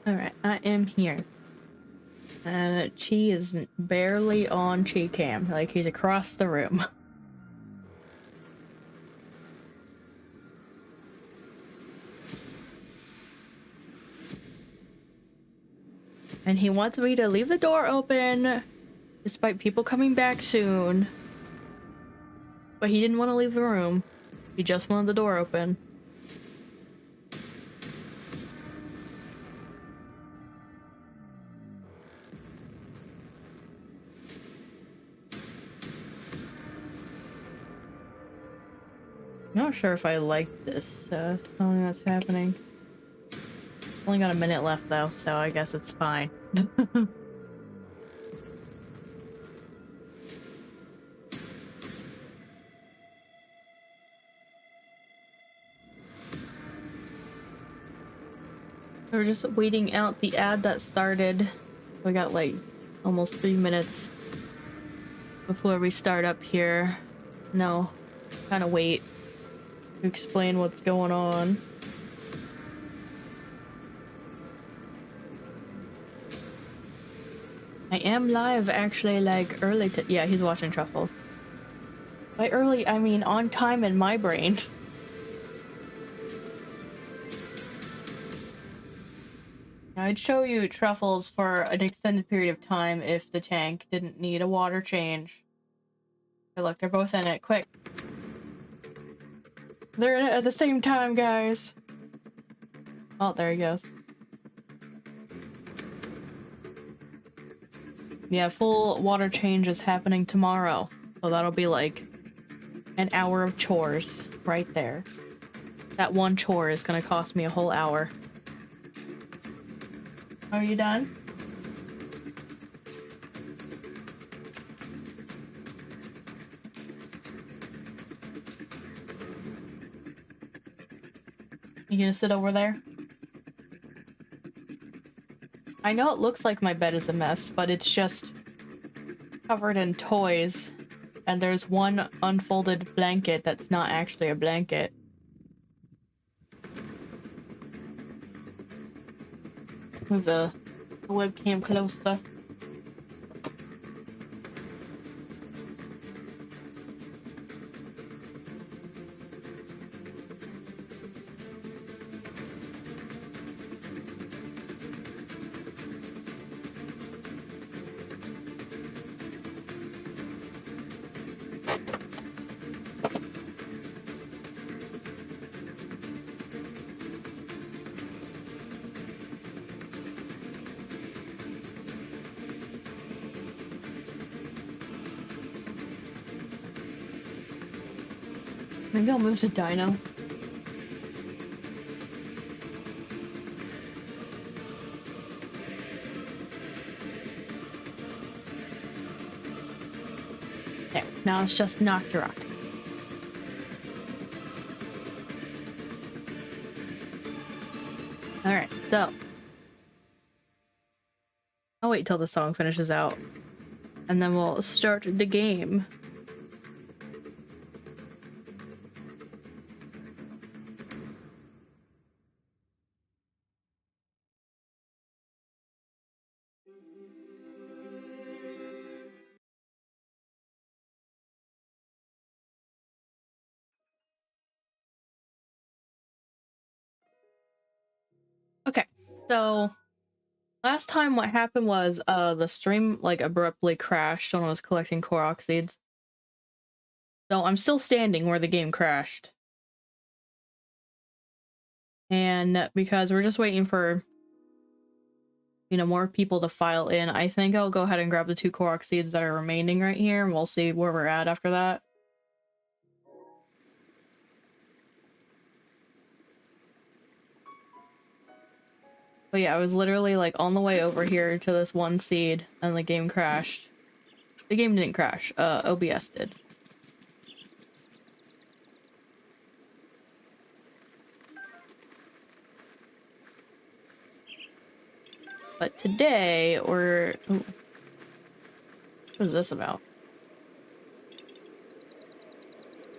Alright, I am here. And Chi is barely on Chi cam, like he's across the room. And he wants me to leave the door open, despite people coming back soon. But he didn't want to leave the room. He just wanted the door open. Not sure if I like this song that's happening. Only got a minute left though, so I guess it's fine. We're just waiting out the ad that started. We got like almost 3 minutes before we start up here. No, kind of wait to explain what's going on. I am live actually, like early yeah, he's watching Truffles. By early, I mean on time in my brain. I'd show you Truffles for an extended period of time if the tank didn't need a water change. Hey, look, they're both in it. Quick. They're in it at the same time, guys. Oh, there he goes. Yeah, full water change is happening tomorrow. So that'll be like an hour of chores right there. That one chore is gonna cost me a whole hour. Are you done? You gonna sit over there? I know it looks like my bed is a mess, but it's just covered in toys. And there's one unfolded blanket that's not actually a blanket. Move the webcam closer. Maybe I'll move to Dino. There, now it's just Nocturok. Alright, so. I'll wait till the song finishes out. And then we'll start the game. Okay, so last time what happened was the stream like abruptly crashed when I was collecting Korok Seeds. So I'm still standing where the game crashed. And because we're just waiting for, you know, more people to file in, I think I'll go ahead and grab the 2 Korok Seeds that are remaining right here, and we'll see where we're at after that. But yeah, I was literally like on the way over here to this one seed and the game crashed. The game didn't crash, OBS did. But today, we're... Ooh. What is this about?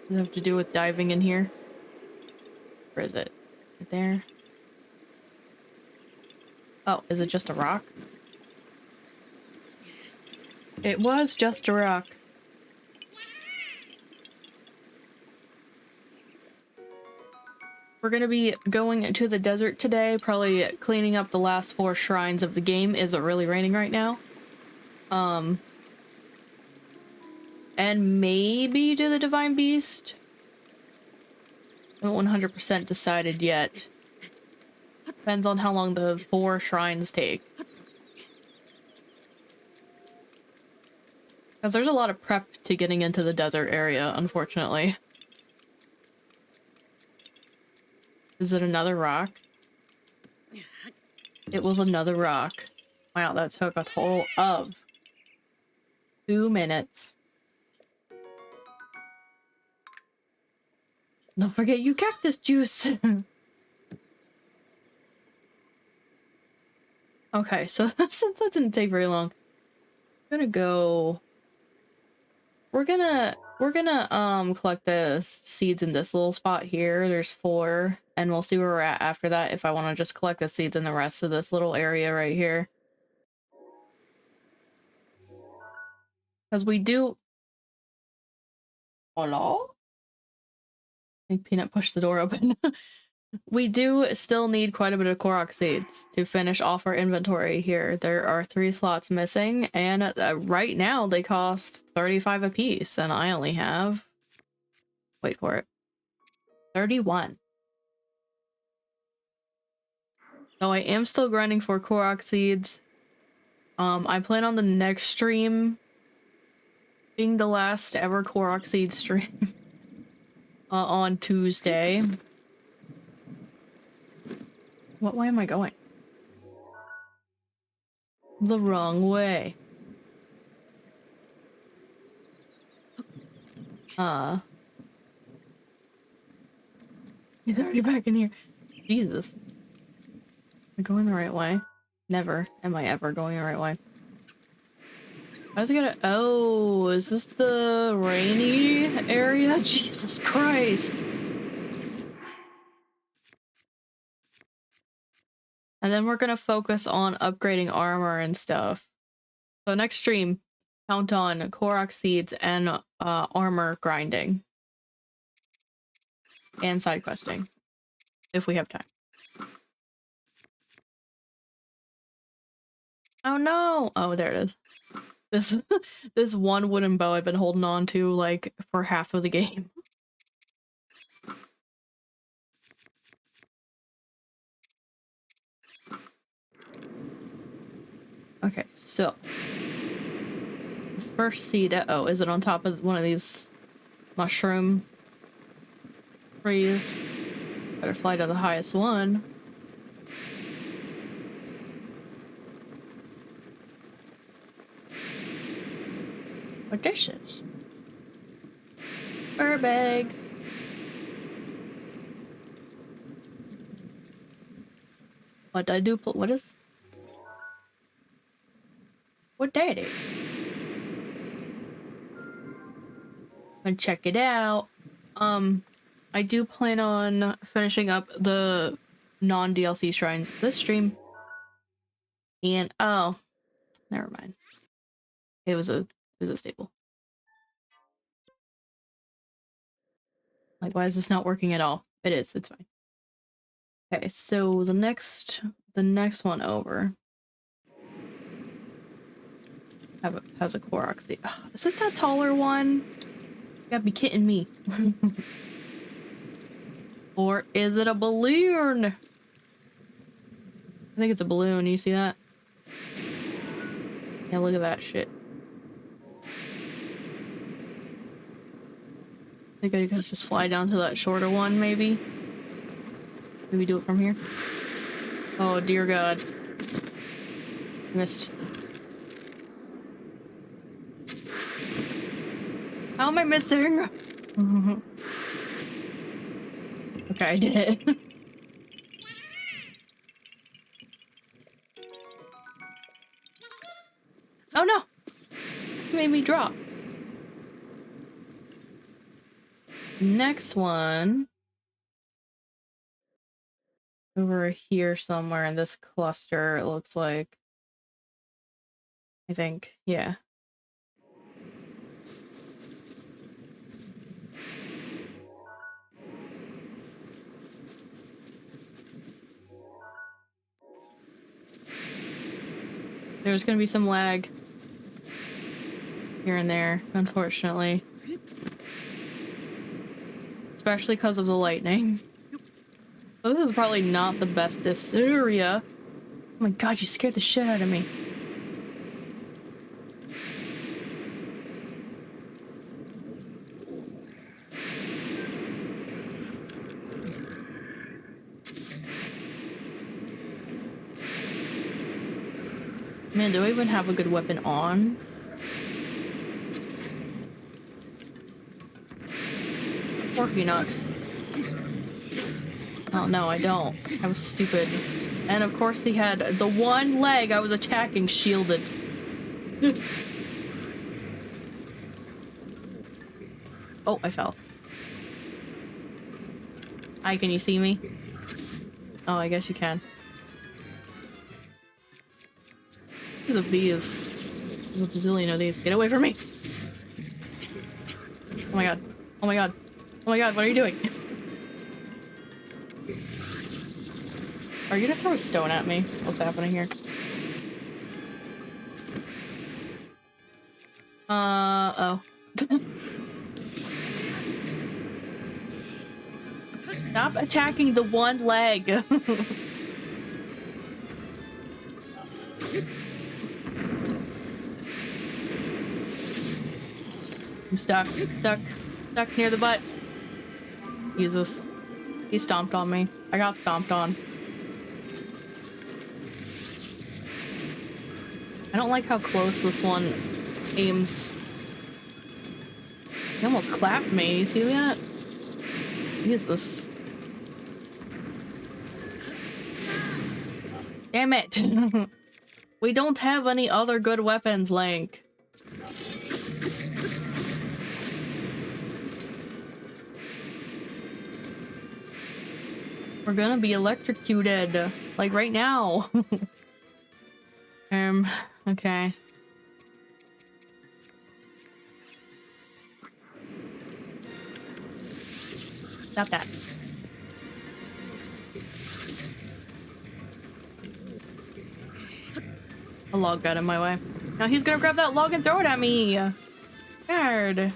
Does it have to do with diving in here? Where is it? Right there? Oh, is it just a rock? It was just a rock. We're gonna be going to the desert today, probably cleaning up the last 4 shrines of the game. Is it really raining right now? And maybe do the Divine Beast? I haven't 100% decided yet. Depends on how long the 4 shrines take. Because there's a lot of prep to getting into the desert area, unfortunately. Is it another rock? It was another rock. Wow, that took a total of 2 minutes. Don't forget you cactus juice! Okay, so since that didn't take very long, I'm gonna go... We're gonna collect the seeds in this little spot here. There's 4, and we'll see where we're at after that if I want to just collect the seeds in the rest of this little area right here. Because we do... Hello? I think Peanut pushed the door open. We do still need quite a bit of Korok Seeds to finish off our inventory here. There are 3 slots missing, and right now they cost 35 apiece, and I only have... Wait for it. 31. So I am still grinding for Korok Seeds. I plan on the next stream being the last ever Korok Seeds stream on Tuesday. What way am I going? The wrong way. He's already back in here. Jesus. Am I going the right way? Never am I ever going the right way. I was gonna... Oh, is this the rainy area? Jesus Christ. And then we're gonna focus on upgrading armor and stuff. So next stream, count on Korok Seeds and armor grinding. And side questing. If we have time. Oh no! Oh, there it is. This one wooden bow I've been holding on to, like, for half of the game. Okay, so... The first seed... Uh-oh, is it on top of one of these mushroom trees? Better fly to the highest one. What this is? Herb eggs. What did I do? What is... What day it is? And check it out. I do plan on finishing up the non-DLC shrines this stream. And oh, never mind. It was a staple. Like, why is this not working at all? It is, it's fine. Okay, so the next one over has a Korok seed. Oh, is it that taller one? You gotta be kidding me. Or is it a balloon? I think it's a balloon. You see that? Yeah, look at that shit. I think I could just fly down to that shorter one, maybe? Maybe do it from here? Oh, dear God. Missed. How am I missing? Okay, I did it. Oh no! You made me drop. Next one. over here somewhere in this cluster, it looks like. I think, yeah. There's gonna be some lag here and there, unfortunately. Especially because of the lightning. So this is probably not the bestest area. Oh my god, you scared the shit out of me. Man, do I even have a good weapon on? Or Hinox. Oh no, I don't. I was stupid. And of course he had the one leg I was attacking shielded. Oh, I fell. Hi, can you see me? Oh, I guess you can. Look at these. There's a bazillion of these. Get away from me! Oh my god. Oh my god. Oh my god, what are you doing? Are you gonna throw a stone at me? What's happening here? Oh. Stop attacking the one leg! I'm stuck near the butt. Jesus. He stomped on me. I got stomped on. I don't like how close this one aims. He almost clapped me. You see that? Jesus. Damn it. We don't have any other good weapons, Link. We're gonna be electrocuted, like right now. Okay. Stop that. A log got in my way. Now he's gonna grab that log and throw it at me. Scared.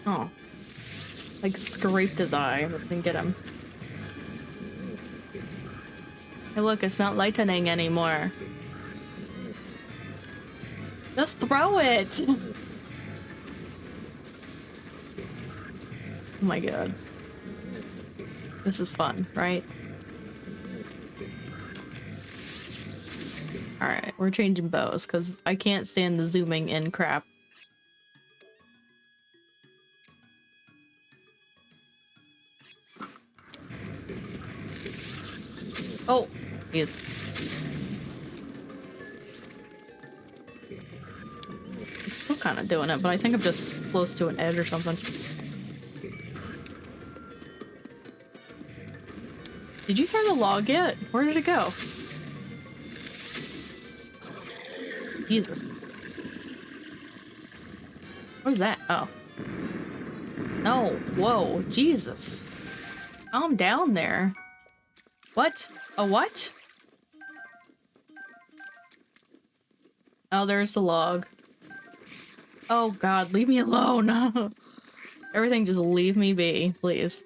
Oh. Like scraped his eye, but didn't get him. Hey look, it's not lightning anymore. Just throw it! Oh my god. This is fun, right? Alright, we're changing bows, because I can't stand the zooming in crap. Oh, jeez. He's still kind of doing it, but I think I'm just close to an edge or something. Did you throw the log yet? Where did it go? Jesus. What is that? Oh. No, whoa, Jesus. Calm down there. What? A what? Oh, there's the log. Oh god, leave me alone. Everything just leave me be, please.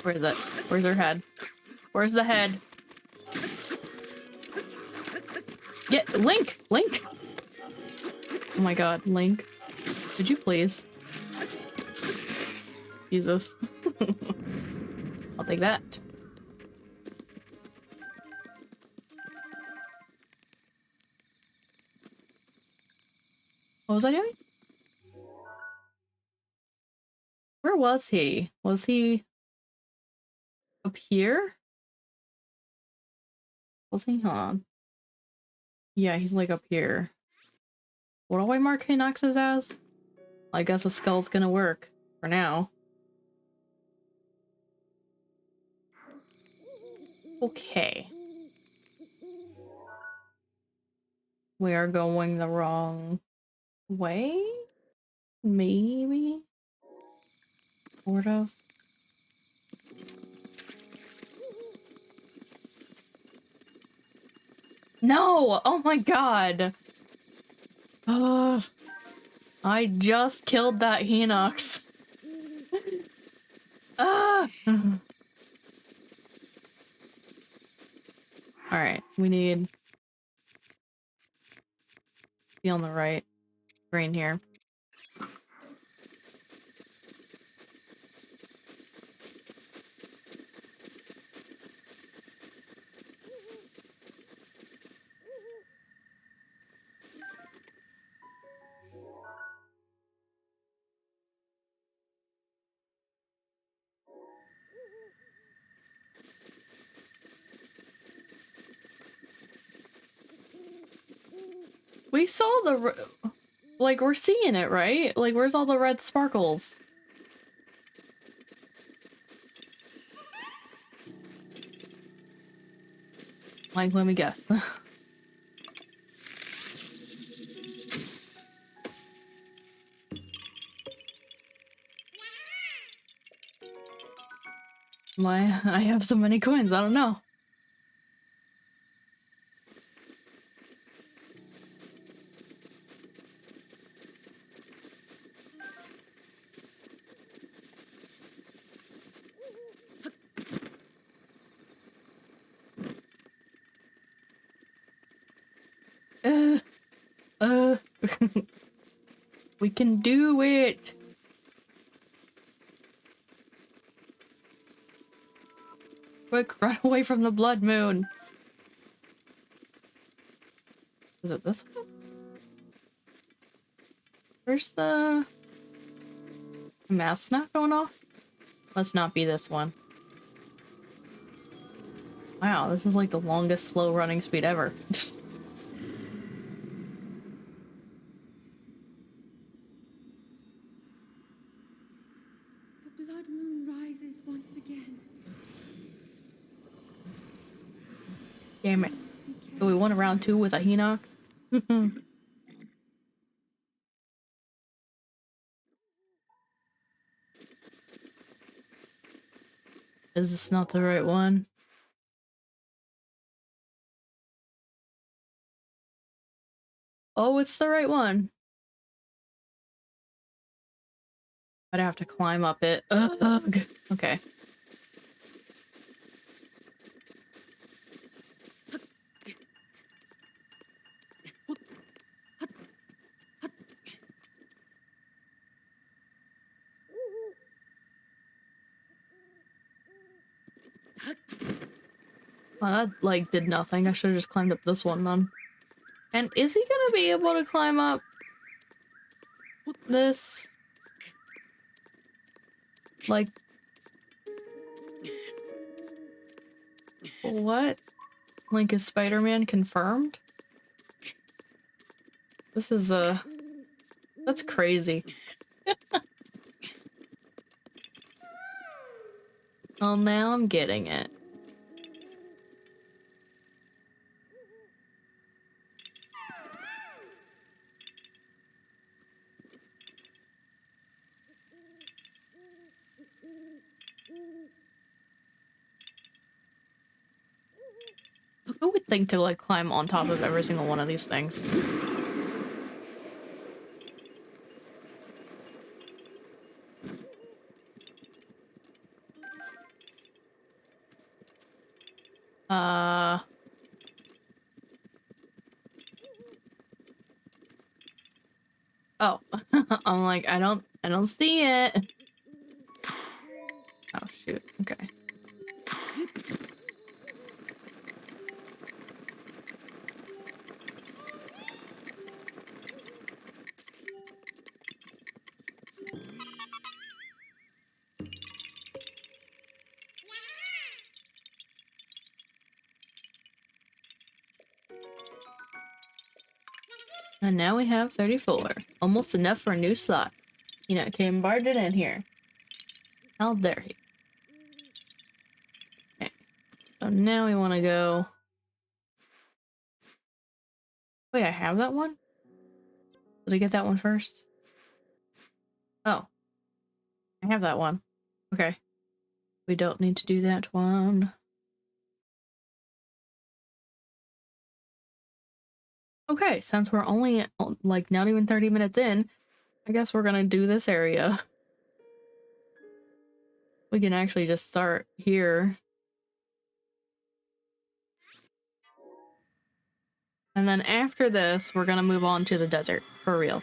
Where's it? Where's her head? Where's the head? Get Link! Link! Oh my god, Link. Could you please? Jesus. I'll take that. What was I doing? Where was he? Was he up here? Was he? Hold on. Yeah, he's like up here. What do I mark Hinoxes as? I guess a skull's gonna work for now. Okay. We are going the wrong way? Maybe? Sort of. No! Oh my god! Ugh. I just killed that Hinox. Ah! Alright, we need... be on the right screen here. We saw the... like, we're seeing it, right? Like, where's all the red sparkles? Like, let me guess. I have so many coins, I don't know. We can do it! Quick, run away from the blood moon! Is it this one? Where's the... mask not going off? Must not be this one. Wow, this is like the longest slow running speed ever. The blood moon rises once again. Damn it. So we won round 2 with a Hinox? Is this not the right one? Oh, it's the right one. I'd have to climb up it. Ugh. Okay. Well, that, like, did nothing. I should have just climbed up this one, then. And is he gonna be able to climb up this? Like... what? Link is Spider-Man confirmed? This is, that's crazy. Well, now I'm getting it. Who would think to, like, climb on top of every single one of these things? Oh. I'm like, I don't see it. Oh, shoot. Okay. And now we have 34. Almost enough for a new slot. You know, came barred it in here. How dare he? Okay. So now we want to go... Wait, I have that one? Did I get that one first? Oh. I have that one. Okay. We don't need to do that one. Okay, since we're only, like, not even 30 minutes in, I guess we're gonna do this area. We can actually just start here. And then after this, we're gonna move on to the desert, for real.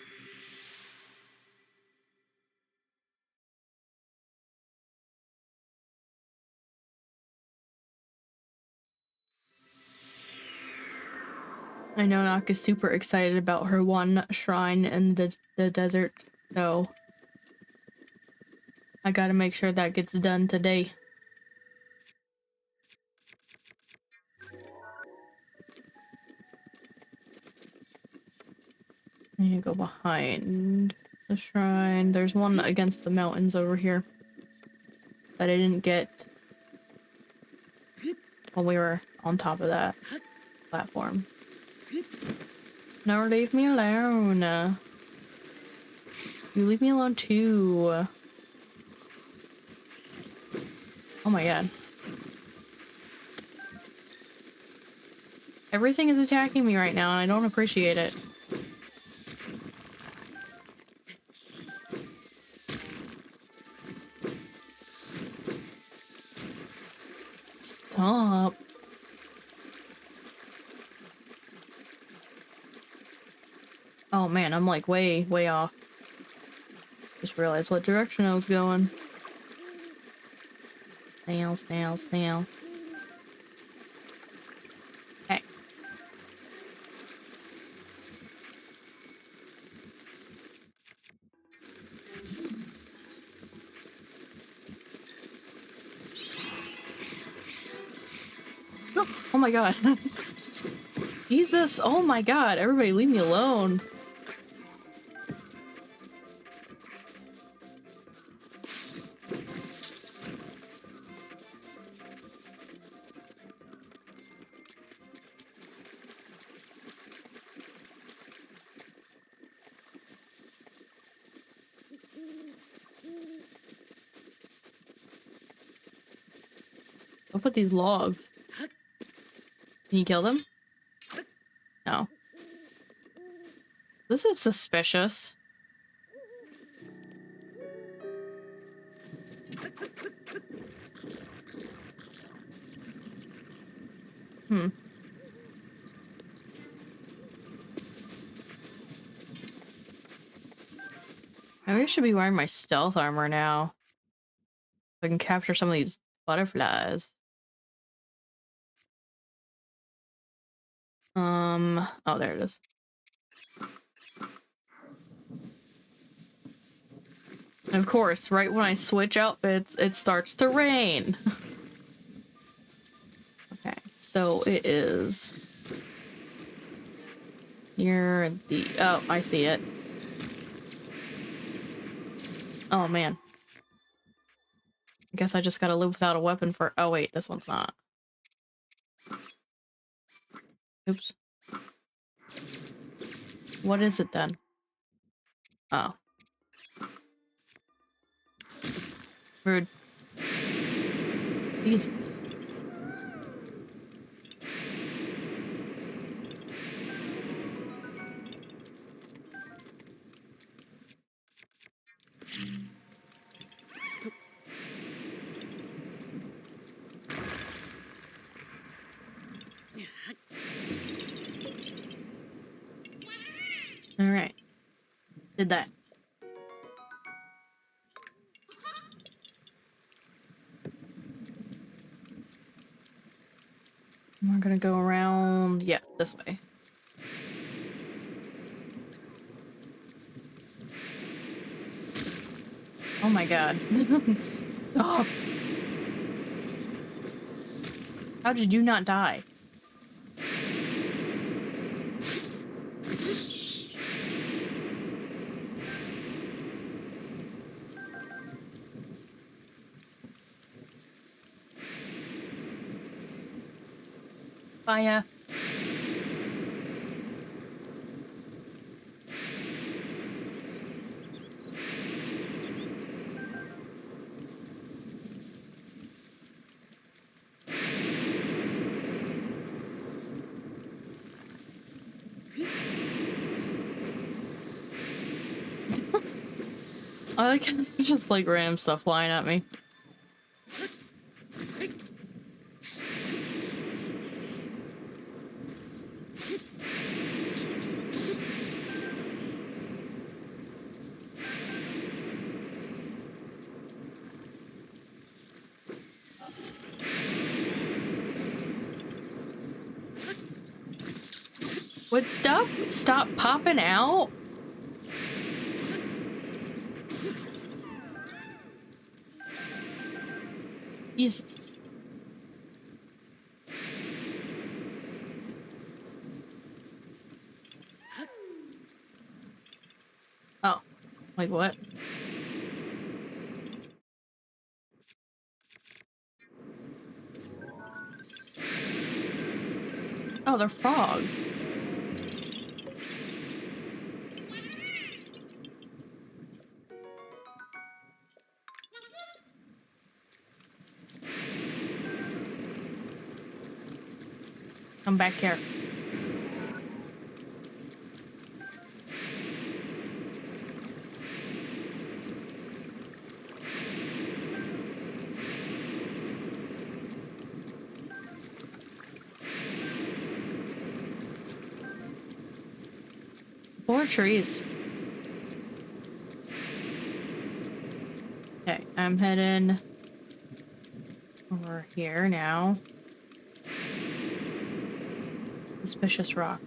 I know Nak is super excited about her one shrine in the desert, so I gotta make sure that gets done today. I need to go behind the shrine. There's one against the mountains over here that I didn't get when we were on top of that platform. No, leave me alone. You leave me alone too. Oh my god. Everything is attacking me right now and I don't appreciate it. Stop. Oh man, I'm like way off. Just realized what direction I was going. Snail, snail, snail. Okay. Oh my god. Jesus, oh my god, everybody leave me alone. I'll put these logs. Can you kill them? No. This is suspicious. Hmm. Maybe I should be wearing my stealth armor now. So I can capture some of these butterflies. Oh, there it is. And of course, right when I switch outfits, it starts to rain. Okay, so it is near the... Oh, I see it. Oh, man. I guess I just gotta live without a weapon for... Oh, wait, this one's not. Oops. What is it then? Oh. Rude. Jesus. Alright. Did that. We're gonna go around... Yeah, this way. Oh my god. Oh. How did you not die? Fire. I like just like random stuff flying at me. Would stuff stop popping out? Jesus. Oh, like what? Oh, they're frogs. Come back here. Four trees. Okay, I'm heading over here now. Suspicious rock.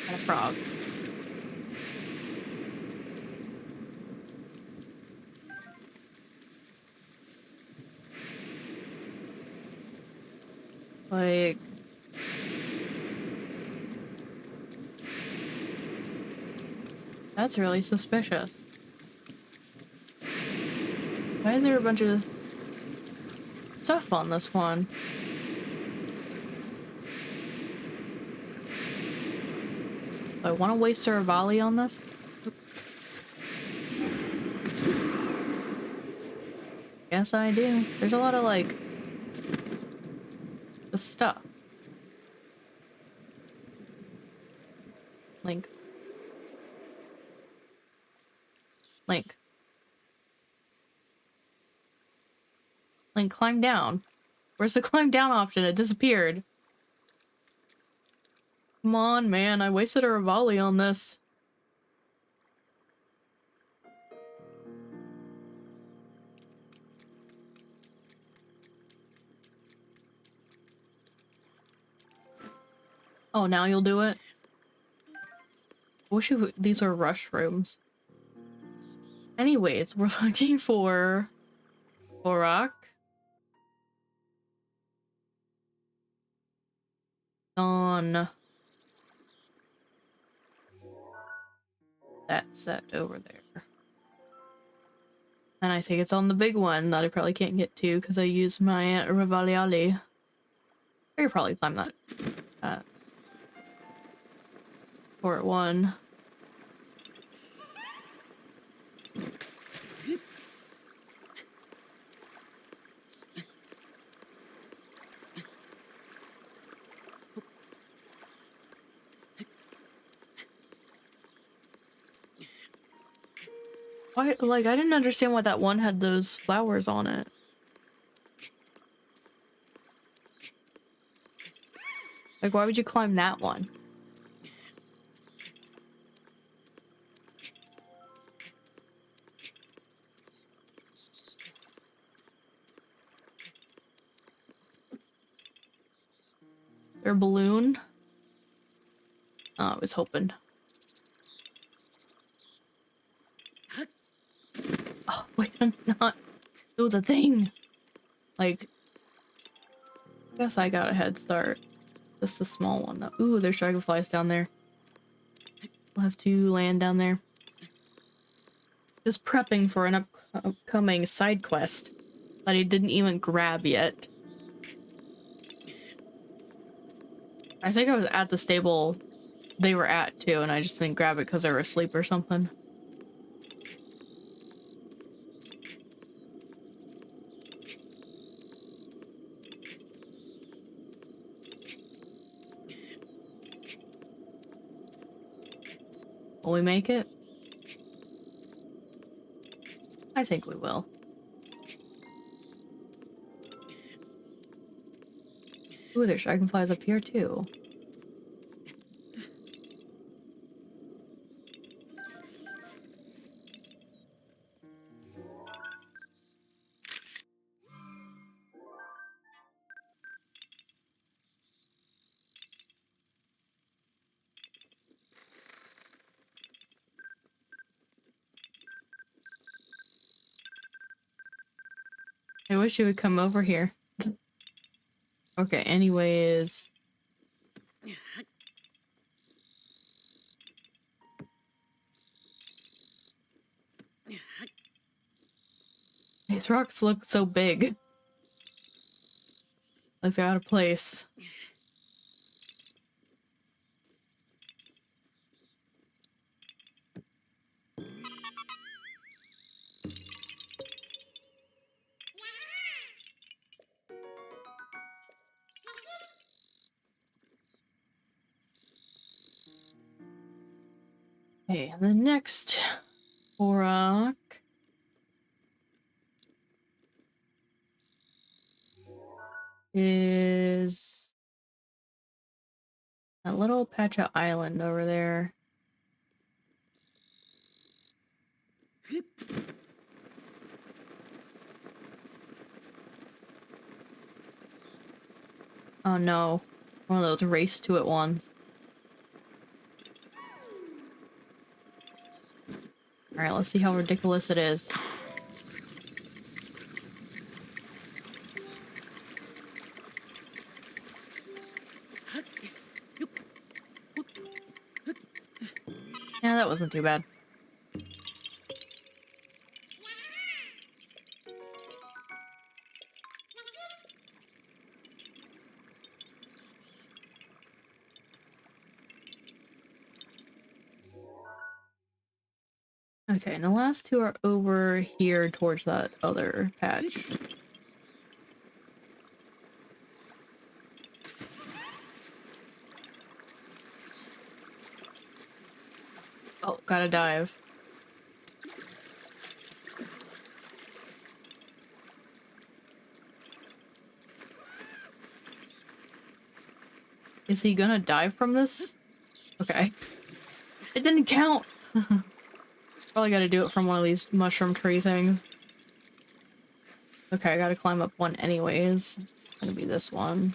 And a frog. Like... That's really suspicious. Why is there a bunch of stuff on this one? Do I want to waste a volley on this? Yes, I do. There's a lot of like just stuff. Link. Link. Link, climb down. Where's the climb down option? It disappeared. Come on, man. I wasted a volley on this. Oh, now you'll do it? I wish these were rush rooms. Anyways, we're looking for Korok. On that set over there. And I think it's on the big one that I probably can't get to because I used my Revaliali. I could probably climb that port one. Why, like, I didn't understand why that one had those flowers on it. Like, why would you climb that one? Their balloon? Oh, I was hoping. Oh, wait, not do the thing. Like, I guess I got a head start. Just a small one though. Ooh, there's dragonflies down there. We'll have to land down there. Just prepping for an upcoming side quest that I didn't even grab yet. I think I was at the stable they were at too, and I just didn't grab it because they were asleep or something. Will we make it? I think we will. Ooh, there's dragonflies up here too. I wish you would come over here. Okay, anyways. These rocks look so big. Like they're out of place. Okay, the next Korok is that little patch of island over there. Oh no, one of those race to it ones. Alright, let's see how ridiculous it is. Yeah, that wasn't too bad. Okay, and the last two are over here towards that other patch. Oh, gotta dive. Is he gonna dive from this? Okay. It didn't count! Probably gotta do it from one of these mushroom tree things. Okay, I gotta climb up one anyways. It's gonna be this one.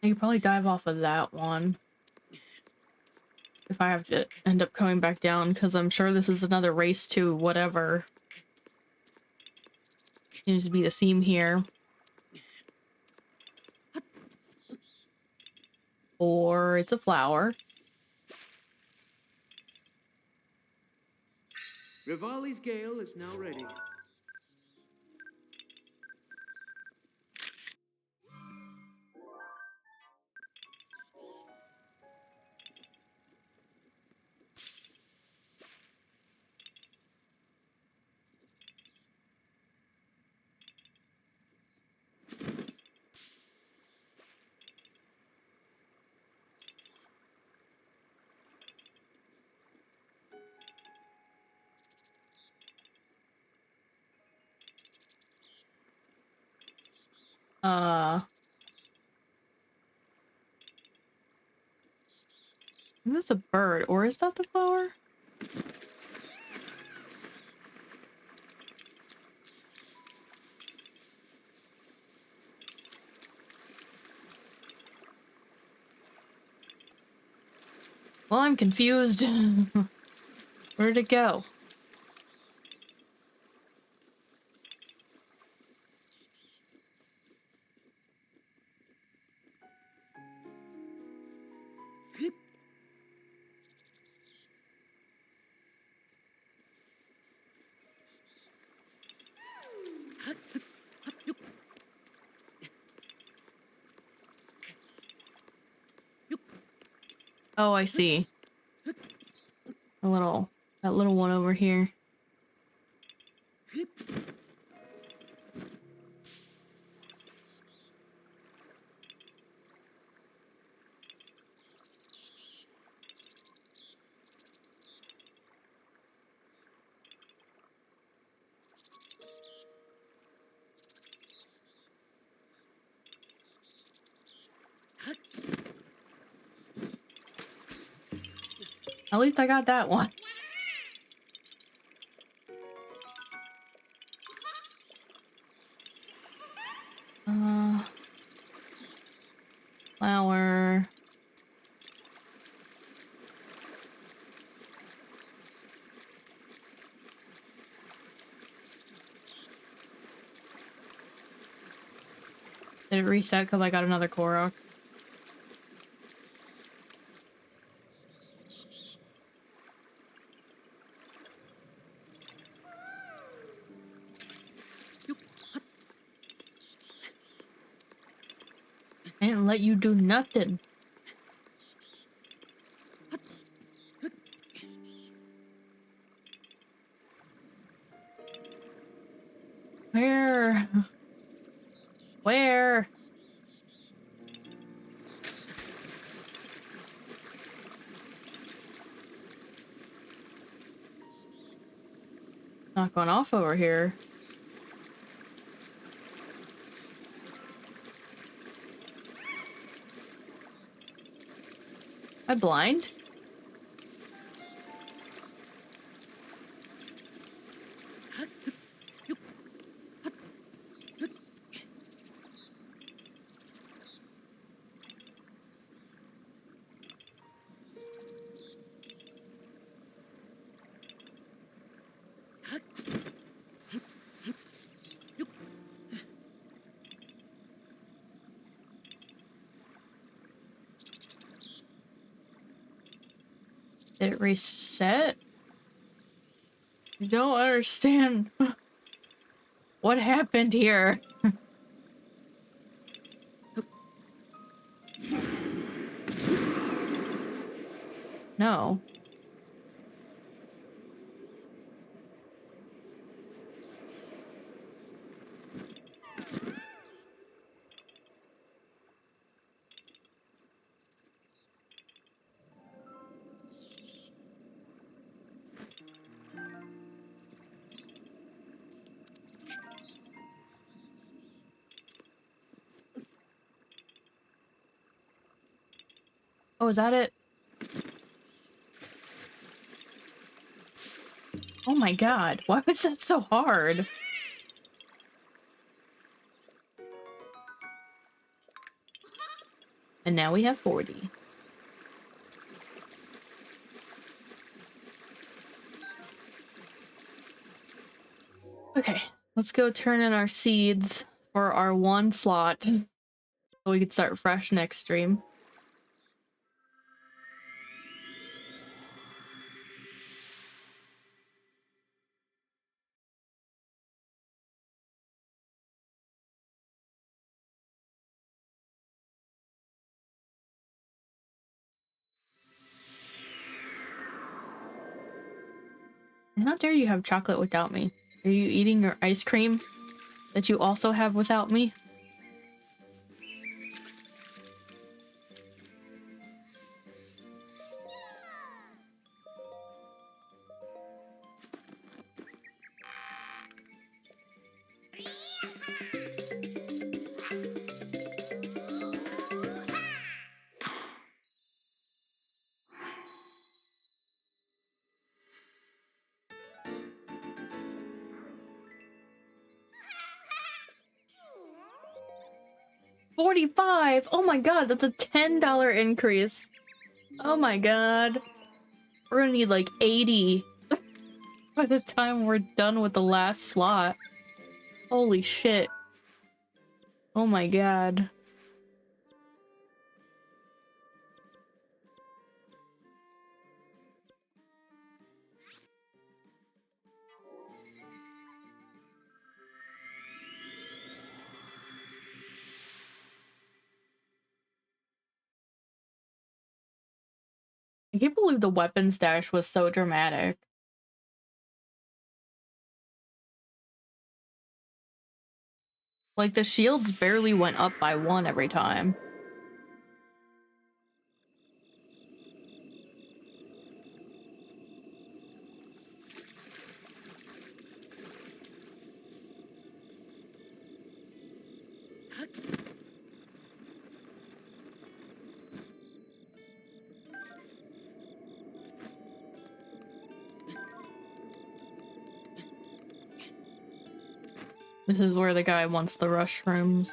I could probably dive off of that one. If I have to end up coming back down, because I'm sure this is another race to whatever. Seems to be the theme here. Or it's a flower. Rivali's gale is now ready. That's a bird, or is that the flower? Well, I'm confused. Where did it go? Oh, I see. That little one over here. At least I got that one. Flower. Did it reset because I got another Korok? I didn't let you do nothing. Where? Where? Not going off over here. Am I blind? Did it reset? I don't understand what happened here. No. Oh, is that it? Oh my god, why was that so hard? And now we have 40. Okay, let's go turn in our seeds for our one slot so we can start fresh next stream. And how dare you have chocolate without me? Are you eating your ice cream that you also have without me? $45! Oh my god, that's a $10 increase. Oh my god. We're gonna need like 80 by the time we're done with the last slot. Holy shit. Oh my god. I can't believe the weapons dash was so dramatic. Like, the shields barely went up by 1 every time. This is where the guy wants the rush rooms.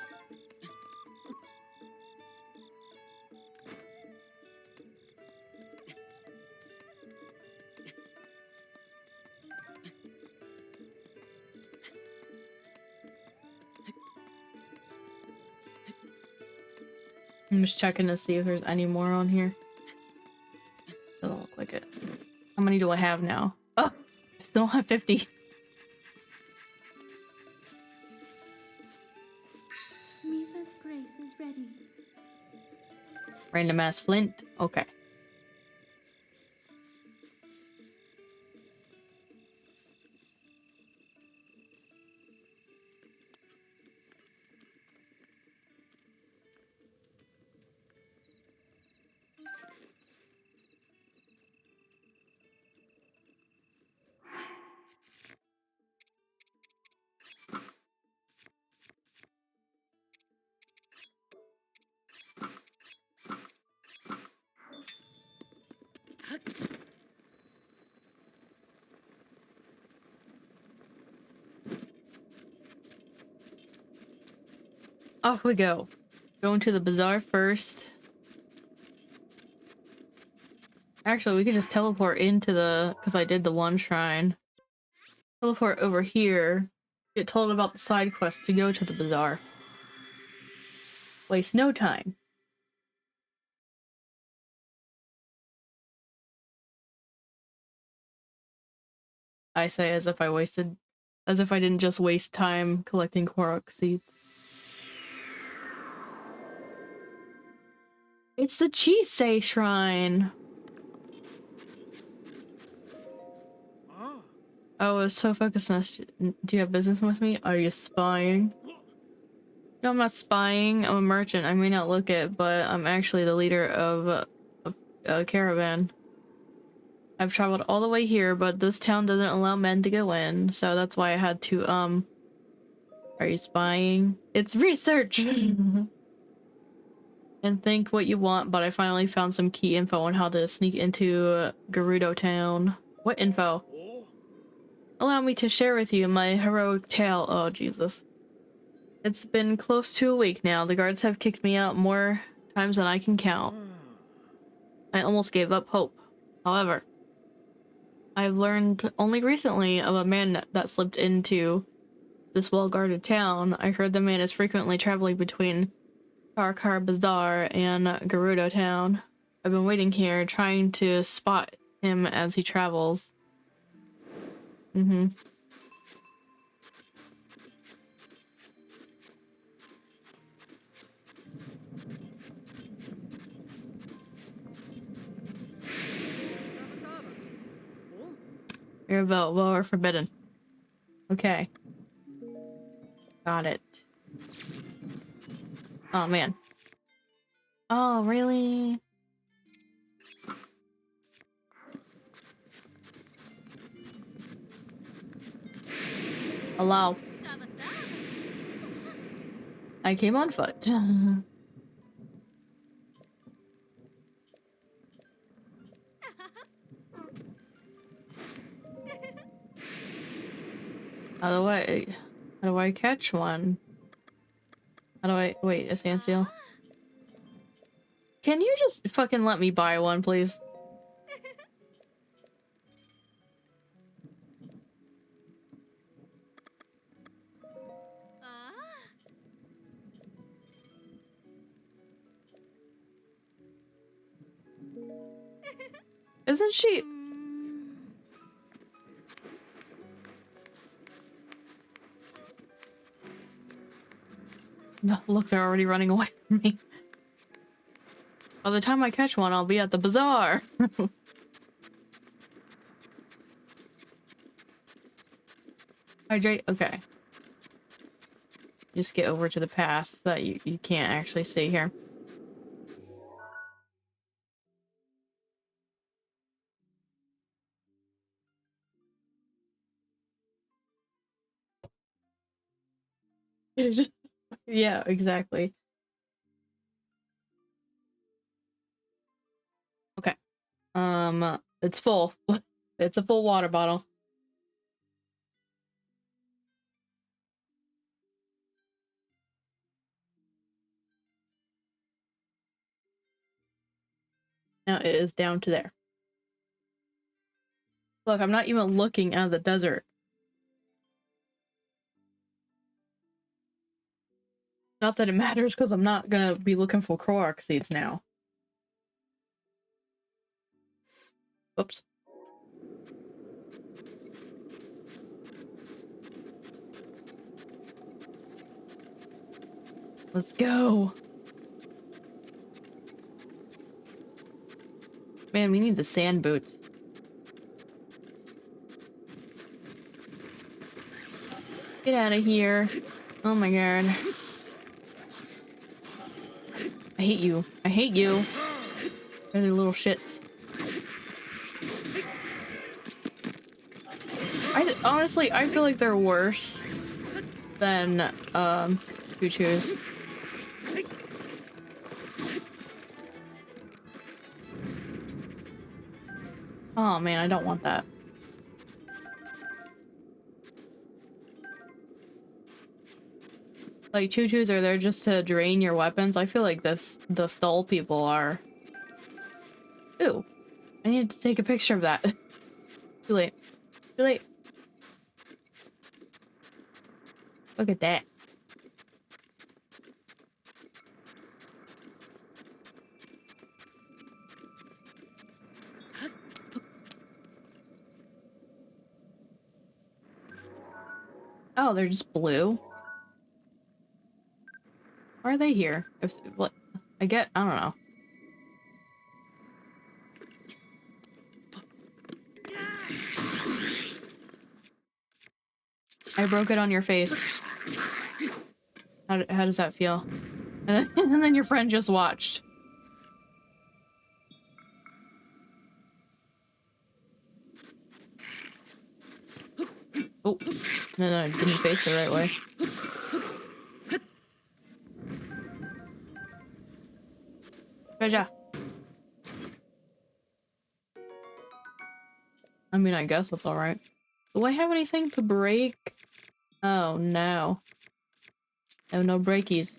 I'm just checking to see if there's any more on here. Doesn't look like it. How many do I have now? Oh, I still have 50. Mifa's grace is ready. Random ass flint. Okay. Off we go. Going to the bazaar first. Actually, we could just teleport into the... because I did the one shrine. Teleport over here. Get told about the side quest to go to the bazaar. Waste no time. I say as if I didn't just waste time collecting Korok Seeds. It's the Misae Shrine! Oh, I was so focused on this. Do you have business with me? Are you spying? No, I'm not spying. I'm a merchant. I may not look it, but I'm actually the leader of a caravan. I've traveled all the way here, but this town doesn't allow men to go in, so that's why I had to, Are you spying? It's research! And think what you want, but I finally found some key info on how to sneak into Gerudo Town. What info? Allow me to share with you my heroic tale. Oh, Jesus. It's been close to a week now. The guards have kicked me out more times than I can count. I almost gave up hope. However, I've learned only recently of a man that slipped into this well-guarded town. I heard the man is frequently traveling between Tarkar Bazaar and Gerudo Town. I've been waiting here, trying to spot him as he travels. You're available or forbidden. Okay. Got it. Oh, man. Oh, really? Allow. I came on foot. How do I catch one? How do I wait, a sand seal? can you just fucking let me buy one, please? Isn't she? No, look, they're already running away from me. By the time I catch one, I'll be at the bazaar. Hydrate? Okay. Just get over to the path that you can't actually see here. Yeah, exactly. Okay. It's full. It's a full water bottle. Now it is down to there. Look, I'm not even looking out of the desert. Not that it matters, because I'm not gonna be looking for Korok Seeds now. Oops. Let's go. Man, we need the sand boots. Get out of here. Oh my god. I hate you. I hate you. They're the little shits. Honestly, I feel like they're worse than, choo-choos. Oh man, I don't want that. Like, choo-choos are there just to drain your weapons. I feel like the Stole people are. Ooh. I need to take a picture of that. Too late. Too late. Look at that. Oh, they're just blue. Why are they here? If what I don't know. I broke it on your face. How does that feel? And then your friend just watched. Oh, no, I didn't face it the right way. Treasure. I mean, I guess that's alright. Do I have anything to break? Oh, no. Oh, no breakies.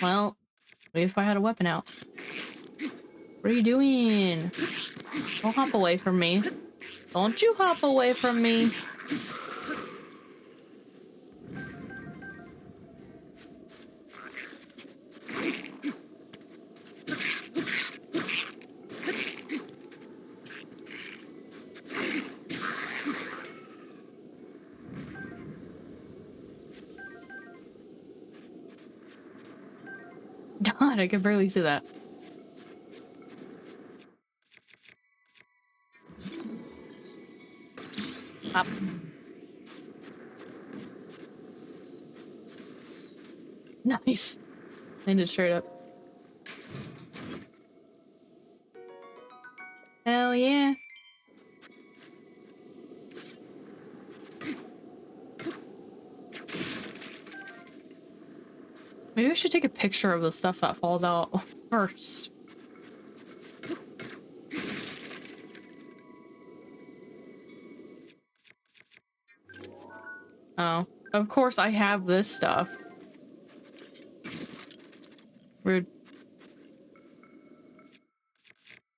Well, what if I had a weapon out? What are you doing? Don't hop away from me. Don't you hop away from me. God, I can barely see that. Up. Nice. Landed straight up. Hell yeah. Maybe I should take a picture of the stuff that falls out first. Oh, of course I have this stuff. Rude.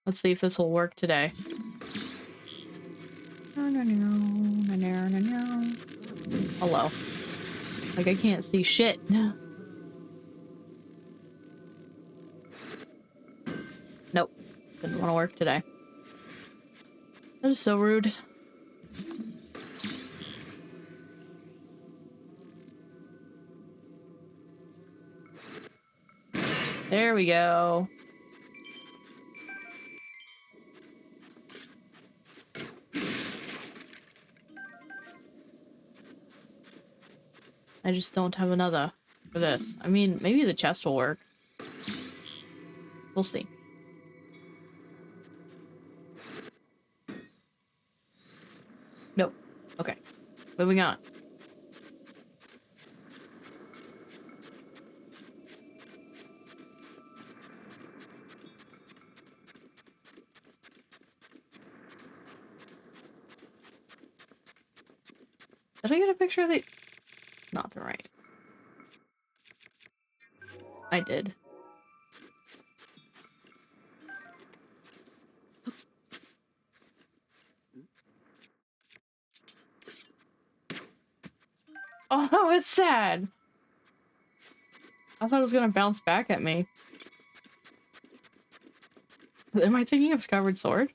Let's see if this will work today. Hello. Like, I can't see shit. Nope. Didn't want to work today. That is so rude. There we go. I just don't have another for this. I mean, maybe the chest will work. We'll see. Nope. Okay. Moving on. Did I get a picture of the... Not the right. I did. Oh, that was sad. I thought it was gonna bounce back at me. Am I thinking of Skyward Sword?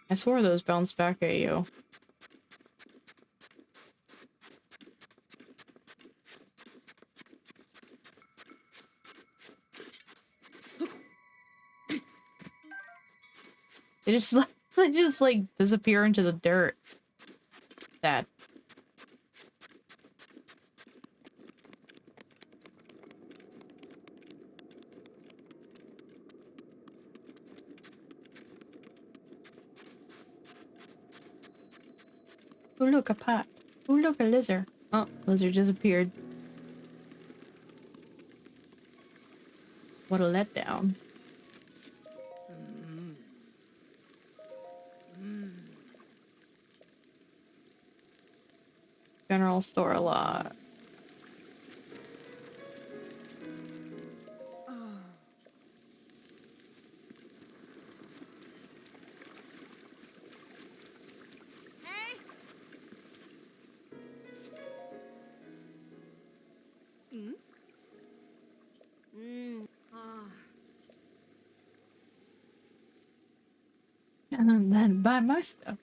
I swore those bounced back at you. They just like disappear into the dirt. Sad. Oh look, a pot. Oh look, a lizard. Oh, lizard disappeared. What a letdown. General store a lot. And then buy my stuff.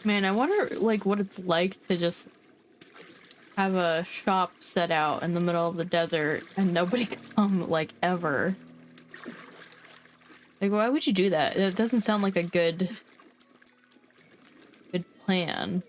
Man, I wonder like what it's like to just have a shop set out in the middle of the desert and nobody come like ever. Like, why would you do that? It doesn't sound like a good plan.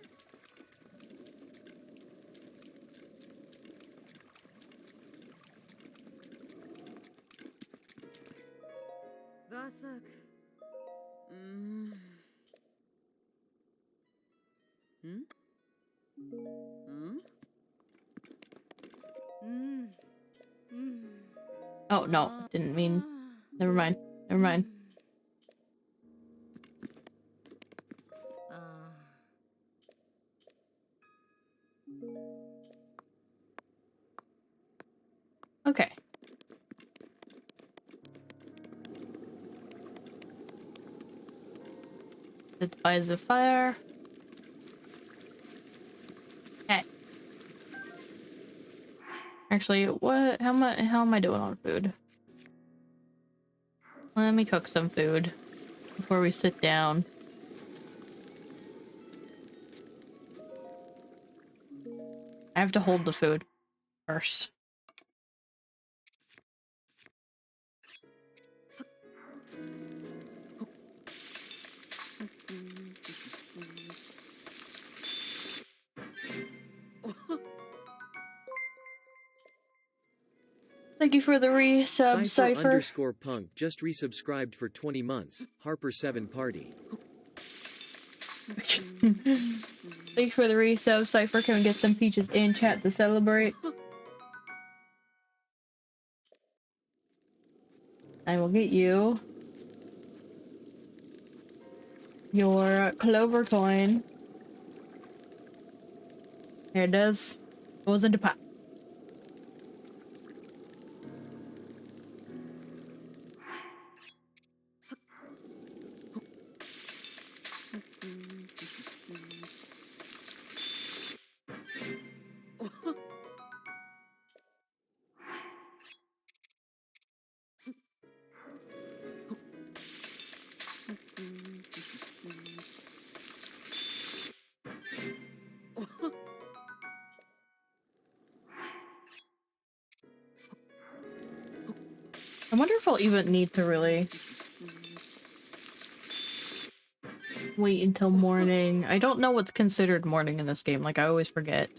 Oh no, didn't mean. Never mind. Never mind. Okay. It buys a fire. Okay. Actually, what? How am I doing on food? Let me cook some food before we sit down. I have to hold the food first. Thank you for the resub, Cypher. _punk just resubscribed for 20 months. Harper 7 Party. Thanks for the resub, Cypher. Can we get some peaches in chat to celebrate? I will get you your clover coin. Here it does. Goes into pot. I wonder if I'll even need to really wait until morning. I don't know what's considered morning in this game, like I always forget.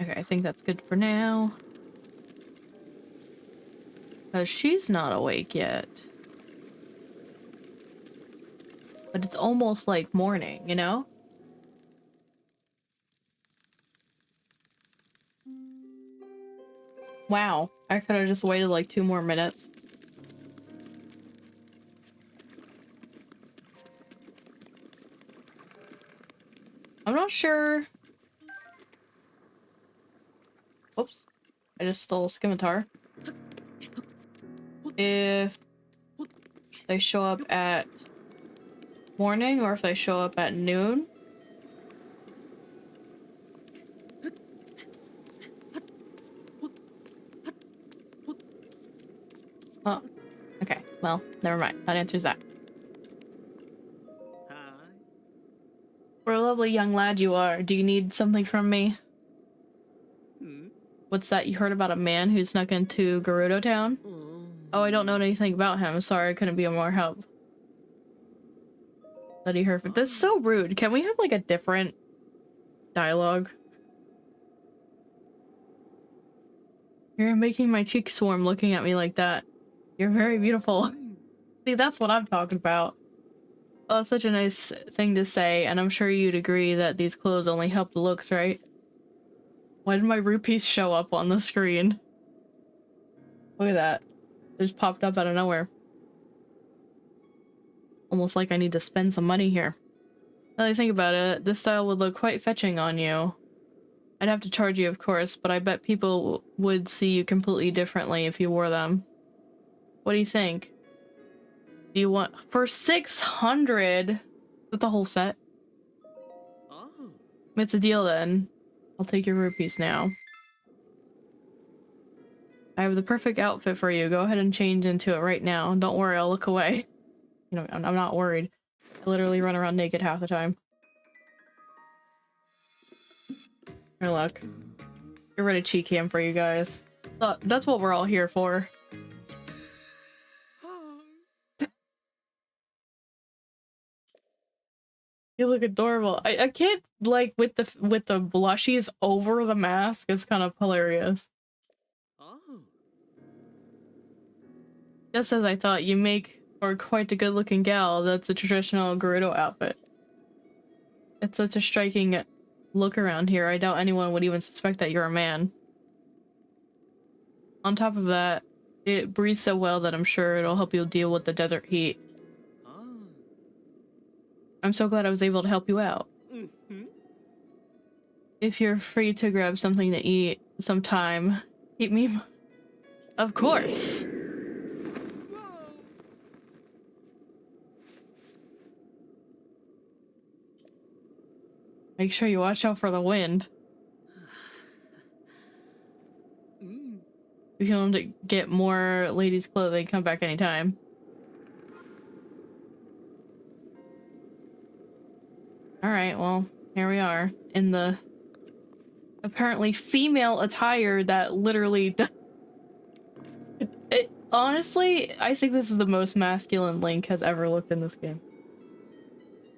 Okay, I think that's good for now. Because she's not awake yet. But it's almost like morning, you know? Wow, I could have just waited like 2 more minutes. I'm not sure. Oops. I just stole a scimitar. If they show up at morning or if they show up at noon. Oh, okay. Well, never mind. That answers that. What a lovely young lad you are. Do you need something from me? What's that? You heard about a man who snuck into Gerudo Town? Oh, I don't know anything about him. Sorry, I couldn't be of more help. Bloody Hereford. That's so rude. Can we have like a different dialogue? You're making my cheeks warm looking at me like that. You're very beautiful. See, that's what I'm talking about. Oh, it's such a nice thing to say, and I'm sure you'd agree that these clothes only help the looks, right? Why did my rupees show up on the screen? Look at that. They just popped up out of nowhere. Almost like I need to spend some money here. Now that I think about it, this style would look quite fetching on you. I'd have to charge you, of course, but I bet people would see you completely differently if you wore them. What do you think? Do you want for 600 with the whole set? Oh. It's a deal then. I'll take your rupees now. I have the perfect outfit for you. Go ahead and change into it right now. Don't worry, I'll look away. You know, I'm not worried. I literally run around naked half the time. Here, look. Get rid of cheek cam for you guys. That's what we're all here for. You look adorable. I can't like with the blushies over the mask. It's kind of hilarious. Oh. Just as I thought, you make for quite a good-looking gal. That's a traditional Gerudo outfit. It's such a striking look around here. I doubt anyone would even suspect that you're a man. On top of that, it breathes so well that I'm sure it'll help you deal with the desert heat. I'm so glad I was able to help you out. If you're free to grab something to eat sometime, keep me. Of course. Make sure you watch out for the wind. If you want to get more ladies' clothing, come back anytime. Alright, well, here we are. In the apparently female attire that literally... honestly, I think this is the most masculine Link has ever looked in this game.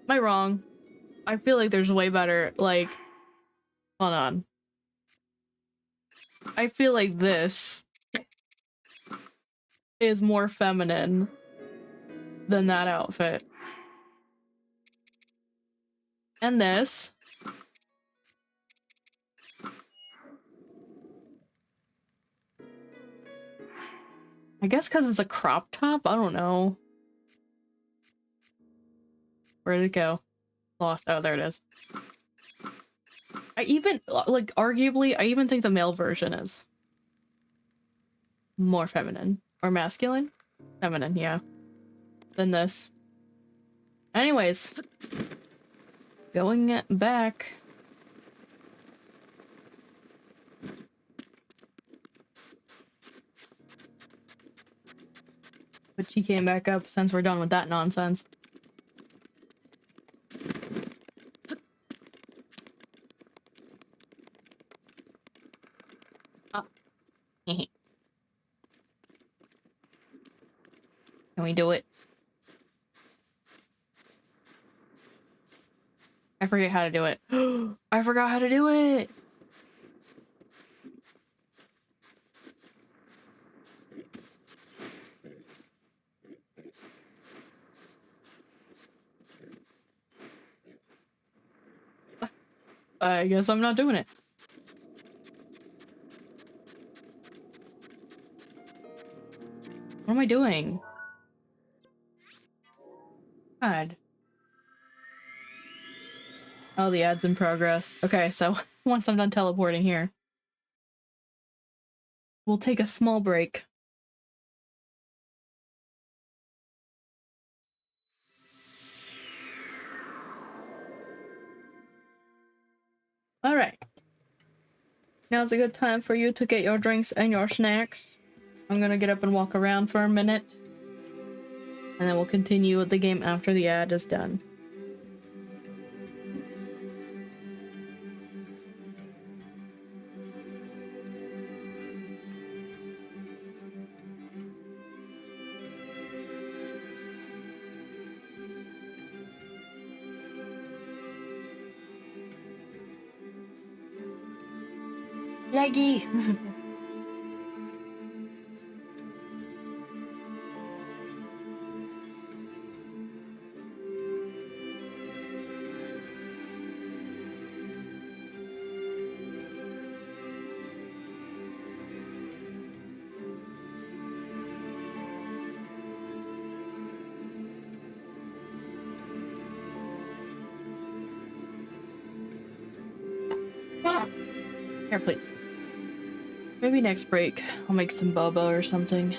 Am I wrong? I feel like there's way better, like... Hold on. I feel like this is more feminine than that outfit. And this. I guess because it's a crop top? I don't know. Where'd it go? Lost. Oh, there it is. I even, like, arguably, I even think the male version is more feminine. Or masculine? Feminine, yeah. Than this. Anyways. Going back. But she came back up since we're done with that nonsense. Can we do it? I forget how to do it. I forgot how to do it! I guess I'm not doing it. What am I doing? God. Oh, the ad's in progress. Okay, so once I'm done teleporting here, we'll take a small break. Alright. Now's a good time for you to get your drinks and your snacks. I'm gonna get up and walk around for a minute. And then we'll continue with the game after the ad is done. Laggy! Here, please. Maybe next break, I'll make some boba or something.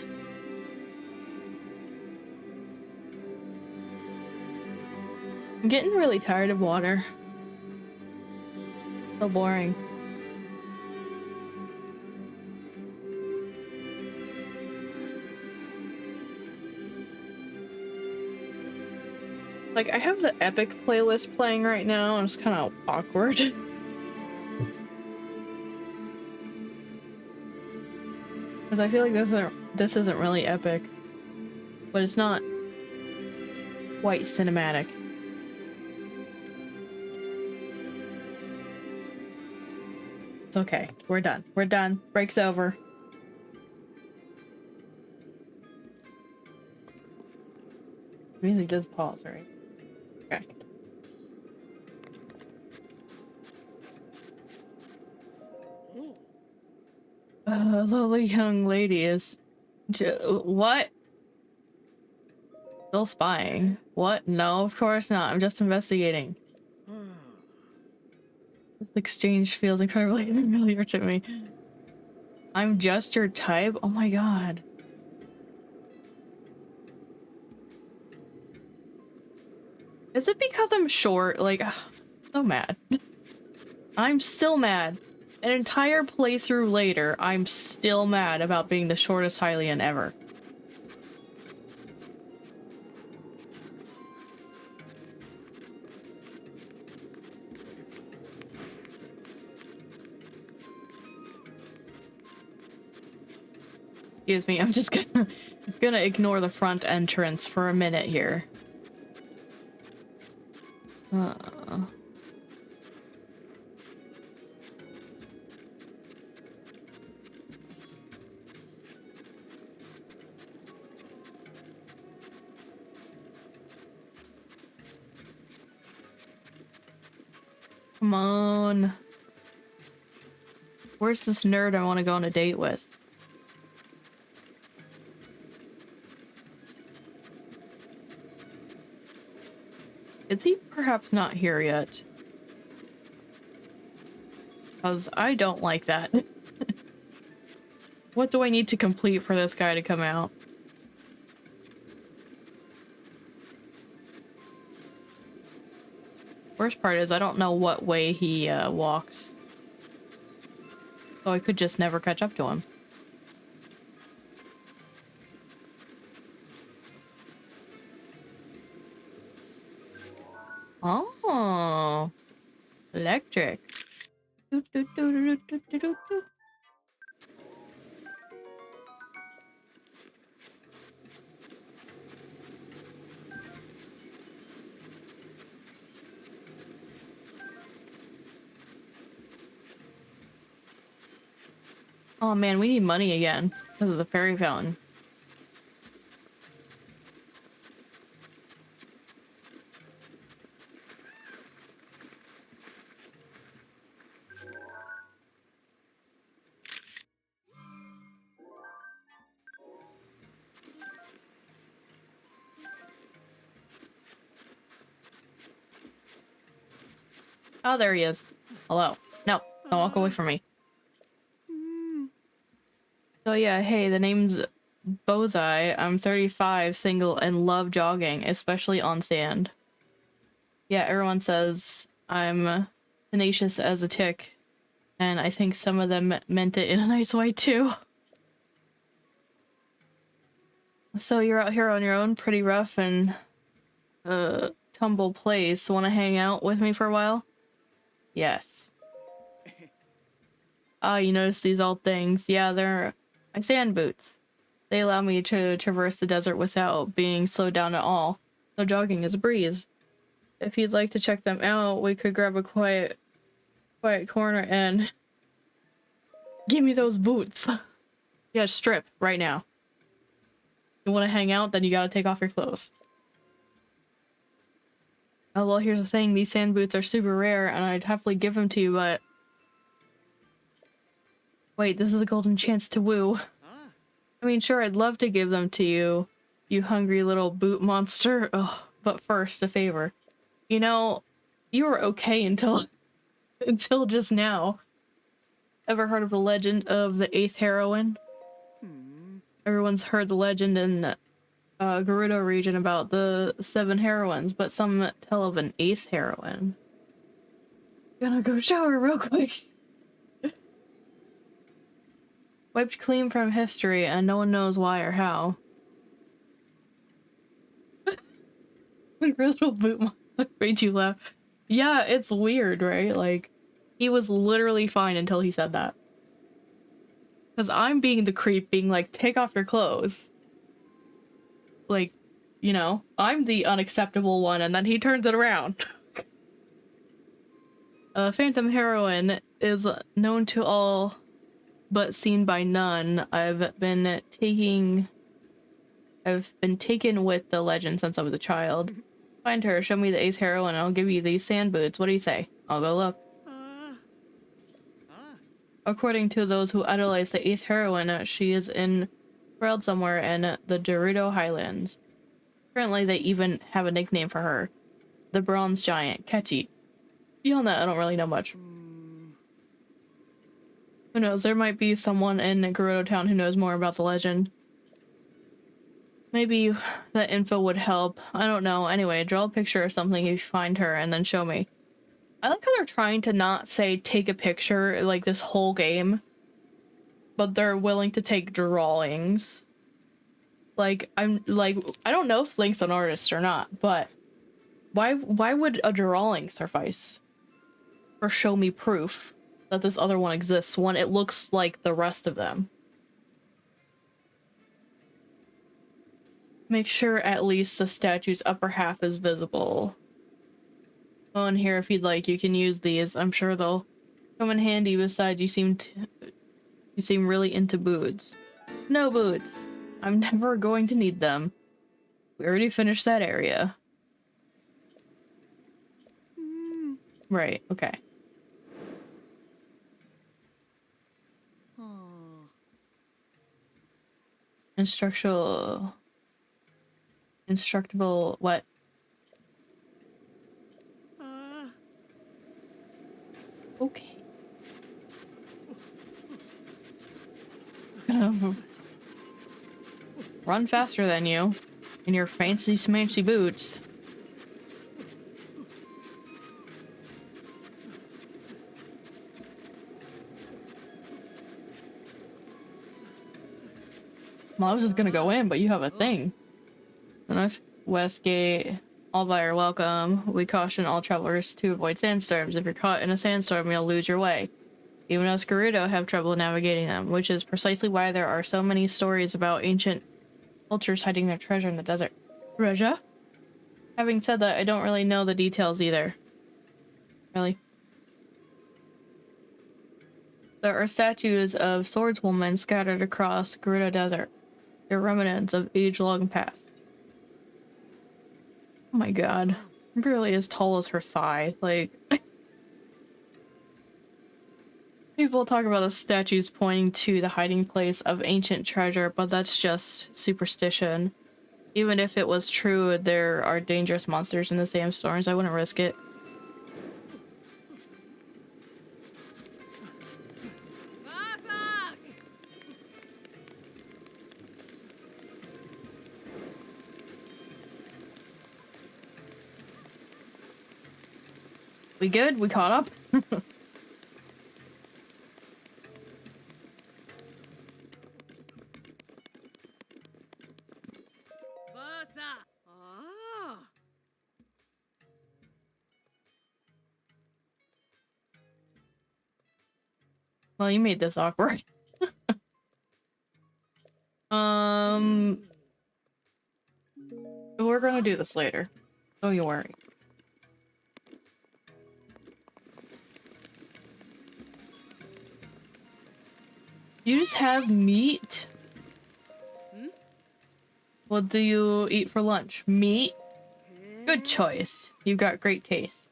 I'm getting really tired of water. So boring. Like, I have the Epic playlist playing right now, and it's kind of awkward. Because I feel like this isn't really epic. But it's not quite cinematic. It's okay. We're done. We're done. Break's over. Music does pause, right? Okay. Lovely young lady is... What? Still spying. What? No, of course not. I'm just investigating. This exchange feels incredibly familiar to me. I'm just your type? Oh my god. Is it because I'm short? Like, ugh, so mad. I'm still mad. An entire playthrough later, I'm still mad about being the shortest Hylian ever. Excuse me, I'm just gonna ignore the front entrance for a minute here. Come on. Where's this nerd I want to go on a date with? Is he perhaps not here yet? Because I don't like that. What do I need to complete for this guy to come out? Worst part is I don't know what way he walks. So I could just never catch up to him. Oh, electric. Doo, doo, doo, doo, doo, doo, doo, doo. Oh man, we need money again because of the fairy fountain. Oh, there he is. Hello. No, don't walk away from me. So yeah, hey, the name's Bozai. I'm 35, single, and love jogging, especially on sand. Yeah, everyone says I'm tenacious as a tick, and I think some of them meant it in a nice way too. So you're out here on your own, pretty rough and tumble place. Want to hang out with me for a while? Yes. Ah, you notice these old things. Yeah, they're my sand boots. They allow me to traverse the desert without being slowed down at all. So jogging is a breeze. If you'd like to check them out, we could grab a quiet corner and give me those boots. Yeah, strip right now. You want to hang out, then you gotta take off your clothes. Oh, well, here's the thing. These sand boots are super rare, and I'd happily give them to you, but... Wait, this is a golden chance to woo. I mean, sure, I'd love to give them to you, you hungry little boot monster. Ugh, but first, a favor. You know, you were okay until... until just now. Ever heard of the legend of the 8th heroine? Everyone's heard the legend in Gerudo region about the 7 heroines, but some tell of an 8th heroine. Gonna go shower real quick. Wiped clean from history, and no one knows why or how. Like, little boot monster made you laugh. Yeah, it's weird, right? Like, he was literally fine until he said that. Because I'm being the creep, being like, take off your clothes. Like, you know, I'm the unacceptable one, and then he turns it around. Phantom Heroine is known to all, but seen by none. I've been taken with the legend since I was a child. Find her, show me the 8th heroine, and I'll give you these sand boots. What do you say? I'll go look. According to those who idolize the 8th heroine, she is enthralled somewhere in the Gerudo Highlands. Currently, they even have a nickname for her. The Bronze Giant, Catchy. Beyond that, I don't really know much. Who knows, there might be someone in Gerudo Town who knows more about the legend. Maybe that info would help. I don't know. Anyway, draw a picture or something if you find her and then show me. I like how they're trying to not say take a picture like this whole game, but they're willing to take drawings. Like, I don't know if Link's an artist or not, but why would a drawing suffice? Or show me proof that this other one exists when it looks like the rest of them. Make sure at least the statue's upper half is visible. Oh, and here, if you'd like, you can use these. I'm sure they'll come in handy. Besides, you seem really into boots. No boots. I'm never going to need them. We already finished that area. Right, okay. Instructional... Instructable... what? Okay. Gonna run faster than you in your fancy smancy boots. Well, I was just gonna go in, but you have a thing. North Westgate, all buyer welcome. We caution all travelers to avoid sandstorms. If you're caught in a sandstorm, you'll lose your way. Even us Gerudo have trouble navigating them, which is precisely why there are so many stories about ancient cultures hiding their treasure in the desert. Treasure? Having said that, I don't really know the details either. Really? There are statues of swordswomen scattered across Gerudo Desert. They're remnants of age-long past. Oh my god. Barely as tall as her thigh. Like... People talk about the statues pointing to the hiding place of ancient treasure, but that's just superstition. Even if it was true, there are dangerous monsters in the sandstorms. I wouldn't risk it. We good? We caught up? Well, you made this awkward. We're gonna do this later. Don't you worry. You just have meat? What do you eat for lunch? Meat? Good choice. You've got great taste.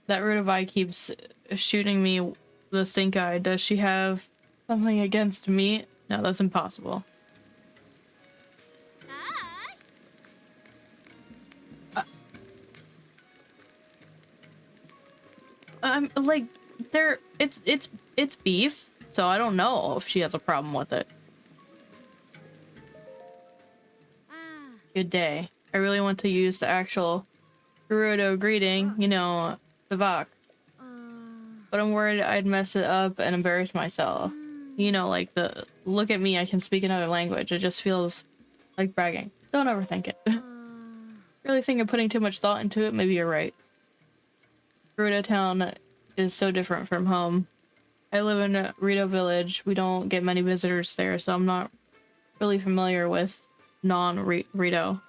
That Rudavai keeps shooting me the stink eye. Does she have something against meat? No, that's impossible. I'm like, it's beef, so I don't know if she has a problem with it. Good day. I really want to use the actual Gerudo greeting, you know, Savak. But I'm worried I'd mess it up and embarrass myself. You know, like the look at me, I can speak another language. It just feels like bragging. Don't overthink it. Really think I'm putting too much thought into it? Maybe you're right. Gerudo Town is so different from home. I live in Gerudo Village. We don't get many visitors there, so I'm not really familiar with non-Gerudo.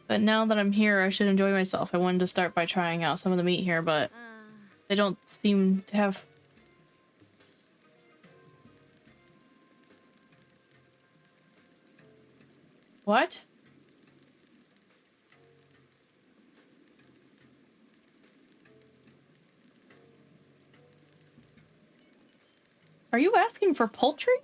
But now that I'm here, I should enjoy myself. I wanted to start by trying out some of the meat here, but they don't seem to have... What? Are you asking for poultry?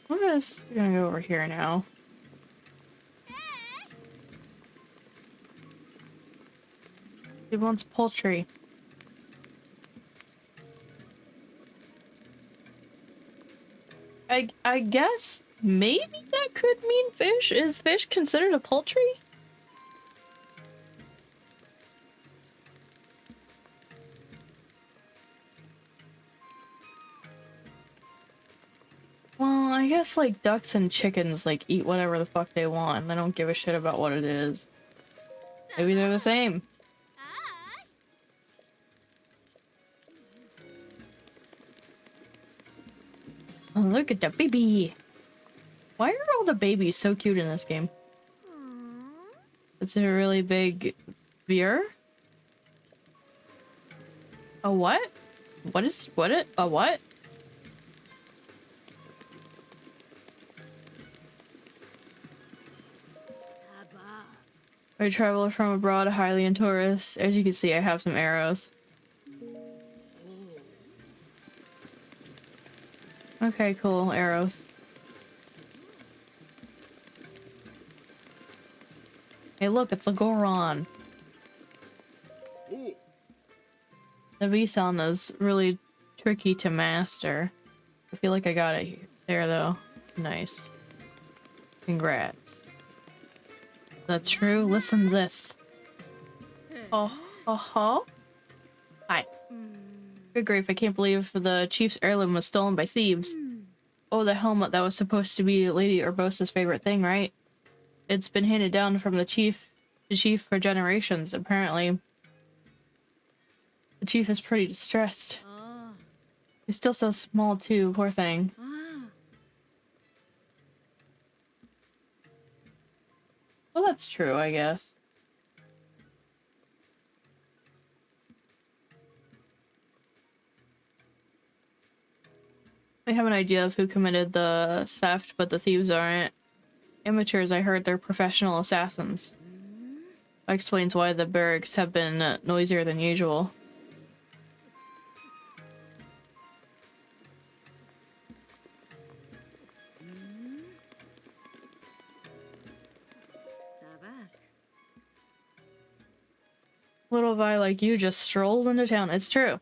We're gonna go over here now. He wants poultry. I guess maybe that could mean fish. Is fish considered a poultry? Well, I guess like ducks and chickens like eat whatever the fuck they want. They don't give a shit about what it is. Maybe they're the same. Oh, look at the baby. Why are all the babies so cute in this game? It's a really big beer. A what? A what? A traveler from abroad, a Hylian tourist. As you can see, I have some arrows. Okay, cool. Arrows. Hey, look, it's a Goron. The V-sound is really tricky to master. I feel like I got it there, though. Nice. Congrats. That's true. Listen to this. Oh, Hi. Good grief, I can't believe the chief's heirloom was stolen by thieves. Oh, the helmet that was supposed to be Lady Urbosa's favorite thing, right? It's been handed down from the chief to chief for generations, apparently. The chief is pretty distressed. He's still so small too, poor thing. Well, that's true, I guess. I have an idea of who committed the theft, but the thieves aren't. Amateurs, I heard they're professional assassins. That explains why the barracks have been noisier than usual. Little Vi like you just strolls into town. It's true.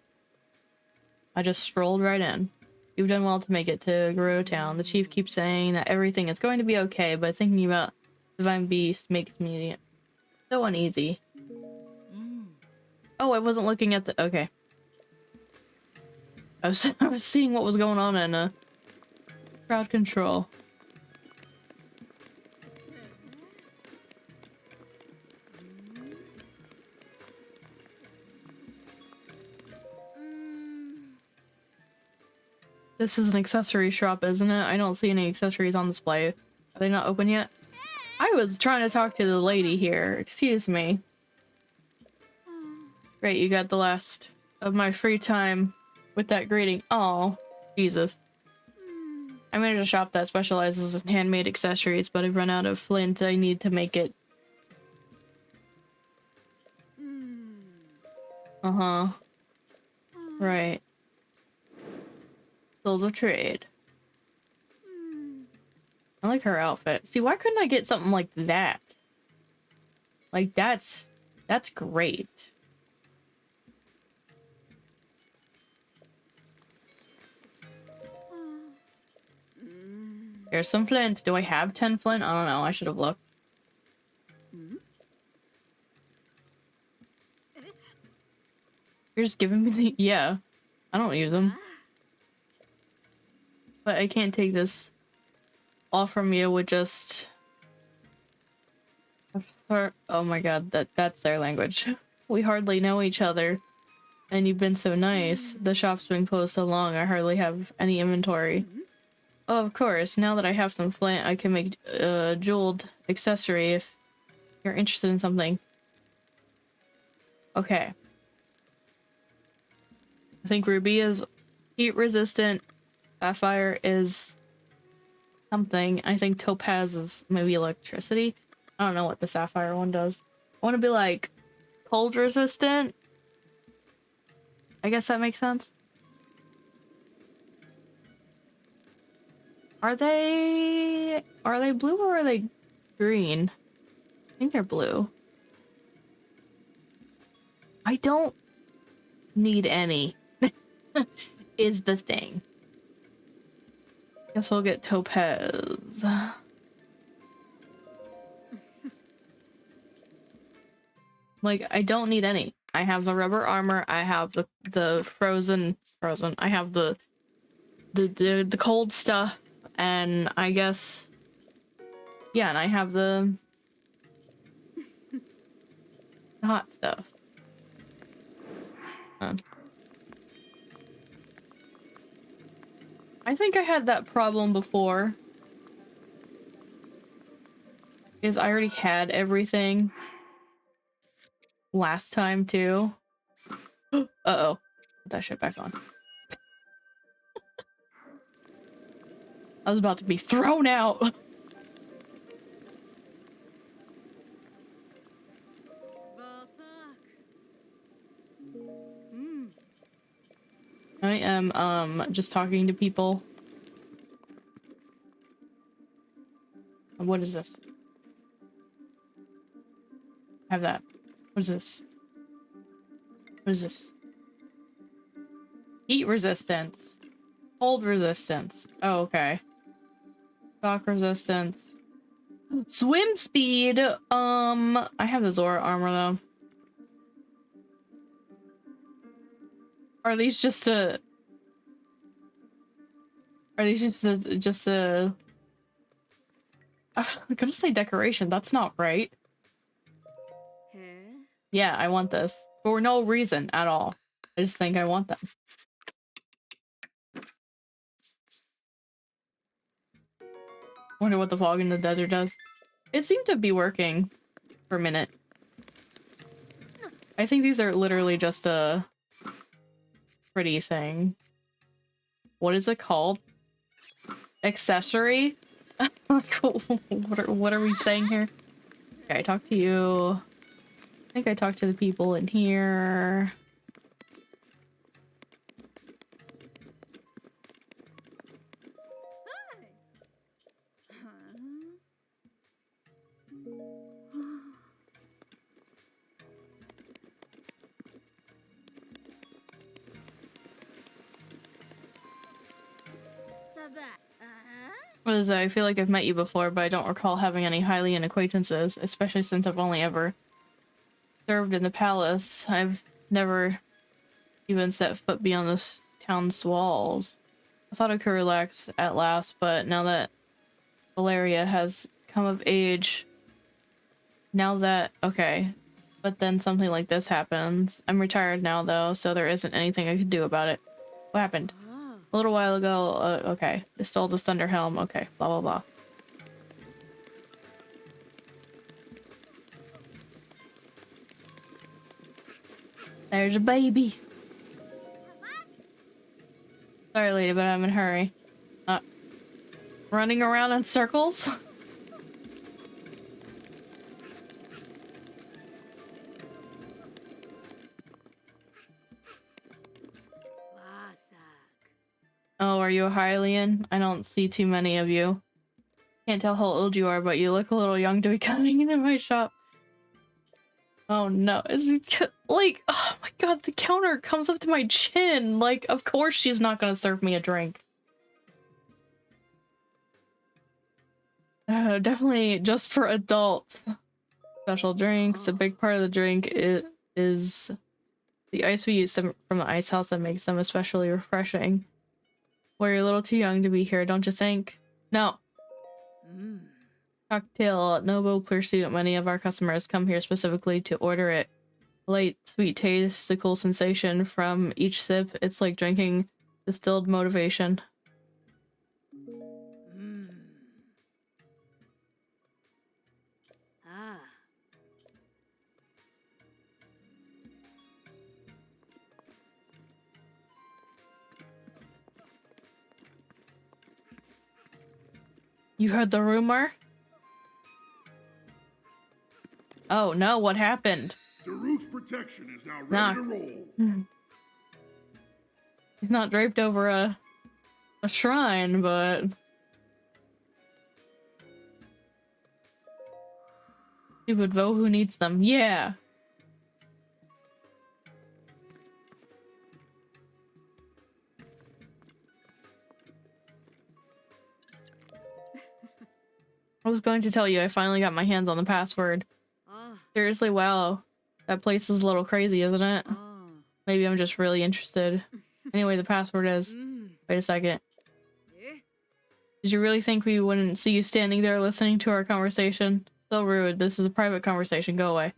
I just strolled right in. You've done well to make it to Gerudo Town. The chief keeps saying that everything is going to be okay, but thinking about Divine Beast makes me so uneasy. Oh, I wasn't looking at the... Okay. I was seeing what was going on in crowd control. This is an accessory shop, isn't it? I don't see any accessories on display. Are they not open yet? I was trying to talk to the lady here. Excuse me. Great, you got the last of my free time with that greeting. Oh, Jesus. I managed a shop that specializes in handmade accessories, but I've run out of flint I need to make it. Uh-huh. Right. Tools of trade. I like her outfit. See, why couldn't I get something like that? Like, that's great. Here's some flint. Do I have 10 flint? I don't know. I should have looked. You're just giving me the... Yeah. I don't use them. But I can't take this off from you with just... Oh my god, that's their language. We hardly know each other. And you've been so nice. The shop's been closed so long, I hardly have any inventory. Oh, of course. Now that I have some flint, I can make a jeweled accessory if you're interested in something. Okay. I think ruby is heat resistant. Sapphire is something. I think topaz is maybe electricity. I don't know what the sapphire one does. I want to be like cold resistant. I guess that makes sense. Are they blue or are they green? I think they're blue. I don't need any is the thing. Guess we'll get topaz. Like, I don't need any. I have the rubber armor, I have the frozen, I have the cold stuff, and I guess, yeah, and I have the hot stuff. I think I had that problem before. Is I already had everything last time too. Uh-oh. Put that shit back on. I was about to be thrown out. time just talking to people. What is this? Have that. What is this? What is this? Heat resistance. Cold resistance. Oh, okay. Shock resistance. Swim speed. I have the Zora armor though. Are these just a? Are these just a? I'm gonna say decoration. That's not right. Yeah, I want this for no reason at all. I just think I want them. Wonder what the fog in the desert does. It seemed to be working for a minute. I think these are literally just a pretty thing. What is it called? Accessory? What are we saying here? Okay, I talked to you. I think I talked to the people in here. What is that? I feel like I've met you before, but I don't recall having any Hylian acquaintances, especially since I've only ever served in the palace. I've never even set foot beyond this town's walls. I thought I could relax at last, but now that Valeria has come of age, okay, but then something like this happens. I'm retired now though, so there isn't anything I could do about it. What happened? A little while ago, okay. They stole the Thunder Helm, okay, blah blah blah. There's a baby. Sorry lady, but I'm in a hurry. Running around in circles? Oh, are you a Hylian? I don't see too many of you. Can't tell how old you are, but you look a little young to be coming into my shop. Oh no, it's like, oh my god, the counter comes up to my chin. Like, of course she's not gonna serve me a drink. Definitely just for adults. Special drinks. A big part of the drink is the ice we use from the ice house that makes them especially refreshing. Well, you're a little too young to be here, don't you think? No. Cocktail noble pursuit. Many of our customers come here specifically to order it. Light, sweet taste, the cool sensation from each sip. It's like drinking distilled motivation. You heard the rumor? Oh no, what happened? Daruk's protection is now ready to roll. He's not draped over a shrine, but stupid Vo who needs them. Yeah. I was going to tell you, I finally got my hands on the password. Seriously, wow. That place is a little crazy, isn't it? Maybe I'm just really interested. Anyway, the password is... Wait a second. Did you really think we wouldn't see you standing there listening to our conversation? So rude. This is a private conversation. Go away.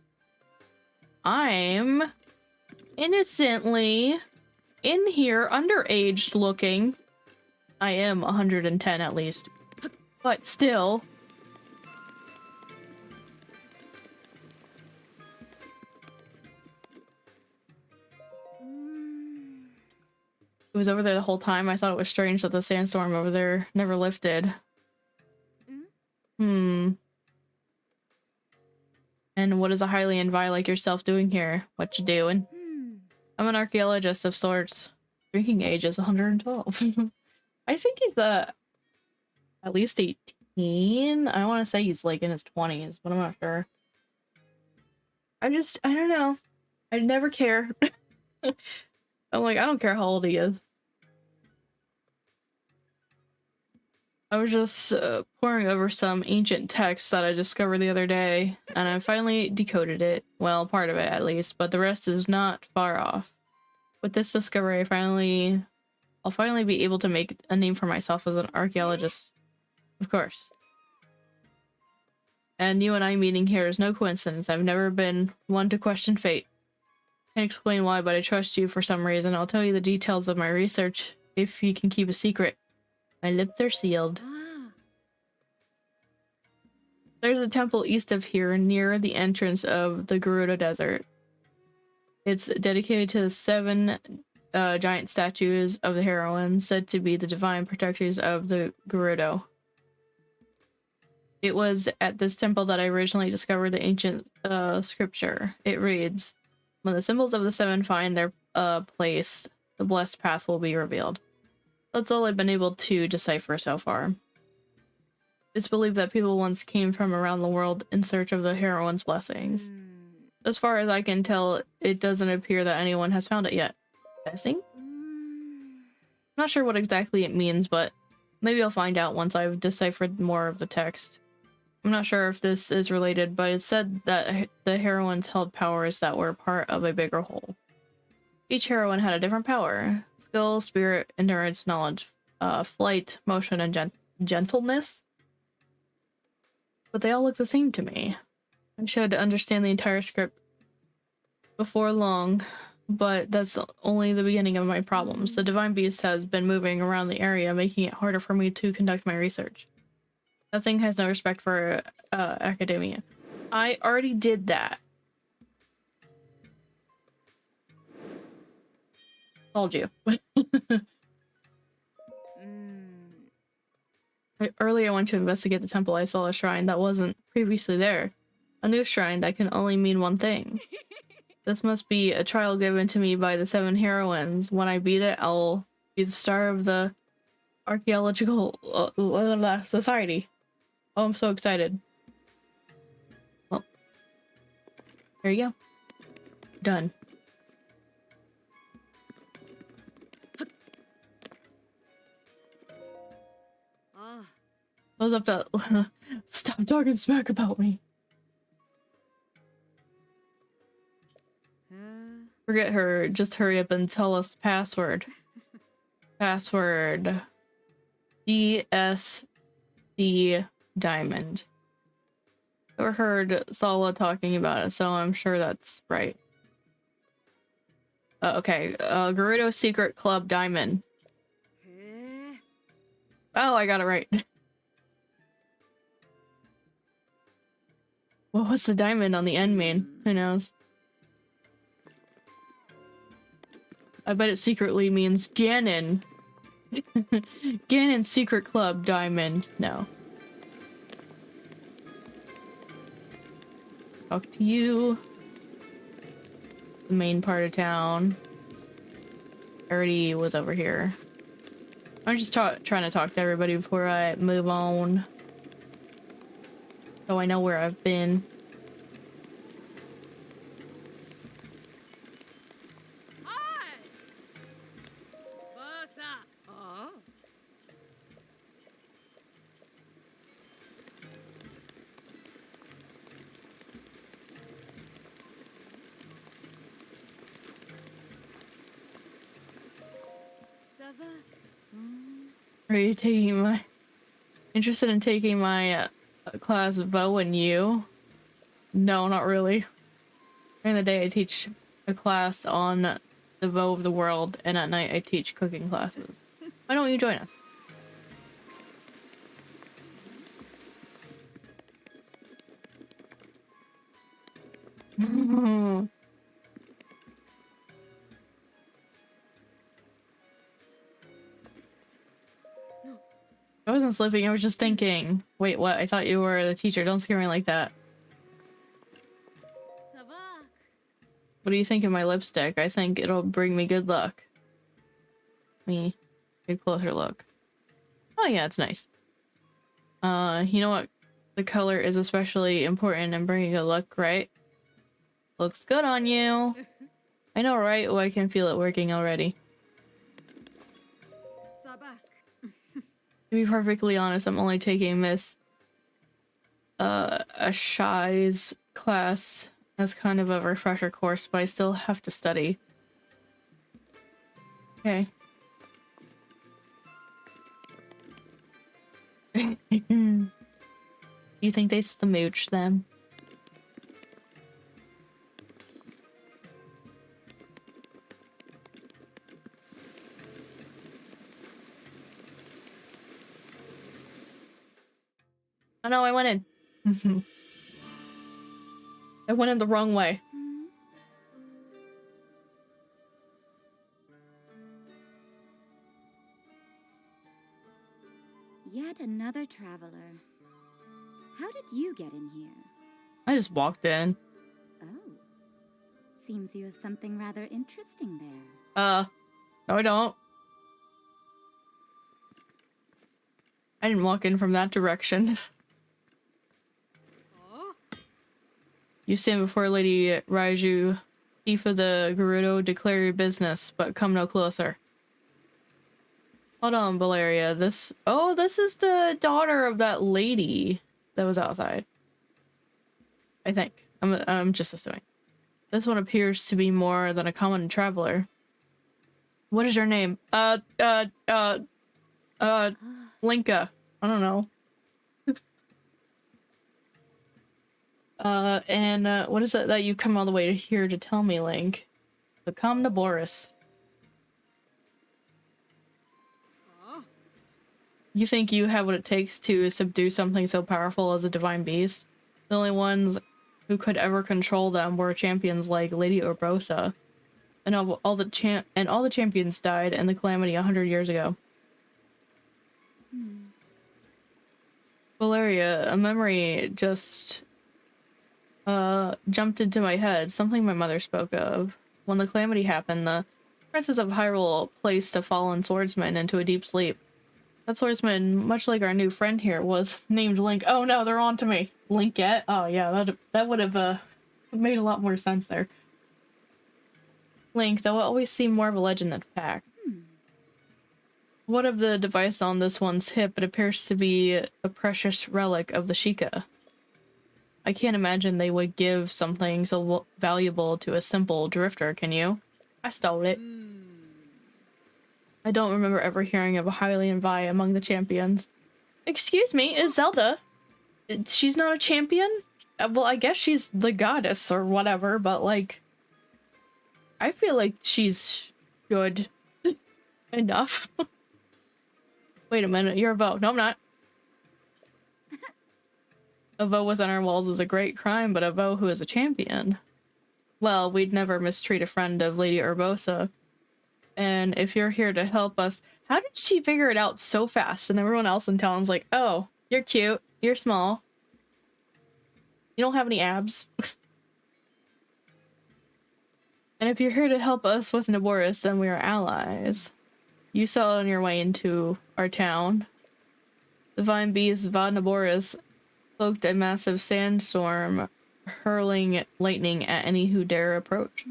I'm innocently in here, underaged looking. I am 110 at least. But still... It was over there the whole time. I thought it was strange that the sandstorm over there never lifted. And what is a Hylian Vi like yourself doing here? What you doing? I'm an archaeologist of sorts. Drinking age is 112. I think he's at least 18. I want to say he's like in his 20s, but I'm not sure. I don't know. I never care. I'm like, I don't care how old he is. I was just poring over some ancient text that I discovered the other day, and I finally decoded it. Well, part of it at least, but the rest is not far off. With this discovery, I'll finally be able to make a name for myself as an archaeologist. Of course. And you and I meeting here is no coincidence. I've never been one to question fate. Can't explain why, but I trust you for some reason. I'll tell you the details of my research if you can keep a secret. My lips are sealed. There's a temple east of here near the entrance of the Gerudo Desert. It's dedicated to the 7 giant statues of the Heroine, said to be the divine protectors of the Gerudo. It was at this temple that I originally discovered the ancient scripture. It reads, when the symbols of the 7 find their place, the blessed path will be revealed. That's all I've been able to decipher so far. It's believed that people once came from around the world in search of the Heroine's blessings. As far as I can tell, it doesn't appear that anyone has found it yet. Guessing? Not sure what exactly it means, but maybe I'll find out once I've deciphered more of the text. I'm not sure if this is related, but it said that the Heroines held powers that were part of a bigger whole. Each Heroine had a different power. Skill, spirit, endurance, knowledge, flight, motion, and gentleness. But they all look the same to me. I should understand the entire script before long, but that's only the beginning of my problems. The Divine Beast has been moving around the area, making it harder for me to conduct my research. That thing has no respect for academia. I already did that. Told you. Earlier, I went to investigate the temple. I saw a shrine that wasn't previously there. A new shrine that can only mean one thing. This must be a trial given to me by the 7 Heroines. When I beat it, I'll be the star of the archaeological society. Oh, I'm so excited. Well, there you go. Done. Close up that. Stop talking smack about me. Forget her. Just hurry up and tell us the password. Password. DSD Diamond. Never heard Sawa talking about it, so I'm sure that's right. Okay. Gerudo Secret Club Diamond. Oh, I got it right. Well, what's the diamond on the end mean? Who knows? I bet it secretly means Ganon. Ganon Secret Club Diamond. No. Talk to you. The main part of town. I already was over here. I'm just trying to talk to everybody before I move on. So I know where I've been. Are you interested in taking my class of Bo and you? No, not really. During the day I teach a class on the Vo of the world, and at night I teach cooking classes. Why don't you join us? I wasn't sleeping, I was just thinking. Wait, what? I thought you were the teacher. Don't scare me like that. What do you think of my lipstick? I think it'll bring me good luck. Let me take a closer look. Oh yeah, it's nice. You know what? The color is especially important in bringing good luck, right? Looks good on you. I know, right? Oh, I can feel it working already. To be perfectly honest, I'm only taking Miss Ashai's class as kind of a refresher course, but I still have to study. Okay. You think they smooch them? Oh no, I went in. I went in the wrong way. Yet another traveler. How did you get in here? I just walked in. Oh. Seems you have something rather interesting there. No I don't. I didn't walk in from that direction. You stand before Lady Raiju, chief of the Gerudo, declare your business, but come no closer. Hold on, Valeria. This is the daughter of that lady that was outside. I think. I'm just assuming. This one appears to be more than a common traveler. What is your name? Linka. I don't know. What is it that you come all the way here to tell me, Link? To Naboris. You think you have what it takes to subdue something so powerful as a divine beast? The only ones who could ever control them were champions like Lady Urbosa. And all the champions died in the calamity 100 years ago. Valeria, a memory just jumped into my head, something my mother spoke of. When the calamity happened, the Princess of Hyrule placed a fallen swordsman into a deep sleep. That swordsman, much like our new friend here, was named Link. Oh no, they're on to me. Linkette? Oh yeah, that would have made a lot more sense there. Link, though, always seemed more of a legend than fact. What of the device on this one's hip? It appears to be a precious relic of the Sheikah. I can't imagine they would give something so valuable to a simple drifter, can you? I stole it. I don't remember ever hearing of a Hylian Vi among the champions. Excuse me, is Zelda? She's not a champion? Well, I guess she's the goddess or whatever, but like... I feel like she's good enough. Wait a minute, you're a Vo. No, I'm not. A Vo within our walls is a great crime, but a Vo who is a champion. Well, we'd never mistreat a friend of Lady Urbosa. And if you're here to help us, how did she figure it out so fast? And everyone else in town's like, oh, you're cute, you're small. You don't have any abs. And if you're here to help us with Naboris, then we are allies. You saw it on your way into our town. Divine beast Va Naboris cloaked a massive sandstorm, hurling lightning at any who dare approach.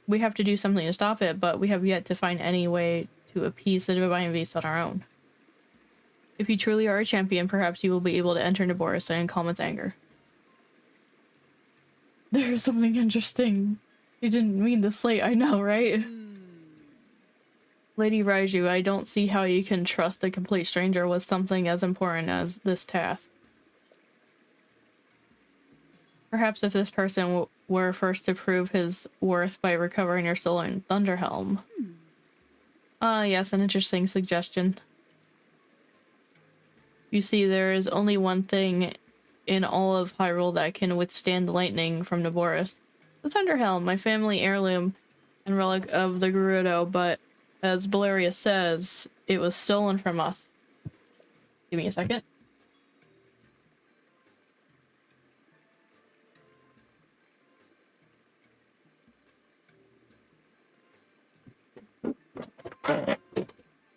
We have to do something to stop it, but we have yet to find any way to appease the divine beast on our own. If you truly are a champion, perhaps you will be able to enter Naboris and calm its anger. There's something interesting. You didn't mean to slate, I know, right? Lady Raiju, I don't see how you can trust a complete stranger with something as important as this task. Perhaps if this person were first to prove his worth by recovering your stolen Thunder Helm. Yes, an interesting suggestion. You see, there is only one thing in all of Hyrule that can withstand the lightning from Naboris. The Thunder Helm, my family heirloom and relic of the Gerudo, but as Valeria says, it was stolen from us. Give me a second.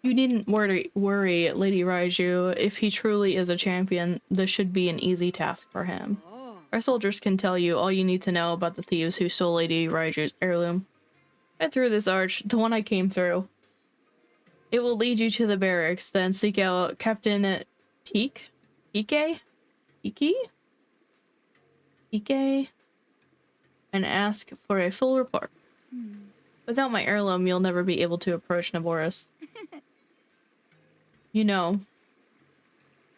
You needn't worry, Lady Raiju. If he truly is a champion, this should be an easy task for him. Our soldiers can tell you all you need to know about the thieves who stole Lady Raiju's heirloom. Head through this arch, the one I came through. It will lead you to the barracks, then seek out Captain Ike, and ask for a full report. Without my heirloom, you'll never be able to approach Naboris. You know,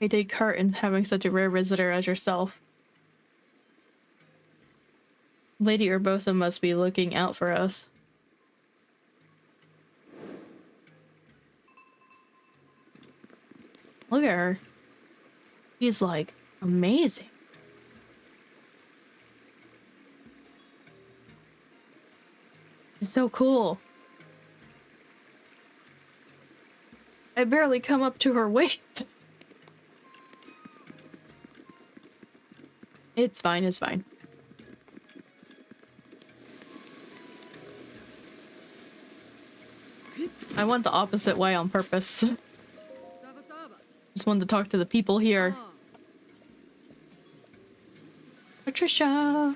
I take heart in having such a rare visitor as yourself. Lady Urbosa must be looking out for us. Look at her. She's like amazing. She's so cool. I barely come up to her waist. It's fine, it's fine. I went the opposite way on purpose. Just wanted to talk to the people here. Patricia!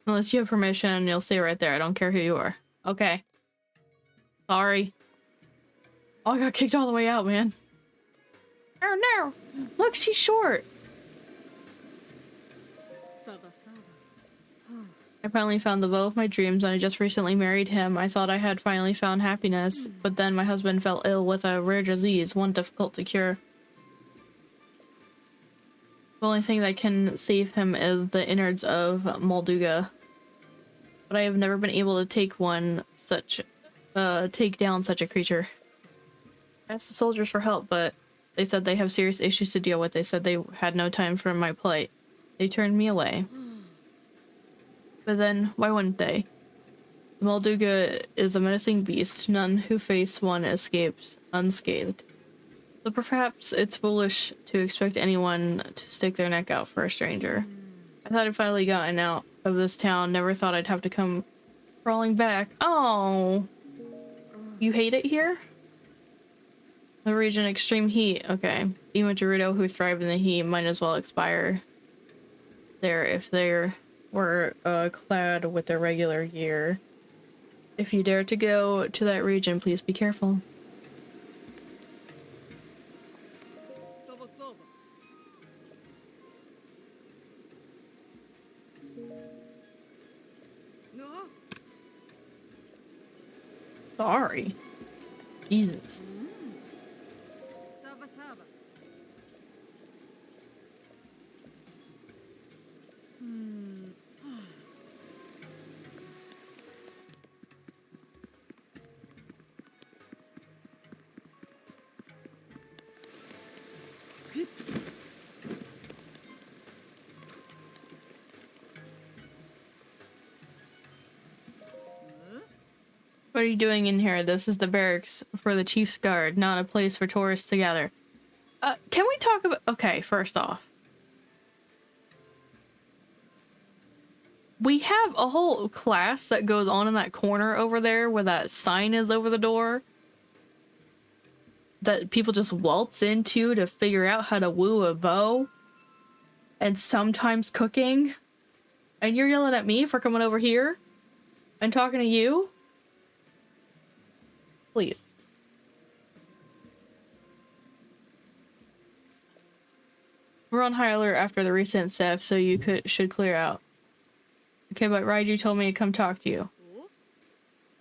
Unless you have permission, you'll stay right there. I don't care who you are. Okay. Sorry. Oh, I got kicked all the way out, man. Oh no! Look, she's short! I finally found the beau of my dreams and I just recently married him. I thought I had finally found happiness, but then my husband fell ill with a rare disease, one difficult to cure. The only thing that can save him is the innards of Molduga. But I have never been able to take down such a creature. I asked the soldiers for help, but they said they have serious issues to deal with. They said they had no time for my plight. They turned me away. But then, why wouldn't they? Molduga is a menacing beast. None who face one escapes unscathed. So perhaps it's foolish to expect anyone to stick their neck out for a stranger. I thought I'd finally gotten out of this town. Never thought I'd have to come crawling back. Oh! You hate it here? The region extreme heat. Okay. Even Gerudo who thrive in the heat might as well expire there if they were clad with their regular gear. If you dare to go to that region, please be careful. Sorry. Jesus. What are you doing in here? This is the barracks for the Chief's Guard, not a place for tourists to gather. Can we talk about... Okay, first off. We have a whole class that goes on in that corner over there where that sign is over the door. That people just waltz into to figure out how to woo a beau. And sometimes cooking. And you're yelling at me for coming over here and talking to you? Please. We're on high alert after the recent theft, so you should clear out. Okay, but Raiju told me to come talk to you.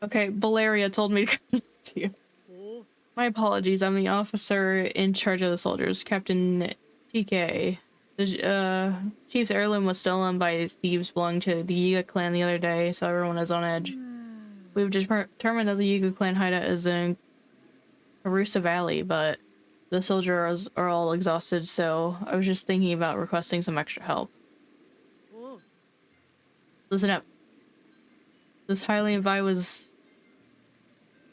Okay, Valeria told me to come talk to you. My apologies, I'm the officer in charge of the soldiers, Captain TK. The chief's heirloom was stolen by thieves belonging to the Yiga clan the other day, so everyone is on edge. We've determined that the Yiga clan hideout is in Harusa Valley, but the soldiers are all exhausted, so I was just thinking about requesting some extra help. Listen up. This Hylian Vi was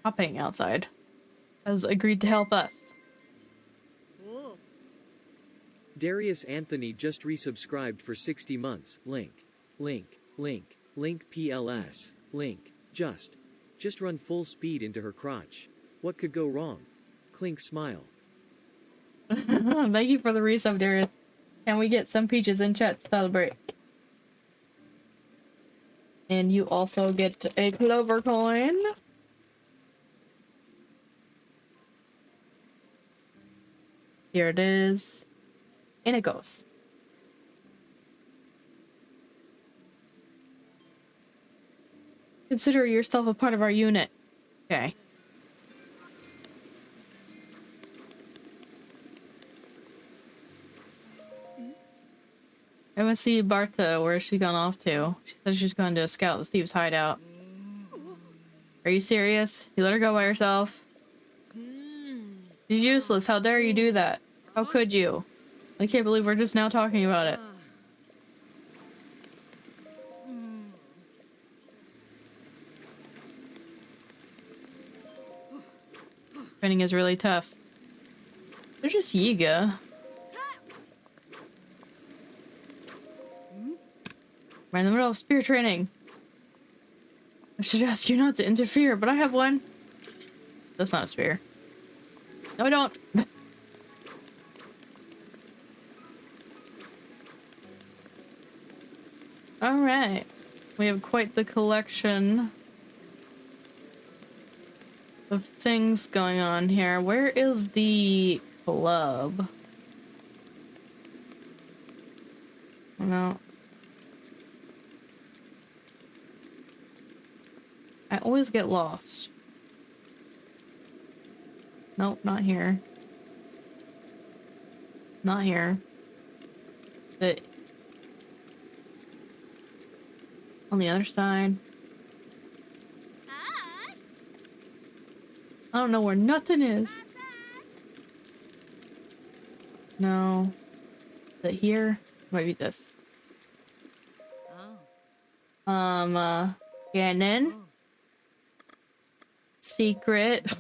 hopping outside. Has agreed to help us. Darius Anthony just resubscribed for 60 months. Link. PLS. Link. Just run full speed into her crotch. What could go wrong? Clink smile. Thank you for the resub, Darius. Can we get some peaches in chat to celebrate? And you also get a clover coin. Here it is. And it goes. Consider yourself a part of our unit. Okay. I want to see Barta. Where's she gone off to? She said she's going to scout the thieves' hideout. Are you serious? You let her go by herself? She's useless. How dare you do that? How could you? I can't believe we're just now talking about it. Training is really tough. They're just Yiga. We're in the middle of spear training. I should ask you not to interfere, but I have one. That's not a spear. No, I don't. Alright. We have quite the collection of things going on here. Where is the club? No. I always get lost. Nope, not here. Not here. But on the other side. I don't know where nothing is. No. Is it here? Might be this. Cannon. Secret.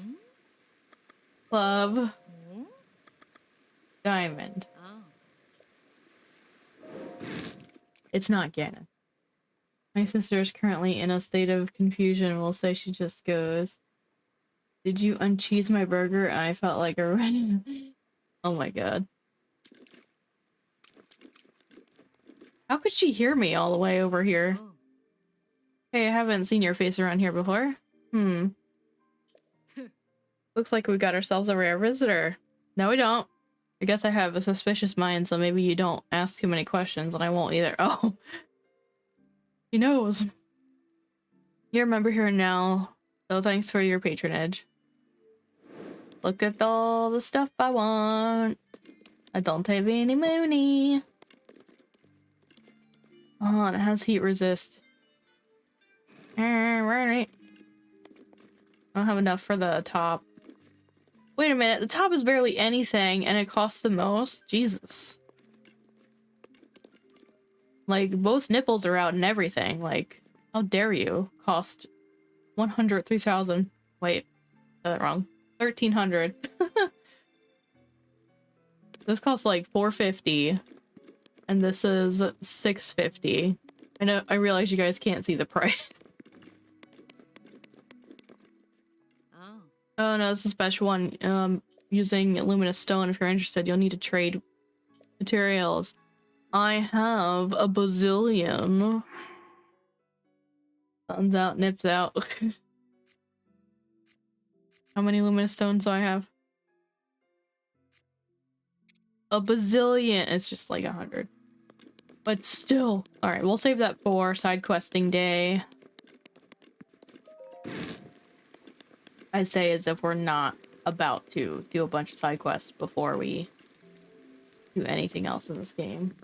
Club. Diamond. It's not Ganon. My sister is currently in a state of confusion. We'll say she just goes, "Did you uncheese my burger?" And I felt like a oh my god. How could she hear me all the way over here? Hey, I haven't seen your face around here before. Looks like we got ourselves a rare visitor. No, we don't. I guess I have a suspicious mind, so maybe you don't ask too many questions, and I won't either. Oh. He knows. You're a member here now, so thanks for your patronage. Look at all the stuff I want. I don't have any money. Oh, and it has heat resist. Right. I don't have enough for the top. Wait a minute, the top is barely anything and it costs the most? Jesus. Like, both nipples are out and everything. Like, how dare you cost 103,000. Wait, got that wrong. 1,300. This costs like 450. And this is 650. I know, I realize you guys can't see the price. Oh no, it's a special one. Using luminous stone. If you're interested, you'll need to trade materials. I have a bazillion. Sun's out, nips out. How many luminous stones do I have? A bazillion. It's just like 100. But still. Alright, we'll save that for side questing day. I say as if we're not about to do a bunch of side quests before we do anything else in this game.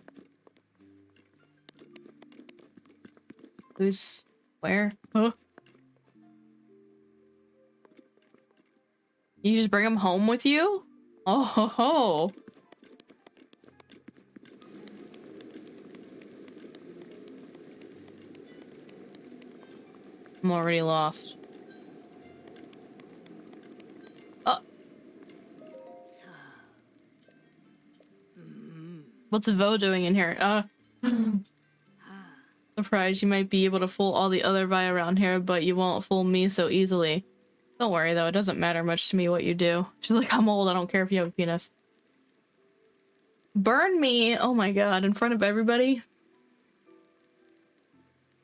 Who's where? Huh? You just bring them home with you? Oh ho ho. I'm already lost. What's Vo doing in here? Surprised you might be able to fool all the other Vi around here, but you won't fool me so easily. Don't worry though, it doesn't matter much to me what you do. She's like, I'm old, I don't care if you have a penis. Burn me! Oh my god, in front of everybody?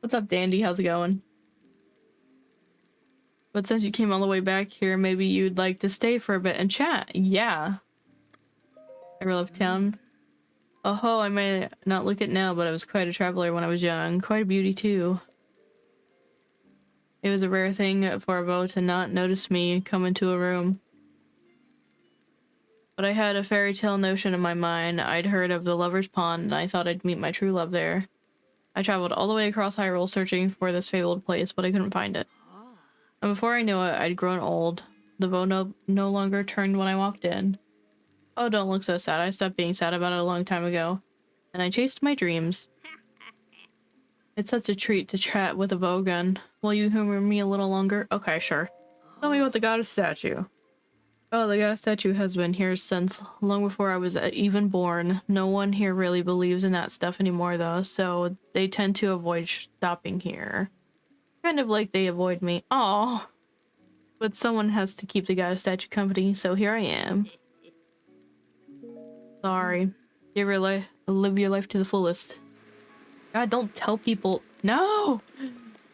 What's up, Dandy? How's it going? But since you came all the way back here, maybe you'd like to stay for a bit and chat. Yeah. I love town. Oh, I may not look it now, but I was quite a traveler when I was young. Quite a beauty too. It was a rare thing for a beau to not notice me come into a room. But I had a fairy tale notion in my mind. I'd heard of the Lover's Pond, and I thought I'd meet my true love there. I traveled all the way across Hyrule searching for this fabled place, but I couldn't find it. And before I knew it, I'd grown old. The bow no longer turned when I walked in. Oh, don't look so sad. I stopped being sad about it a long time ago. And I chased my dreams. It's such a treat to chat with a bow gun. Will you humor me a little longer? Okay, sure. Tell me about the goddess statue. Oh, the goddess statue has been here since long before I was even born. No one here really believes in that stuff anymore though, so they tend to avoid stopping here. Kind of like they avoid me. Aw. But someone has to keep the goddess statue company, so here I am. Sorry. Live your life to the fullest. God, don't tell people. No!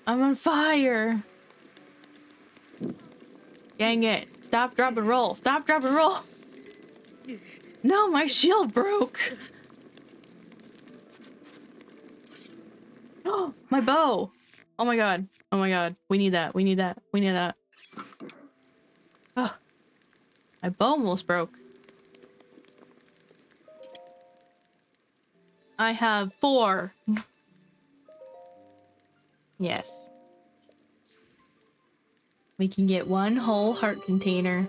I'm on fire! Dang it. Stop, drop, and roll. Stop, drop, and roll! No, my shield broke! Oh, my bow! Oh my god. Oh my god. We need that. We need that. We need that. Oh. My bow almost broke. I have 4. Yes. We can get 1 whole heart container.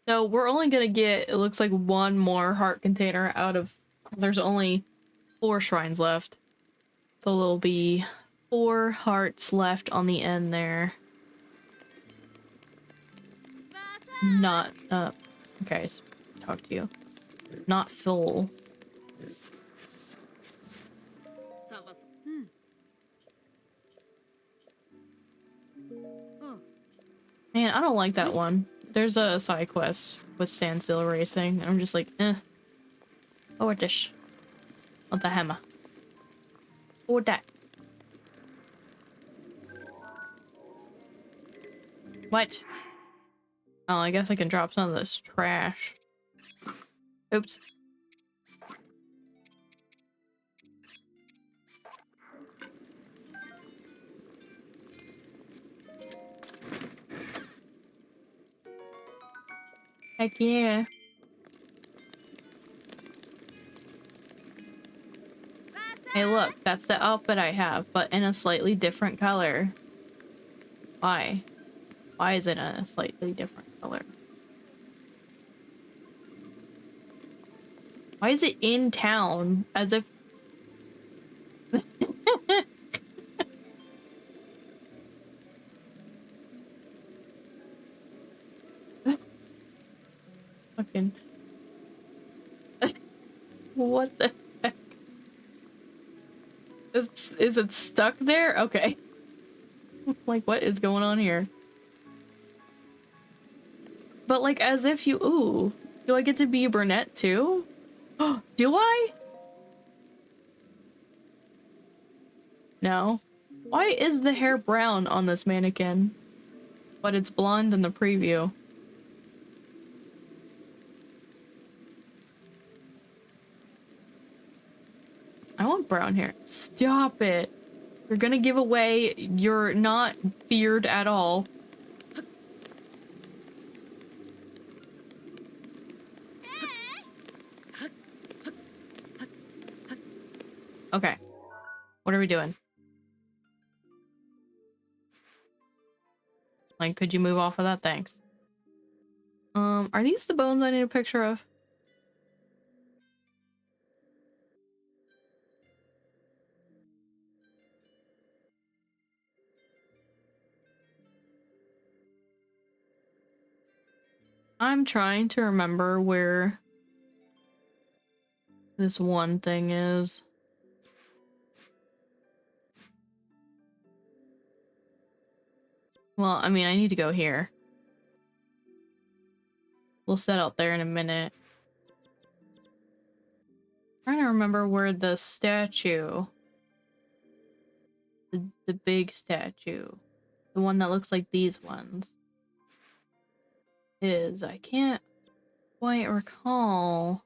So we're only gonna get, it looks like 1 more heart container out of, there's only 4 shrines left. So there'll be 4 hearts left on the end there. Not, okay, so talk to you. Not full. Man, I don't like that one. There's a side quest with standstill racing, and I'm just like, eh. Oh, what this? What's a hammer? What that? What? Oh, I guess I can drop some of this trash. Oops. Heck yeah. Hey look, that's the outfit I have, but in a slightly different color. Why? Why is it in a slightly different color? Why is it in town? As if... Fucking... What the heck? Is it stuck there? Okay. Like, what is going on here? But like, as if you... Ooh. Do I get to be a brunette too? Do I? No. Why is the hair brown on this mannequin? But it's blonde in the preview. I want brown hair. Stop it. You're gonna give away you're not beard at all. Okay. What are we doing? Like, could you move off of that? Thanks. Are these the bones I need a picture of? I'm trying to remember where this one thing is. Well, I mean, I need to go here. We'll set out there in a minute. Trying to remember where the statue, the big statue, the one that looks like these ones, is. I can't quite recall.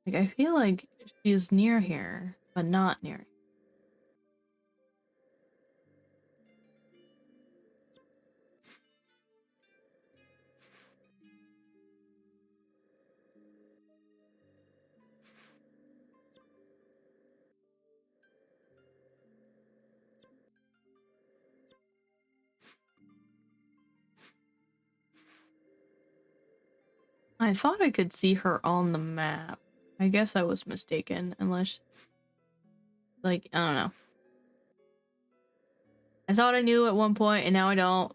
Like, I feel like she's near here, but not near. I thought I could see her on the map. I guess I was mistaken, unless, like, I don't know. I thought I knew at one point, and now I don't.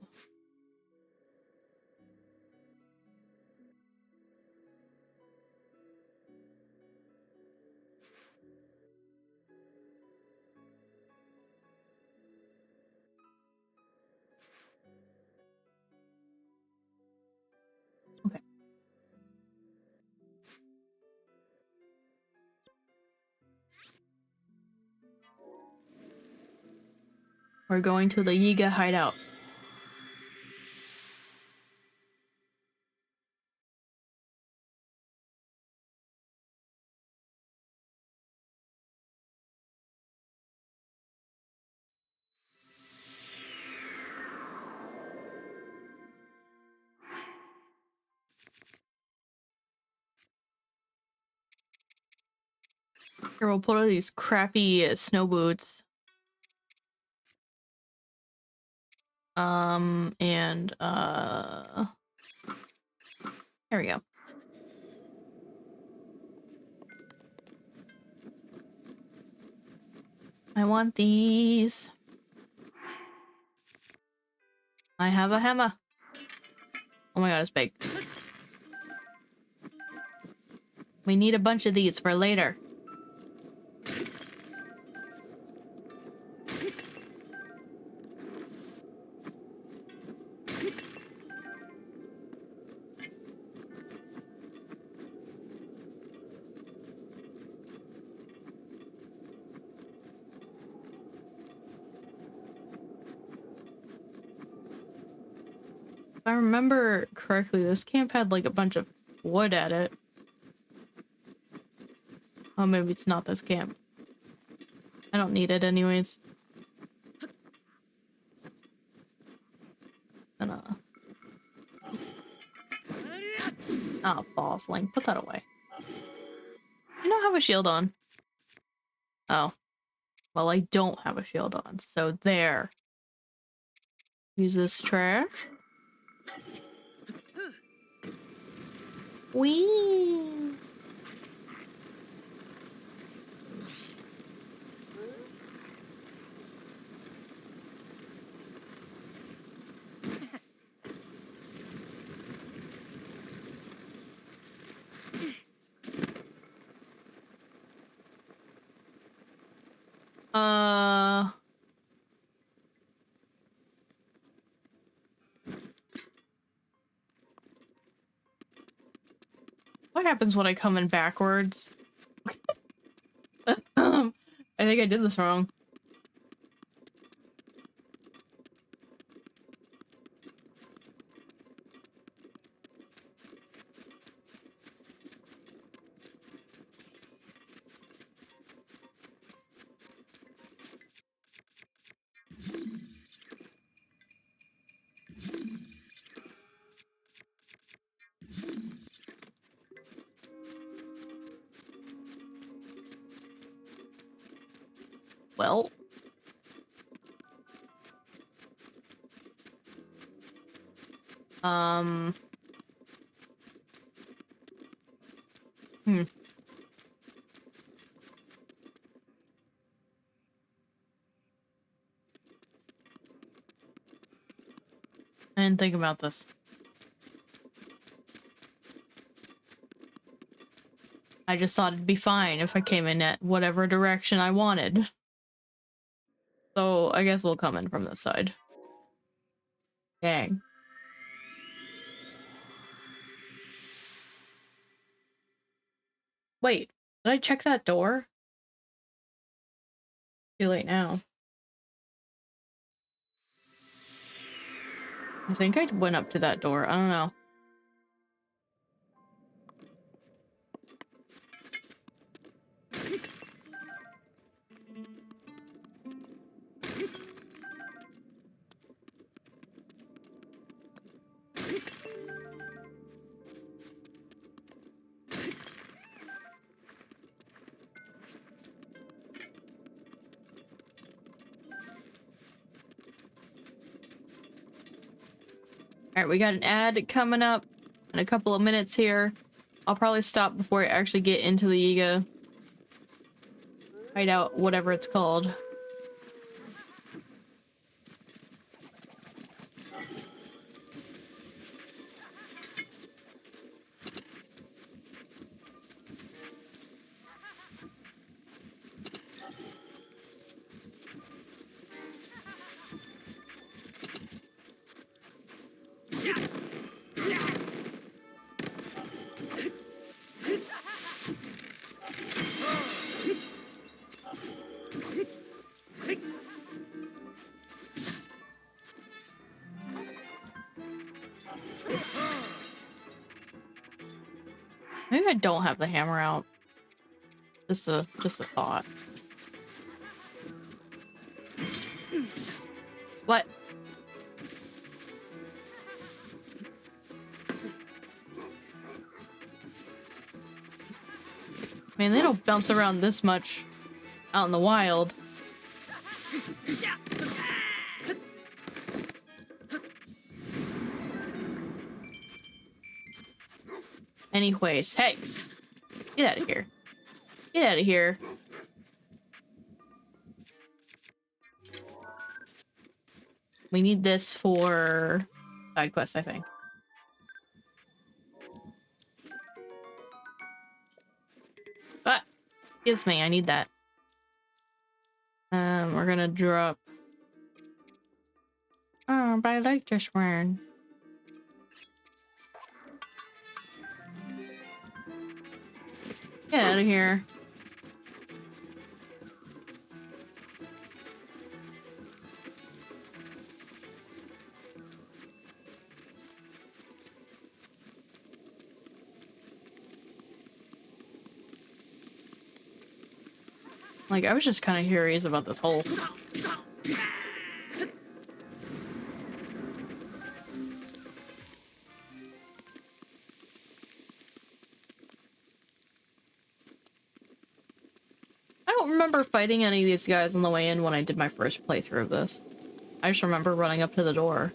Okay. We're going to the Yiga hideout. Here, we'll put on these crappy snow boots. And, there we go. I want these. I have a hammer. Oh my god, it's big. We need a bunch of these for later. If I remember correctly, this camp had like a bunch of wood at it. Oh, maybe it's not this camp. I don't need it anyways. Oh, balls, Link. Put that away. You don't have a shield on. Oh. Well, I don't have a shield on, so there. Use this trash. Whee! What happens when I come in backwards? I think I did this wrong. Well. I didn't think about this. I just thought it'd be fine if I came in at whatever direction I wanted. So I guess we'll come in from this side. Dang. Wait, did I check that door? Too late now. I think I went up to that door. I don't know. Alright, we got an ad coming up in a couple of minutes here. I'll probably stop before I actually get into the Yiga hideout, whatever it's called. Maybe I don't have the hammer out. Just a thought. What? I mean, they don't bounce around this much out in the wild. Anyways, hey, get out of here. Get out of here. We need this for side quest, I think. But, excuse me, I need that. We're gonna drop. Oh, but I like this one. Get out of here. Like, I was just kind of curious about this hole. I don't remember fighting any of these guys on the way in when I did my first playthrough of this. I just remember running up to the door.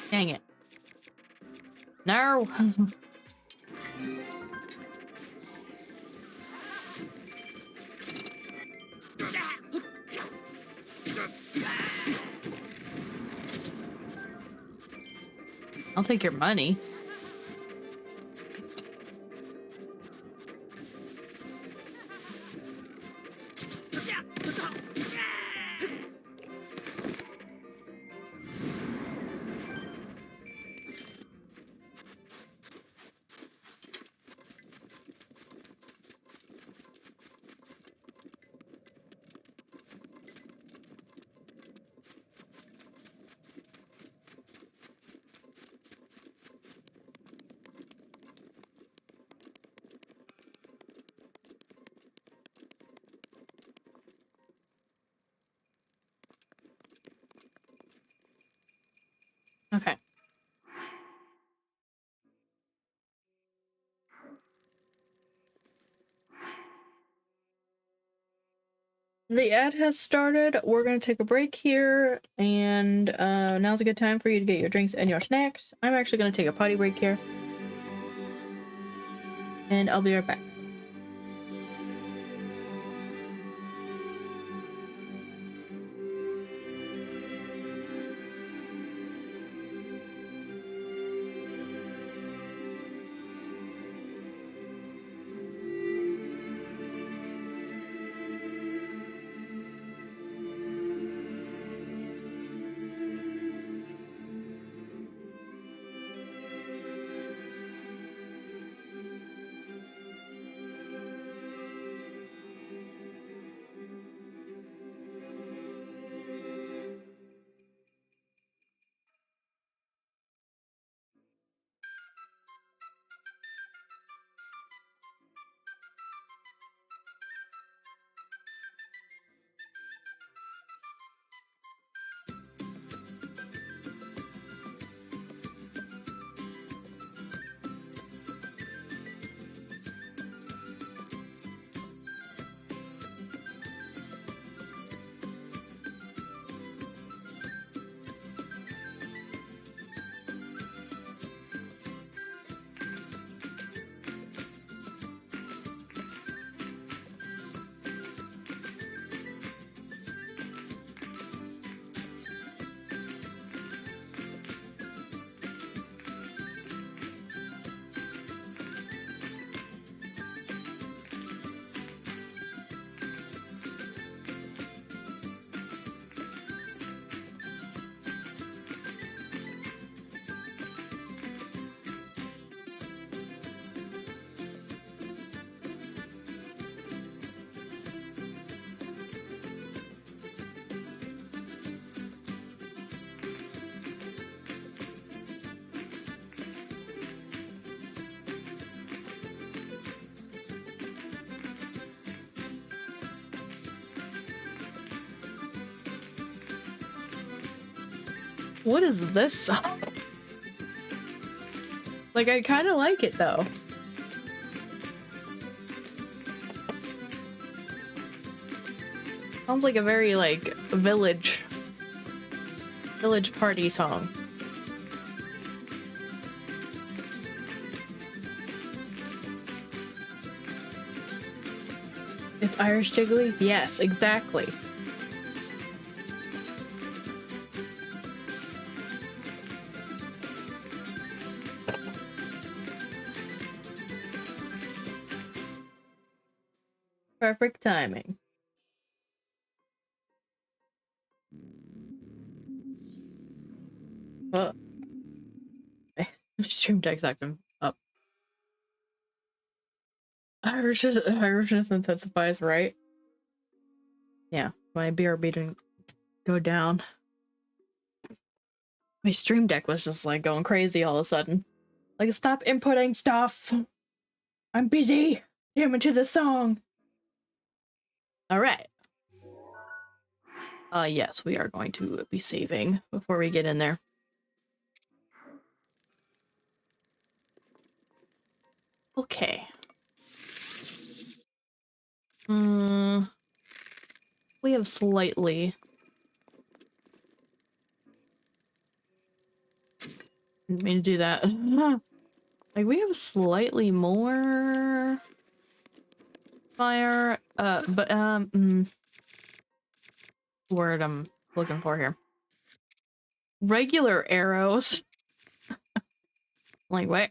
Dang it. No! I'll take your money. The ad has started. We're gonna take a break here, and now's a good time for you to get your drinks and your snacks. I'm actually gonna take a potty break here, and I'll be right back. What is this song? Like, I kind of like it though. Sounds like a very like village party song. It's Irish Jiggly? Yes, exactly. Perfect timing. Oh. Stream deck's acting up. Irishness intensifies, right? Yeah, my BRB didn't go down. My stream deck was just like going crazy all of a sudden. Like, stop inputting stuff! I'm busy! Damn into the song! Alright. Yes, we are going to be saving before we get in there. Okay. We have slightly... Didn't mean to do that. Like, we have slightly more... fire, word I'm looking for here. Regular arrows. Like, what?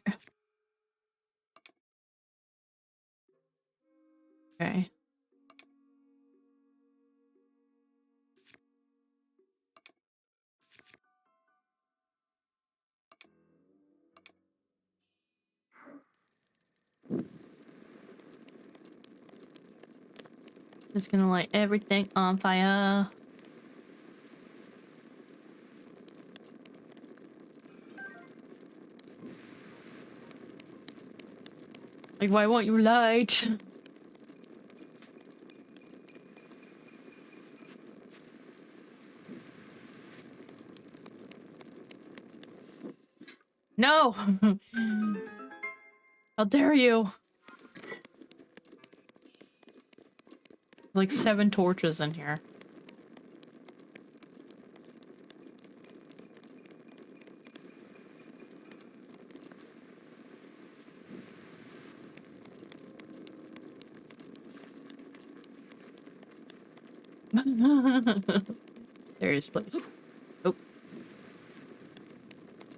Okay. Just gonna light everything on fire. Like, why won't you light? No! How dare you? Like 7 torches in here. There is place. Oh.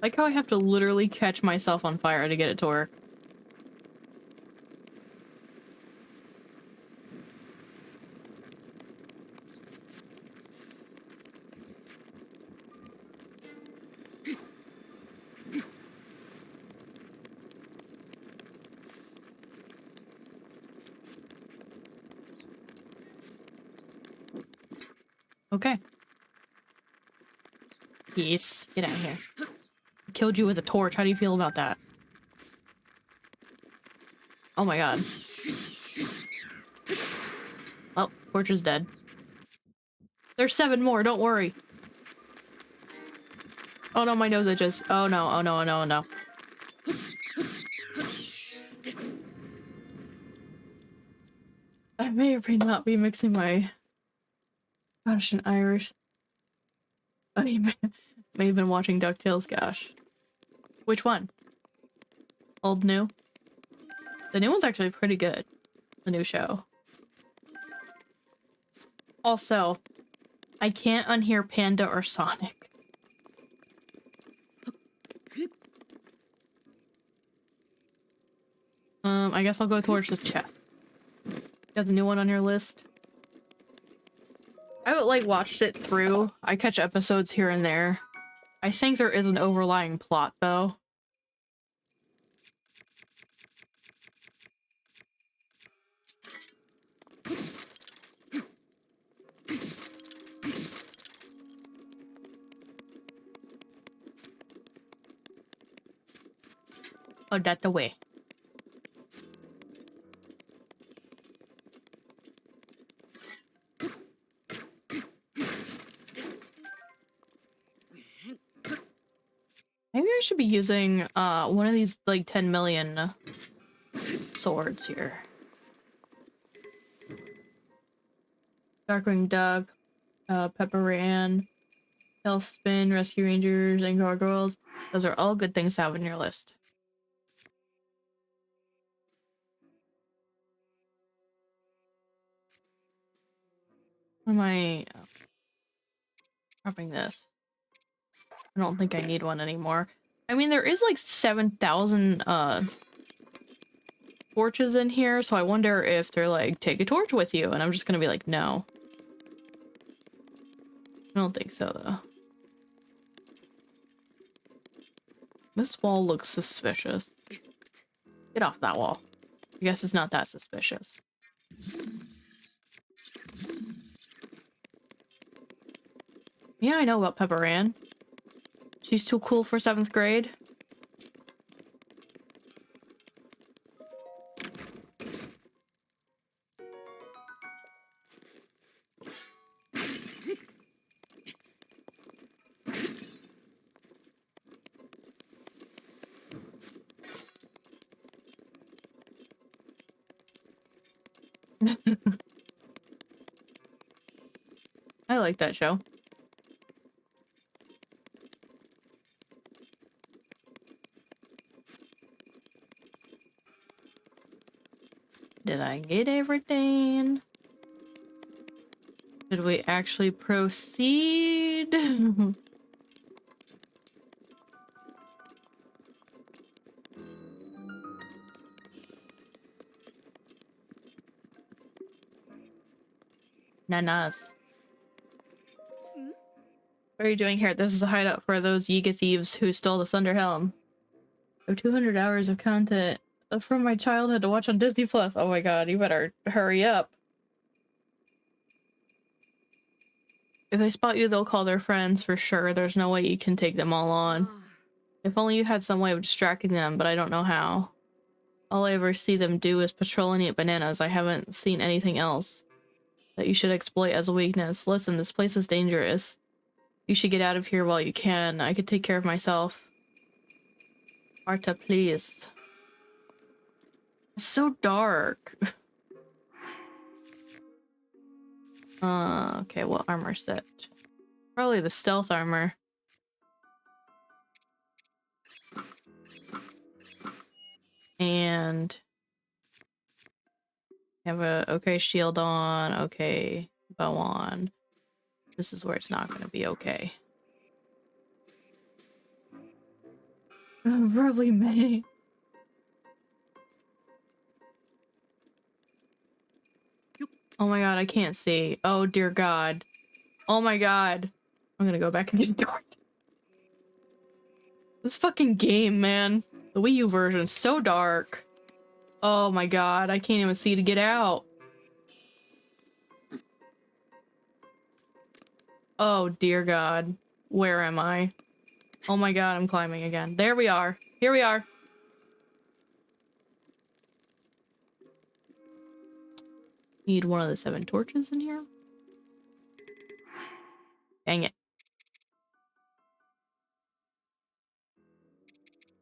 Like how I have to literally catch myself on fire to get it to work. Okay. Yes, get out of here. I killed you with a torch. How do you feel about that? Oh my god. Well, torch is dead. There's 7 more, don't worry. Oh no, my nose itches. Oh no, oh no, oh no, oh no. I may or may not be mixing my Scottish and Irish. I may have been watching DuckTales, gosh. Which one? Old, new? The new one's actually pretty good. The new show. Also, I can't unhear Panda or Sonic. I guess I'll go towards the chest. Got the new one on your list? I haven't, like, watched it through. I catch episodes here and there. I think there is an overlying plot, though. Oh, that's the way. Maybe I should be using one of these like 10 million swords here. Darkwing Duck, Pepper Ran, Tailspin, Rescue Rangers, and Gargoyles. Those are all good things to have on your list. Where am I dropping this? I don't think I need one anymore. I mean, there is like 7,000 torches in here, so I wonder if they're like, take a torch with you, and I'm just gonna be like, no. I don't think so, though. This wall looks suspicious. Get off that wall. I guess it's not that suspicious. Yeah, I know about Pepper Ann. She's too cool for 7th grade. I like that show. Did I get everything? Did we actually proceed? Nanas. What are you doing here? This is a hideout for those Yiga thieves who stole the Thunder Helm. I have 200 hours of content from my childhood to watch on Disney Plus. Oh my god, you better hurry up. If they spot you, they'll call their friends for sure. There's no way you can take them all on. If only you had some way of distracting them, but I don't know how. All I ever see them do is patrol and eat bananas. I haven't seen anything else that you should exploit as a weakness. Listen, this place is dangerous. You should get out of here while you can. I could take care of myself. Arta, please. It's so dark. Okay, what armor set? Probably the stealth armor. And have a okay shield on, okay bow on. This is where it's not gonna be okay. Probably May. Oh my god, I can't see. Oh dear god. Oh my god. I'm gonna go back and get a door. This fucking game, man. The Wii U version's so dark. Oh my god, I can't even see to get out. Oh dear god. Where am I? Oh my god, I'm climbing again. There we are. Here we are. Need one of the 7 torches in here. Dang it.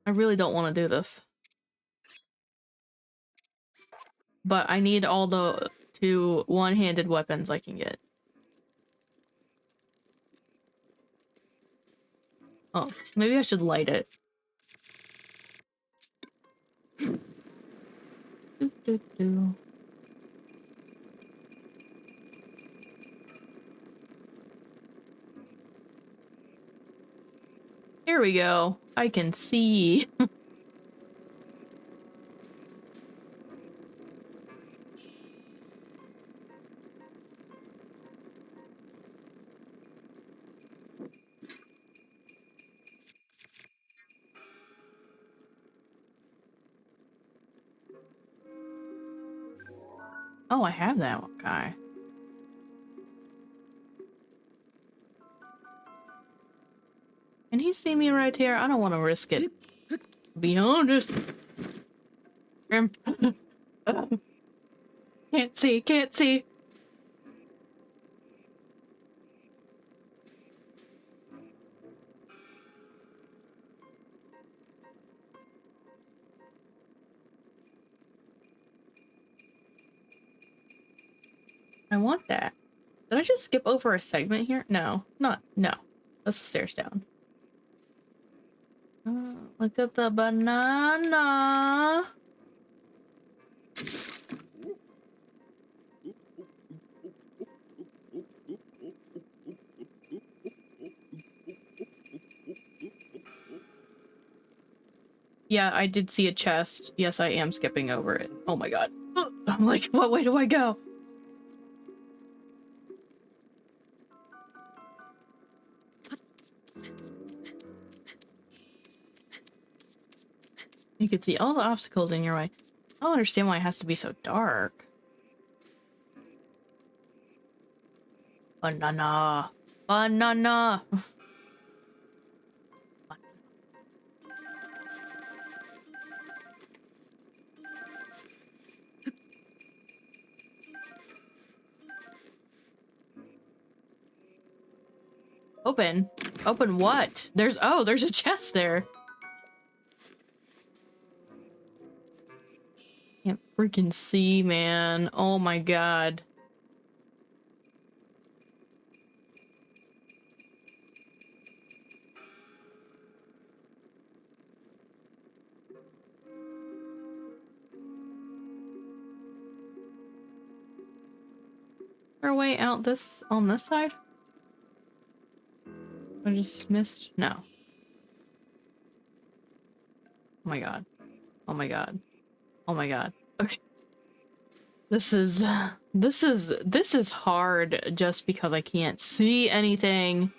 I really don't want to do this. But I need all the 2 one-handed weapons I can get. Oh, maybe I should light it. Doo, doo, doo. Here we go. I can see. Oh, I have that one guy. Can he see me right here? I don't want to risk it. Be honest. Can't see, can't see. I want that. Did I just skip over a segment here? No, no. That's the stairs down. Look at the banana. Yeah, I did see a chest. Yes, I am skipping over it. Oh my god. I'm like, what way do I go? You can see all the obstacles in your way. I don't understand why it has to be so dark. Banana. Banana. Open. Open what? There's a chest there. Can't freaking see, man. Oh my god. Our way out this on this side? I just missed. No. Oh my god. Oh my god. Oh my god. Okay. This is hard just because I can't see anything.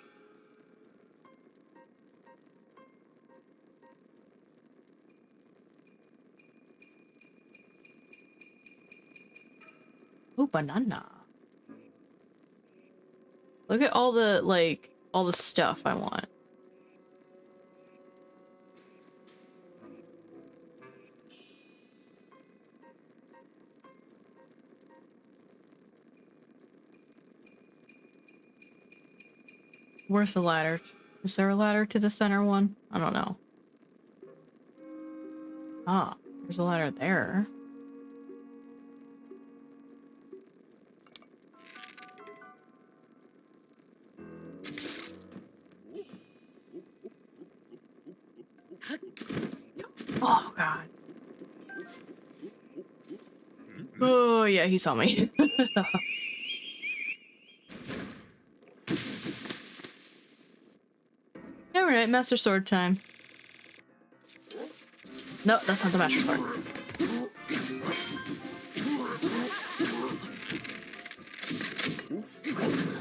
Oh, banana. Look at all the, like, all the stuff I want. Where's the ladder? Is there a ladder to the center one? I don't know. Ah, there's a ladder there. Oh, yeah, he saw me. Alright, Master Sword time. No, that's not the Master Sword.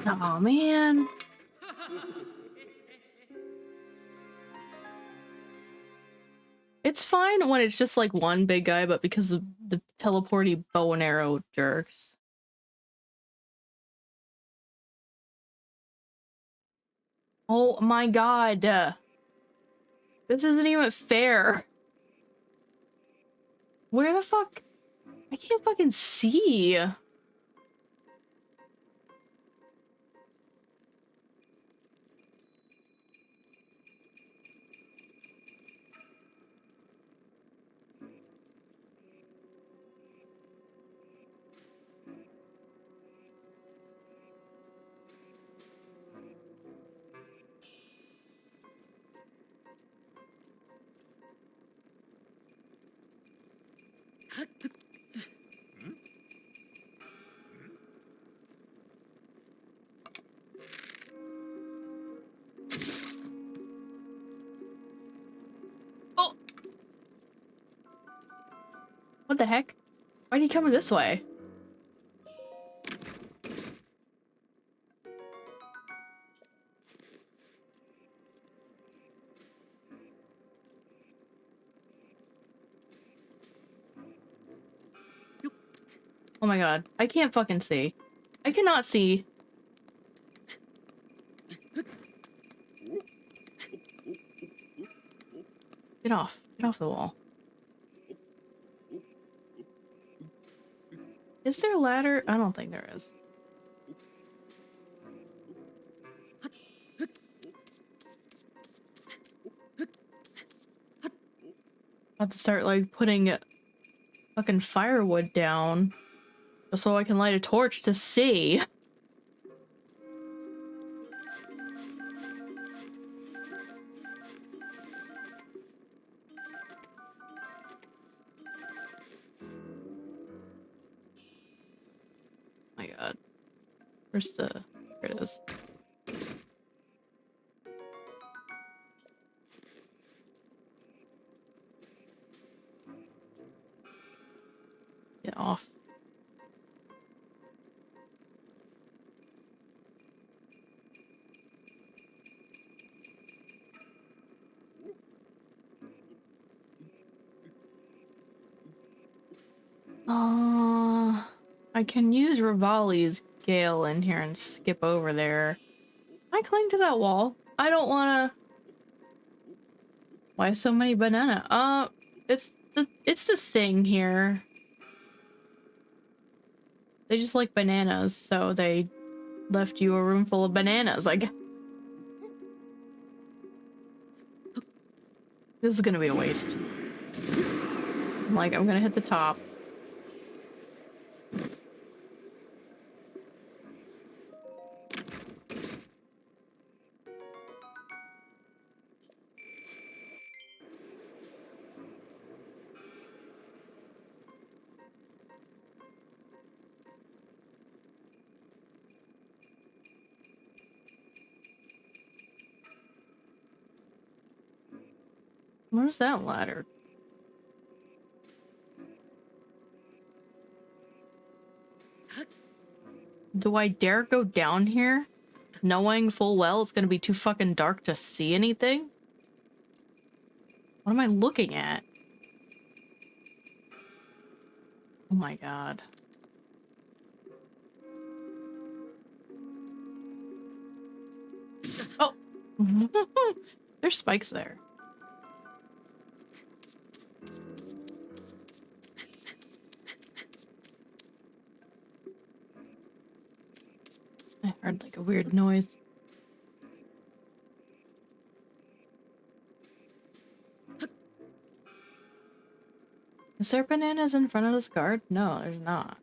Oh man. It's fine when it's just like one big guy, but because of the teleporty bow and arrow jerks. Oh my god. This isn't even fair. Where the fuck? I can't fucking see. Oh! What the heck? Why are you coming this way? Oh my god, I can't fucking see. I cannot see. Get off. Get off the wall. Is there a ladder? I don't think there is. I'll have to start like putting fucking firewood down just so I can light a torch to see. My god. Where's the... Here it is. Get off. I can use Rivali's Gale in here and skip over there. I cling to that wall. I don't wanna... Why so many banana? It's the thing here. They just like bananas, so they left you a room full of bananas, I guess. This is gonna be a waste. I'm gonna hit the top. Where's that ladder? Do I dare go down here? Knowing full well it's gonna be too fucking dark to see anything? What am I looking at? Oh my god. Oh! There's spikes there. I heard like a weird noise. Is there bananas in front of this guard? No, there's not.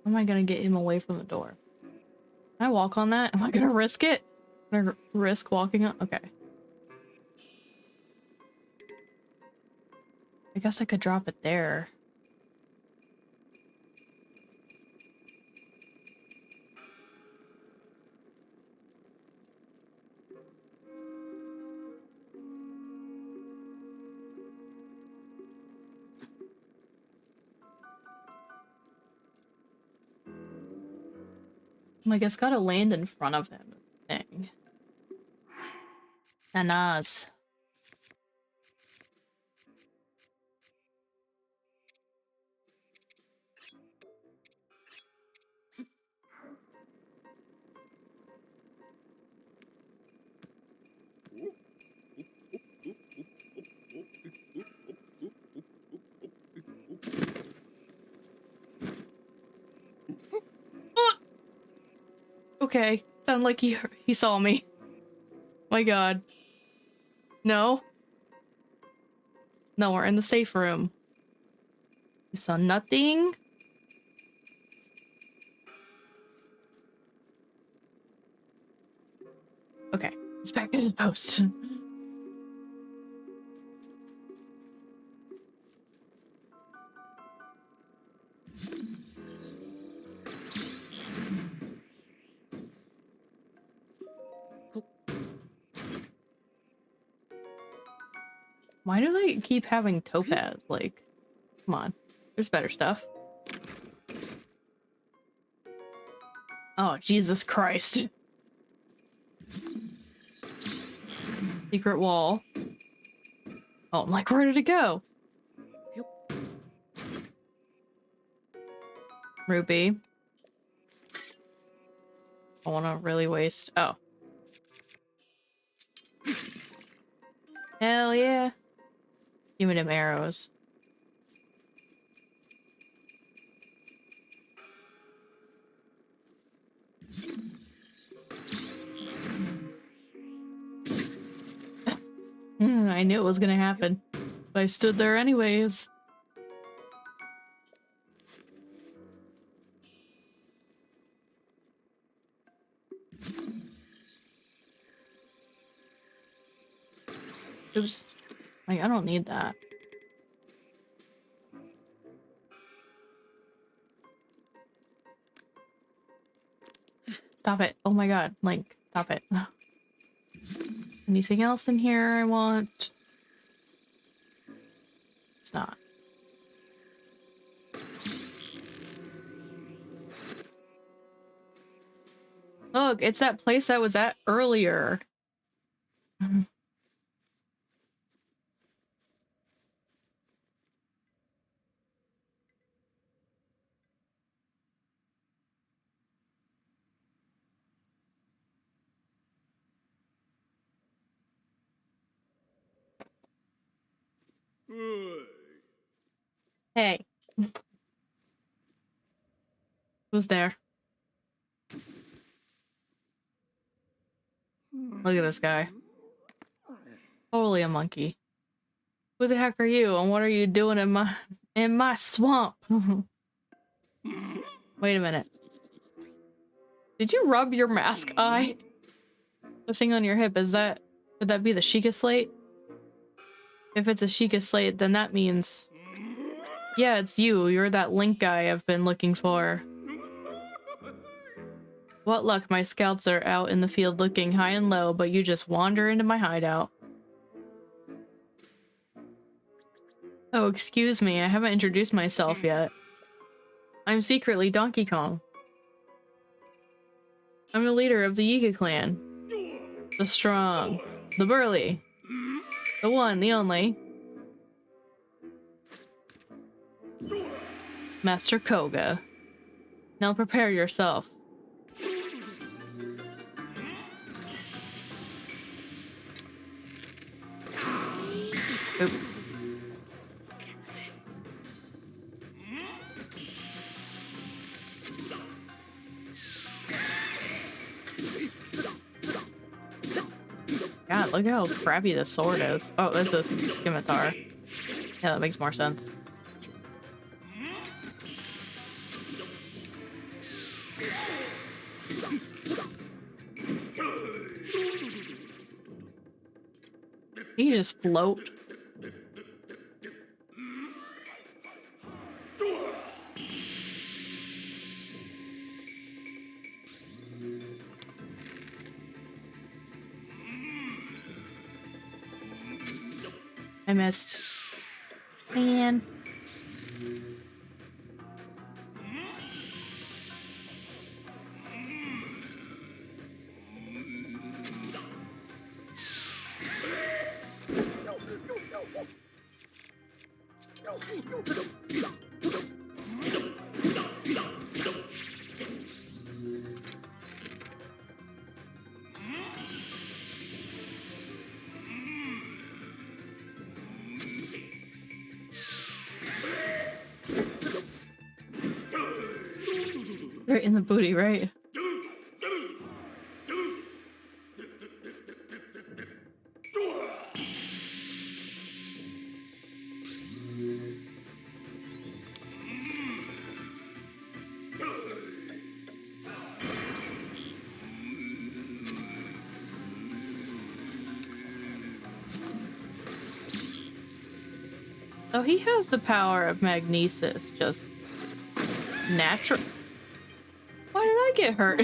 How am I gonna get him away from the door? Can I walk on that? Am I gonna risk it? I'm Gonna risk walking up? Okay. I guess I could drop it there. I guess gotta land in front of him. Thing. Nanaz. Okay, sound like he saw me. My god. No? No, we're in the safe room. You saw nothing? Okay, he's back at his post. Why do they keep having topaz? Like, come on. There's better stuff. Oh, Jesus Christ. Secret wall. Oh, I'm like, where did it go? Ruby. I want to really waste. Oh. Hell yeah. Give me them arrows. I knew it was gonna happen, but I stood there anyways. Oops. Like, I don't need that. Stop it. Oh my god. Link, stop it. Anything else in here I want? It's not. Look, it's that place I was at earlier. Hey. Who's there? Look at this guy. Totally a monkey. Who the heck are you, and what are you doing in my swamp? Wait a minute. Did you rub your mask eye? The thing on your hip, could that be the Sheikah slate? If it's a Sheikah slate, then that means... Yeah, it's you. You're that Link guy I've been looking for. What luck, my scouts are out in the field looking high and low, but you just wander into my hideout. Oh, excuse me, I haven't introduced myself yet. I'm secretly Donkey Kong. I'm the leader of the Yiga clan. The strong, the burly, the one, the only. Master Kohga. Now prepare yourself. Oop. God, look how crappy this sword is. Oh, it's a scimitar. Yeah, that makes more sense. He just float. I missed. Man. Right in the booty, right? So he has the power of magnesis, just natural. Why did I get hurt?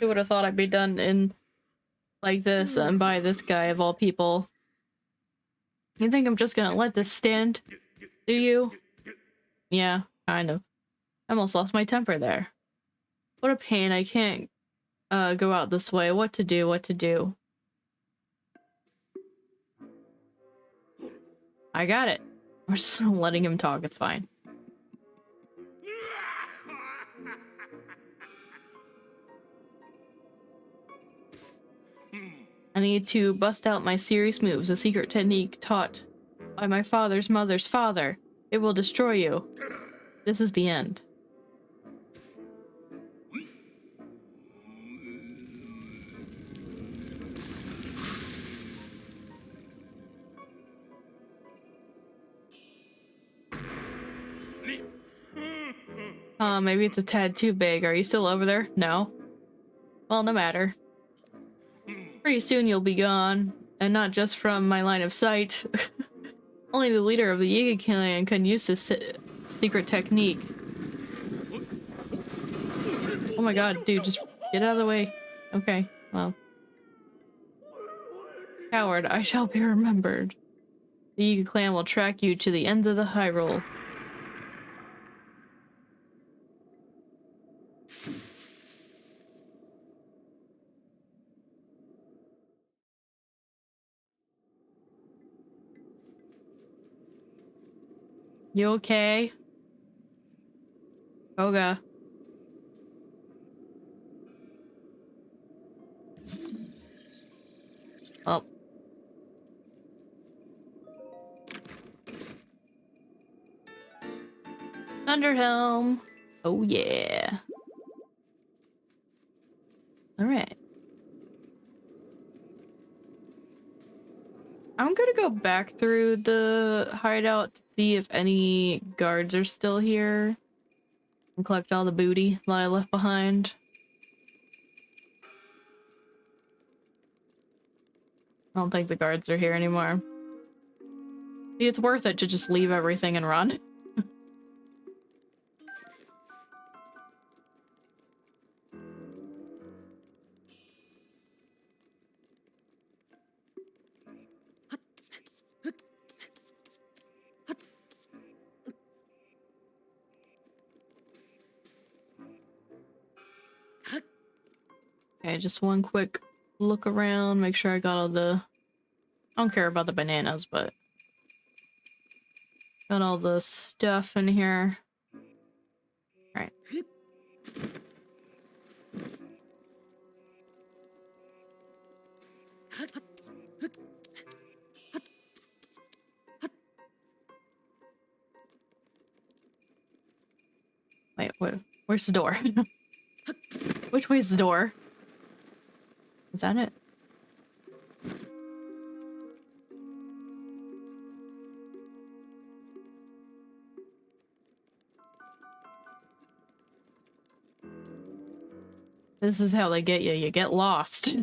Who would have thought I'd be done in like this and by this guy of all people? You think I'm just gonna let this stand? Do you? Yeah, kind of. I almost lost my temper there. What a pain, I can't go out this way. What to do, what to do. I got it. We're just letting him talk, it's fine. I need to bust out my serious moves, a secret technique taught by my father's mother's father. It will destroy you. This is the end. Maybe it's a tad too big. Are you still over there? No? Well, no matter. Pretty soon you'll be gone, and not just from my line of sight. Only the leader of the Yiga clan can use this secret technique. Oh my god, dude, just get out of the way. Okay, well. Coward, I shall be remembered. The Yiga clan will track you to the ends of the Hyrule. You okay? Kohga. Oh. Thunder Helm. Oh yeah. Alright. I'm gonna go back through the hideout to see if any guards are still here and collect all the booty that I left behind. I don't think the guards are here anymore. See, it's worth it to just leave everything and run. Okay, just one quick look around, make sure I got all the... I don't care about the bananas, but... got all the stuff in here. Alright. Wait, where's the door? Which way's the door? Is that it? This is how they get you. You get lost.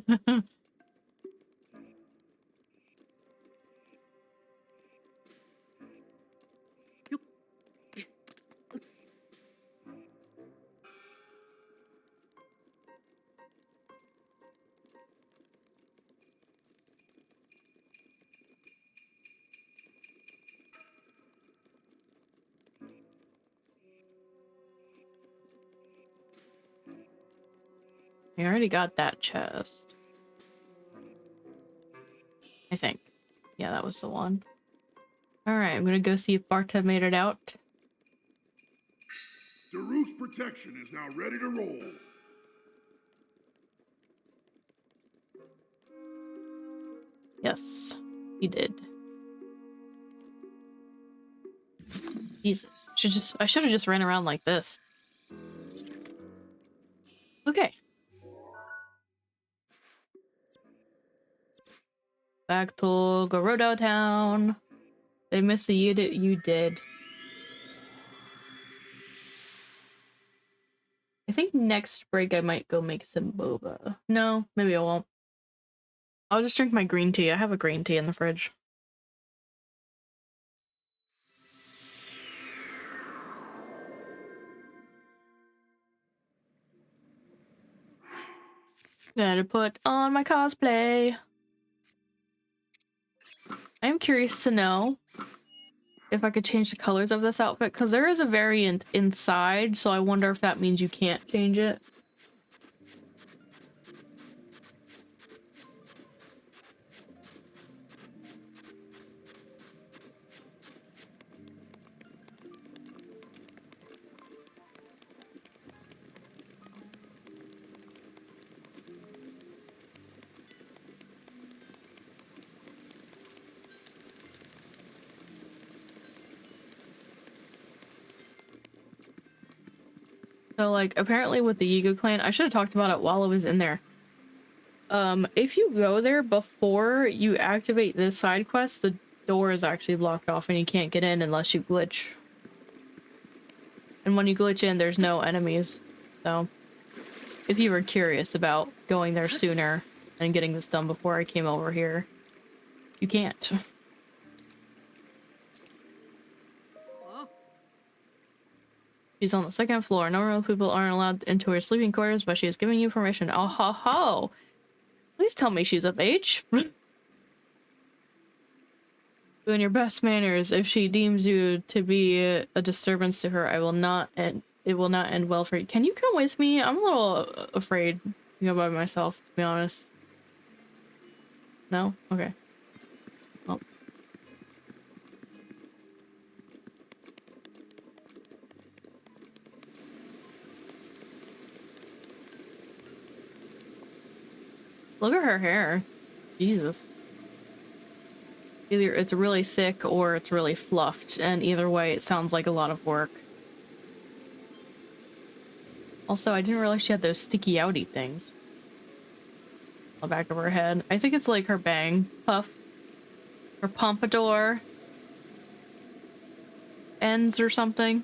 I already got that chest. I think. Yeah, that was the one. Alright, I'm gonna go see if BOTW made it out. Daruk's protection is now ready to roll. Yes, he did. Jesus. I should have just ran around like this. Okay. Back to Gerudo Town. They missed the you did. I think next break I might go make some boba. No, maybe I won't. I'll just drink my green tea. I have a green tea in the fridge. Gotta put on my cosplay. I'm curious to know if I could change the colors of this outfit, because there is a variant inside, so I wonder if that means you can't change it. So, like, apparently with the Yiga clan, I should have talked about it while I was in there. If you go there before you activate this side quest, the door is actually blocked off and you can't get in unless you glitch. And when you glitch in, there's no enemies. So, if you were curious about going there sooner and getting this done before I came over here, you can't. She's on the second floor. Normal people aren't allowed into her sleeping quarters, but she is giving you permission. Oh ho ho! Please tell me she's of age. Do in your best manners. If she deems you to be a disturbance to her, I will not end. It will not end well for you. Can you come with me? I'm a little afraid to go by myself, to be honest. No? Okay. Well. Look at her hair. Jesus. Either it's really thick or it's really fluffed, and either way it sounds like a lot of work. Also, I didn't realize she had those sticky outy things on the back of her head. I think it's like her bang puff or pompadour ends or something.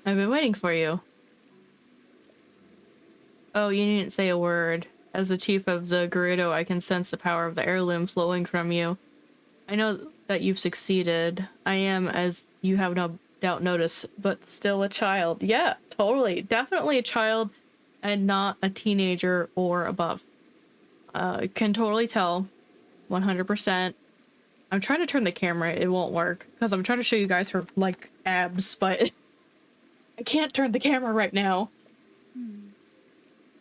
I've been waiting for you. Oh, you didn't say a word. As the chief of the Gerudo, I can sense the power of the heirloom flowing from you. I know that you've succeeded. I am, as you have no doubt noticed, but still a child. Yeah, totally. Definitely a child and not a teenager or above. Can totally tell. 100%. I'm trying to turn the camera. It won't work because I'm trying to show you guys her, like, abs, but I can't turn the camera right now.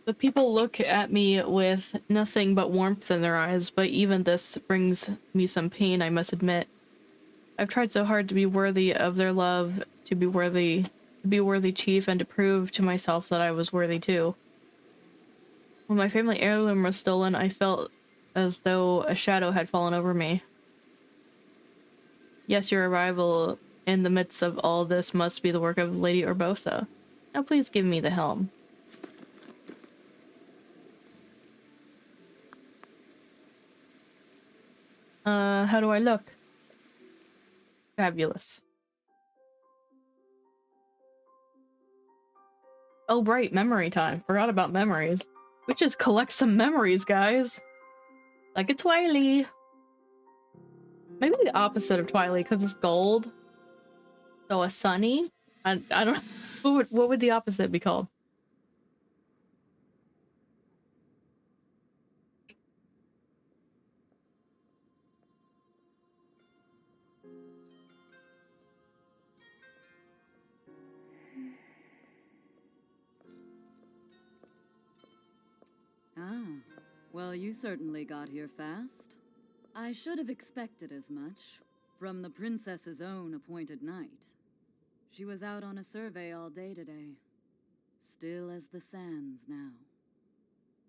The people look at me with nothing but warmth in their eyes, but even this brings me some pain, I must admit. I've tried so hard to be worthy of their love, to be worthy chief, and to prove to myself that I was worthy too. When my family heirloom was stolen, I felt as though a shadow had fallen over me. Yes, your arrival in the midst of all this must be the work of Lady Urbosa. Now please give me the helm. How do I look? Fabulous. Oh, right, memory time. Forgot about memories. We just collect some memories, guys. Like a Twily. Maybe the opposite of Twily, because it's gold. So a Sunny? I don't know. What would the opposite be called? Ah, well, you certainly got here fast. I should have expected as much from the princess's own appointed knight. She was out on a survey all day today. Still as the sands now.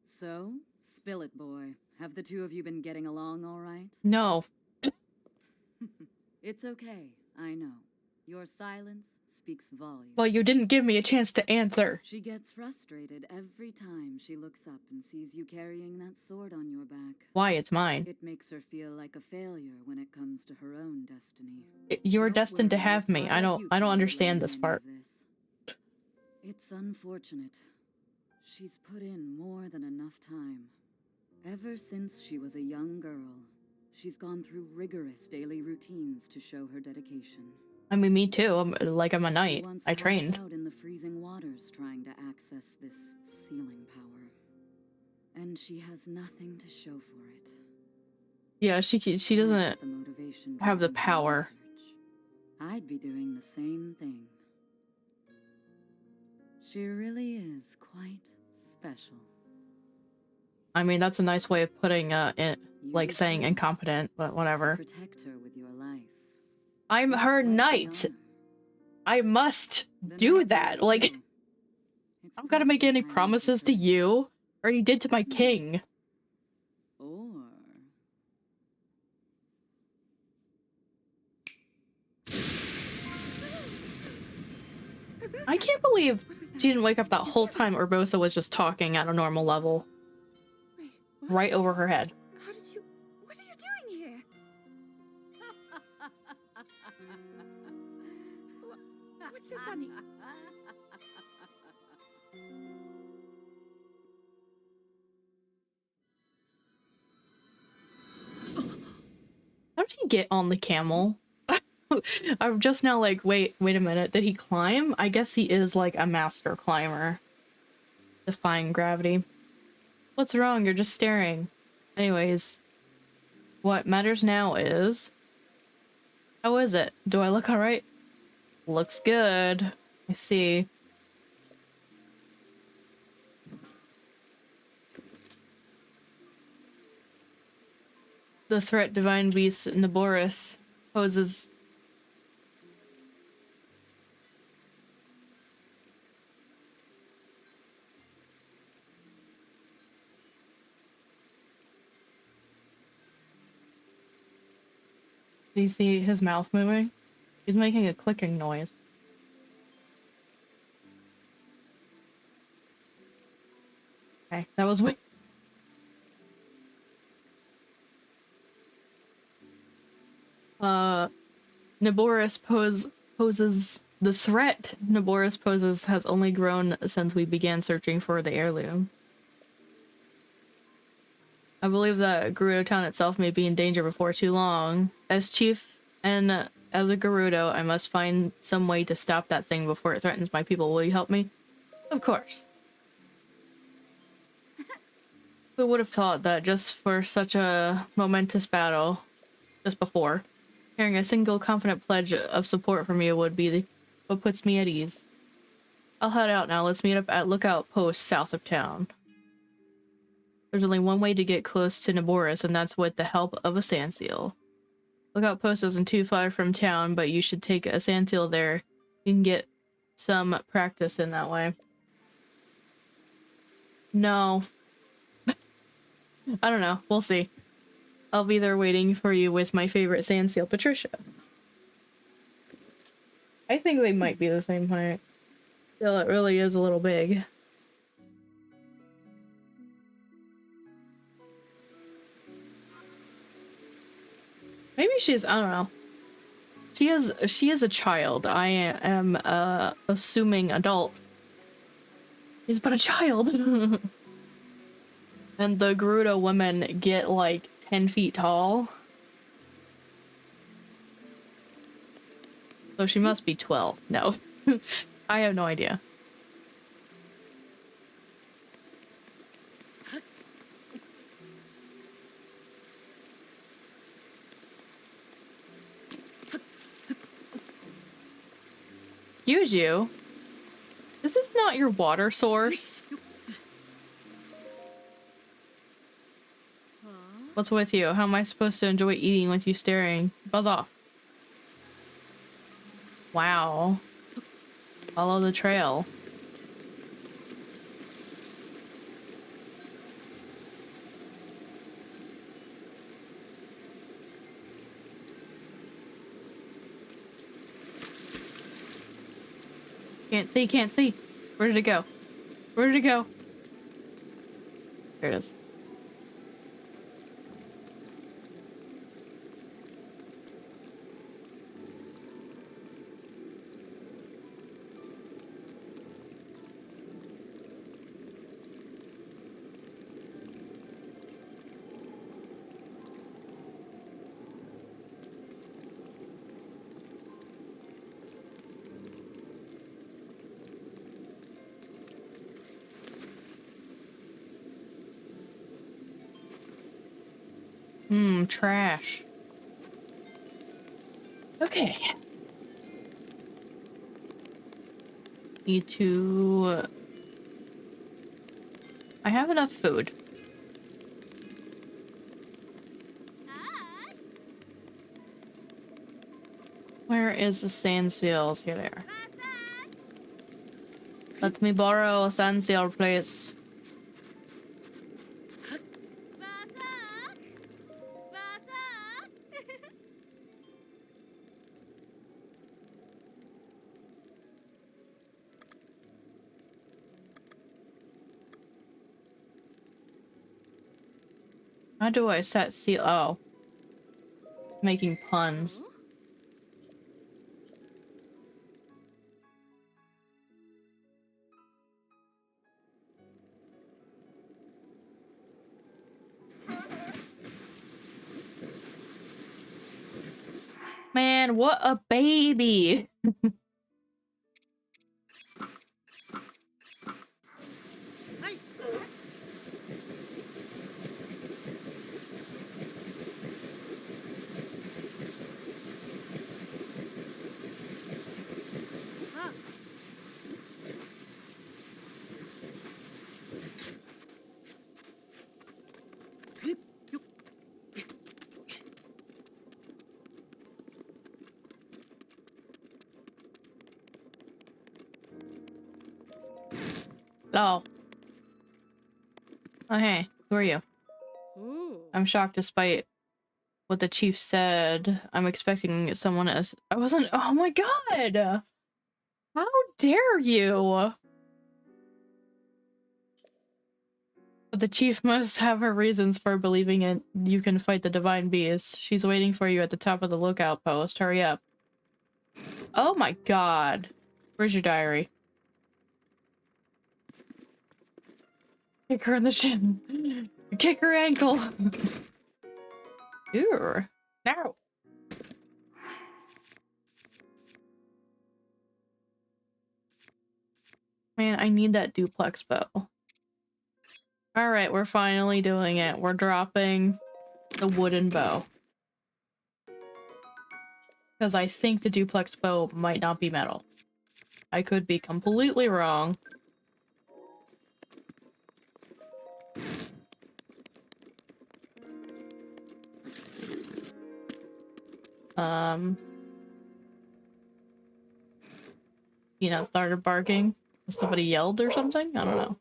So, spill it, boy. Have the two of you been getting along all right? No. It's okay, I know. Your silence speaks volumes. Well, you didn't give me a chance to answer. She gets frustrated every time she looks up and sees you carrying that sword on your back. Why? It's mine. It makes her feel like a failure when it comes to her own destiny. You're destined to have me. I don't understand this part. It's unfortunate. She's put in more than enough time. Ever since she was a young girl, she's gone through rigorous daily routines to show her dedication. I mean, me too. I'm a knight. I trained. Out in the freezing waters trying to access this sealing power. And she has nothing to show for it. Yeah, she doesn't have the power. I'd be doing the same thing. She really is quite special. I mean, that's a nice way of putting it, like saying incompetent, but whatever. Protect her with your life. I'm her knight. I must do that. Like, I'm gonna make any promises to you. I already did to my king. Or I can't believe she didn't wake up that whole time Urbosa was just talking at a normal level. Wait, what? Right over her head. How did you... What are you doing here? What's so funny? How did he get on the camel? I'm just now like, wait a minute. Did he climb? I guess he is like a master climber. Defying gravity. What's wrong? You're just staring. Anyways, what matters now is... How is it? Do I look alright? Looks good. I see. The threat Divine Beast Naboris poses. Do you see his mouth moving? He's making a clicking noise. Okay, that was weird. Naboris poses the threat Naboris poses has only grown since we began searching for the heirloom. I believe that Gerudo Town itself may be in danger before too long. As chief and as a Gerudo, I must find some way to stop that thing before it threatens my people. Will you help me? Of course. Who would have thought that just for such a momentous battle, just before, hearing a single confident pledge of support from you would be what puts me at ease. I'll head out now. Let's meet up at Lookout Post south of town. There's only one way to get close to Naboris, and that's with the help of a sand seal. Lookout Post isn't too far from town, but you should take a sand seal there. You can get some practice in that way. No. I don't know. We'll see. I'll be there waiting for you with my favorite sand seal, Patricia. I think they might be the same height. Still, it really is a little big. Maybe she's, I don't know. She is a child. I am assuming adult. She's but a child. And the Gerudo women get like 10 feet tall. So she must be 12. No. I have no idea. Excuse you. This is not your water source. What's with you? How am I supposed to enjoy eating with you staring? Buzz off. Wow. Follow the trail. Can't see, can't see. Where did it go? Where did it go? There it is. Trash. Okay. Need to... I have enough food. Where is the sand seals? Here they are. Let me borrow a sand seal, please. How do I set seal? Oh. Making puns. Man, what a baby! Oh. Oh, hey. Who are you? Ooh. I'm shocked despite what the chief said. I'm expecting someone as- I wasn't- Oh my god! How dare you! But the chief must have her reasons for believing it. You can fight the divine beast. She's waiting for you at the top of the lookout post. Hurry up. Oh my god. Where's your diary? Kick her in the shin. Kick her ankle. Ew. No. Man, I need that duplex bow. Alright, we're finally doing it. We're dropping the wooden bow. Because I think the duplex bow might not be metal. I could be completely wrong. Peanut started barking. Somebody yelled or something? I don't know.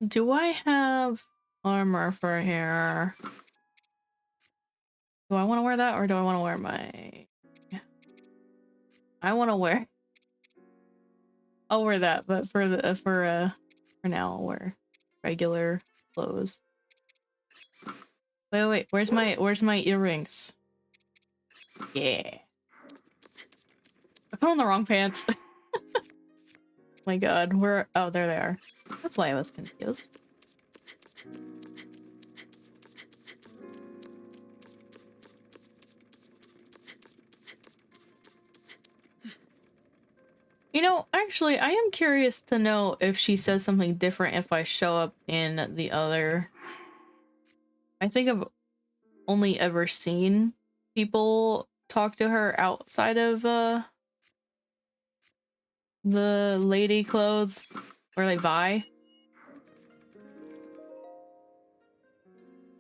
Do I have armor for here? Do I want to wear that or do I want to wear my... I want to wear... I'll wear that, but for now I'll wear regular clothes. Wait, where's my earrings? Yeah. I put on the wrong pants. My god, oh, there they are. That's why I was confused. You know, actually, I am curious to know if she says something different if I show up in the other... I think I've only ever seen people talk to her outside of, the lady clothes where they buy.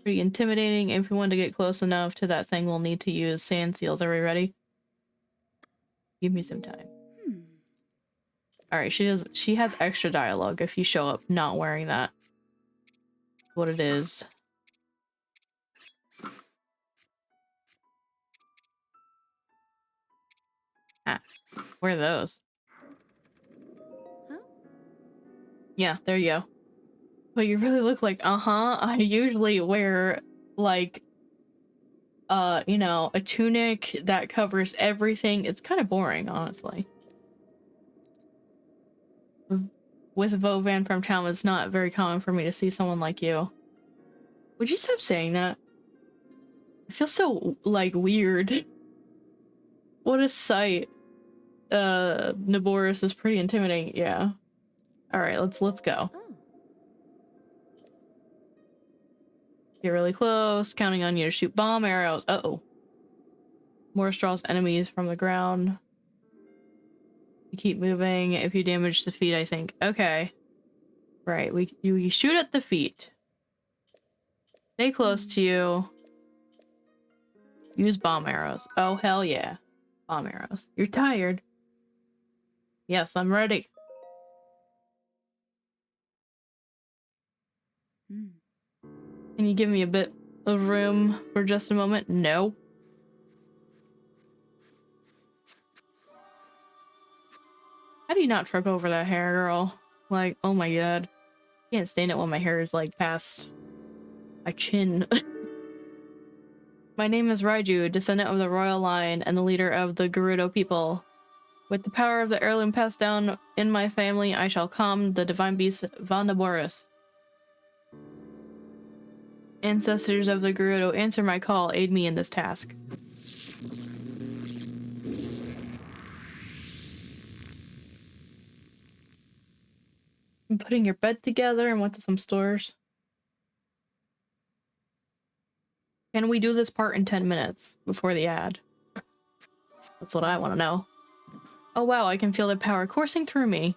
Pretty intimidating. If we want to get close enough to that thing, we'll need to use sand seals. Are we ready? Give me some time. Alright, she has extra dialogue if you show up not wearing that. What it is. Ah, where are those? Huh? Yeah, there you go. But you really look like, I usually wear, like, you know, a tunic that covers everything. It's kind of boring, honestly. With Vovan from town, it's not very common for me to see someone like you. Would you stop saying that? It feels so, like, weird. What a sight. Naboris is pretty intimidating, yeah. Alright, let's go. Oh. Get really close, counting on you to shoot bomb arrows. Uh-oh. More straws enemies from the ground. You keep moving if you damage the feet, I think. Okay. Right, we shoot at the feet. Stay close to you. Use bomb arrows. Oh, hell yeah. Bomb arrows. You're tired. Yes, I'm ready. Can you give me a bit of room for just a moment? No. How do you not trip over that hair, girl? Like, oh my god. Can't stand it when my hair is like past my chin. My name is Raiju, descendant of the royal line and the leader of the Gerudo people. With the power of the heirloom passed down in my family, I shall calm the divine beast Von Naboris. Ancestors of the Gerudo, answer my call, aid me in this task. I'm putting your bed together and went to some stores. Can we do this part in 10 minutes before the ad? That's what I want to know. Oh wow, I can feel the power coursing through me.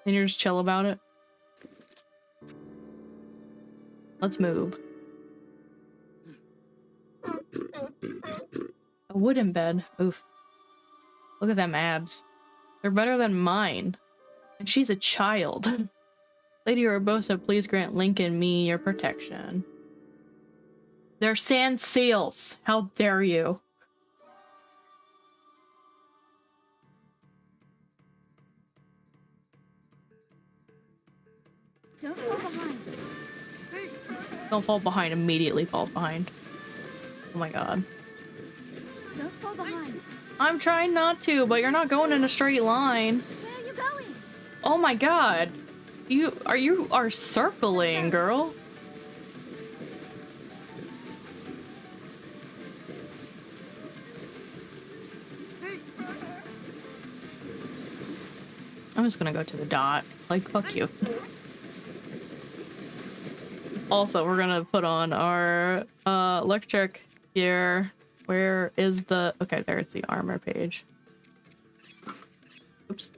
And you're just chill about it? Let's move. A wooden bed. Oof. Look at them abs. They're better than mine. And she's a child. Lady Urbosa, please grant Link and me your protection. They're sand seals. How dare you? Don't fall behind. Don't fall behind. Immediately fall behind. Oh my god. Don't fall behind. I'm trying not to, but you're not going in a straight line. Where are you going? Oh my god. You are circling, girl. I'm just gonna go to the dot. Like, fuck you. Also, we're gonna put on our electric gear. Where is the... Okay, there, it's the armor page. Oops.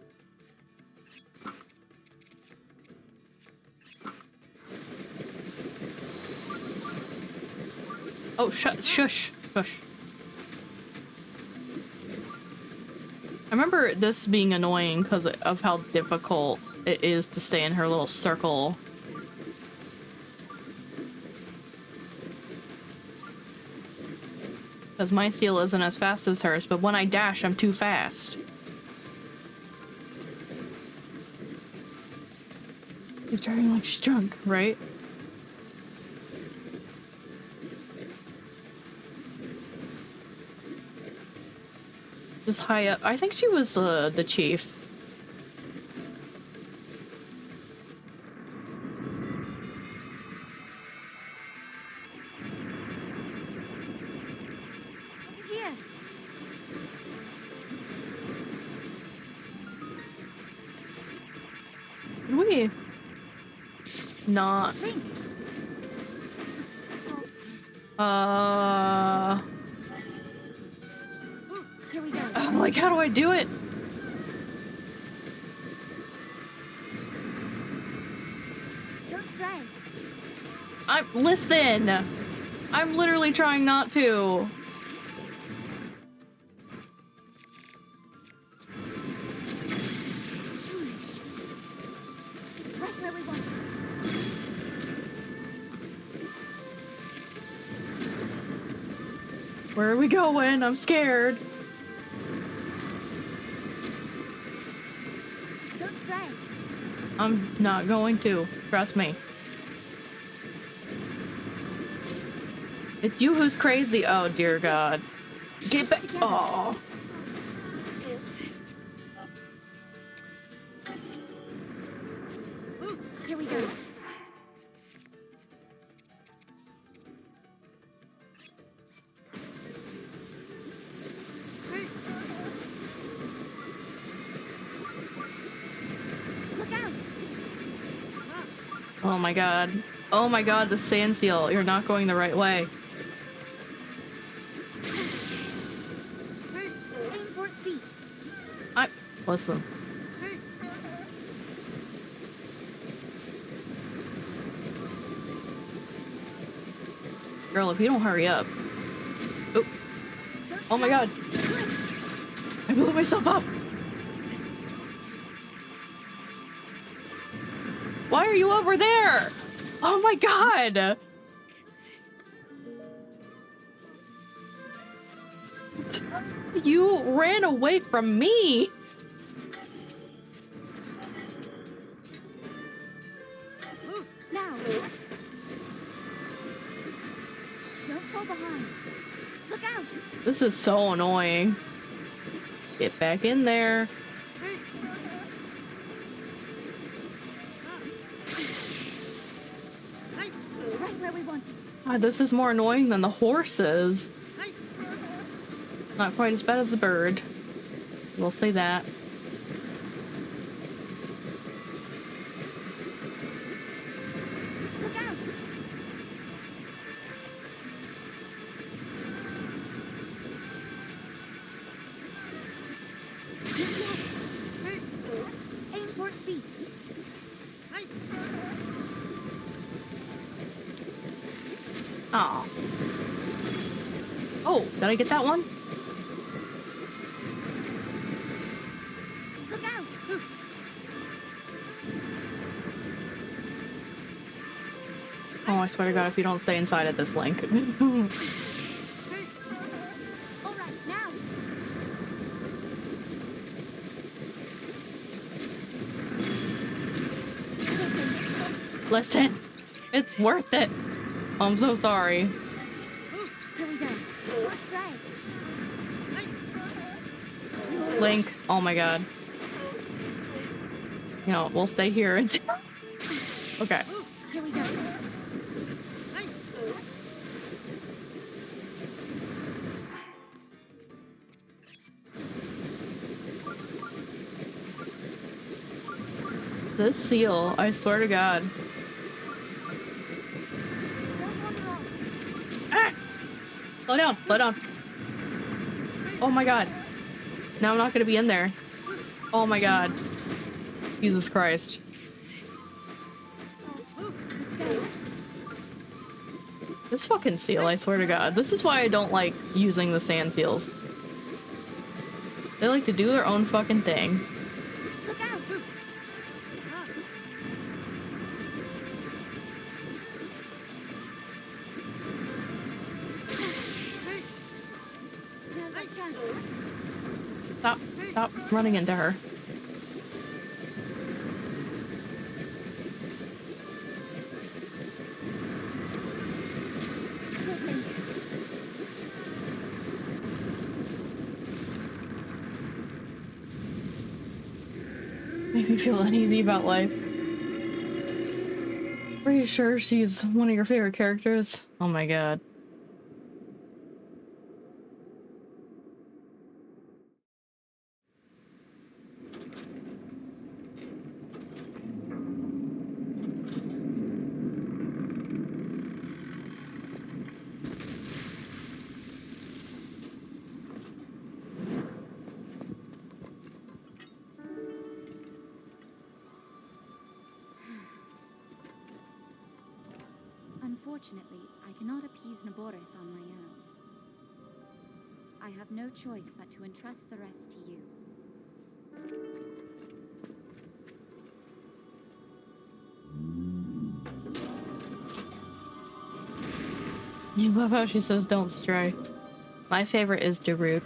Oh, shush. I remember this being annoying because of how difficult it is to stay in her little circle. Because my steel isn't as fast as hers, but when I dash, I'm too fast. He's driving like she's drunk, right? Just high up. I think she was the chief. Here. Did we not? Here we go. I'm like, how do I do it? Don't stray. Listen. I'm literally trying not to. Right where we want it. Where are we going? I'm scared. Don't stray. I'm not going to. Trust me. It's you who's crazy. Oh, dear God. Get back. Oh. Here we go. Look out! Oh my God. Oh my God, the sand seal. You're not going the right way. Aim for its feet. Listen. Girl, if you don't hurry up. Oh. Oh my God. I blew myself up. Why are you over there? Oh my God. You ran away from me. Now. Don't fall behind. Look out! This is so annoying. Get back in there. Right where we want it. God, this is more annoying than the horses. Not quite as bad as the bird. We'll say that. Look out! Aim for its feet. Aw. Oh, did I get that one? Look out! Oh, I swear to God, if you don't stay inside at this link. All right, now. Listen, it's worth it. I'm so sorry. Here we go. Let's try. Link, oh my God. You know, we'll stay here and see. Okay. Here we go. This seal, I swear to God. Don't wander off. Ah! Slow down, slow down. Oh my God. Now I'm not gonna be in there. Oh my God. Jesus Christ. This fucking seal, I swear to God. This is why I don't like using the sand seals. They like to do their own fucking thing. Look out! There's a chance. Stop running into her. Make me feel uneasy about life. Pretty sure she's one of your favorite characters. Oh my god. Unfortunately, I cannot appease Naboris on my own. I have no choice but to entrust the rest to you. You love how she says don't stray. My favorite is Daruk.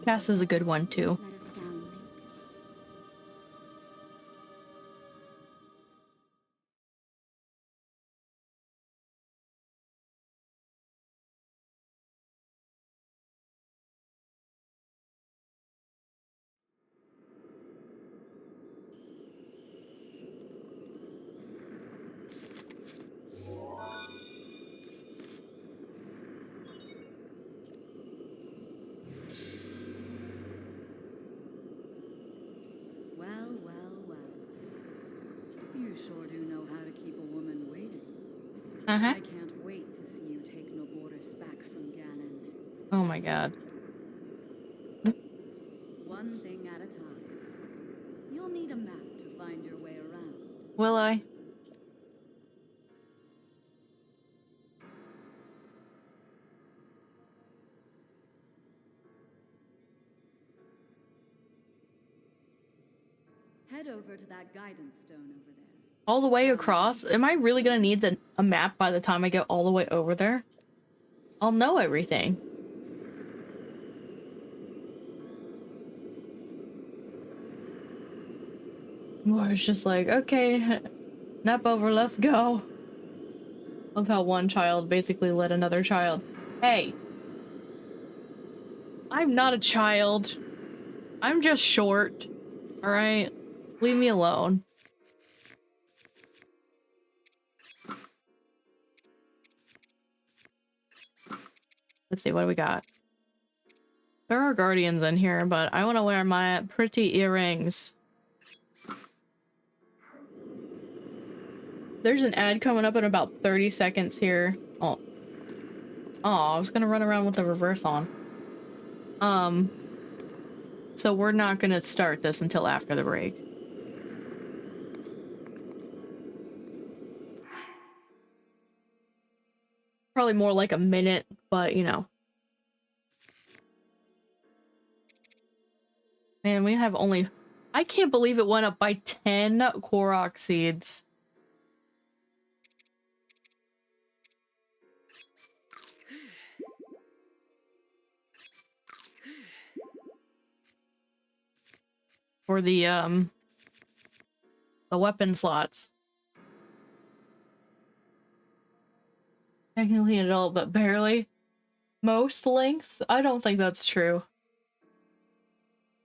Cass is a good one too. Let us down, Link. You sure do know how to keep a woman waiting. Uh-huh. I can't wait to see you take Naboris back from Ganon. Oh my god. One thing at a time. You'll need a map to find your way around. Will I? Head over to that guidance stone over there. All the way across? Am I really gonna need a map by the time I get all the way over there? I'll know everything. Or it's just like, okay, nap over, let's go. Love how one child basically led another child. Hey! I'm not a child. I'm just short. Alright? Leave me alone. Let's see, what do we got? There are guardians in here, but I want to wear my pretty earrings. There's an ad coming up in about 30 seconds here. Oh. Oh, I was gonna run around with the reverse on. So we're not gonna start this until after the break. Probably more like a minute, but you know. Man, we have only... I can't believe it went up by 10 Korok Seeds. For the weapon slots. Technically an adult, but barely. Most lengths? I don't think that's true.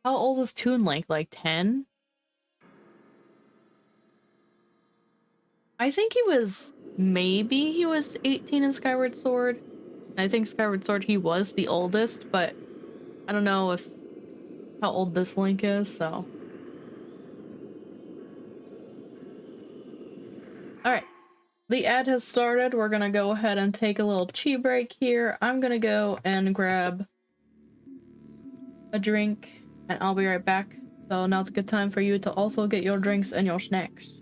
How old is Toon Link? Like 10? I think he was... Maybe he was 18 in Skyward Sword. I think Skyward Sword he was the oldest, but I don't know if... how old this Link is, so... Alright. The ad has started. We're gonna go ahead and take a little tea break here. I'm gonna go and grab a drink, and I'll be right back. So now's a good time for you to also get your drinks and your snacks.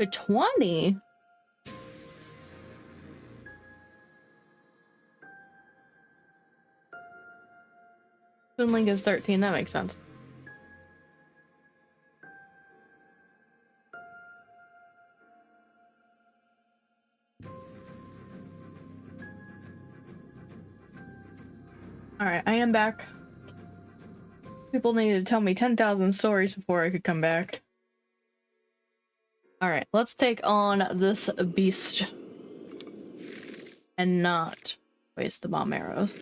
For 20? Toon Link is 13, that makes sense. Alright, I am back. People needed to tell me 10,000 stories before I could come back. Alright, let's take on this beast. And not waste the bomb arrows.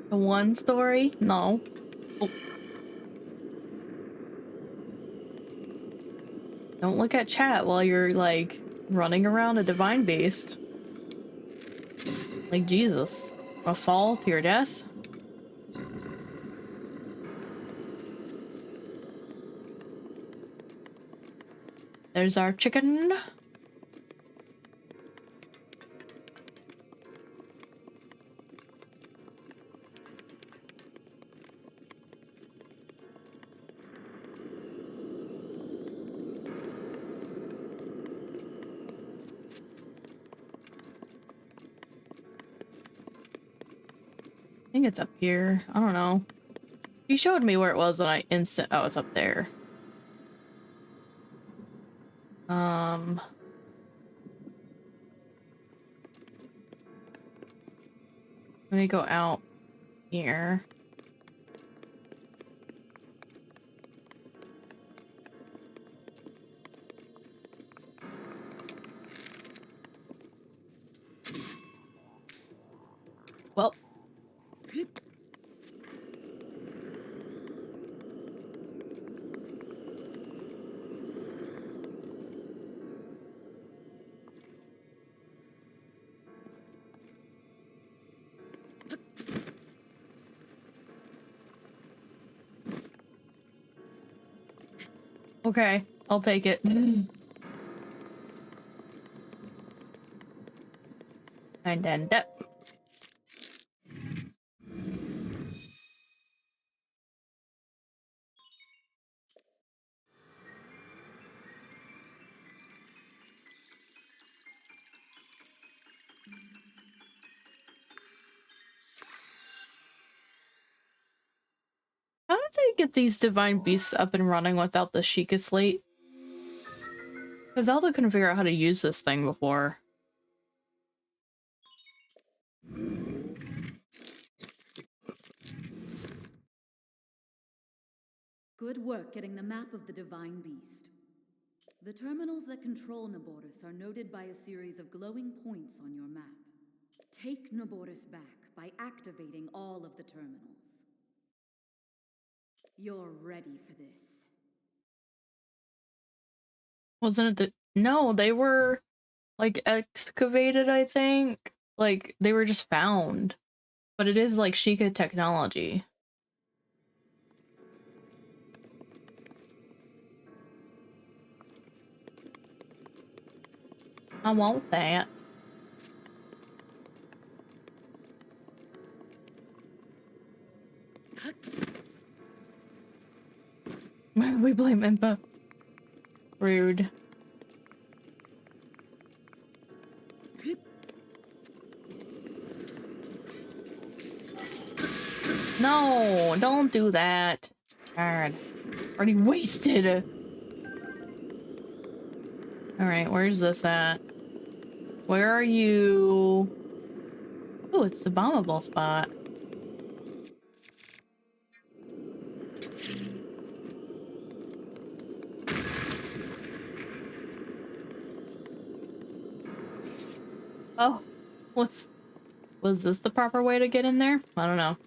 The one story? No. Oh. Don't look at chat while you're, like, running around a divine beast. Like, Jesus. A fall to your death? There's our chicken. I think it's up here. I don't know. He showed me where it was and I oh, it's up there. Let me go out here. Well. Okay, I'll take it. And then that. How did they get these divine beasts up and running without the Sheikah slate? Because Zelda couldn't figure out how to use this thing before. Good work getting the map of the Divine Beast. The terminals that control Naboris are noted by a series of glowing points on your map. Take Naboris back by activating all of the terminals. You're ready for this. Wasn't it the— No, they were like excavated, I think. Like they were just found. But it is like Sheikah technology. I want that. We blame Impa. Rude. No, don't do that. God. Already wasted. Alright, where's this at? Where are you? Oh, it's the bombable spot. Oh, was this the proper way to get in there? I don't know.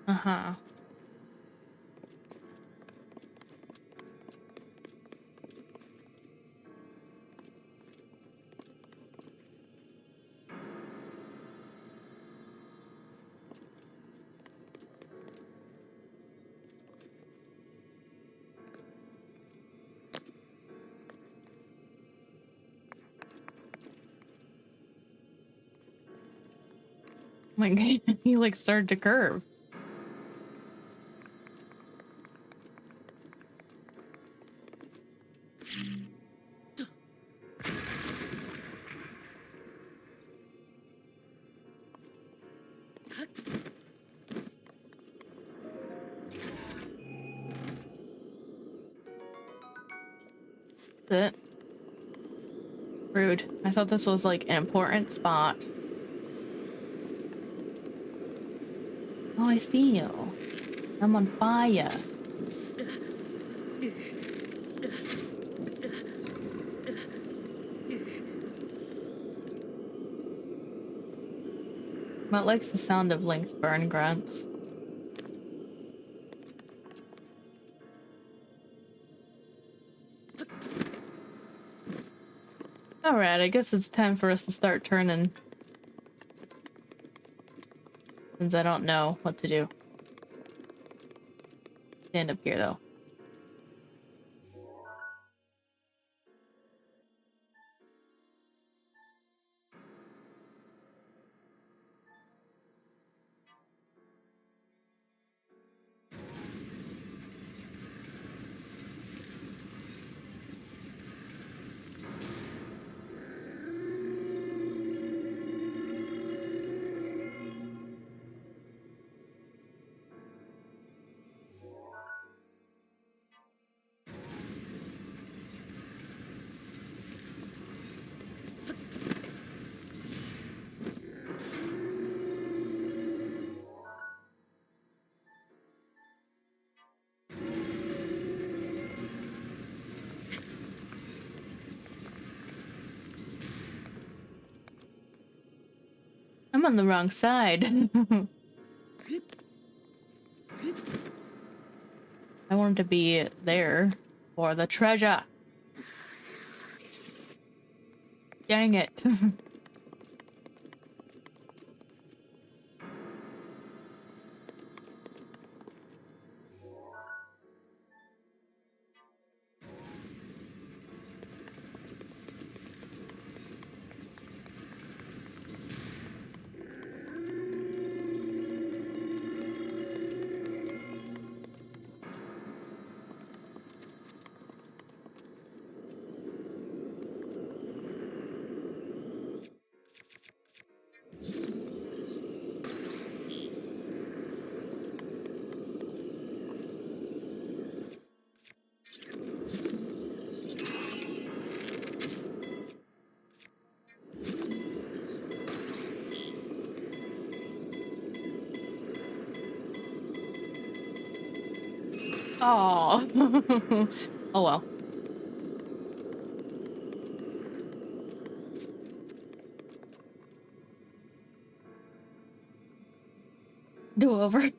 Uh-huh. my god, he like started to curve. It. Rude. I thought this was like an important spot. Oh, I see you. I'm on fire. Matt likes the sound of Link's burn grunts. Alright, I guess it's time for us to start turning. Since I don't know what to do. Stand up here though. I'm on the wrong side. I wanted to be there for the treasure. Dang it. Oh. Oh well. Do over.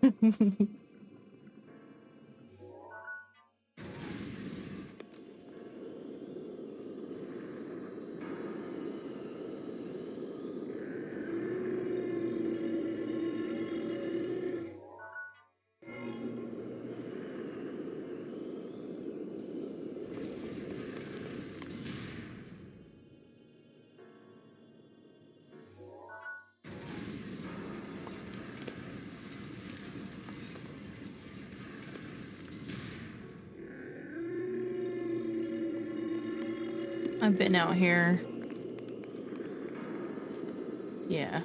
I've been out here. Yeah.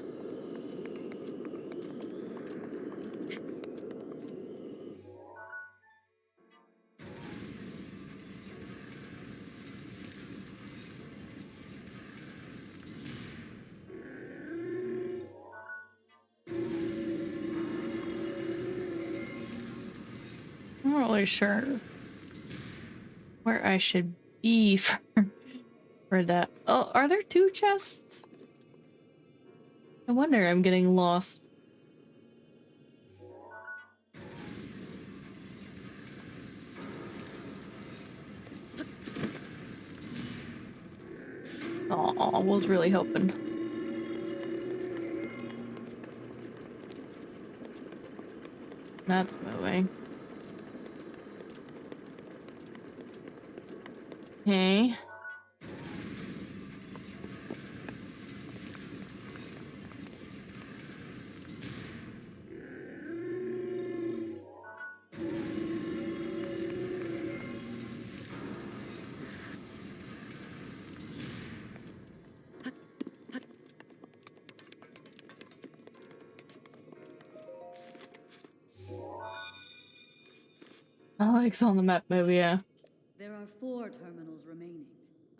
I'm not really sure where I should be for that. Oh, are there two chests? No wonder I'm getting lost. Aw, was really hoping. That's moving. Okay. Alex on the map, maybe, yeah. There are 4 terminals remaining.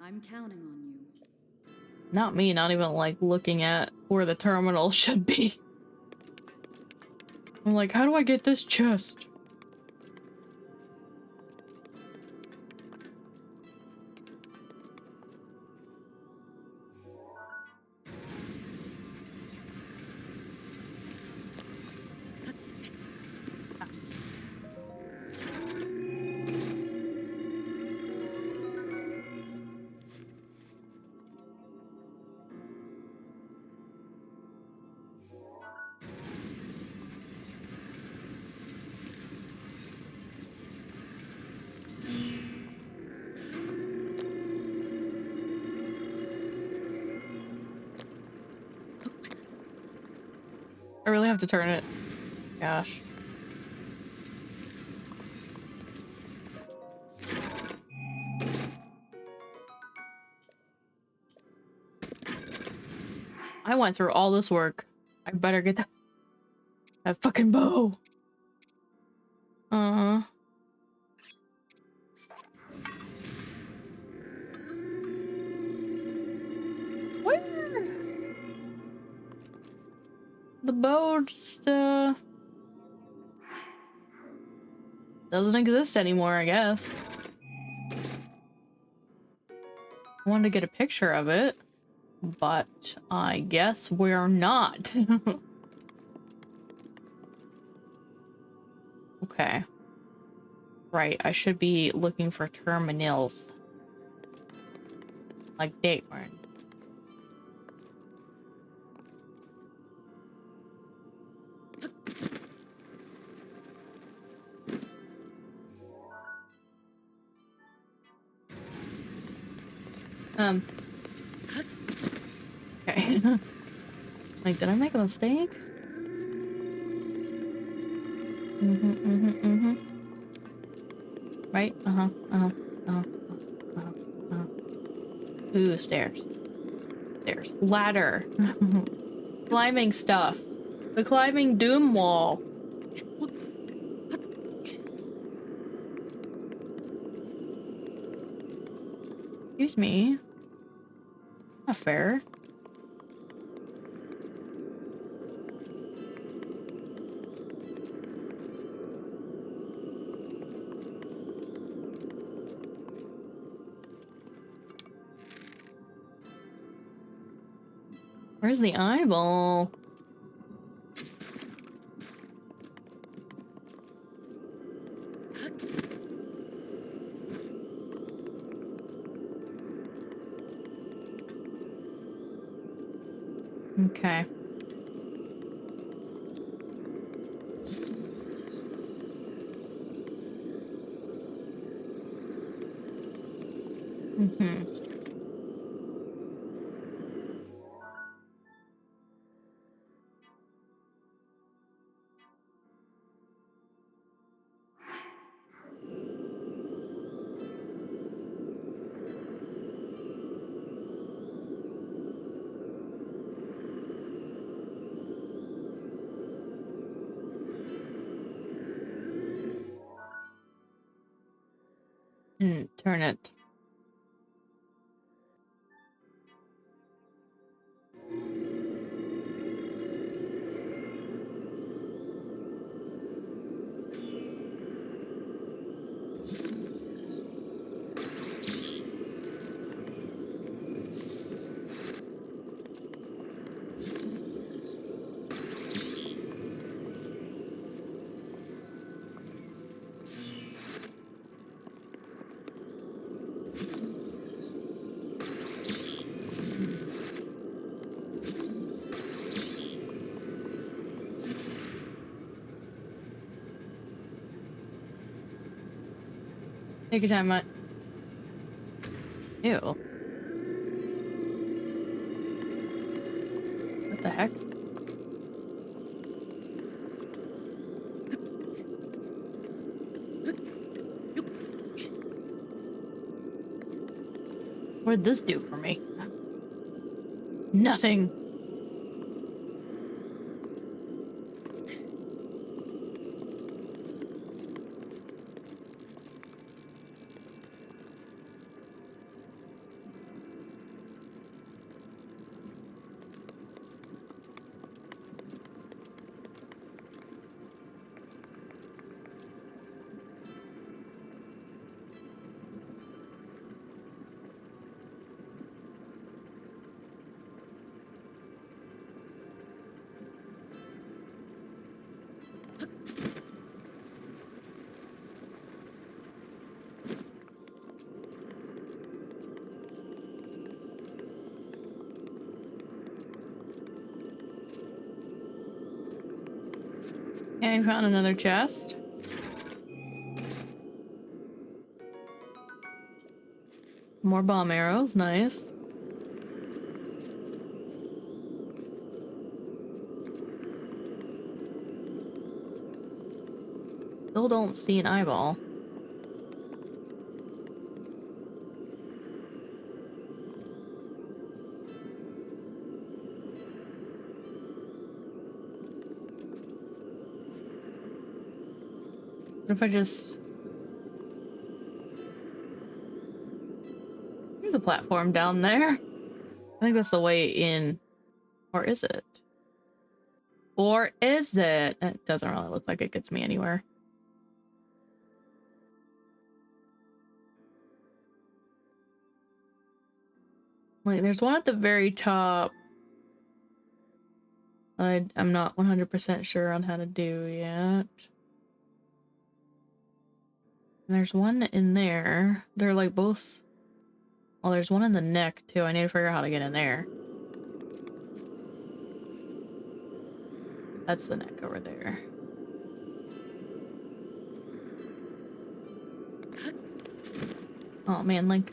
I'm counting on you. Not me, not even like looking at where the terminal should be. I'm like, how do I get this chest? I really have to turn it. Gosh. I went through all this work. I better get that fucking bow. Uh-huh. Where? The bow just, doesn't exist anymore, I guess. I wanted to get a picture of it, but I guess we're not. Okay. Right, I should be looking for terminals. Like date one. Okay. Like, did I make a mistake? Right? Ooh, stairs. Stairs. Ladder. Climbing stuff. The climbing doom wall. Excuse me. Not fair. Where's the eyeball? Okay. Turn it. Take your time, Mutt. Ew. What the heck? What'd this do for me? Nothing. Okay, found another chest. More bomb arrows, nice. Still don't see an eyeball. What if I just... There's a platform down there. I think that's the way in. Or is it? Or is it? It doesn't really look like it gets me anywhere. Like, there's one at the very top. I'm not 100% sure on how to do yet. And there's one in there. They're like both... Well, there's one in the neck too. I need to figure out how to get in there. That's the neck over there. Oh man, Link.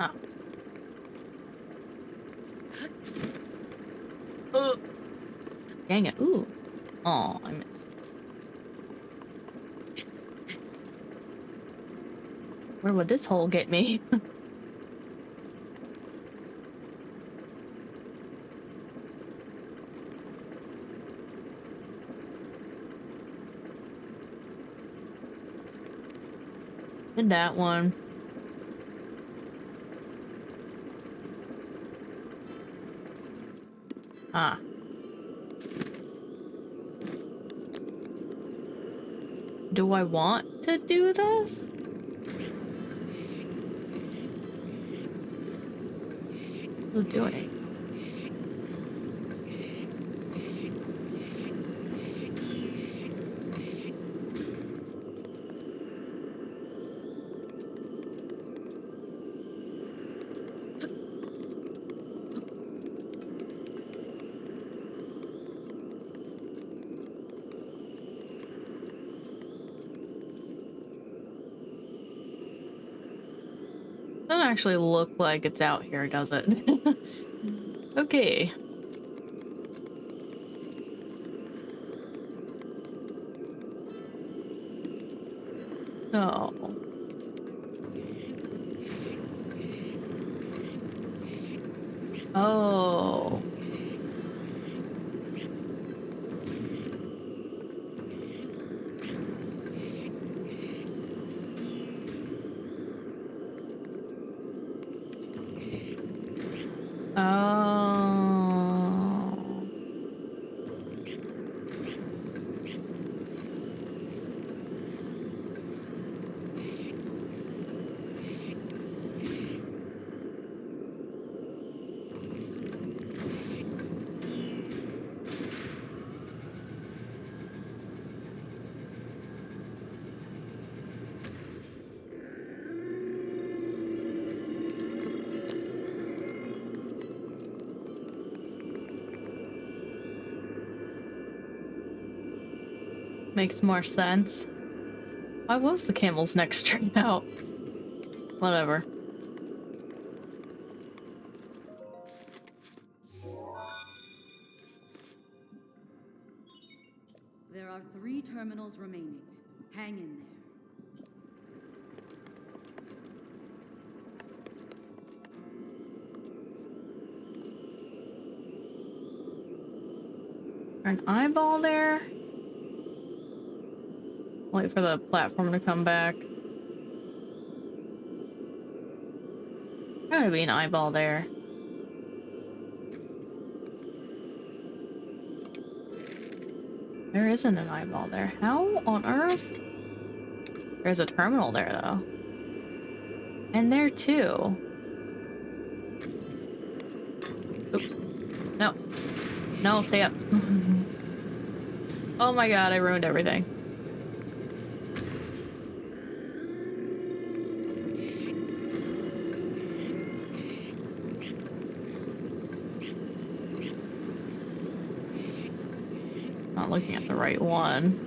Ah. Dang it. Ooh. Oh, I missed. Where would this hole get me? Did that one. Ah. Do I want to do this? What's it doing? Doesn't actually look like it's out here, does it? Okay. Oh. Oh. Makes more sense. Why was the camel's neck straight out? Whatever. There are 3 terminals remaining. Hang in there. An eyeball there? Wait for the platform to come back. Gotta be an eyeball there. There isn't an eyeball there. How on earth? There's a terminal there, though. And there, too. Oop. No. No, stay up. Oh my god, I ruined everything. not looking at the right one.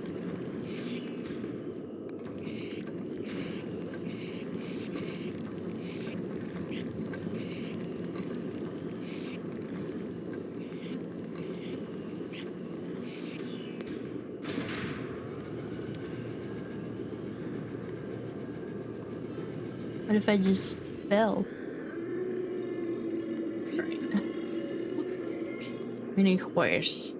What if I just fell? Right. Mini horse.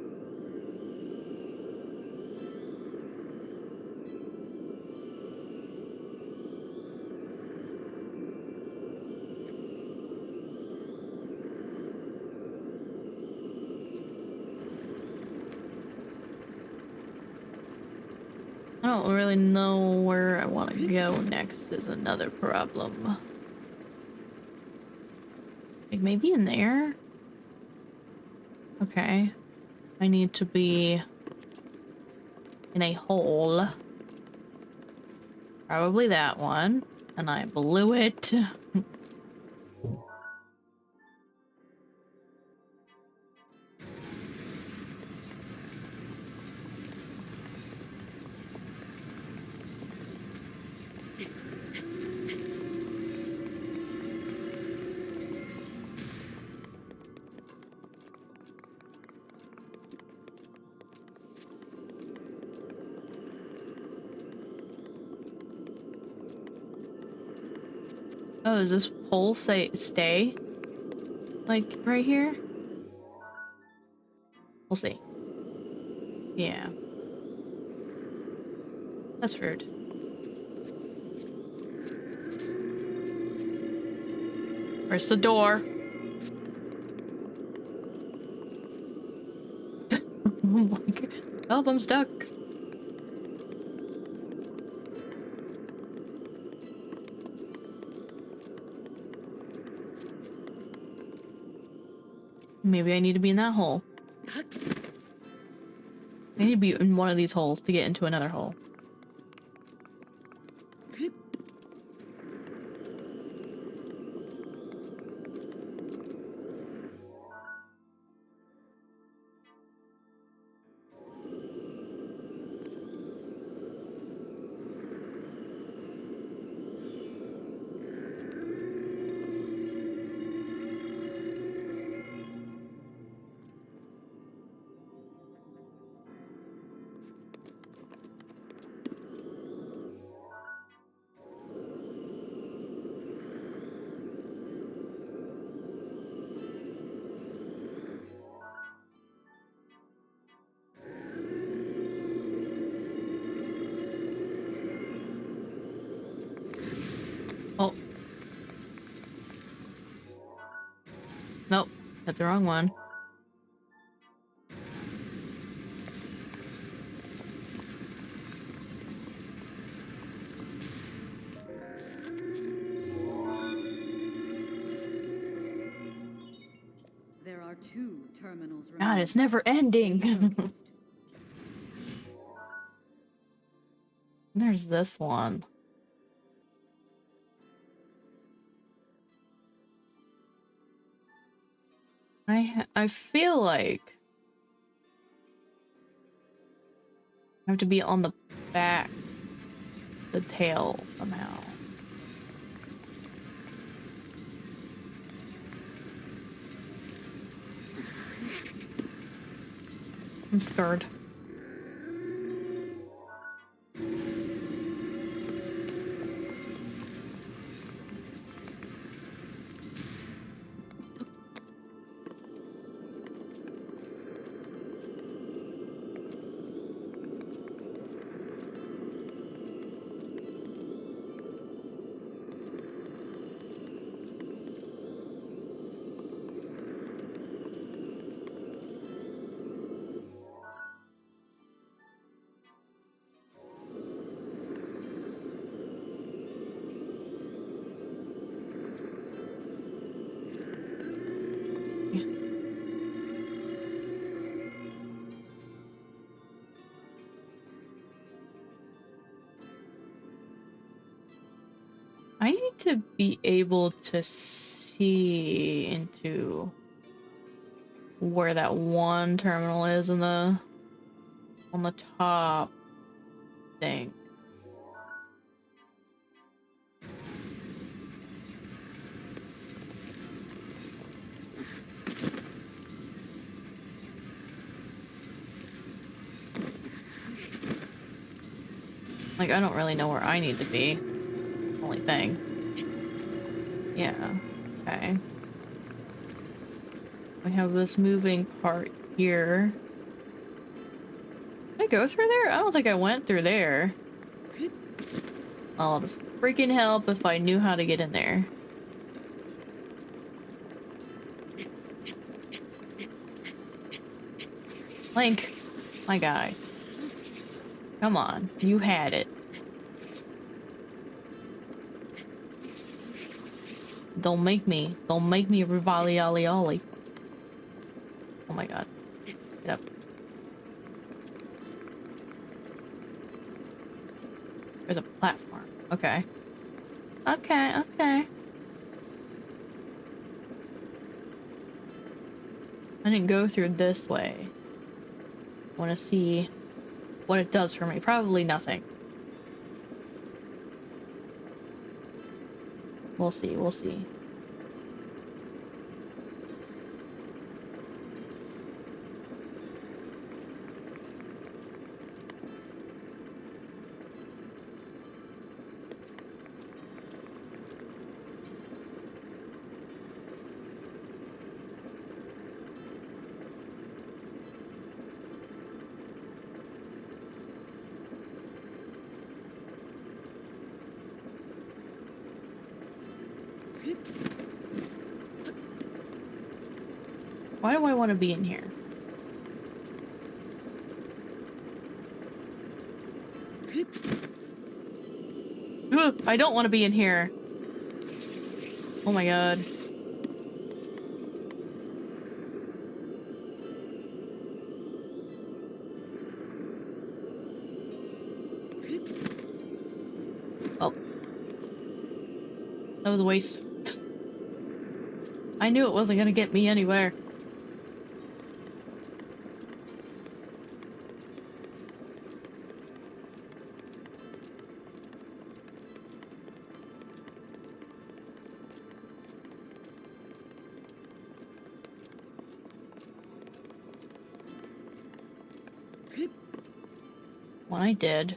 I don't really know where I want to go next is another problem. Like maybe in there? Okay. I need to be in a hole. Probably that one. And I blew it. Oh, does this hole say stay? Like right here? We'll see. Yeah. That's rude. Where's the door? Oh my god. Help, I'm stuck. Maybe I need to be in that hole. I need to be in one of these holes to get into another hole. Oh. Nope, that's the wrong one. There are 2 terminals God, remaining. it's never ending. There's this one. I feel like I have to be on the back, the tail somehow. I'm scared. I need to be able to see into where that one terminal is in the on the top thing. Like, I don't really know where I need to be. Only thing. Yeah. Okay. We have this moving part here. Did I go through there? I don't think I went through there. Oh, it'd freaking help if I knew how to get in there. Link, my guy. Come on, you had it. Don't make me rivali ollie ollie. Oh my god. Get up. There's a platform. Okay. Okay, okay. I didn't go through this way. I want to see what it does for me. Probably nothing. We'll see, we'll see. Why do I want to be in here? Ugh, I don't want to be in here. Oh my god. Well. That was a waste. I knew it wasn't gonna get me anywhere. When I did.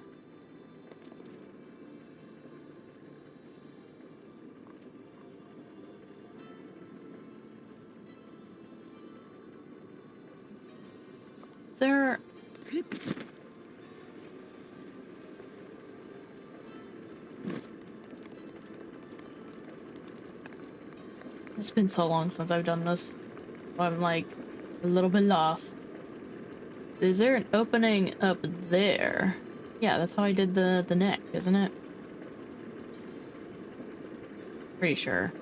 Is there... It's been so long since I've done this. I'm like a little bit lost. Is there an opening up there? Yeah, that's how I did the neck, isn't it? Pretty sure.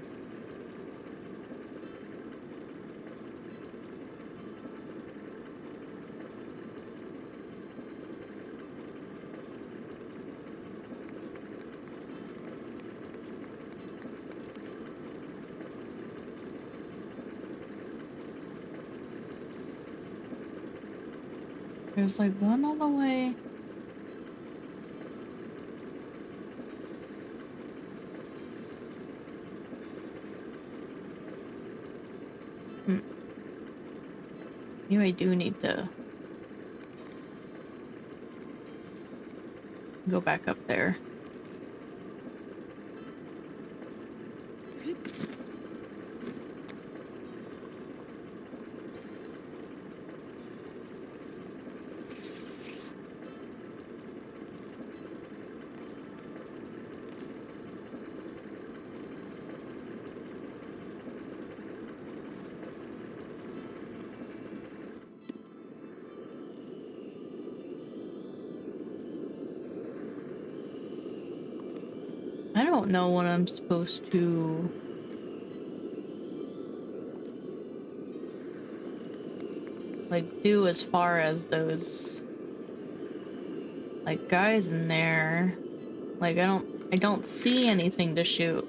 There's like one all the way. Maybe I do need to go back up there. I don't know what I'm supposed to... like, do as far as those... like, guys in there. Like, I don't see anything to shoot.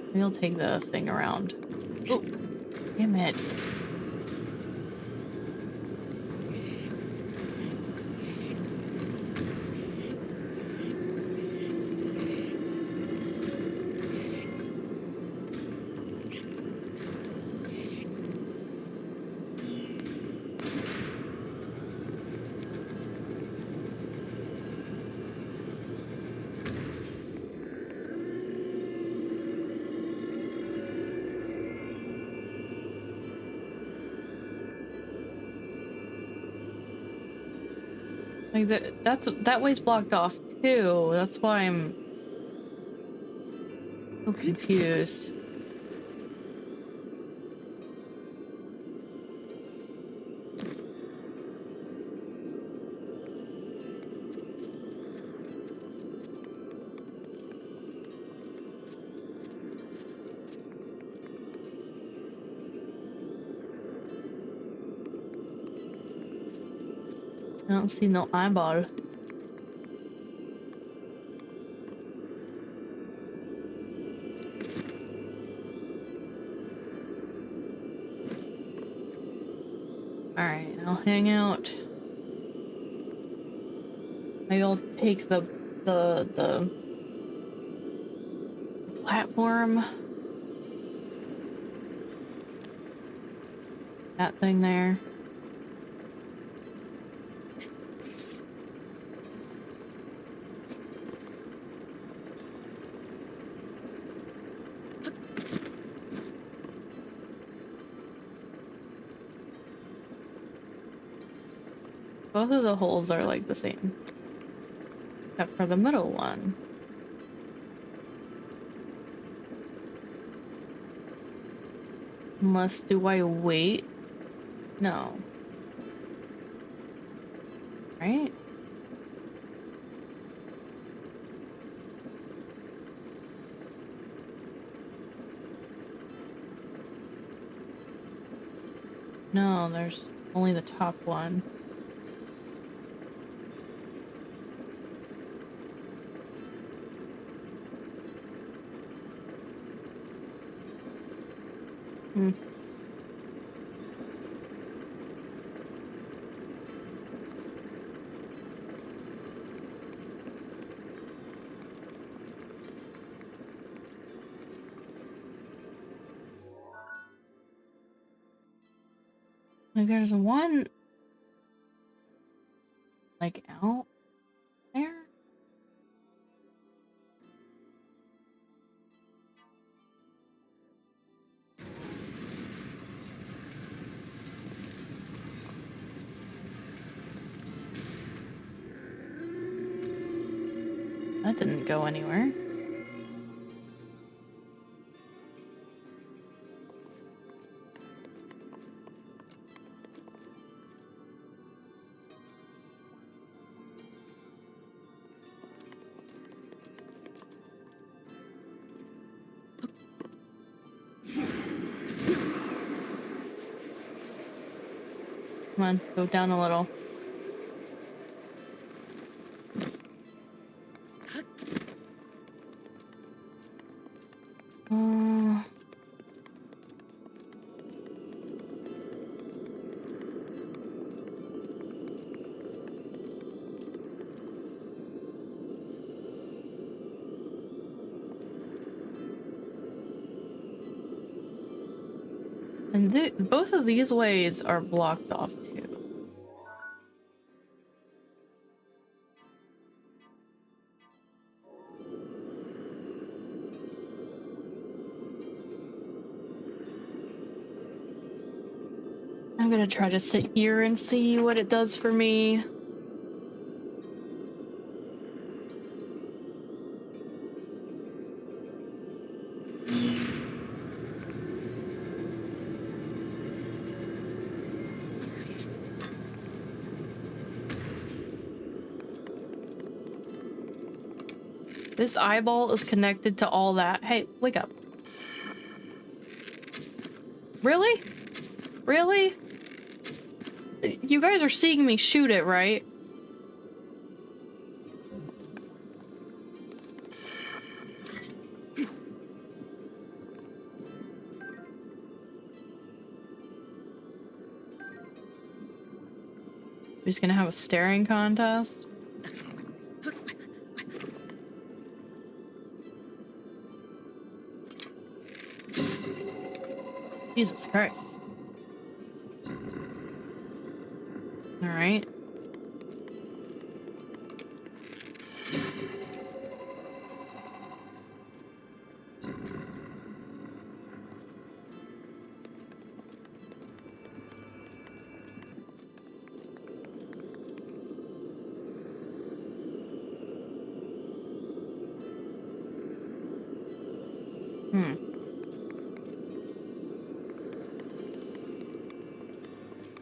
Maybe I'll take the thing around. Oh, damn it. Like that way's blocked off too. That's why I'm so confused. I don't see no eyeball. Alright, I'll hang out. Maybe I'll take the platform. That thing there. Both of the holes are like the same. Except for the middle one. Unless, do I wait? No. Right? No, there's only the top one. Hmm. Like there's one like out there. That didn't go anywhere. Come on, go down a little. And both of these ways are blocked off too. I'm gonna try to sit here and see what it does for me. This eyeball is connected to all that. Hey, wake up. Really? Really? You guys are seeing me shoot it, right? We're just gonna have a staring contest? Jesus Christ. All right.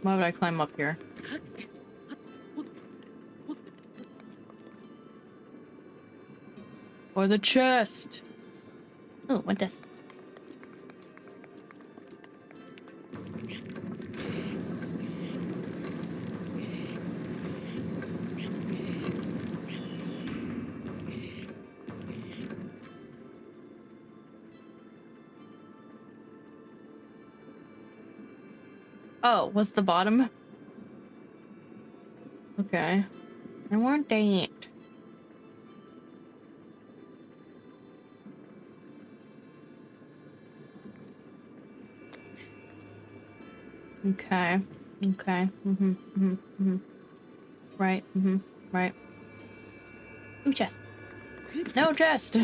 Why would I climb up here? Or the chest. Oh, what this? Oh, what's the bottom? Okay. I want that. Okay. Okay. Right. Right. Ooh, chest. No chest.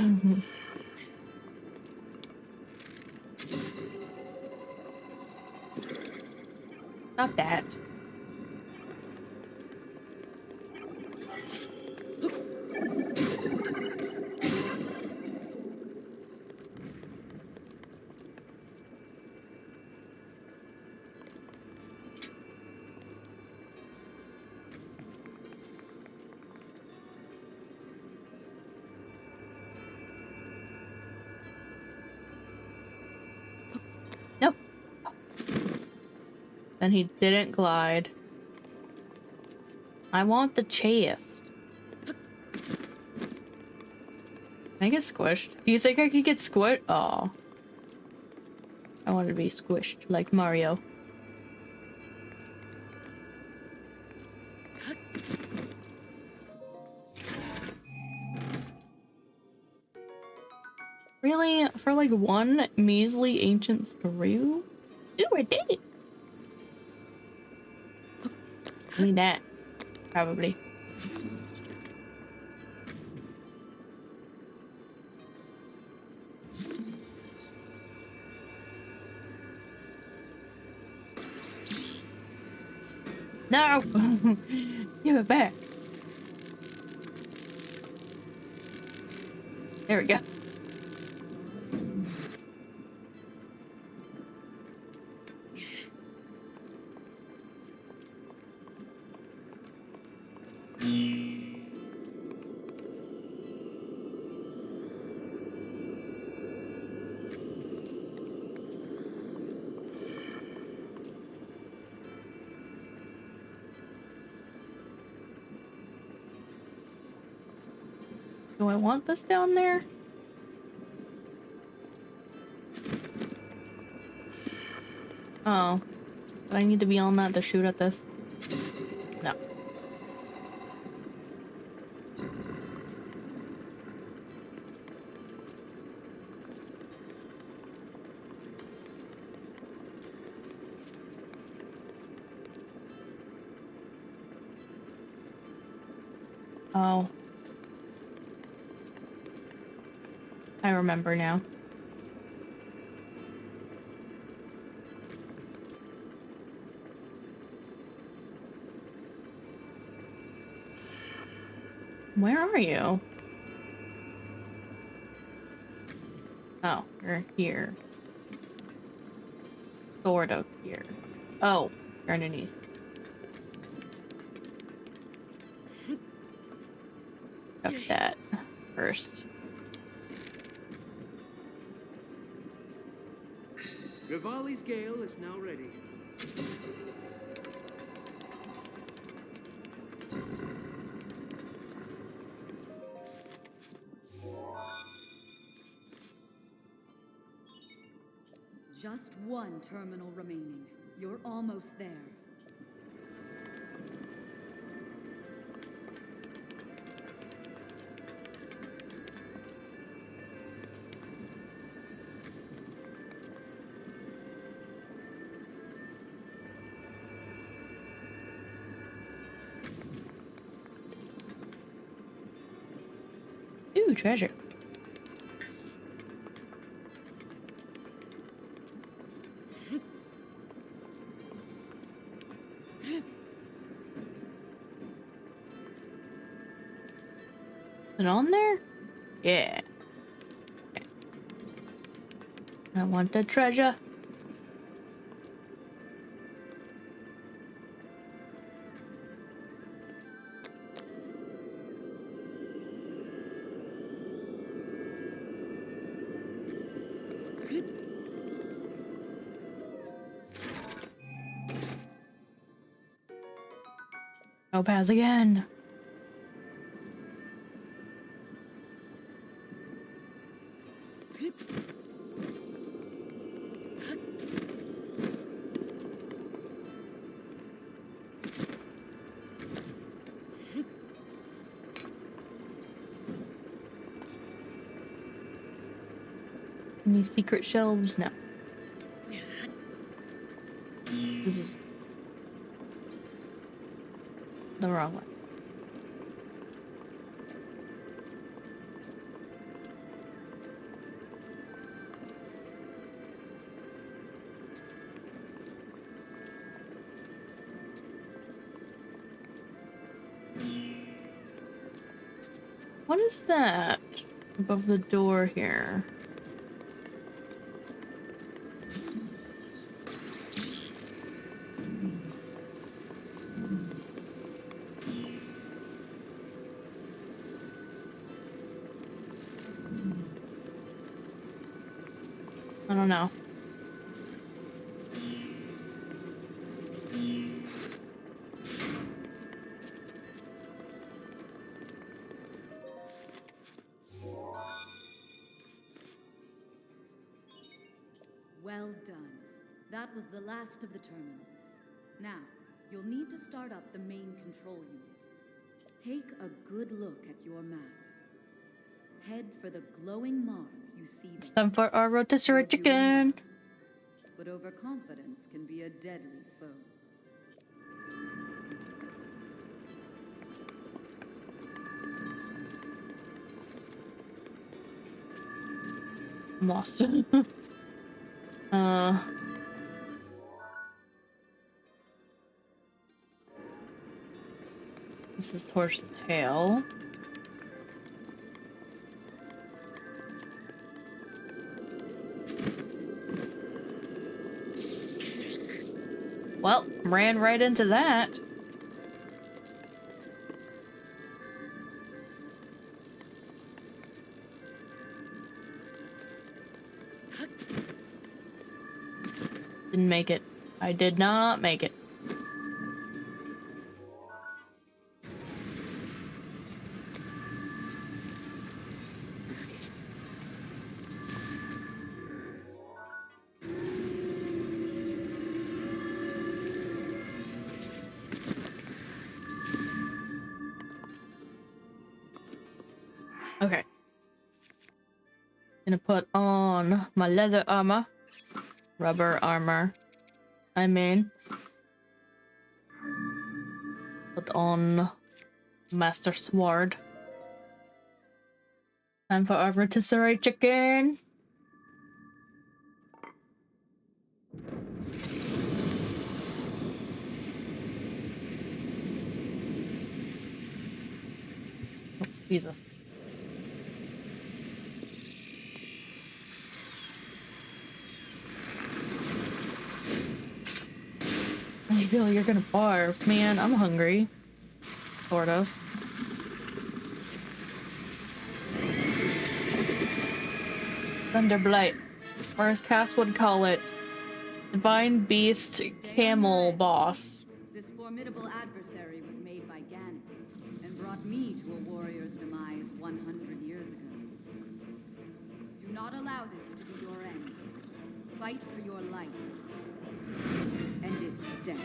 Stop that. Nope. And he didn't glide. I want the chest. Can I get squished? Do you think I could get squished? Oh. I want to be squished like Mario. Really? For like one measly ancient screw? Ooh, I did it! I need that. Probably. No! Give it back. There we go. Do I want this down there? Oh. Do I need to be on that to shoot at this? No. Oh. I remember now. Where are you? Oh, you're here. Sort of here. Oh, you're underneath. Got that first. Rivali's gale is now ready. Just one terminal remaining. You're almost there. Ooh, treasure. Is it on there? Yeah. Okay. I want the treasure. No pass again. Any secret shelves? No. This is the wrong one. What is that above the door here? I don't know. Well done. That was the last of the terminals. Now, you'll need to start up the main control unit. Take a good look at your map. Head for the glowing mark you see there. It's time for our rotisserie chicken. But overconfidence can be a deadly foe. I'm lost. This is towards the tail. Well, ran right into that. Didn't make it. I did not make it. Okay. Gonna put on my leather armor. Rubber armor. I mean. Put on Master Sword. Time for our rotisserie chicken. Oh, Jesus. I feel you're gonna barf, man. I'm hungry. Sort of. Thunderblight. Or as Cass would call it, Divine Beast Camel Boss. This formidable adversary was made by Ganon and brought me to a warrior's demise 100 years ago. Do not allow this to be your end. Fight for your life. And it's death.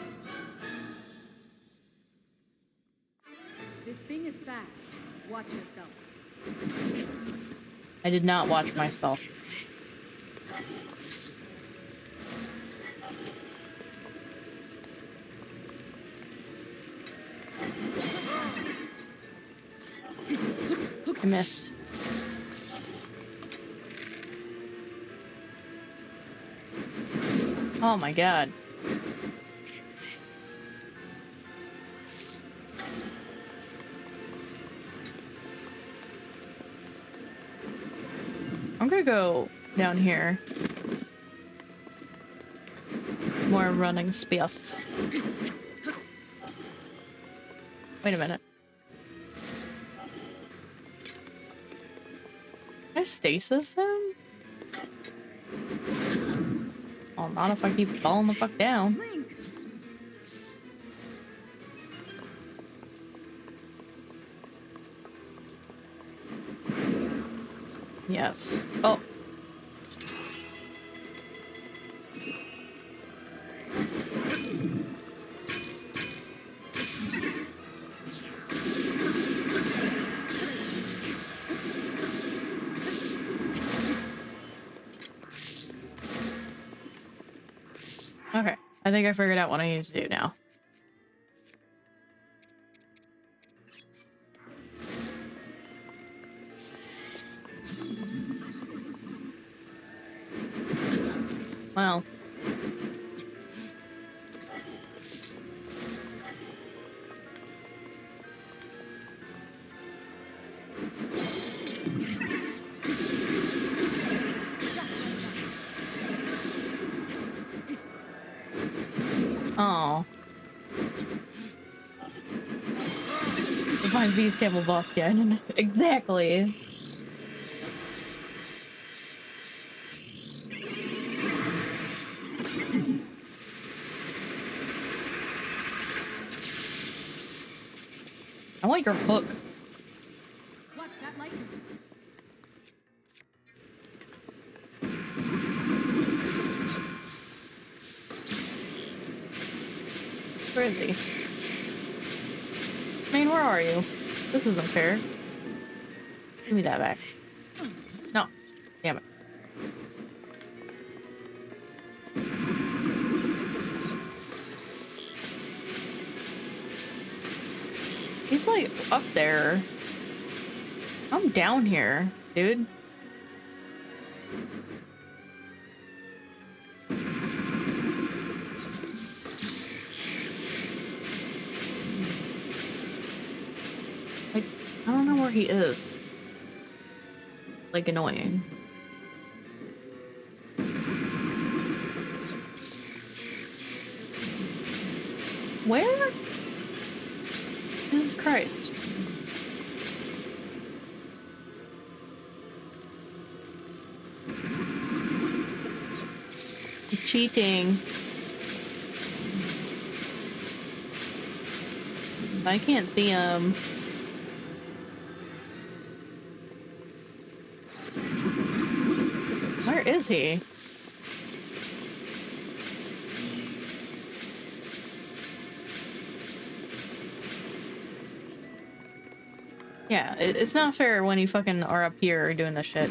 This thing is fast. Watch yourself. I did not watch myself. I missed. Oh my god. I'm gonna go down here. More running space. Wait a minute. Can I stasis him? Oh, not if I keep falling the fuck down. Link. Yes. Oh. Okay. I think I figured out what I need to do now. Well. Oh. Find these camel boss again. Exactly. I want your hook. Watch that lightning. Where is he? I mean, where are you? This isn't fair. Give me that back. No. Damn it. He's like up there. I'm down here, dude. Like, I don't know where he is. Like, annoying. Where? Jesus Christ. You're cheating. I can't see him. Where is he? Yeah, it's not fair when you fucking are up here doing this shit.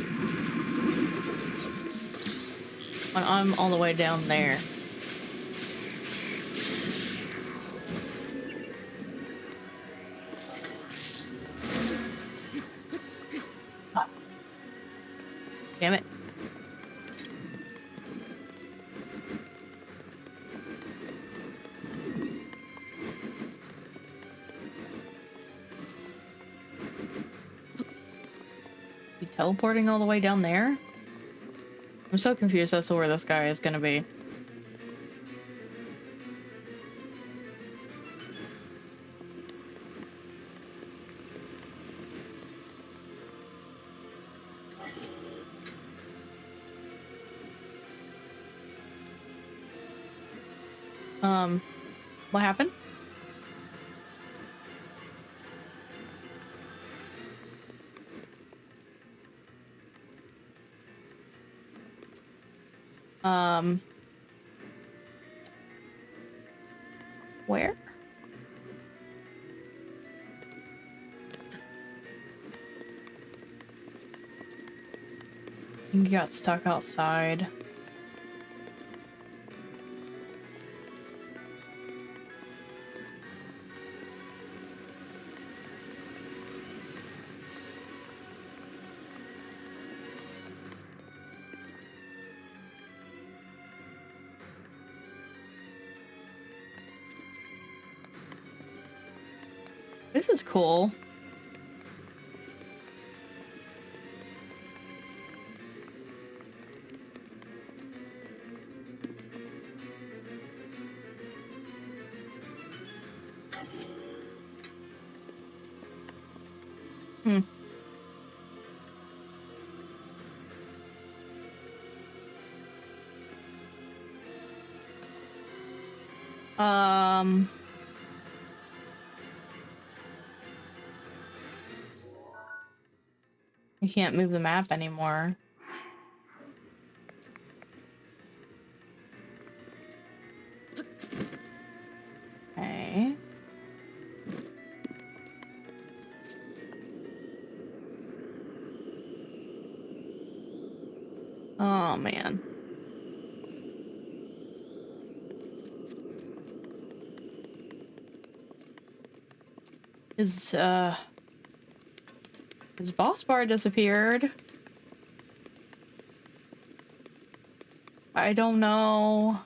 When I'm all the way down there. Ah. Damn it. Teleporting all the way down there? I'm so confused as to where this guy is gonna be. What happened? Where? He got stuck outside. This is cool. Hmm. I can't move the map anymore. Okay. Oh, man. His boss bar disappeared. I don't know.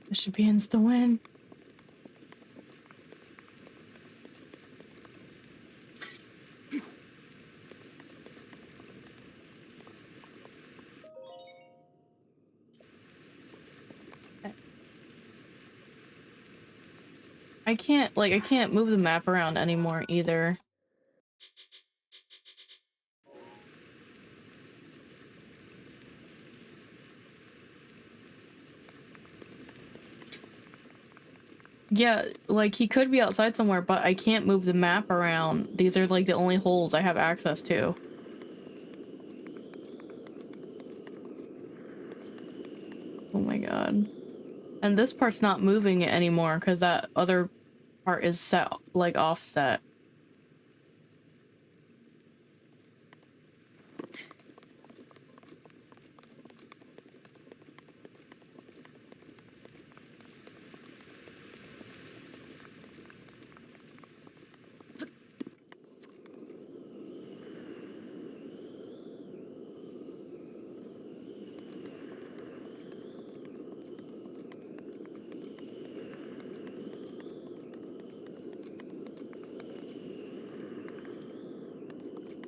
This should be insta win. I can't move the map around anymore either. Yeah, like he could be outside somewhere, but I can't move the map around. These are like the only holes I have access to. Oh my god. And this part's not moving it anymore because that other part is set, like, offset.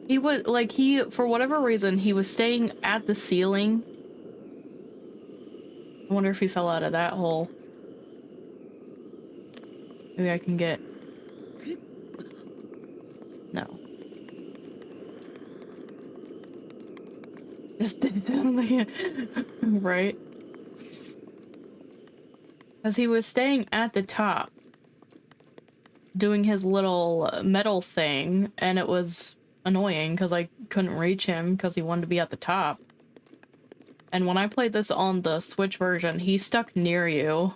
He was like, for whatever reason, he was staying at the ceiling. I wonder if he fell out of that hole. Maybe I can get... No. Just did it. Right? Because he was staying at the top, doing his little metal thing, and it was annoying because I couldn't reach him because he wanted to be at the top. And when I played this on the Switch version, he stuck near you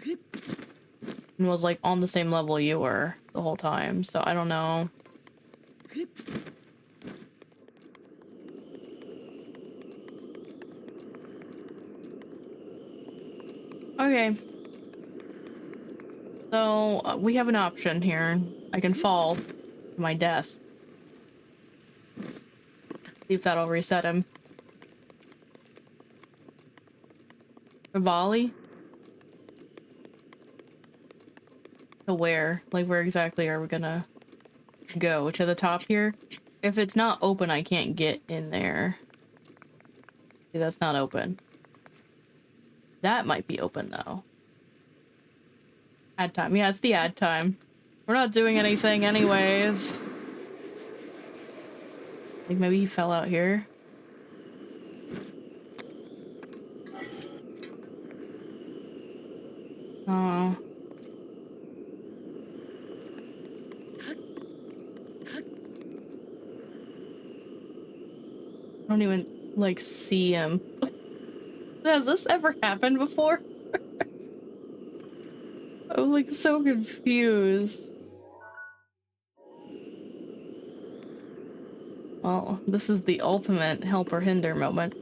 and was like on the same level you were the whole time, so I don't know. Okay. So, we have an option here. I can fall to my death. See if that'll reset him. Volley? To where? Like, where exactly are we gonna go? To the top here? If it's not open, I can't get in there. See, that's not open. That might be open, though. Ad time. Yeah, it's the ad time. We're not doing anything anyways. Like, maybe he fell out here. Oh. I don't even, like, see him. Has this ever happened before? I'm, like, so confused. Well, this is the ultimate help or hinder moment.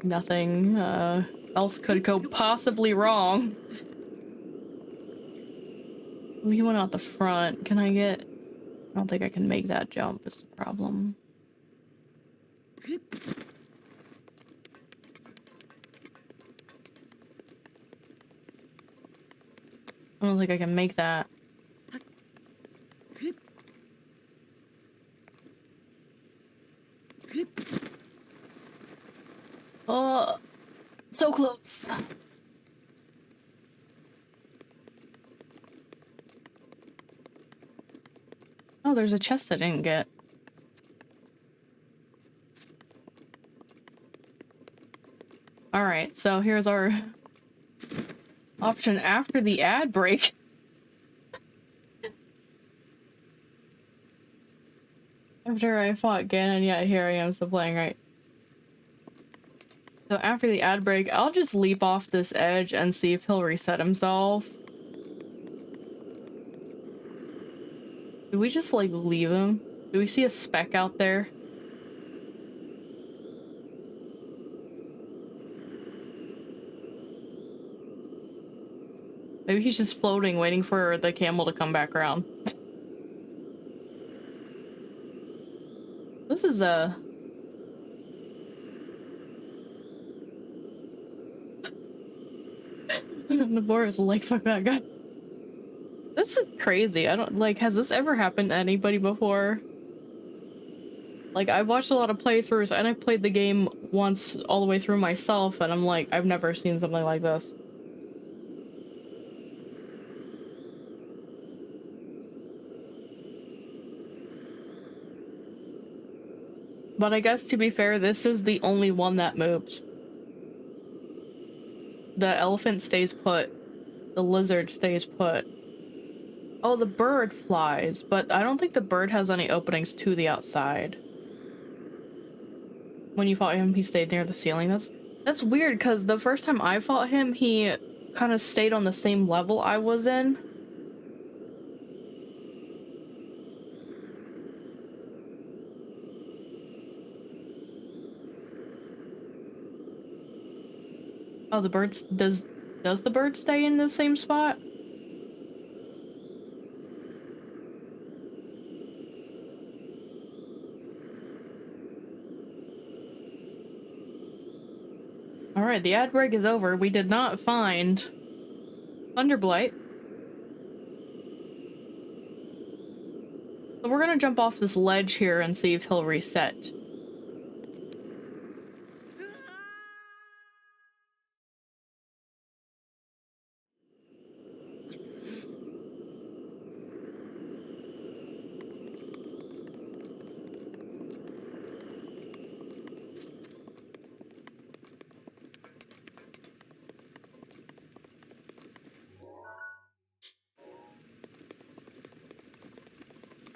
Nothing, else could go possibly wrong. He went out the front. Can I get... I don't think I can make that jump is the problem. I don't think I can make that. Oh, so close. Oh, there's a chest I didn't get. Alright, so here's our option after the ad break. After I fought Ganon, yeah, here I am still playing, right? So after the ad break, I'll just leap off this edge and see if he'll reset himself. Do we just, like, leave him? Do we see a speck out there? Maybe he's just floating, waiting for the camel to come back around. This is a... Naboris like, fuck that guy. This is crazy. I don't, like, has this ever happened to anybody before? Like, I've watched a lot of playthroughs, and I played the game once all the way through myself, and I'm like, I've never seen something like this. But I guess, to be fair, this is the only one that moves. The elephant stays put. The lizard stays put. Oh, the bird flies, but I don't think the bird has any openings to the outside. When you fought him, he stayed near the ceiling. That's weird, because the first time I fought him, he kind of stayed on the same level I was in. Oh, the birds... Does the bird stay in the same spot? Alright, the ad break is over. We did not find Thunderblight. So we're gonna jump off this ledge here and see if he'll reset.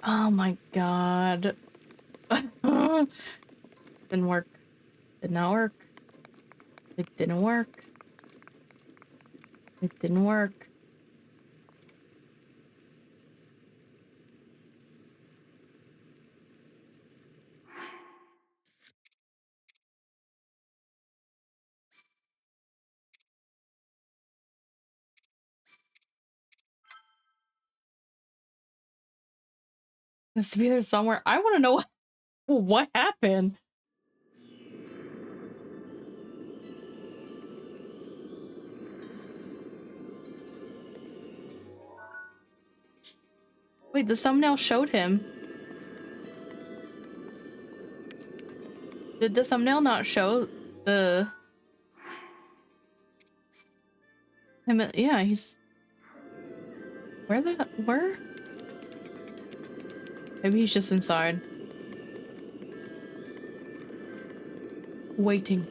Oh my god. Didn't work. Did not work. It didn't work. It didn't work. It's to be there somewhere. I want to know what happened. Wait, the thumbnail showed him. Did the thumbnail not show the... him? Yeah, he's... Where? Maybe he's just inside. Waiting.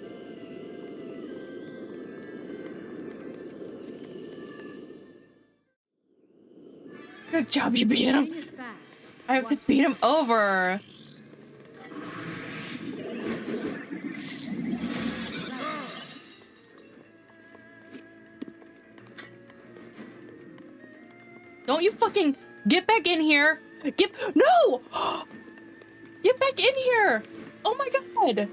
Good job, you beat him. I have to beat him over. Don't you fucking get back in here. No! Get back in here. Oh my god.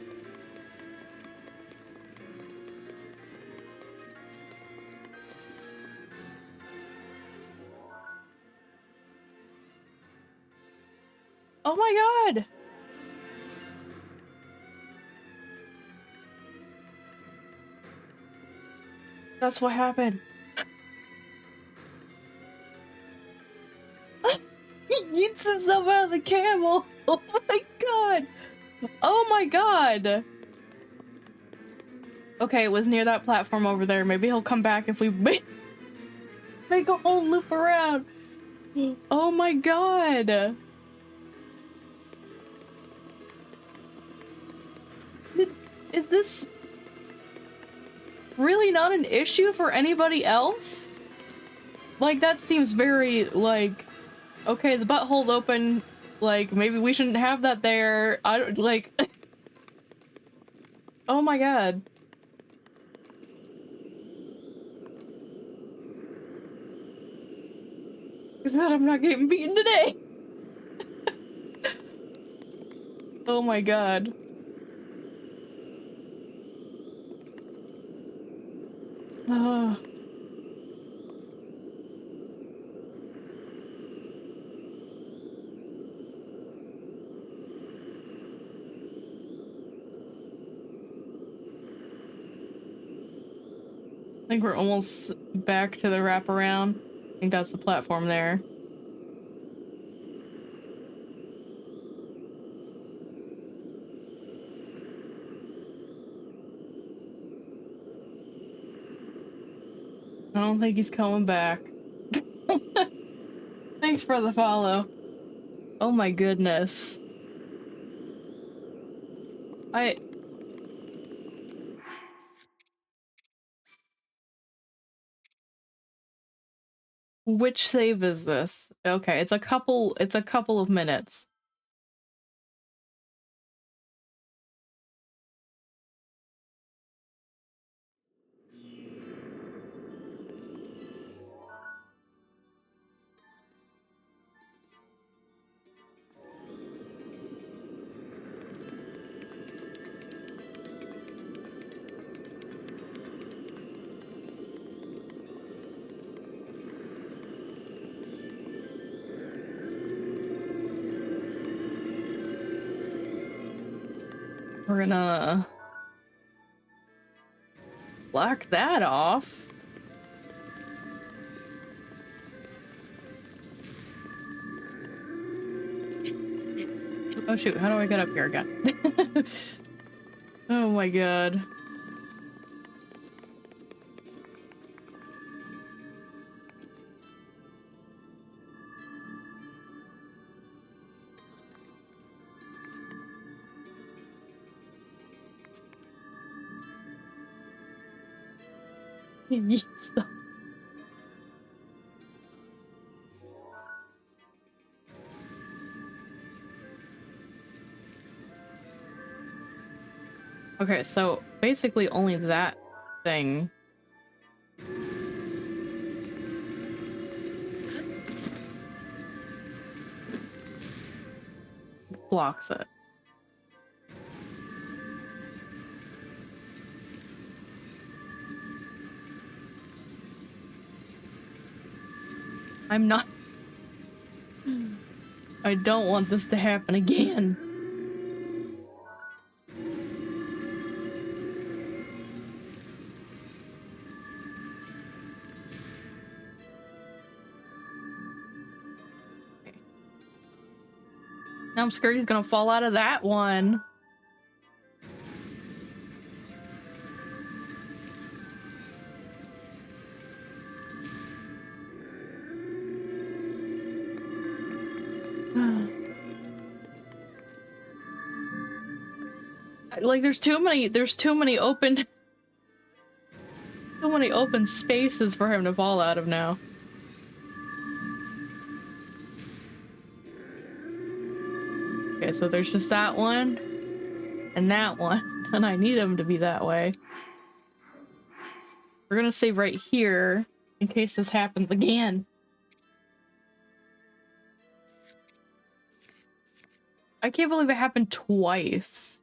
Oh my god! That's what happened. He yeets himself out of the camel! Oh my god! Oh my god! Okay, it was near that platform over there. Maybe he'll come back if we make a whole loop around. Oh my god! Is this really not an issue for anybody else? Like, that seems very, like, okay, the butthole's open, like, maybe we shouldn't have that there. I don't, like... Oh my god. Is that I'm not getting beaten today? Oh my god. Ah. I think we're almost back to the wraparound. I think that's the platform there. I don't think he's coming back. Thanks for the follow. Oh my goodness. Which save is this? Okay, it's a couple of minutes. We're gonna block that off. Oh shoot, how do I get up here again? Oh my god. Stop. Okay, so basically only that thing blocks it. I'm not... I don't want this to happen again. Okay. Now I'm scared he's gonna fall out of that one. Like there's too many open spaces for him to fall out of now. Okay, so there's just that one and that one, and I need him to be that way. We're gonna save right here in case this happens again. I can't believe it happened twice.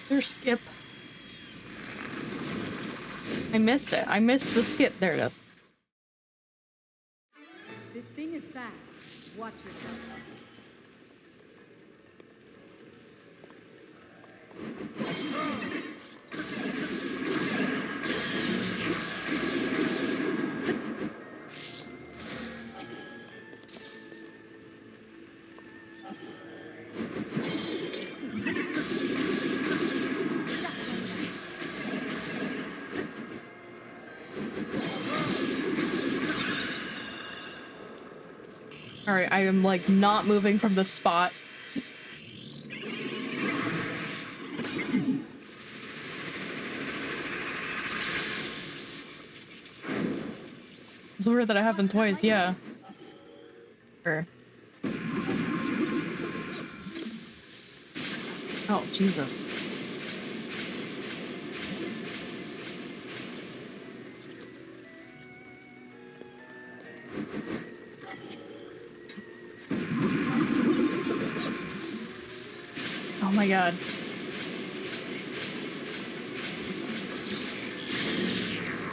There's skip. I missed it. I missed the skip. There it is. This thing is fast. Watch yourself. Alright, I am like not moving from the spot. It's weird that I happened twice, yeah. Sure. Oh, Jesus. Oh my god.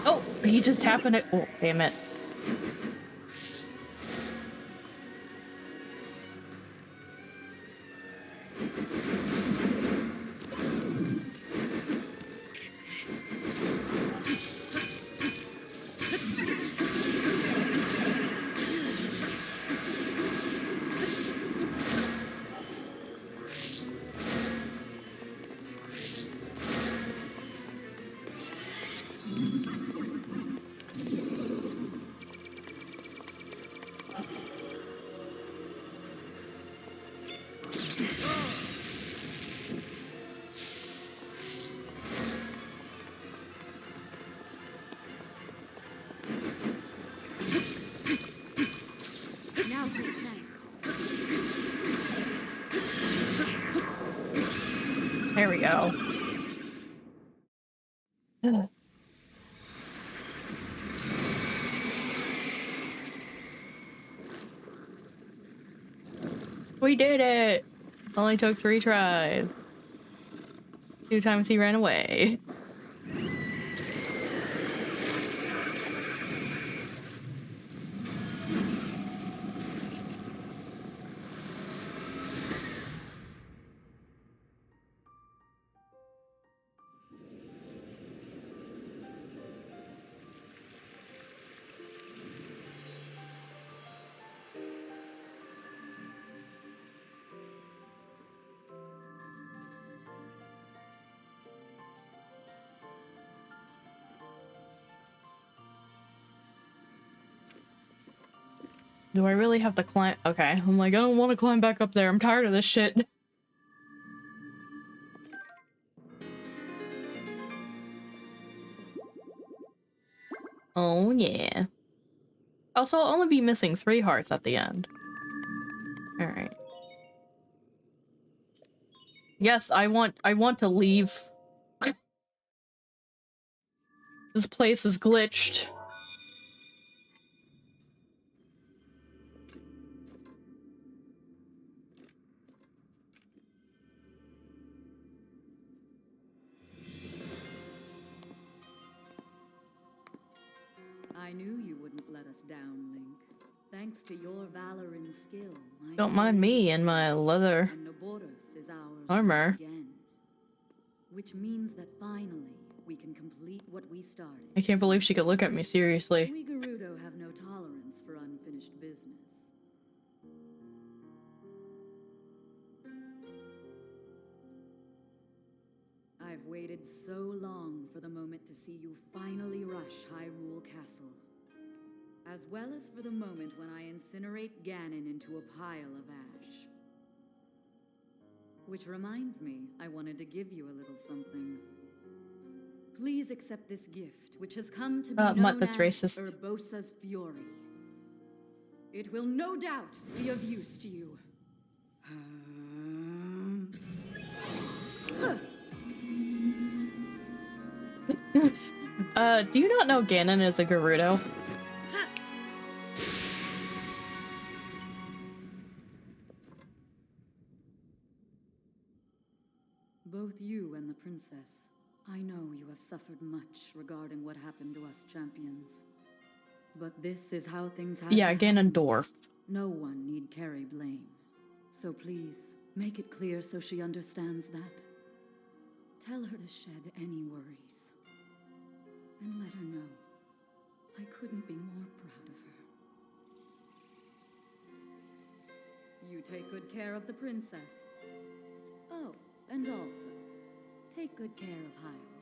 Oh, he just happened to— oh, damn it. There we go. We did it! Only took 3 tries. 2 times he ran away. Do I really have to climb? Okay, I'm like, I don't want to climb back up there. I'm tired of this shit. Oh, yeah. Also, I'll only be missing 3 hearts at the end. Alright. Yes, I want to leave. This place is glitched. I knew you wouldn't let us down, Link. Thanks to your valor and skill, Don't mind me and my leather and Naboris is ours armor. again. Which means that finally we can complete what we started. I can't believe she could look at me seriously. We Gerudo have no tolerance for unfinished business. I've waited so long for the moment to see you finally rush Hyrule Castle. As well as for the moment when I incinerate Ganon into a pile of ash. Which reminds me, I wanted to give you a little something. Please accept this gift, which has come to be known that's as racist. Urbosa's Fury. It will no doubt be of use to you. Do you not know Ganon is a Gerudo? Both you and the princess, I know you have suffered much regarding what happened to us champions. But this is how things happen. Yeah, Ganondorf. No one need carry blame. So please, make it clear so she understands that. Tell her to shed any worries. And let her know I couldn't be more proud of her. You take good care of the princess. Oh, and also, take good care of Hyrule.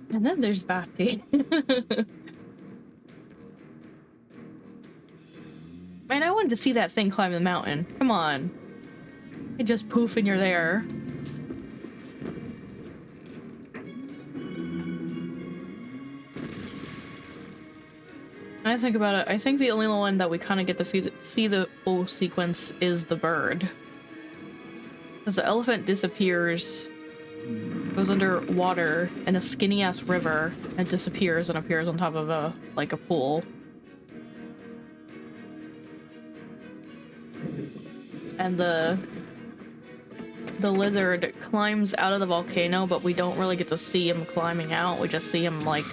And then there's Bhakti. Man, I wanted to see that thing climb the mountain. Come on. It just poof and you're there. I think about it, I think the only one that we kind of get to see the full sequence is the bird. Because the elephant disappears, goes under water in a skinny-ass river, and disappears and appears on top of a pool. And the lizard climbs out of the volcano, but we don't really get to see him climbing out. We just see him, like,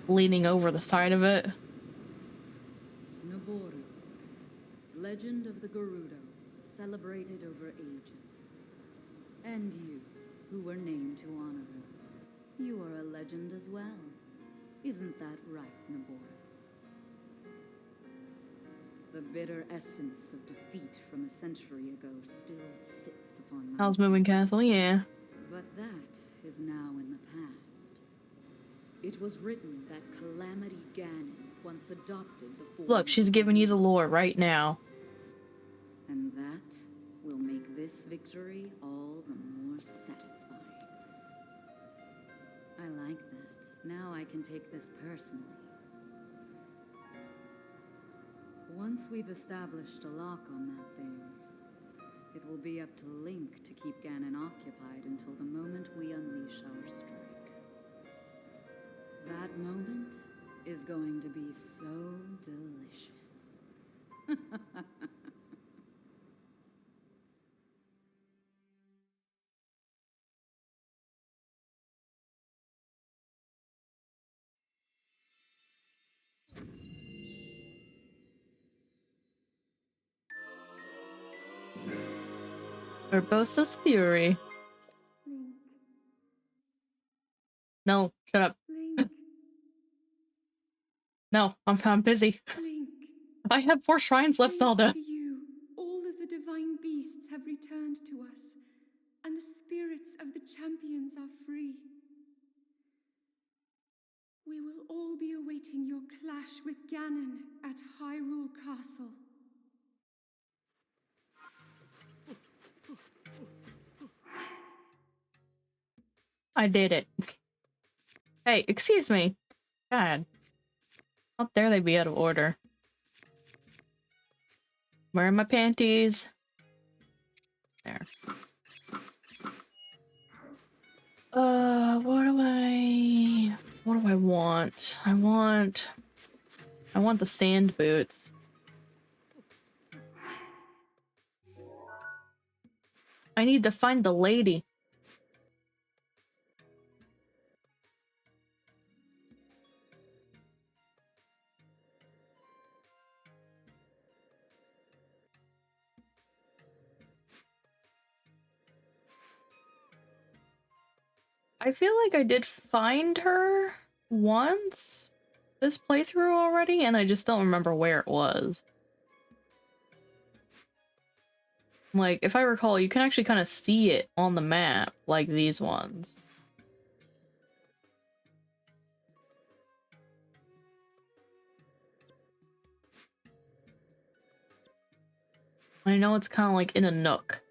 leaning over the side of it. Naboru, legend of the Gerudo, celebrated over ages. And you, who were named to honor her. You are a legend as well. Isn't that right, Naboris? The bitter essence of defeat from a century ago still sits upon my How's Moving Castle? Yeah. But that is now in the past. It was written that Calamity Ganon once adopted the form. Look, she's giving you the lore right now. And that will make this victory all the more satisfying. I like that. Now I can take this personally. Once we've established a lock on that thing, it will be up to Link to keep Ganon occupied until the moment we unleash our strike. That moment is going to be so delicious. Urbosa's Fury. Link. No, shut up. Link. No, I'm busy. Link. I have 4 shrines left, Thanks Zelda. to you, all of the divine beasts have returned to us, and the spirits of the champions are free. We will all be awaiting your clash with Ganon at Hyrule Castle. I did it. Hey, excuse me. God. How dare they be out of order? Wearing my panties. There. What do I want? I want the sand boots. I need to find the lady. I feel like I did find her once this playthrough already, and I just don't remember where it was. Like, if I recall, you can actually kind of see it on the map, like these ones. I know it's kind of like in a nook.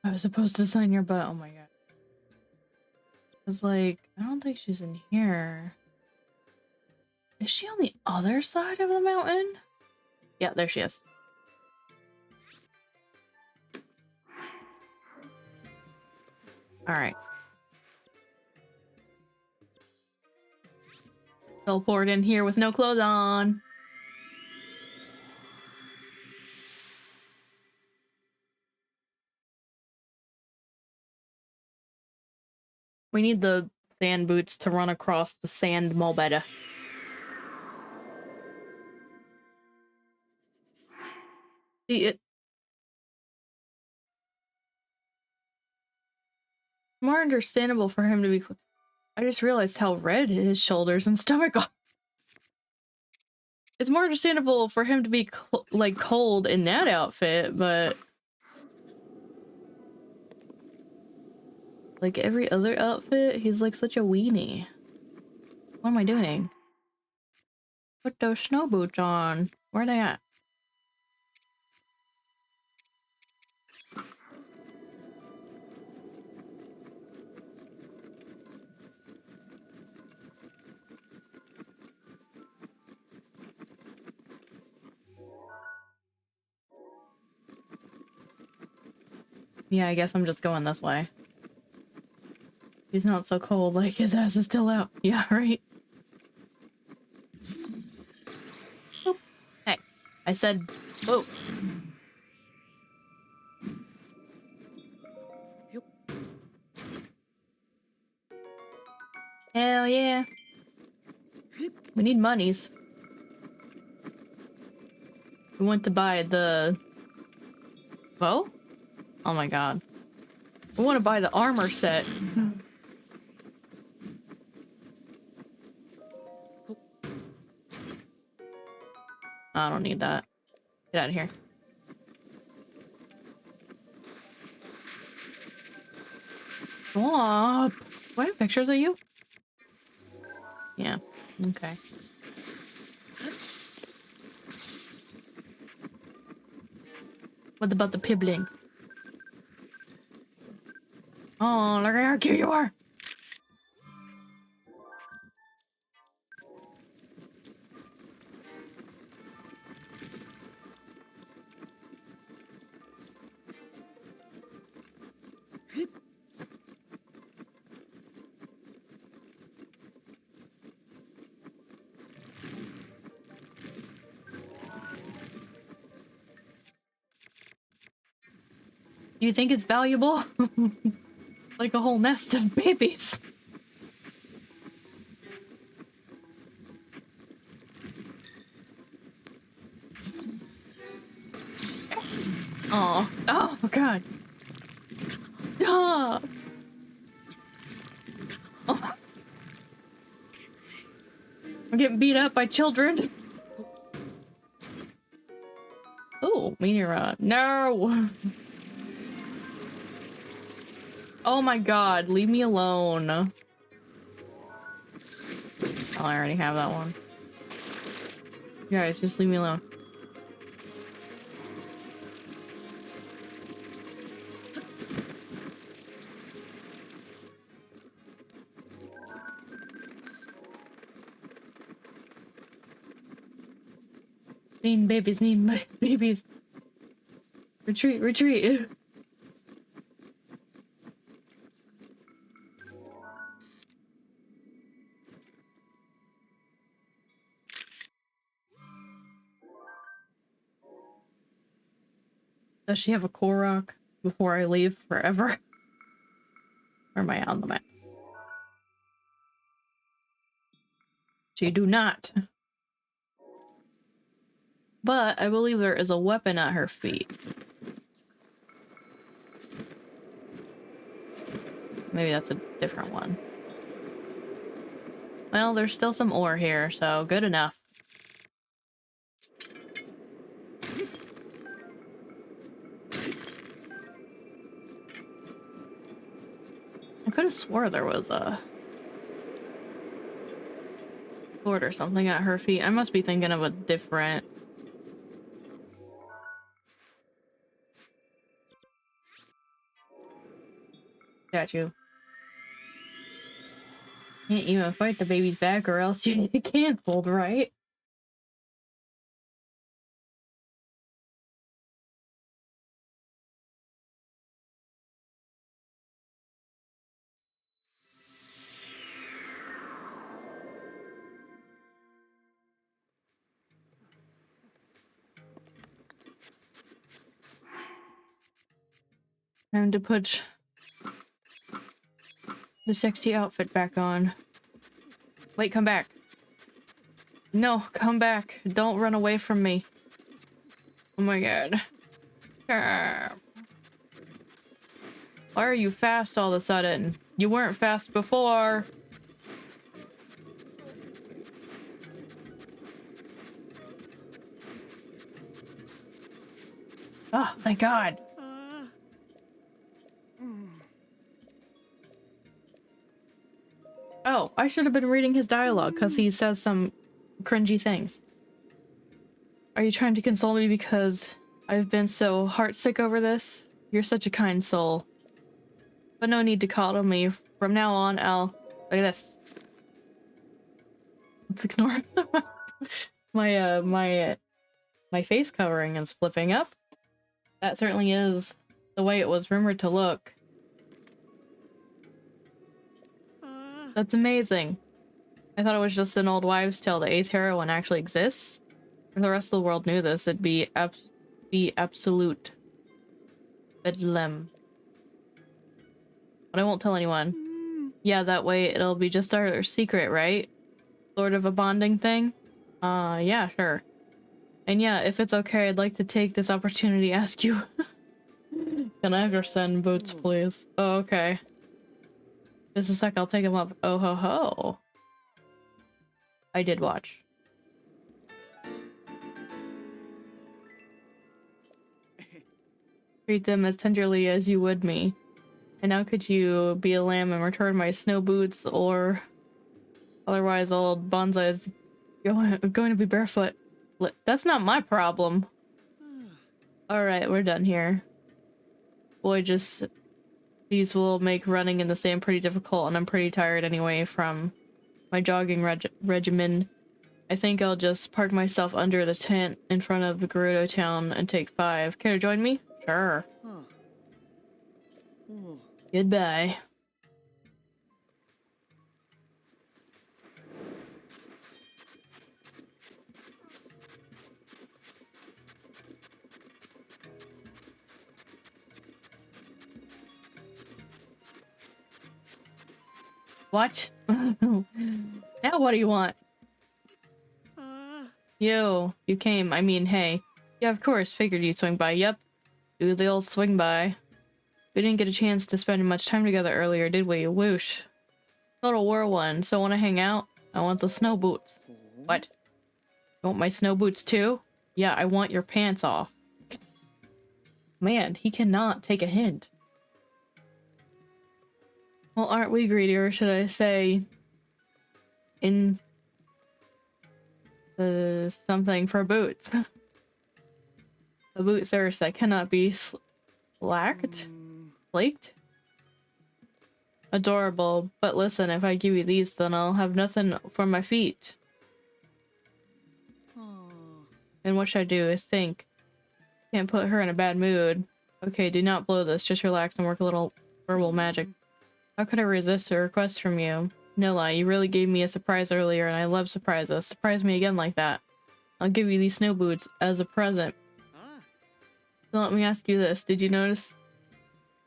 I was supposed to sign your butt. Oh my god. I was like, I don't think she's in here. Is she on the other side of the mountain? Yeah, there she is. Alright. Teleport in here with no clothes on. We need the sand boots to run across the sand more better. See, it's more understandable for him to be... I just realized how red his shoulders and stomach are. It's more understandable for him to be like cold in that outfit, but... like every other outfit, he's like such a weenie. What am I doing? Put those snow boots on. Where are they at? Yeah, I guess I'm just going this way. He's not so cold, like his ass is still out. Yeah, right? Boop. Hey, I said whoa. Hell yeah. We need monies. We went to buy the bow? Oh my god. We want to buy the armor set. I don't need that. Get out of here. Stop. Do I have pictures of you? Yeah. Okay. What about the piblings? Oh, look at how cute you are! You think it's valuable? Like a whole nest of babies. Oh, oh god. Ah. Oh. I'm getting beat up by children. Oh, meteor. No. Oh my god, leave me alone. Oh, I already have that one. You guys, just leave me alone. Need babies, need babies. Retreat, retreat. Does she have a Korok before I leave forever? Or am I on the map? She do not. But I believe there is a weapon at her feet. Maybe that's a different one. Well, there's still some ore here, so good enough. I could have swore there was a sword or something at her feet. I must be thinking of a different... statue. Can't even fight the baby's back or else you get canceled, right? Time to put the sexy outfit back on. Wait, come back. No, come back. Don't run away from me. Oh my god. Why are you fast all of a sudden? You weren't fast before. Oh, thank God. Oh, I should have been reading his dialogue because he says some cringy things. Are you trying to console me because I've been so heartsick over this? You're such a kind soul. But no need to coddle me. From now on, I'll... Look at this. Let's ignore my face covering is flipping up. That certainly is the way it was rumored to look. That's amazing. I thought it was just an old wives' tale. The 8th heroine actually exists. If the rest of the world knew this, it'd be absolute bedlam. But I won't tell anyone. Yeah, that way it'll be just our secret, right? Sort of a bonding thing? Yeah, sure. And yeah, if it's okay, I'd like to take this opportunity to ask you. Can I have your sun boots, please? Oh, okay. Just a sec, I'll take them up. Oh ho ho. I did watch. Treat them as tenderly as you would me. And now could you be a lamb and return my snow boots, or otherwise old Bonsai is going to be barefoot. That's not my problem. Alright, we're done here. Boy, just... These will make running in the sand pretty difficult, and I'm pretty tired anyway from my jogging regimen. I think I'll just park myself under the tent in front of the Gerudo Town and take 5. Care to join me? Sure. Goodbye. What? Now what do you want? Yo, you came. I mean, hey. Yeah, of course. Figured you'd swing by. Yep. Do the old swing by. We didn't get a chance to spend much time together earlier, did we? Whoosh. Total whirlwind. So wanna hang out? I want the snow boots. What? You want my snow boots too? Yeah, I want your pants off. Man, he cannot take a hint. Well, aren't we greedy, or should I say... in... something for boots. The boot thirst that cannot be slacked? Flaked? Adorable. But listen, if I give you these, then I'll have nothing for my feet. And what should I do? Is think. Can't put her in a bad mood. Okay, do not blow this. Just relax and work a little verbal magic. How could I resist a request from you? No lie, you really gave me a surprise earlier, and I love surprises. Surprise me again like that. I'll give you these snow boots as a present. So let me ask you this. Did you notice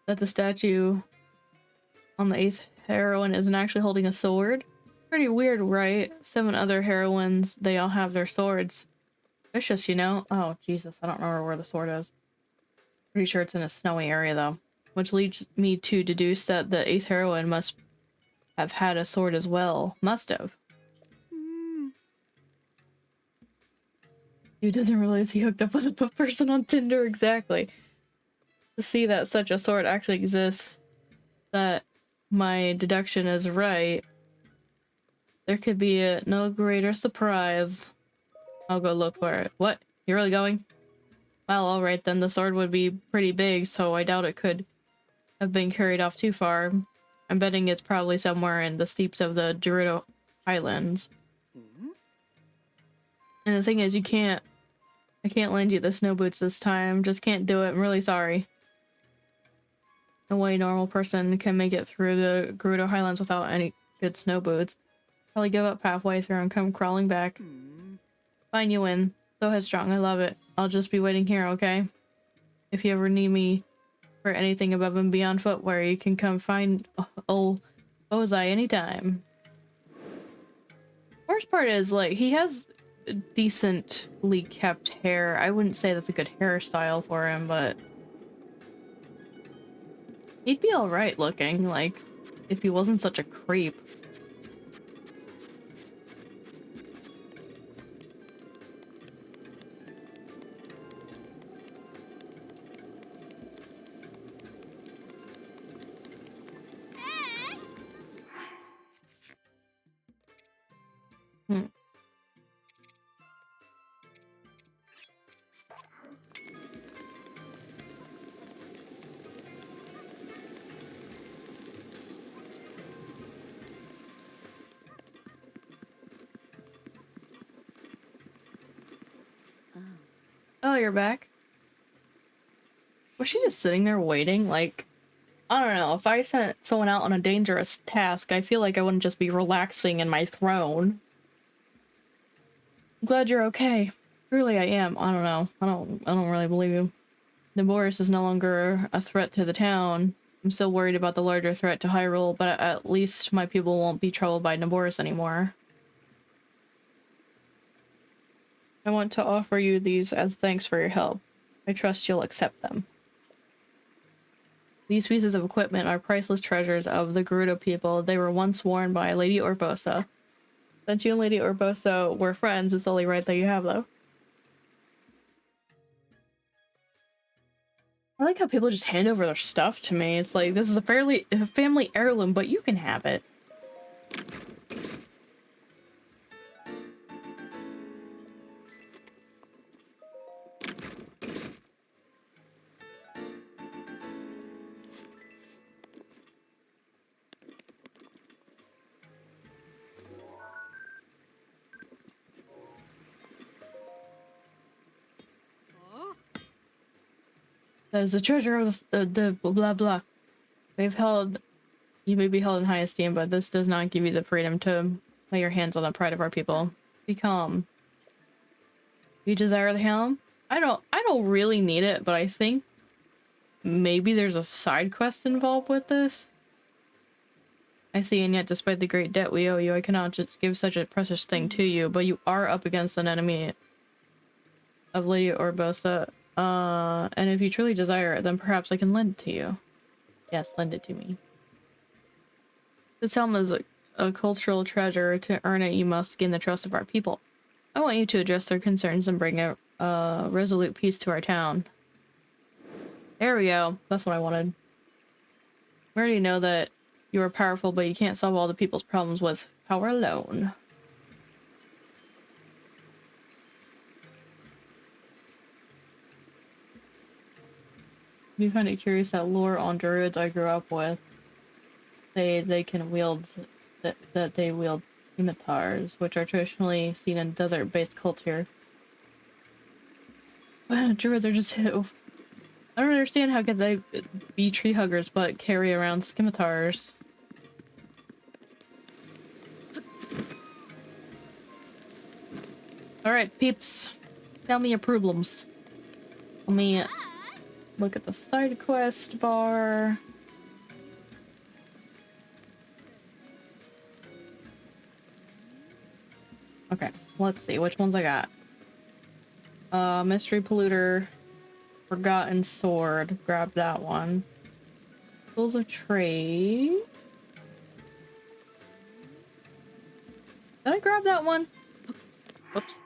that the statue on the 8th heroine isn't actually holding a sword? Pretty weird, right? 7 other heroines, they all have their swords. Vicious, you know? Oh, Jesus, I don't remember where the sword is. Pretty sure it's in a snowy area, though. Which leads me to deduce that the 8th heroine must have had a sword as well. Must have. Who doesn't realize he hooked up with a person on Tinder? Exactly. To see that such a sword actually exists, that my deduction is right, there could be no greater surprise. I'll go look for it. What? You're really going? Well, alright then, the sword would be pretty big, so I doubt it could have been carried off too far. I'm betting it's probably somewhere in the steeps of the Gerudo Highlands. And the thing is, I can't lend you the snow boots this time. Just can't do it. I'm really sorry. No way a normal person can make it through the Gerudo Highlands without any good snow boots. Probably give up halfway through and come crawling back. Fine, you win. So headstrong, I love it. I'll just be waiting here, okay? If you ever need me for anything above and beyond footwear, you can come find old Ozai anytime. Worst part is, like, he has decently kept hair. I wouldn't say that's a good hairstyle for him, but he'd be alright looking, like, if he wasn't such a creep. Oh, you're back? Was she just sitting there waiting? Like, I don't know. If I sent someone out on a dangerous task, I feel like I wouldn't just be relaxing in my throne. I'm glad you're okay. Truly, I am. I don't know. I don't really believe you. Naboris is no longer a threat to the town. I'm still worried about the larger threat to Hyrule, but at least my people won't be troubled by Naboris anymore. I want to offer you these as thanks for your help. I trust you'll accept them. These pieces of equipment are priceless treasures of the Gerudo people. They were once worn by Lady Urbosa. Since you and Lady Urbosa were friends, it's only right that you have them. I like how people just hand over their stuff to me. It's like, this is a family heirloom, but you can have it. That is the treasure of the blah blah. You may be held in high esteem, but this does not give you the freedom to lay your hands on the pride of our people. Be calm. You desire the helm? I don't really need it, but I think maybe there's a side quest involved with this. I see, and yet despite the great debt we owe you, I cannot just give such a precious thing to you, but you are up against an enemy of Lady Urbosa. And if you truly desire it, then perhaps I can lend it to you. Yes, lend it to me. This helm is a cultural treasure. To earn it, you must gain the trust of our people. I want you to address their concerns and bring a resolute peace to our town. There we go. That's what I wanted. We already know that you are powerful, but you can't solve all the people's problems with power alone. I do find it curious that lore on druids I grew up with, they can wield that they wield scimitars, which are traditionally seen in desert-based culture. Druids are just I don't understand how can they be tree huggers but carry around scimitars. Alright, peeps. Tell me your problems. Let me look at the side quest bar. Okay, let's see which ones I got. Mystery Polluter. Forgotten Sword. Grab that one. Tools of Trade. Did I grab that one? Whoops.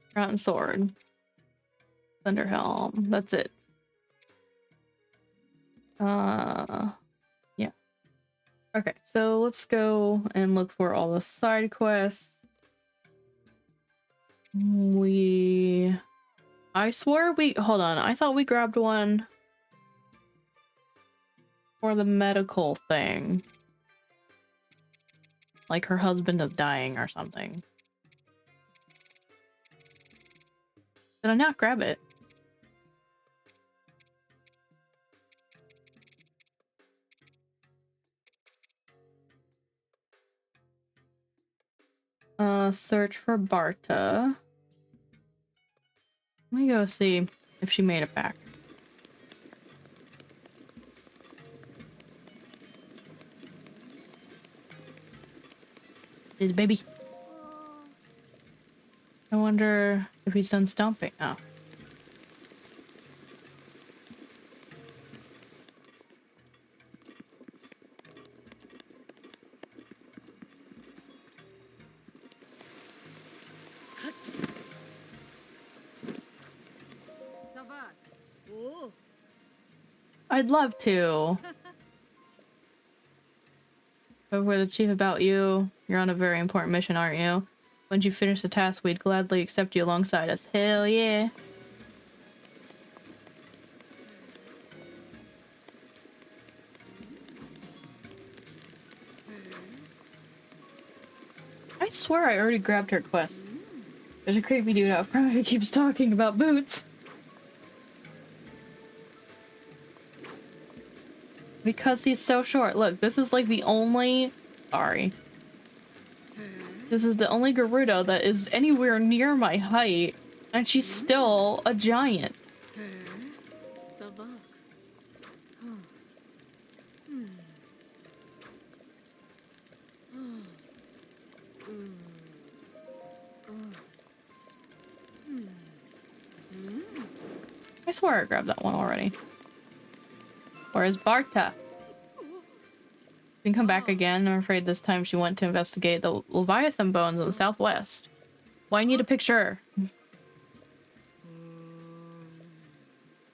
Forgotten Sword. Thunder Helm. That's it. Yeah. Okay, so let's go and look for all the side quests. I swore hold on, I thought we grabbed one for the medical thing. Like her husband is dying or something. Did I not grab it? Search for Barta. Let me go see if she made it back. His baby. I wonder if he's done stomping. Oh. I'd love to. Over the chief about you. You're on a very important mission, aren't you? Once you finish the task, we'd gladly accept you alongside us. Hell yeah. I swear I already grabbed her quest. There's a creepy dude out front who keeps talking about boots. Because he's so short. Look, this is like the only... Sorry. This is the only Gerudo that is anywhere near my height, and she's still a giant. I swear I grabbed that one already. Where's Barta? You can come back again. I'm afraid this time she went to investigate the Leviathan bones in the southwest. Why need a picture?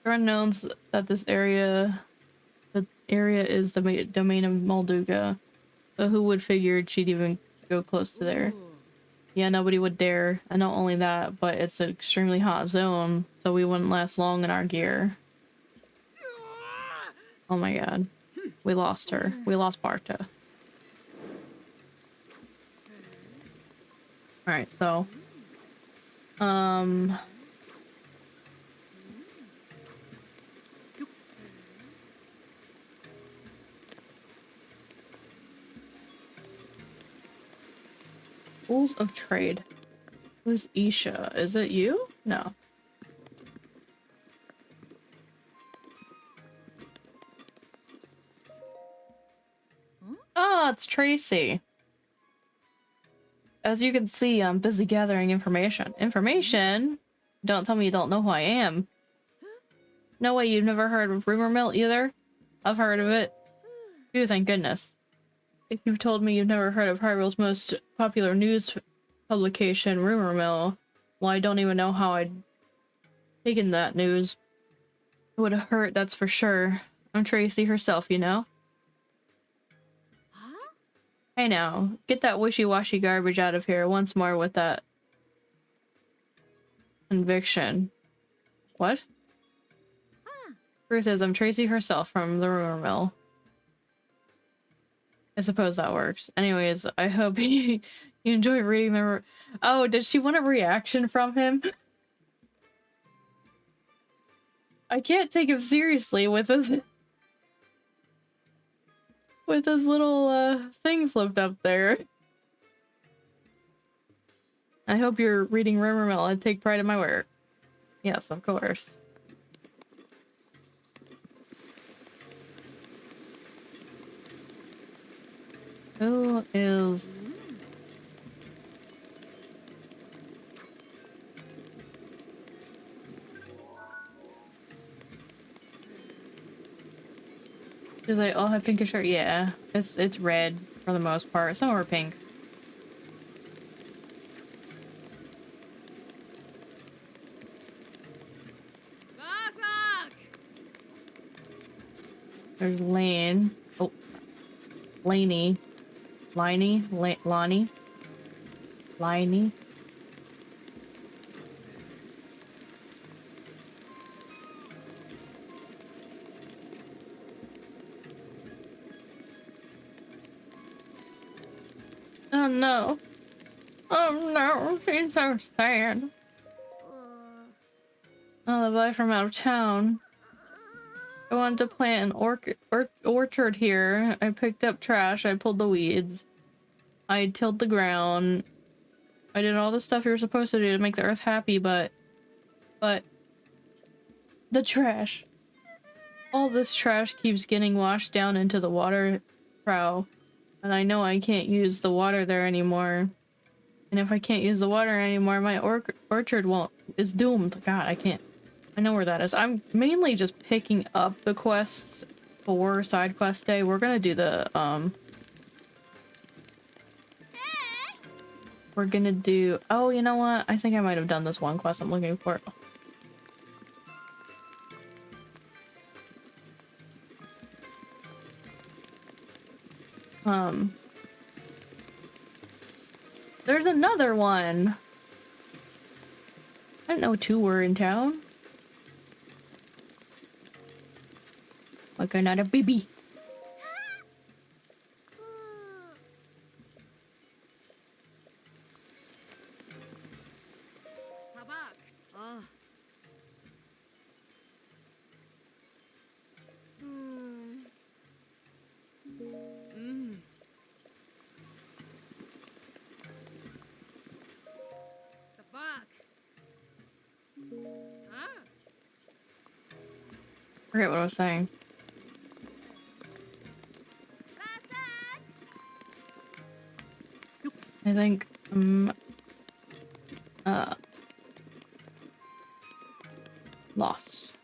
Everyone knows that the area is the domain of Molduga. So who would figure she'd even go close to there? Yeah, nobody would dare. And not only that, but it's an extremely hot zone, so we wouldn't last long in our gear. Oh my god. We lost her. We lost Barta. Alright, so... Rules of Trade. Who's Isha? Is it you? No. Oh, it's Tracy. As you can see, I'm busy gathering information. Information? Don't tell me you don't know who I am. No way, you've never heard of Rumor Mill either? I've heard of it. Phew, thank goodness. If you've told me you've never heard of Hyrule's most popular news publication, Rumor Mill, well, I don't even know how I'd taken that news. It would have hurt, that's for sure. I'm Tracy herself, you know? I know. Get that wishy-washy garbage out of here once more with that conviction. What? Truth is, I'm Tracy herself from the Rumor Mill. I suppose that works. Anyways, I hope you enjoy reading the... Oh, did she want a reaction from him? I can't take him seriously with this... with his little thing flipped up there. I hope you're reading Rumor Mill. I take pride in my work. Yes, of course. Who is Do they all have pinkish shirt? Yeah, it's red for the most part. Some are pink. There's Lane. Oh, Laney. Liney? Lonnie? Liney? Oh no. Oh no, she's so sad. Oh, the boy from out of town. I wanted to plant an orchard here. I picked up trash. I pulled the weeds. I tilled the ground. I did all the stuff you're supposed to do to make the earth happy, but the trash. All this trash keeps getting washed down into the water trough, and I know I can't use the water there anymore. And if I can't use the water anymore, my orchard is doomed. God, I can't. I know where that is. I'm mainly just picking up the quests for side quest day. We're gonna do the we're gonna do, oh, you know what? I think I might have done this one quest I'm looking for. There's another one. I didn't know two were in town. Like another baby. Forget what I was saying. I think lost.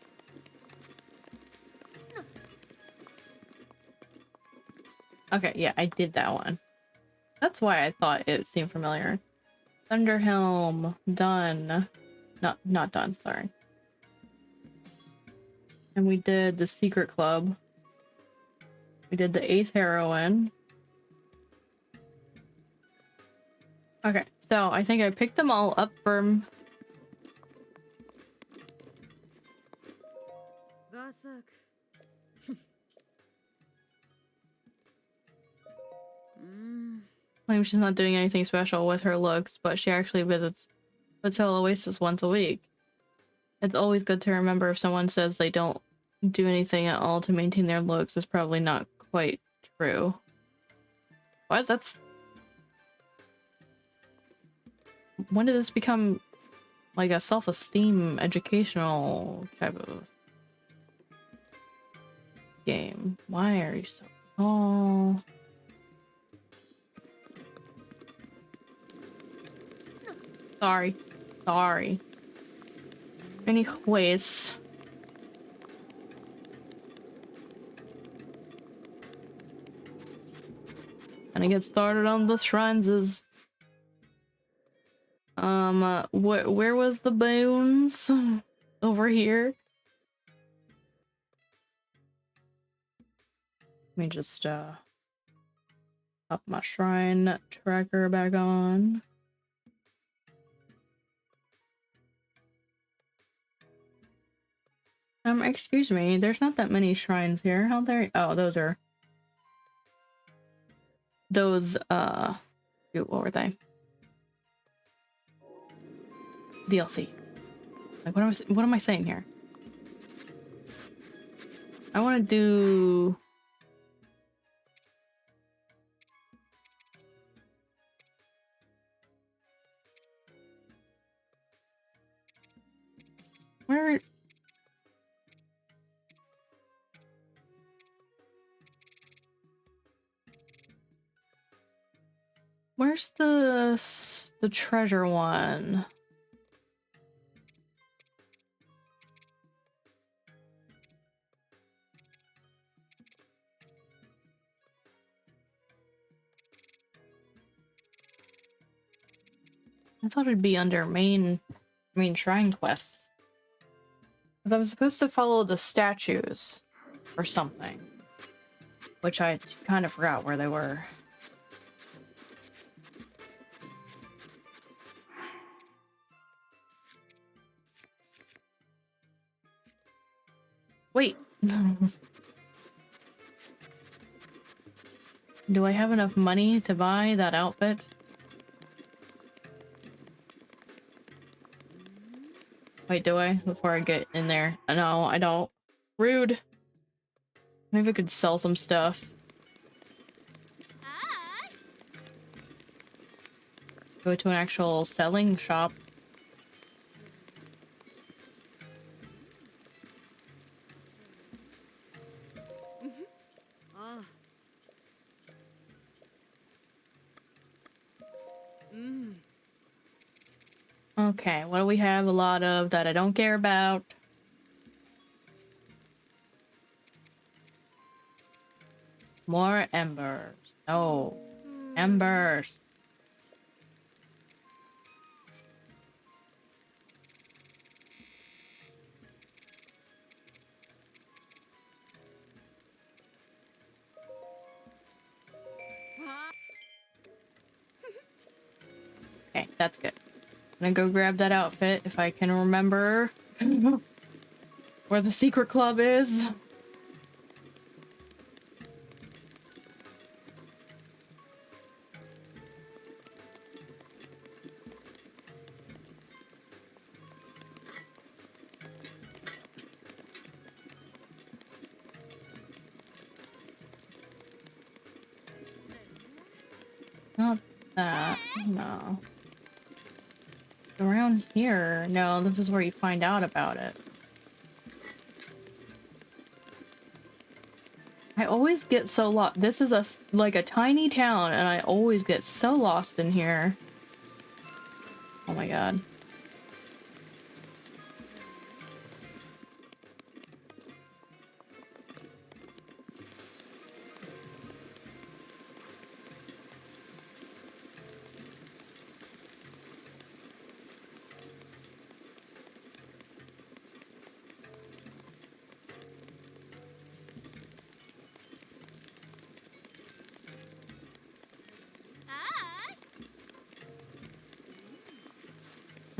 Okay, yeah, I did that one. That's why I thought it seemed familiar. Thunder Helm, done. Not done, sorry. And we did the Secret Club. We did the 8th Heroine. Okay, so I think I picked them all up from... Claims she's not doing anything special with her looks, but she actually visits Hotel Oasis once a week. It's always good to remember if someone says they don't do anything at all to maintain their looks, it's probably not quite true. What? That's... When did this become like a self-esteem educational type of game? Why are you so tall? Sorry. Anyways. Gonna get started on the shrines. Where was the bones? Over here. Let me just pop my shrine tracker back on. Excuse me, there's not that many shrines here. How there? Oh, those are those what were they? DLC. Like what am I saying here? I want to do where. Where's the treasure one? I thought it'd be under main shrine quests. Because I was supposed to follow the statues or something. Which I kind of forgot where they were. Wait. Do I have enough money to buy that outfit? Wait, do I? Before I get in there. No, I don't. Rude. Maybe I could sell some stuff. Go to an actual selling shop. Okay, what do we have a lot of that I don't care about? More embers. No. Embers. Okay, that's good. I'm gonna go grab that outfit if I can remember where the secret club is. Not that, no. Around here? No, this is where you find out about it. I always get so lost. This is like a tiny town, and I always get so lost in here. Oh my god.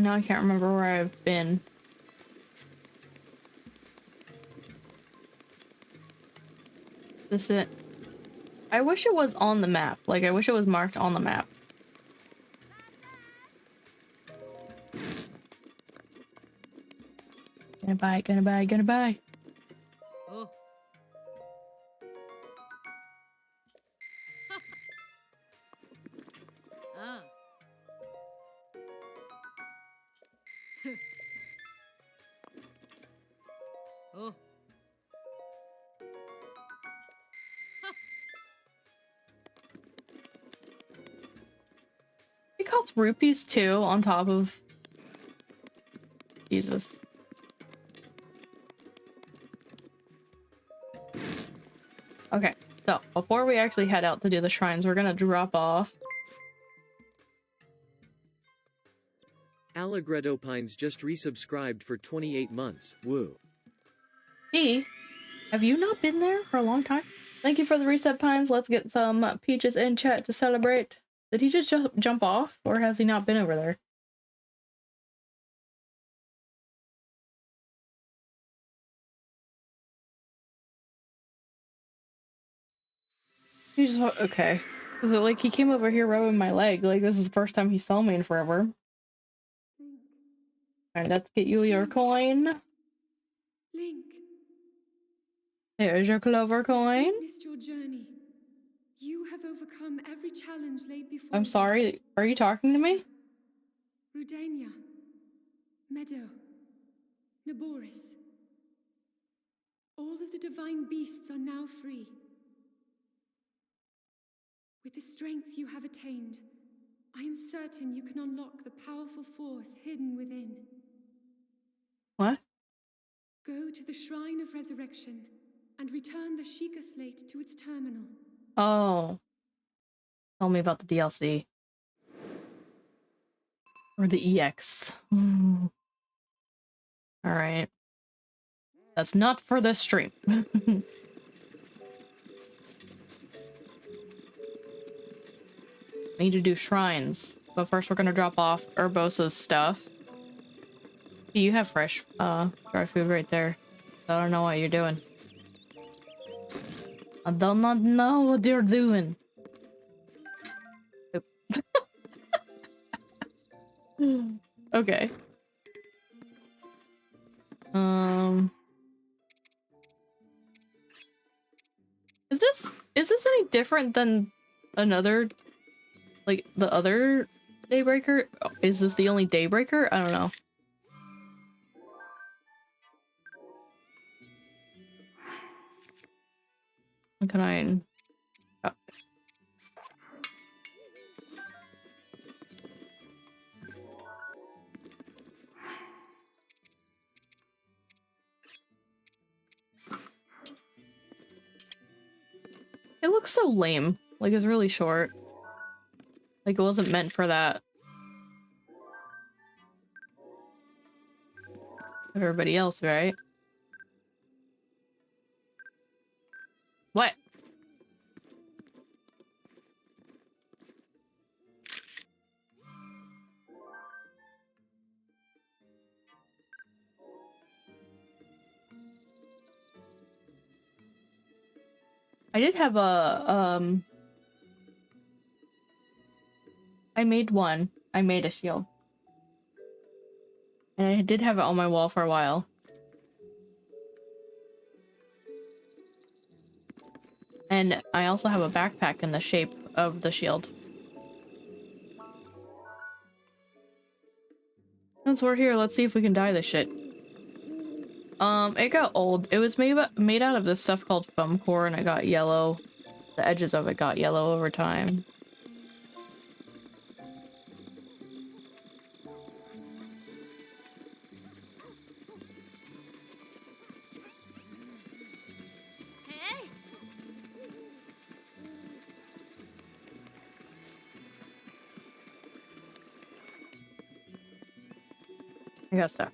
Now I can't remember where I've been. This it. I wish it was on the map. Like, I wish it was marked on the map. Gonna buy, gonna buy, gonna buy. Oh. Ah. Oh. It costs rupees too, on top of... Jesus. Okay, so before we actually head out to do the shrines, we're gonna drop off. Allegretto Pines just resubscribed for 28 months. Woo. Hey, have you not been there for a long time? Thank you for the reset, Pines. Let's get some peaches in chat to celebrate. Did he just jump off, or has he not been over there? He just okay. Was it like he came over here rubbing my leg? Like this is the first time he saw me in forever. Alright, let's get you your coin. Link, There's your clover coin. witnessed your journey. You have overcome every challenge laid before I'm you. sorry, are you talking to me? Rudania, Meadow, Naboris. All of the divine beasts are now free. With the strength you have attained, I am certain you can unlock the powerful force hidden within. What? Go to the Shrine of Resurrection and return the Sheikah Slate to its terminal. Oh. Tell me about the DLC. Or the EX. Alright. That's not for the stream. Need to do shrines. But first we're gonna drop off Urbosa's stuff. You have fresh dry food right there. I don't know what you're doing. I do not know what you're doing. Oop. Okay. Is this any different than another, like the other Daybreaker? Oh, is this the only Daybreaker? I don't know. Can I? Oh. It looks so lame. Like it's really short. Like it wasn't meant for that. Everybody else, right? What? I did have a, I made one. I made a shield. And I did have it on my wall for a while. And I also have a backpack in the shape of the shield. Since we're here, let's see if we can dye this shit. It got old. It was made out of this stuff called foam core, and it got yellow. The edges of it got yellow over time. I got stuck.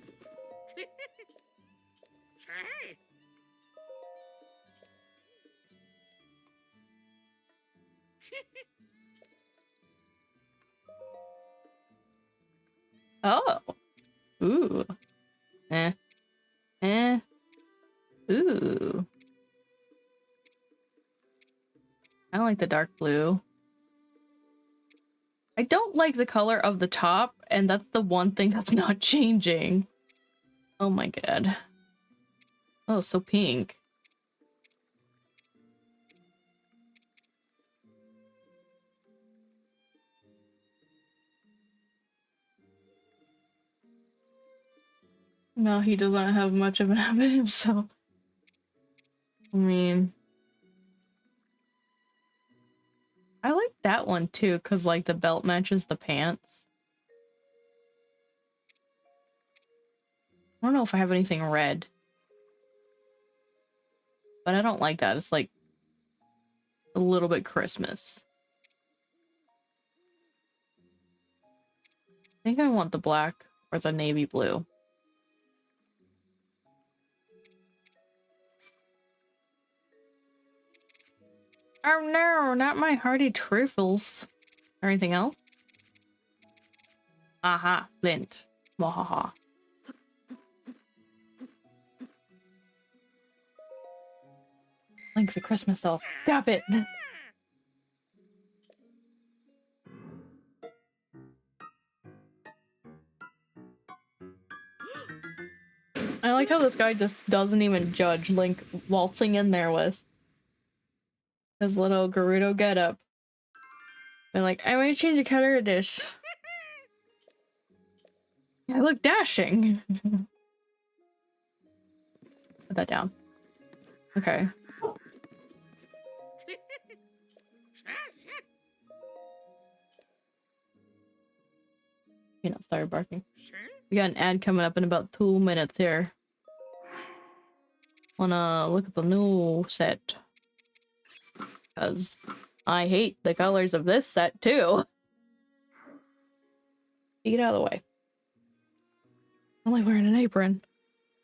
Oh. Ooh. Eh. Eh. Ooh. I like the dark blue. I don't like the color of the top, and that's the one thing that's not changing. Oh my god. Oh, so pink. No, he doesn't have much of an habit, so... I mean... I like that one too, because like the belt matches the pants. I don't know if I have anything red. But I don't like that. It's like a little bit Christmas. I think I want the black or the navy blue. Oh no, not my hearty truffles. Or anything else? Aha, flint. Wahaha. Link the Christmas elf. Stop it! I like how this guy just doesn't even judge Link waltzing in there with his little Gerudo getup. And like, I'm gonna change the color of this. I look dashing. Put that down. Okay. Not started barking. We got an ad coming up in about 2 minutes here. Wanna look at the new set. Because I hate the colors of this set too. Get out of the way. I'm only wearing an apron.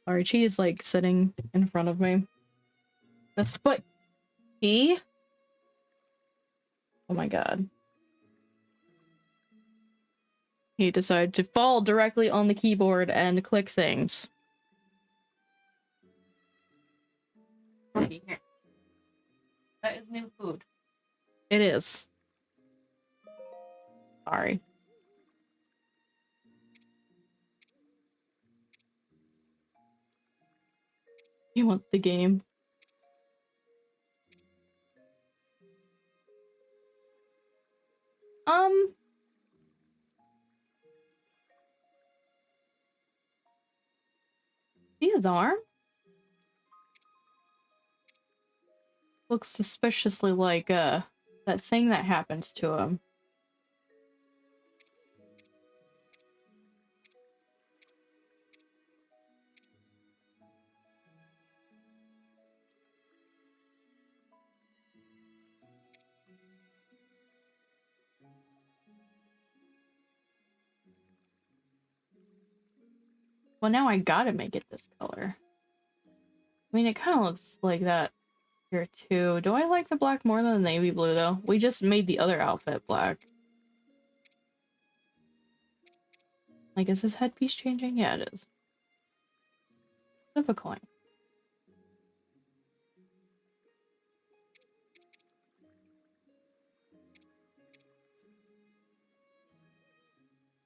Sorry, she is like sitting in front of me. That's what he? Oh my god. He decided to fall directly on the keyboard and click things. Pokki, here. That is new food. It is. Sorry. He wants the game. See his arm? Looks suspiciously like, that thing that happens to him. Well, now I gotta make it this color. I mean, it kind of looks like that here, too. Do I like the black more than the navy blue, though? We just made the other outfit black. Like, is this headpiece changing? Yeah, it is. Flip a coin.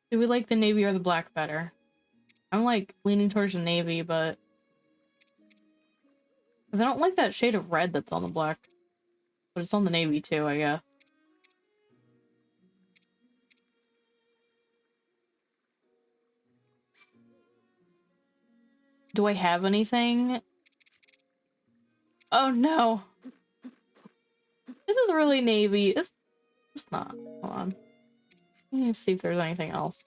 Do we like the navy or the black better? I'm, like, leaning towards the navy, but... because I don't like that shade of red that's on the black. But it's on the navy, too, I guess. Do I have anything? Oh, no. This is really navy. It's not. Hold on. Let me see if there's anything else.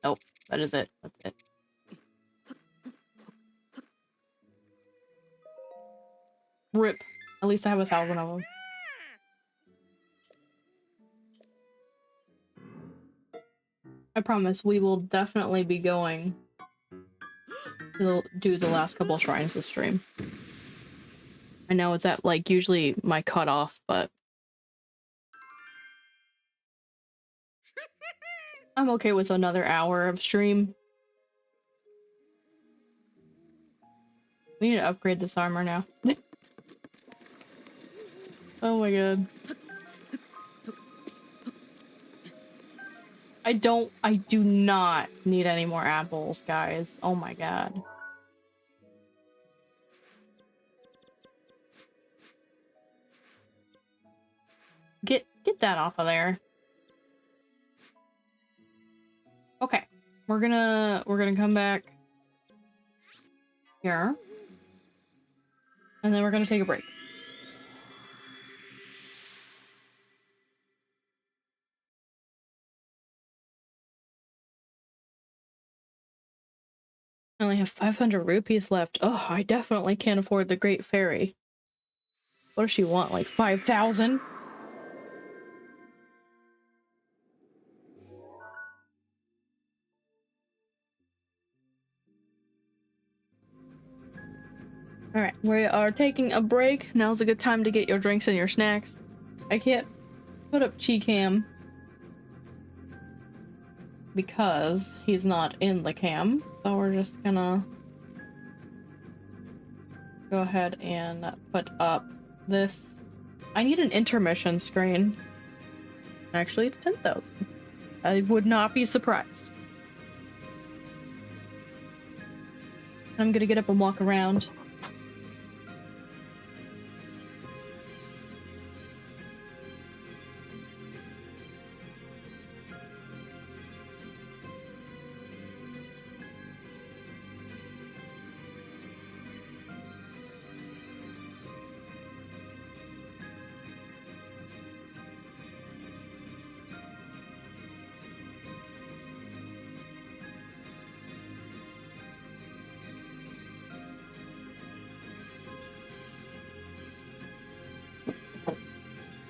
Nope. That is it. That's it. RIP. At least I have 1,000 of them. I promise we will definitely be going to do the last couple shrines this stream. I know it's at, like, usually my cutoff, but... I'm okay with another hour of stream. We need to upgrade this armor now. Oh my god. I do not need any more apples, guys. Oh my god. Get that off of there. Okay. We're gonna come back here. And then we're gonna take a break. I only have 500 rupees left. Oh, I definitely can't afford the Great Fairy. What does she want? Like 5,000? Alright, we are taking a break. Now's a good time to get your drinks and your snacks. I can't put up Chi-Cam because he's not in the cam. So we're just gonna go ahead and put up this. I need an intermission screen. Actually, it's 10,000. I would not be surprised. I'm gonna get up and walk around.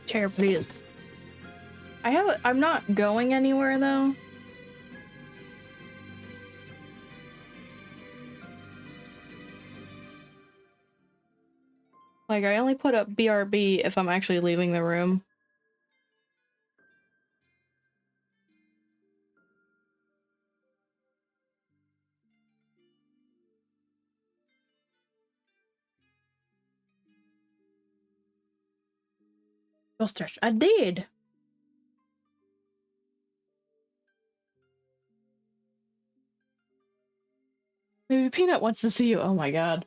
Chair, please. I'm not going anywhere though. Like, I only put up BRB if I'm actually leaving the room. Go stretch. I did! Maybe Peanut wants to see you. Oh my god.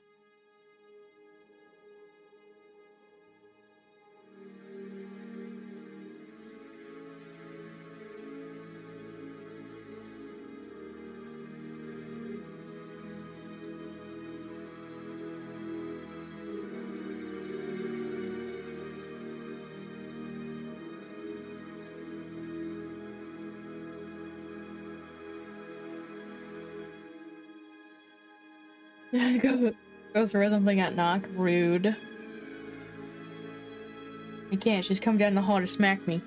Go throw something at Knock. Rude. I can't. She's come down the hall to smack me.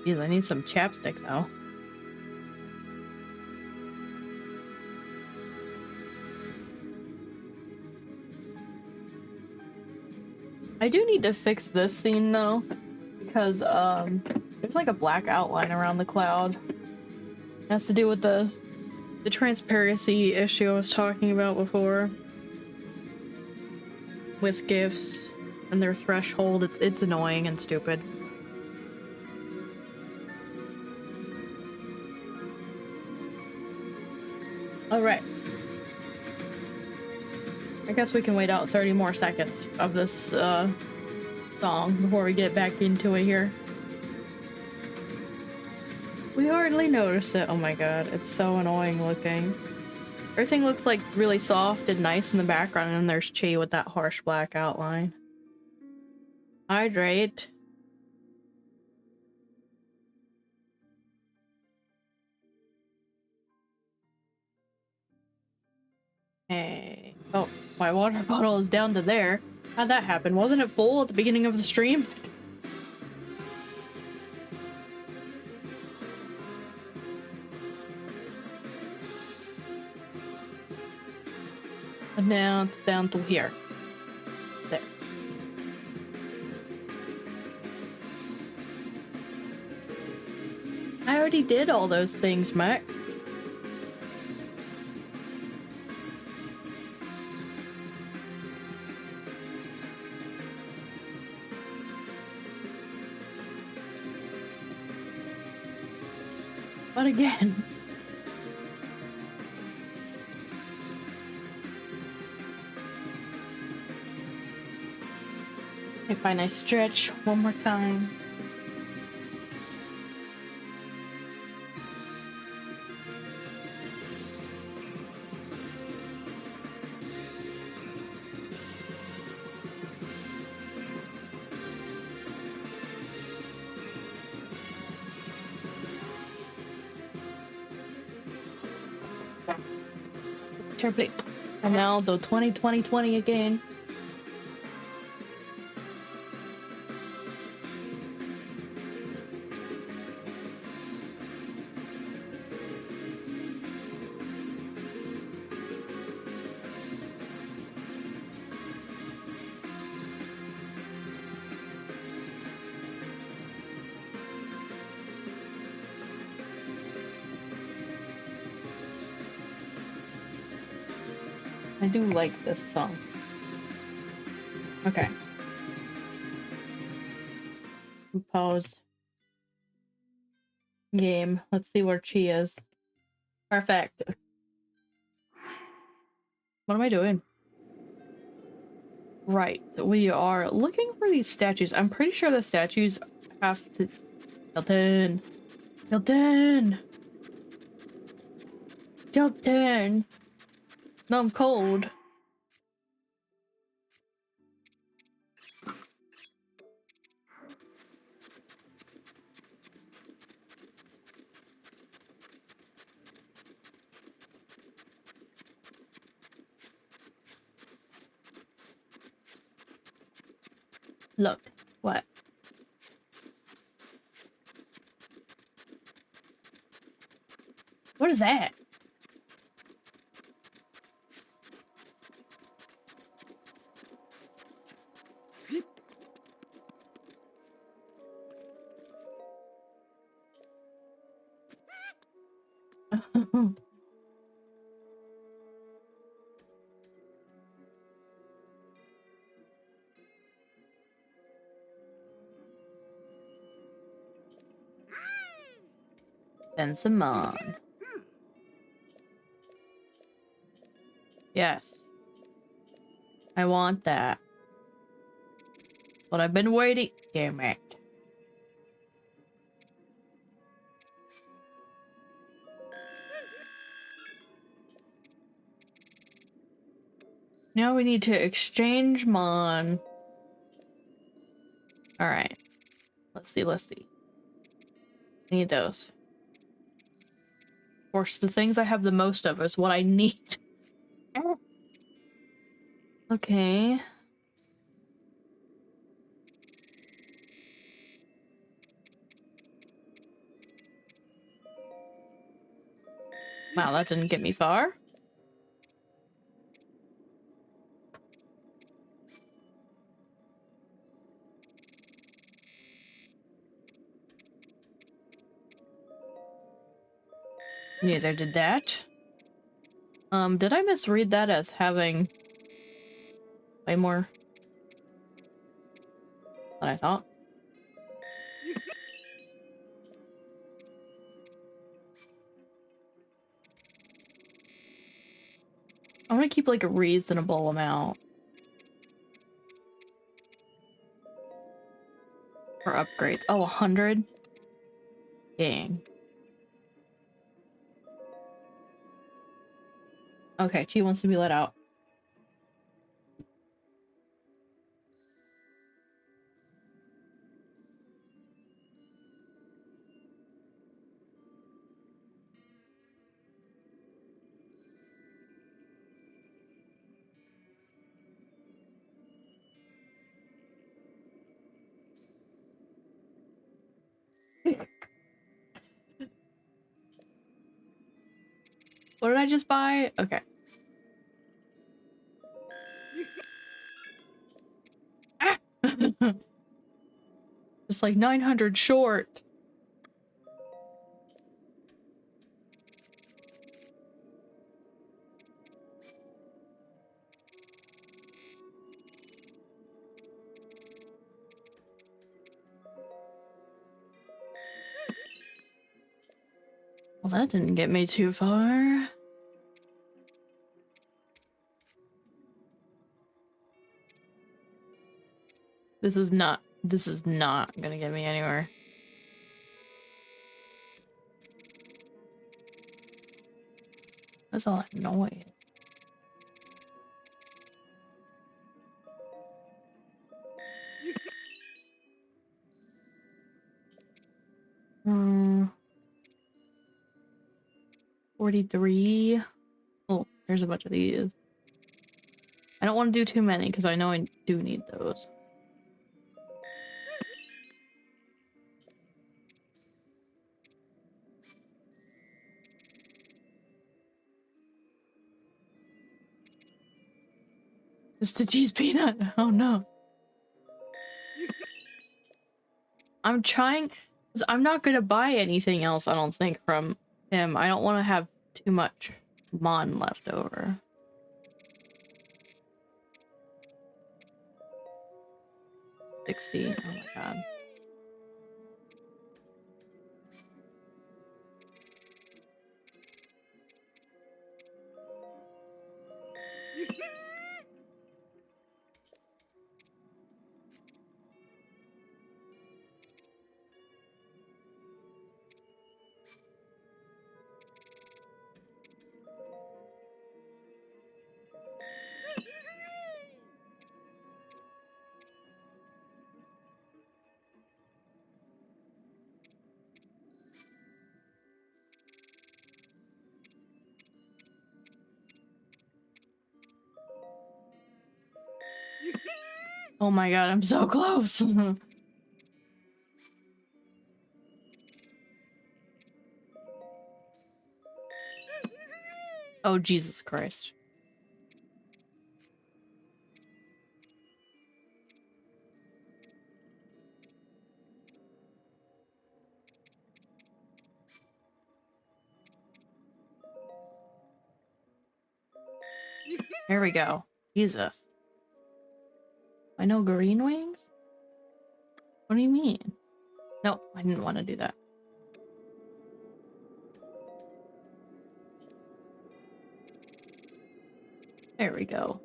Jeez, I need some chapstick though. I do need to fix this scene though, because there's like a black outline around the cloud. It has to do with the transparency issue I was talking about before. With gifts and their threshold, it's annoying and stupid. Alright. I guess we can wait out 30 more seconds of this song before we get back into it here. We hardly noticed it. Oh my god, it's so annoying looking. Everything looks like really soft and nice in the background, and there's Chi with that harsh black outline. Hydrate. Hey. Oh, my water bottle is down to there. How'd that happen? Wasn't it full at the beginning of the stream? And now it's down to here. There. I already did all those things, Mac. But again. If I nice stretch one more time. Sure, please. And now the 2020 again. I do like this song. Okay. Pause. Game. Let's see where Chi is. Perfect. What am I doing? Right. We are looking for these statues. I'm pretty sure the statues have to... Kilton! Kilton! Kilton! No, I'm cold. Look. What? What is that? Benzamon. Yes. I want that. But I've been waiting. Damn it. Now we need to exchange Mon. Alright. Let's see, let's see. I need those. Of course, the things I have the most of is what I need. Okay. Wow, that didn't get me far. Neither did that. Did I misread that as having way more than I thought? I want to keep like a reasonable amount for upgrades. Oh, 100? Dang. Okay, she wants to be let out. What did I just buy? Okay. Ah! Just like 900 short. Well, that didn't get me too far. This is not gonna get me anywhere. What's all that noise? Hmm. 43. Oh, there's a bunch of these. I don't want to do too many because I know I do need those. Just to tease Peanut. Oh no. I'm trying. I'm not gonna buy anything else, I don't think, from him. I don't want to have too much Mon left over. $60. Oh my god. Oh my god, I'm so close. Oh, Jesus Christ. There we go. Jesus. I know green wings? What do you mean? No, I didn't want to do that. There we go.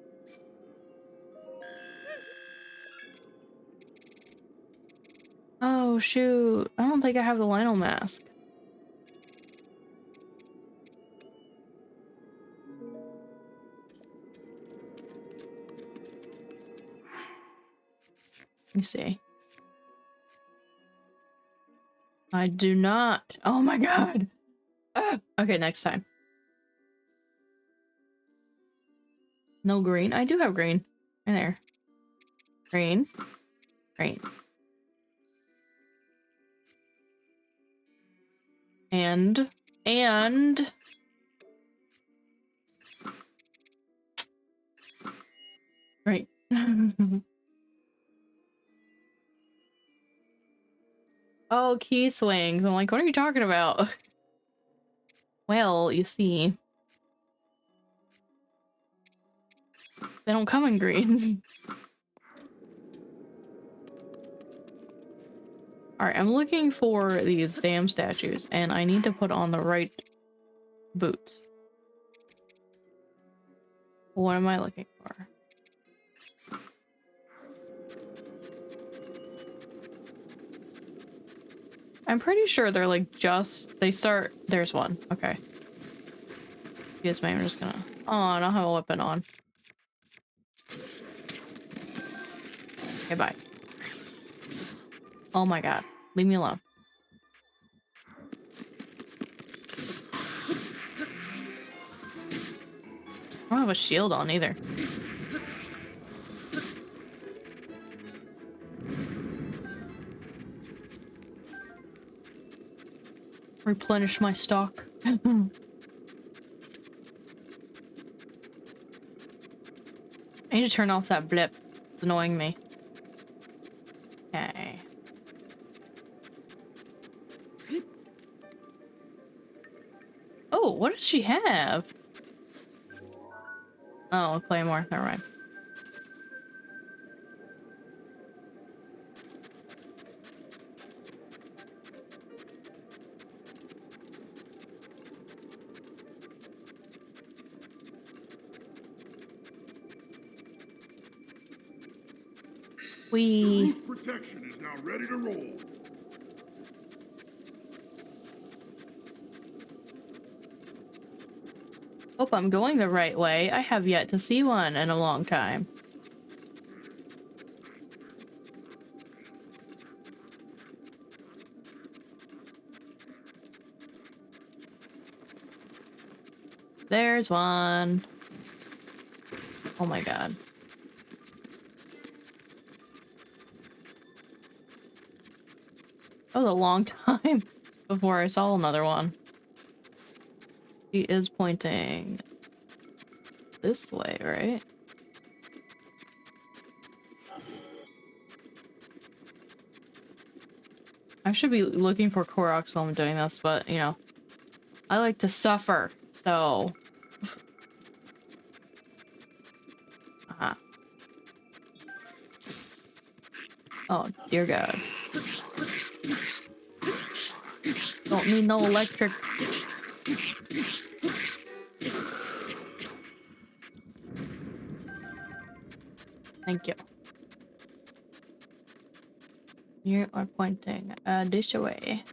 Oh, shoot. I don't think I have the Lionel mask. Let me see. I do not. Oh my god. Ah. Okay, next time. No green? I do have green. In there. Green. Green. And... Right. Oh, key swings. I'm like, what are you talking about? Well, you see. They don't come in green. Alright, I'm looking for these damn statues, and I need to put on the right boots. What am I looking for? I'm pretty sure they're like they start, there's one. Okay. Excuse me, I'm just gonna, oh, I don't have a weapon on. Okay, bye. Oh my god. Leave me alone. I don't have a shield on either. Replenish my stock. I need to turn off that blip. It's annoying me. Okay. Oh, what does she have? Oh, a claymore. Never mind. The roof's protection is now ready to roll. Hope I'm going the right way. I have yet to see one in a long time. There's one. Oh my god. That was a long time before I saw another one. He is pointing this way, right? I should be looking for Koroks while I'm doing this, but, you know, I like to suffer, so... Uh-huh. Oh, dear god. Don't need no electric. Thank you. You are pointing this way.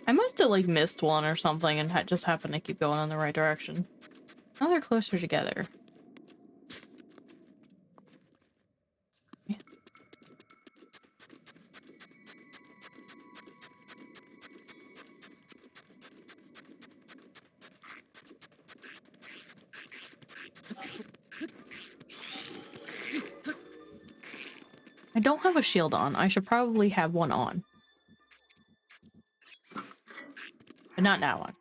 I must have like missed one or something and just happened to keep going in the right direction. Now they're closer together. Yeah. don't have a shield on. I should probably have one on. But not that one.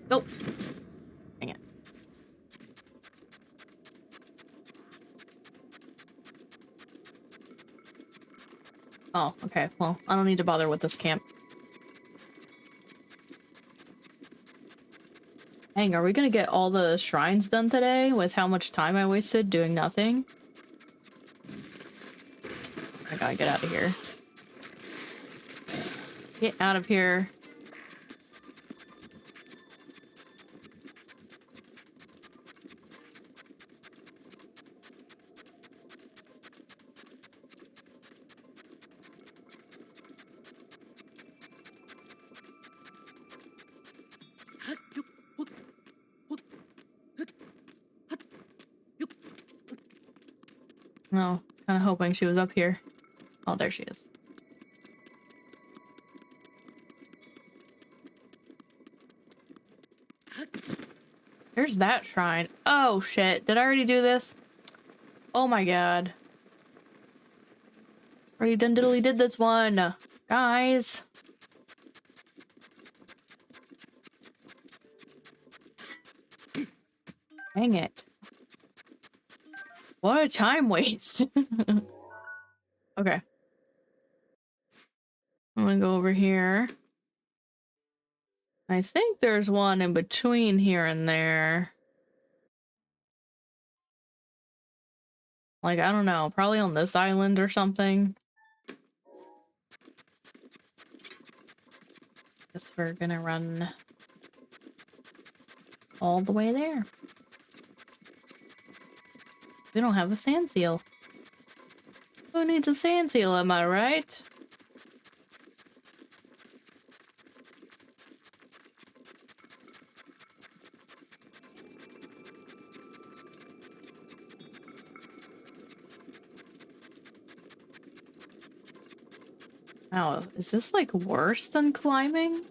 Nope. Dang it. Oh, okay. Well, I don't need to bother with this camp. Dang, are we gonna get all the shrines done today with how much time I wasted doing nothing? I gotta get out of here. Get out of here. No, kind of hoping she was up here. Oh, there she is. There's that shrine. Oh, shit. Did I already do this? Oh my god. Already done diddly did this one. Guys. Dang it. What a time waste. Okay. I'm gonna go over here. I think there's one in between here and there. Like, I don't know. Probably on this island or something. Guess we're gonna run all the way there. We don't have a sand seal. Who needs a sand seal, am I right? Oh, is this like worse than climbing?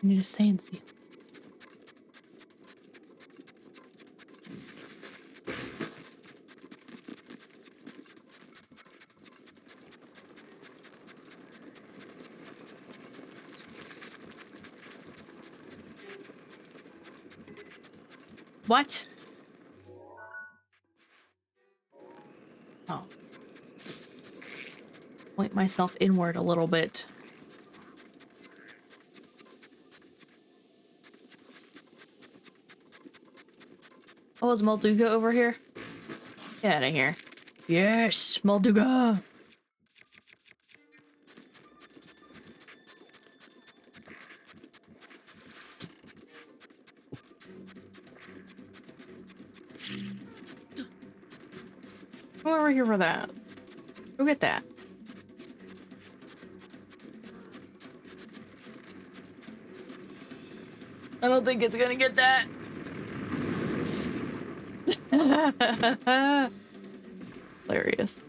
I need a sand seal. What? Oh. Point myself inward a little bit. Oh, is Molduga over here? Get out of here. Yes, Molduga! Come over here for that. Go get that. I don't think it's gonna get that. Hilarious.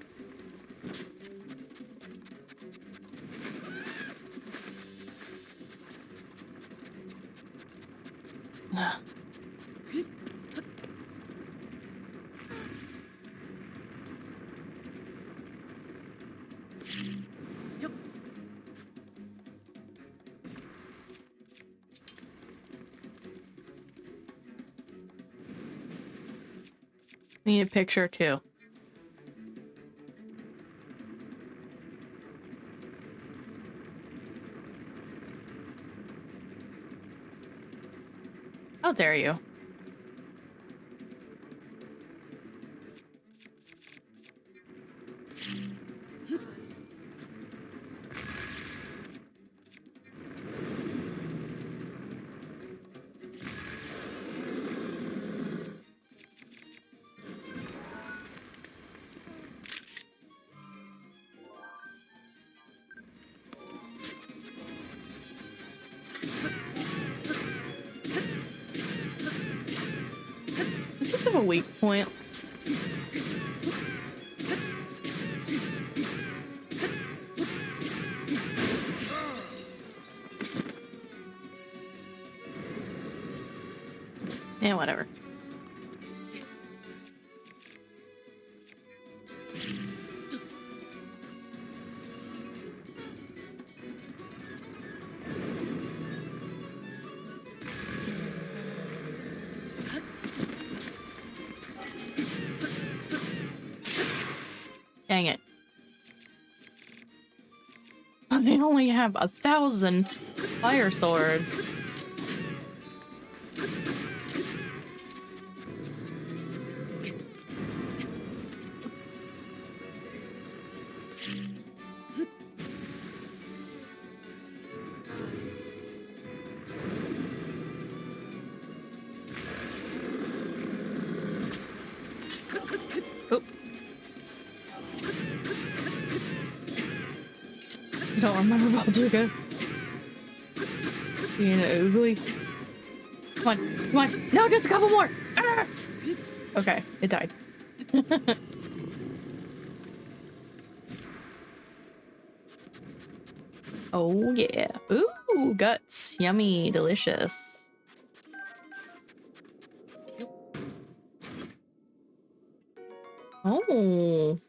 We need a picture too. How dare you? this have a weak point? Yeah, whatever. Dang it. I only have 1,000 fire swords. I don't remember Molduga being ugly. Come on, come on. No, just a couple more. Ah! Okay, it died. Oh yeah. Ooh, guts. Yummy, delicious. Oh.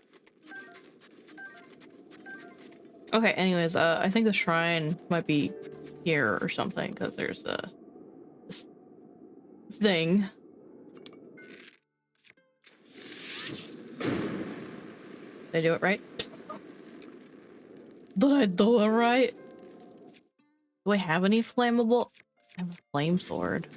Okay, anyways, I think the shrine might be here or something, because there's this thing. Did I do it right? Did I do it right? Do I have any flammable? I have a flame sword.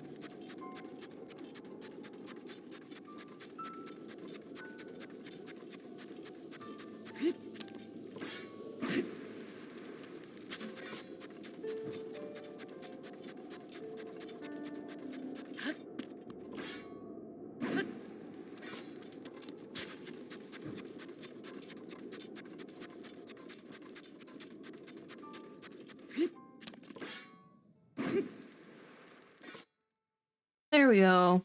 There we go.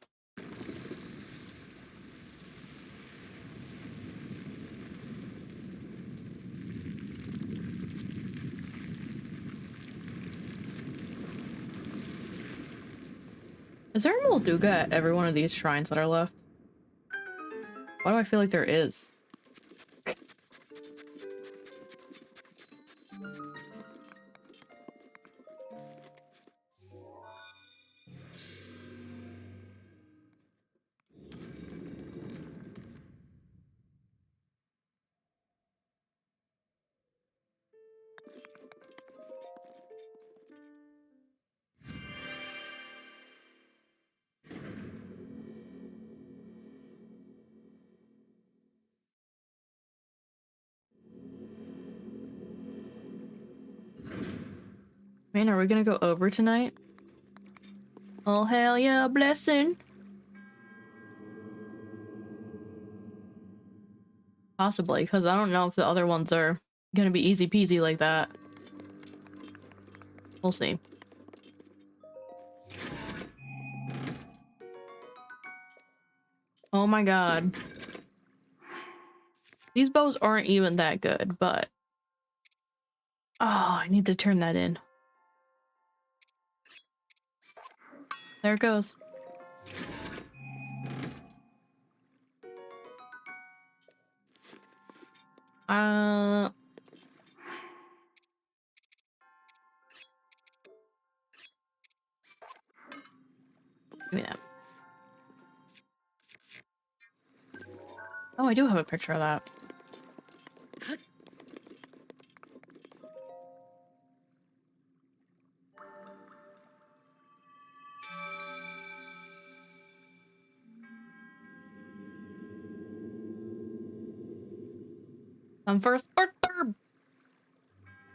Is there a Molduga at every one of these shrines that are left? Why do I feel like there is? Man, are we gonna go over tonight? Oh, hell yeah, blessing. Possibly, because I don't know if the other ones are gonna be easy peasy like that. We'll see. Oh my god. These bows aren't even that good, but... Oh, I need to turn that in. There it goes. Give me that. Oh, I do have a picture of that. I'm first. Oh,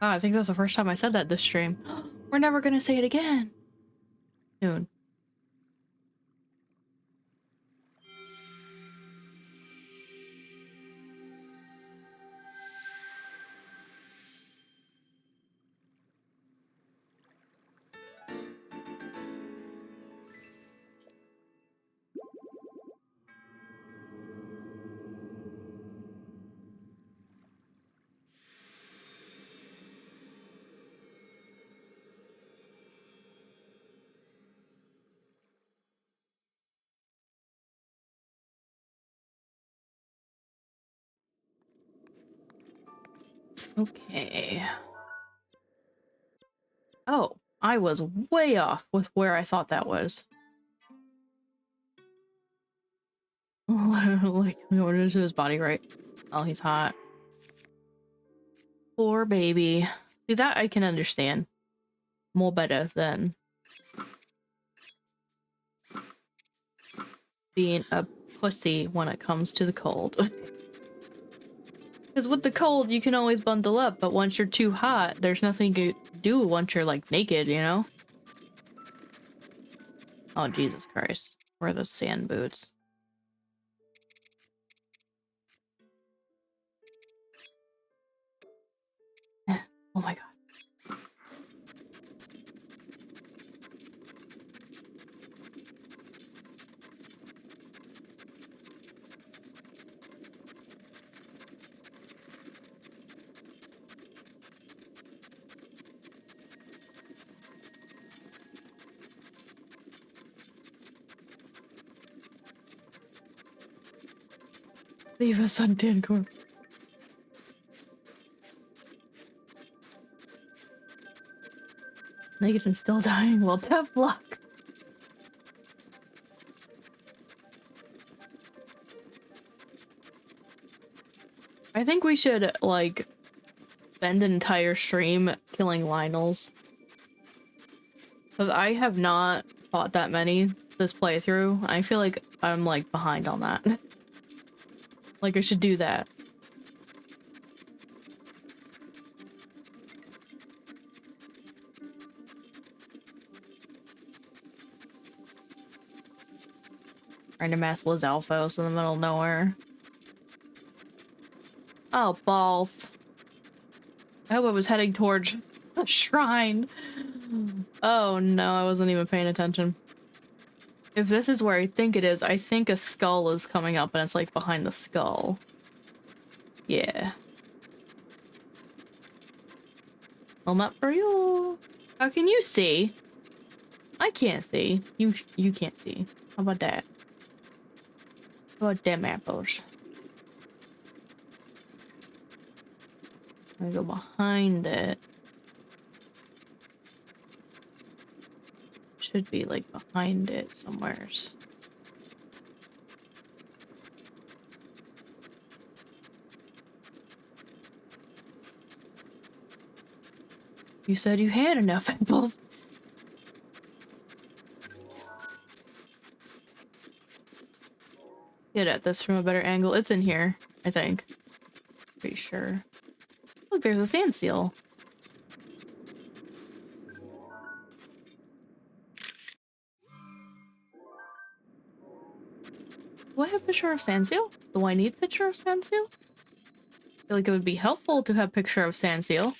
I think that's the first time I said that this stream. We're never gonna say it again. Soon. Okay. Oh, I was way off with where I thought that was. Like, what is his body, right? Oh, he's hot. Poor baby. See, that I can understand. More better than being a pussy when it comes to the cold. Because with the cold, you can always bundle up, but once you're too hot, there's nothing to do once you're, like, naked, you know? Oh, Jesus Christ. Where are those sand boots? Oh my god. Leave us on dead corpse. Naked and still dying. Well, tough luck. I think we should, like, spend an entire stream killing Lionels. Because I have not fought that many this playthrough. I feel like I'm, like, behind on that. Like, I should do that. Trying to mass Lizalfos in the middle of nowhere. Oh, balls. I hope I was heading towards the shrine. Oh no, I wasn't even paying attention. If this is where I think it is, I think a skull is coming up and it's like behind the skull. Yeah. I'm up for you. How can you see? I can't see. You can't see. How about that? How about them apples? I'm gonna go behind it. Should be like behind it somewheres. You said you had enough apples. Get at this from a better angle. It's in here, I think. Pretty sure. Look, there's a sand seal. Do I have picture of sand seal? Do I need picture of sand seal? I feel like it would be helpful to have picture of sand seal.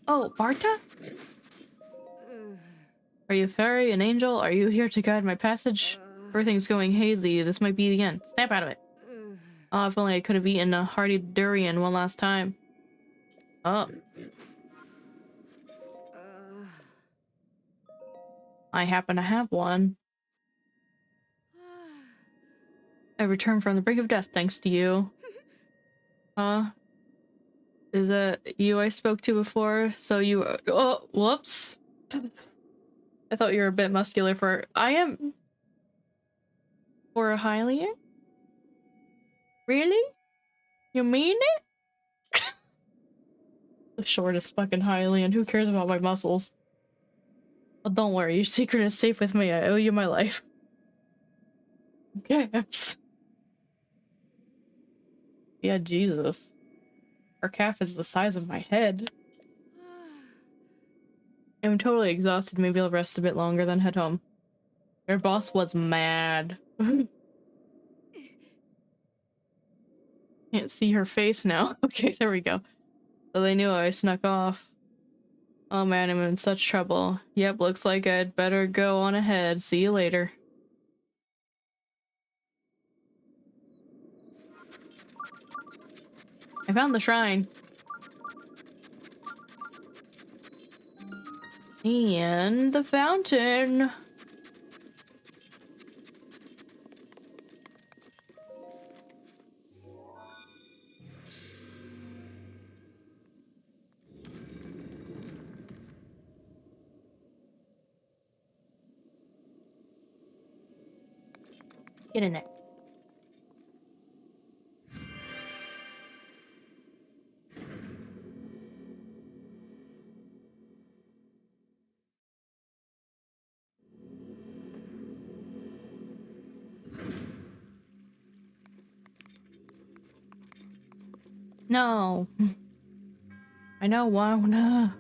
Oh, Barta? Are you a fairy, an angel? Are you here to guide my passage? Everything's going hazy. This might be the end. Snap out of it. Oh, if only I could have eaten a hearty durian one last time. Oh. I happen to have one. I returned from the brink of death thanks to you. Is that you I spoke to before? So you- oh, whoops. I thought you were a bit muscular for- I am- for a Hylian? Really? You mean it? The shortest fucking Hylian. Who cares about my muscles? Well, don't worry. Your secret is safe with me. I owe you my life. Gaps. Yeah, Jesus. Her calf is the size of my head. I'm totally exhausted. Maybe I'll rest a bit longer, then head home. Their boss was mad. Can't see her face now. Okay, there we go. So they knew I snuck off. Oh man, I'm in such trouble. Yep, looks like I'd better go on ahead. See you later. I found the shrine. And the fountain. Get in there. No. I know, wanna.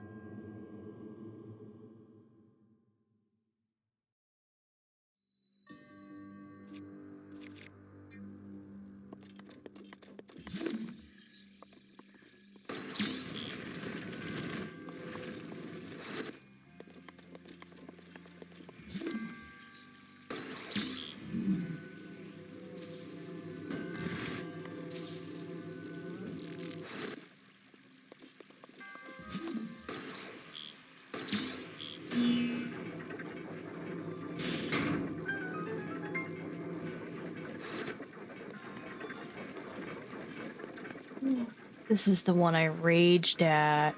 This is the one I raged at.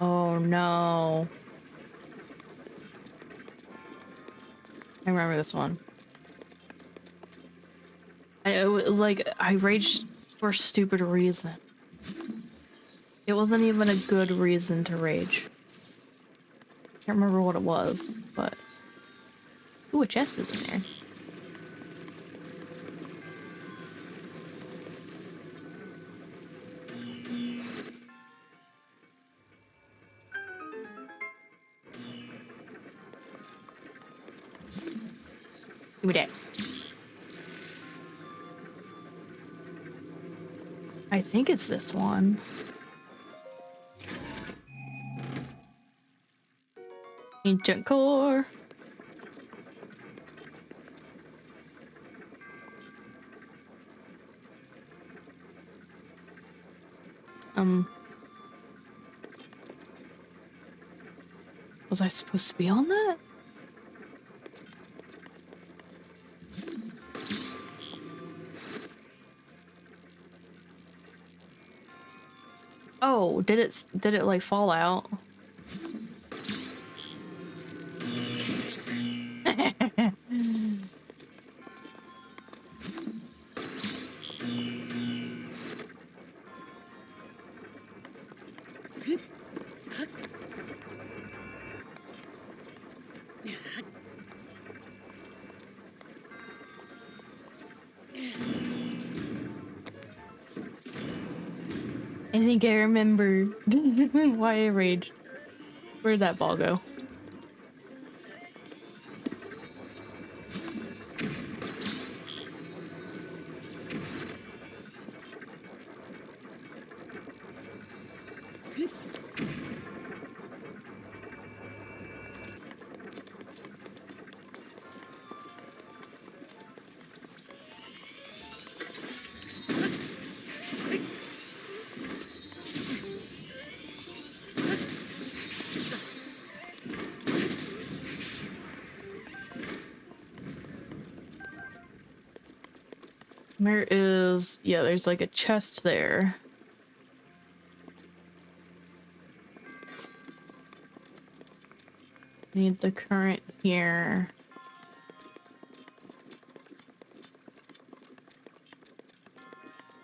Oh no. I remember this one. And it was like, I raged for a stupid reason. It wasn't even a good reason to rage. Can't remember what it was, but... Ooh, a chest is in there. Give me that. I think it's this one. Ancient core. Was I supposed to be on that? Oh, did it like fall out? I think I remember why I raged. Where'd that ball go? Where is... Yeah, there's like a chest there. Need the current here.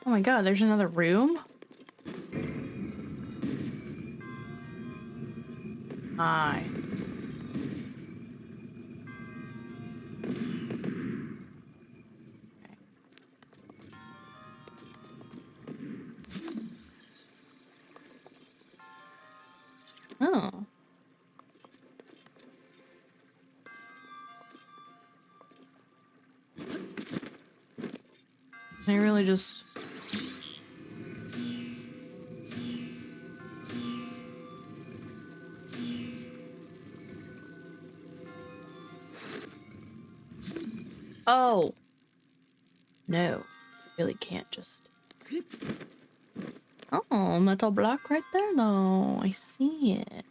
Oh my god, there's another room? Nice. Oh. I really just... Oh. No. Really can't just... Oh, metal block right there though. I see it.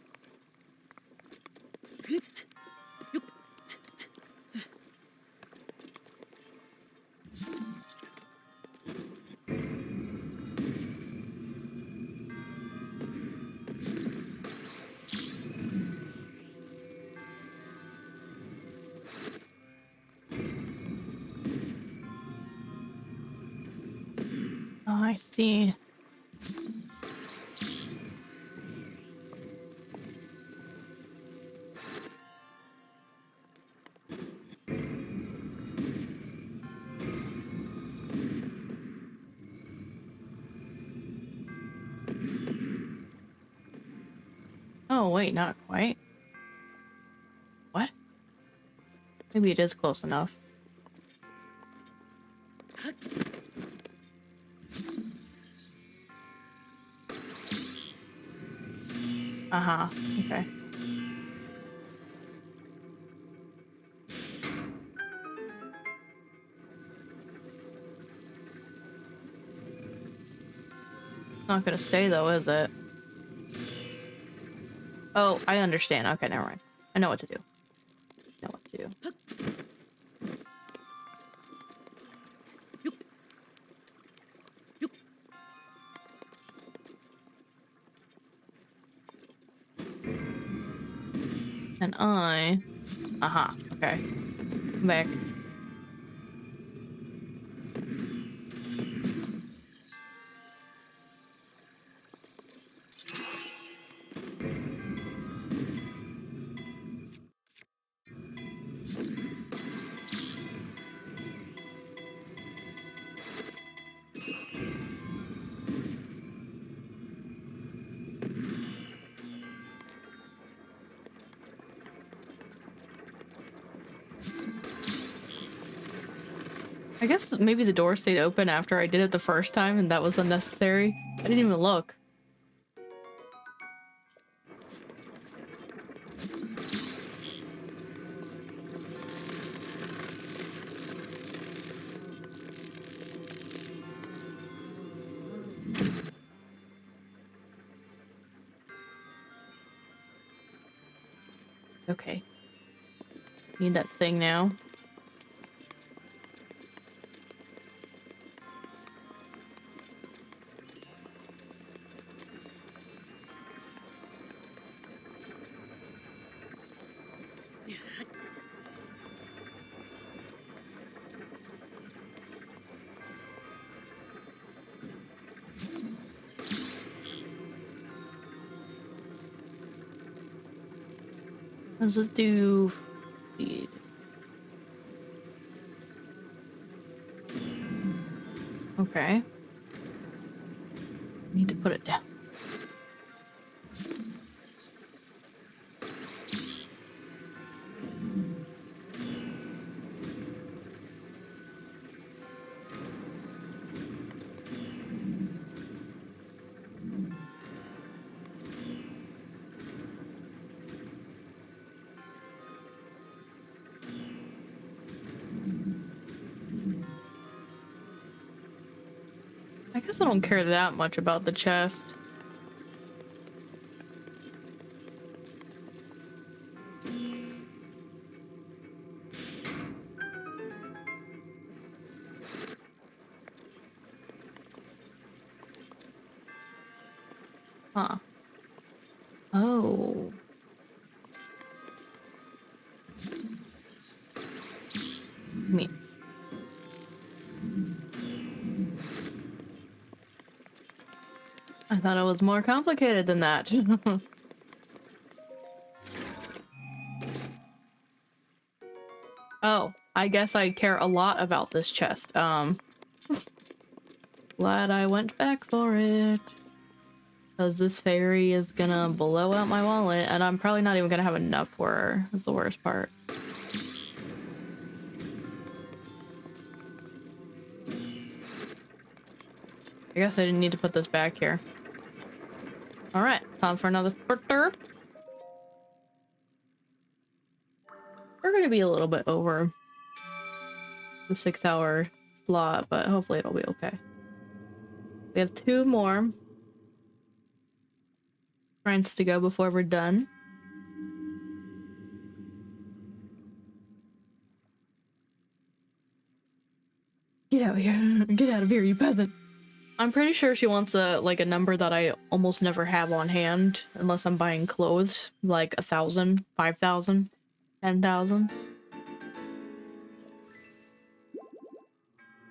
I see. Oh, wait, not quite. What? Maybe it is close enough. Uh-huh. Okay. Not gonna stay though, is it? Oh, I understand. Okay, never mind. I know what to do. I know what to do. And I... Aha, okay. Come back. I guess maybe the door stayed open after I did it the first time and that was unnecessary. I didn't even look. Okay. Need that thing now. What does it do? Feed. Okay. Need to put it down. I guess I don't care that much about the chest. Huh. Oh. Me. I thought it was more complicated than that. Oh, I guess I care a lot about this chest. Glad I went back for it. Because this fairy is gonna blow out my wallet, and I'm probably not even gonna have enough for her. That's the worst part. I guess I didn't need to put this back here. Alright, time for another third. We're gonna be a little bit over the 6-hour slot, but hopefully it'll be okay. We have 2 more shrines to go before we're done. Get out of here. Get out of here, you peasant. I'm pretty sure she wants a number that I almost never have on hand unless I'm buying clothes, like 1,000, 5,000, 10,000.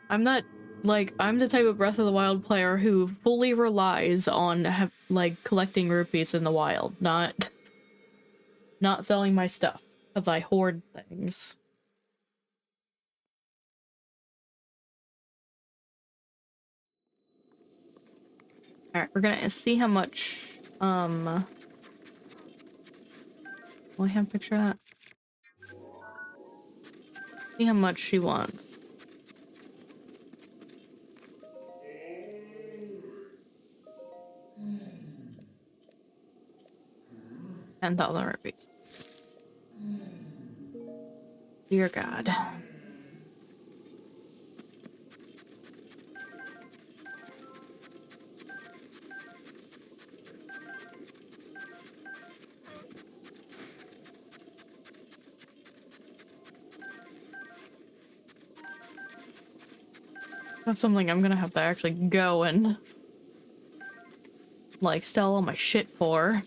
I'm not Like, I'm the type of Breath of the Wild player who fully relies on like collecting rupees in the wild, not selling my stuff because I hoard things. All right, we're gonna see how much. Will I have a picture of that? See how much she wants. 10,000 rupees. Dear God. That's something I'm gonna have to actually go and like sell all my shit for.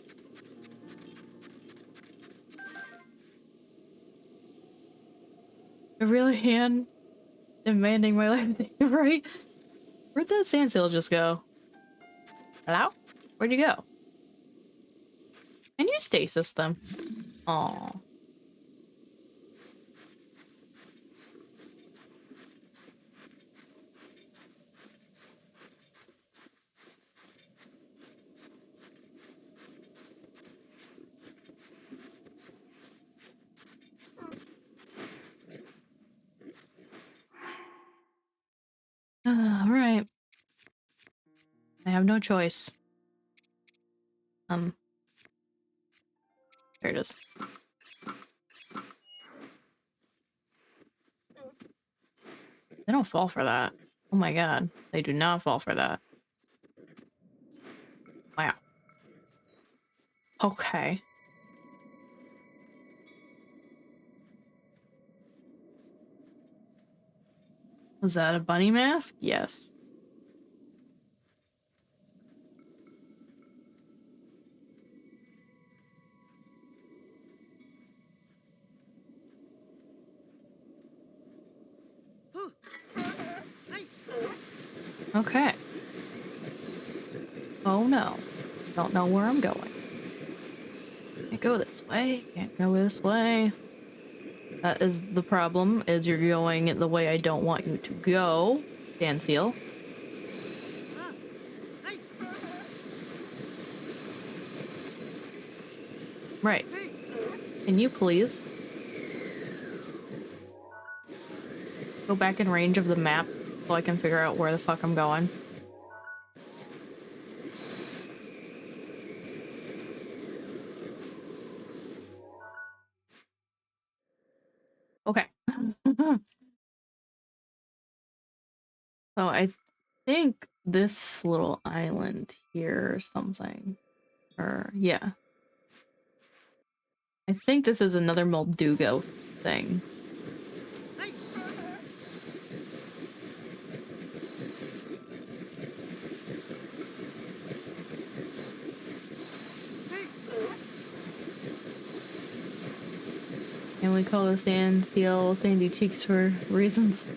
I really am demanding my life, right? Where'd that sand seal just go? Hello? Where'd you go? Can you stasis them? Aw. Alright. I have no choice. There it is. They don't fall for that. Oh my god. They do not fall for that. Wow. Okay. Was that a bunny mask? Yes. Okay. Oh no. Don't know where I'm going. Can't go this way. Can't go this way. That is the problem, is you're going the way I don't want you to go. Sand seal. Right. Can you please go back in range of the map so I can figure out where the fuck I'm going? Okay. So I think this little island here or something. Or, yeah. I think this is another Molduga thing. And we call the sand seal sandy cheeks for reasons.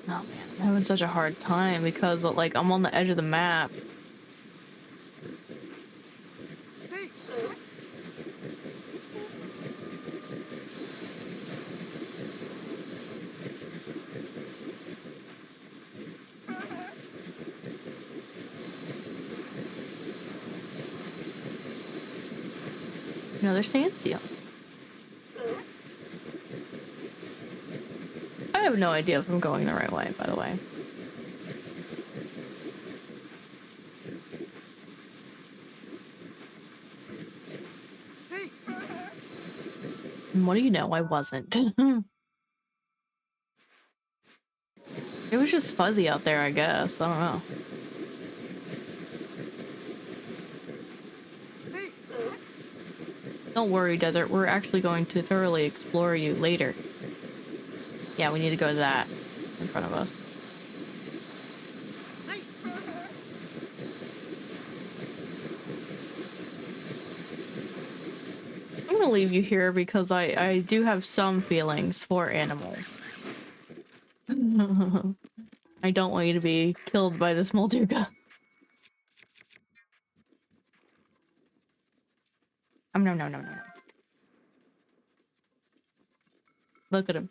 Oh man, I'm having such a hard time because like I'm on the edge of the map. Another sand seal. I have no idea if I'm going the right way, by the way. And what do you know? I wasn't. It was just fuzzy out there, I guess. I don't know. Don't worry, Desert. We're actually going to thoroughly explore you later. Yeah, we need to go to that in front of us. leave you here because I do have some feelings for animals. I don't want you to be killed by this Molduga. No. Look at him.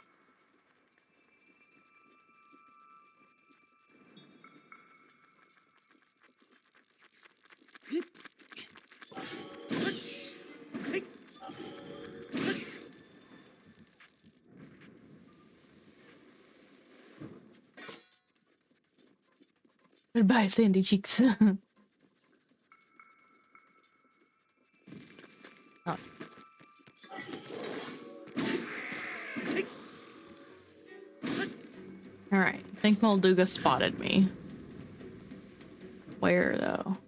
Goodbye, sandy cheeks. Oh. Alright, I think Molduga spotted me. Where, though?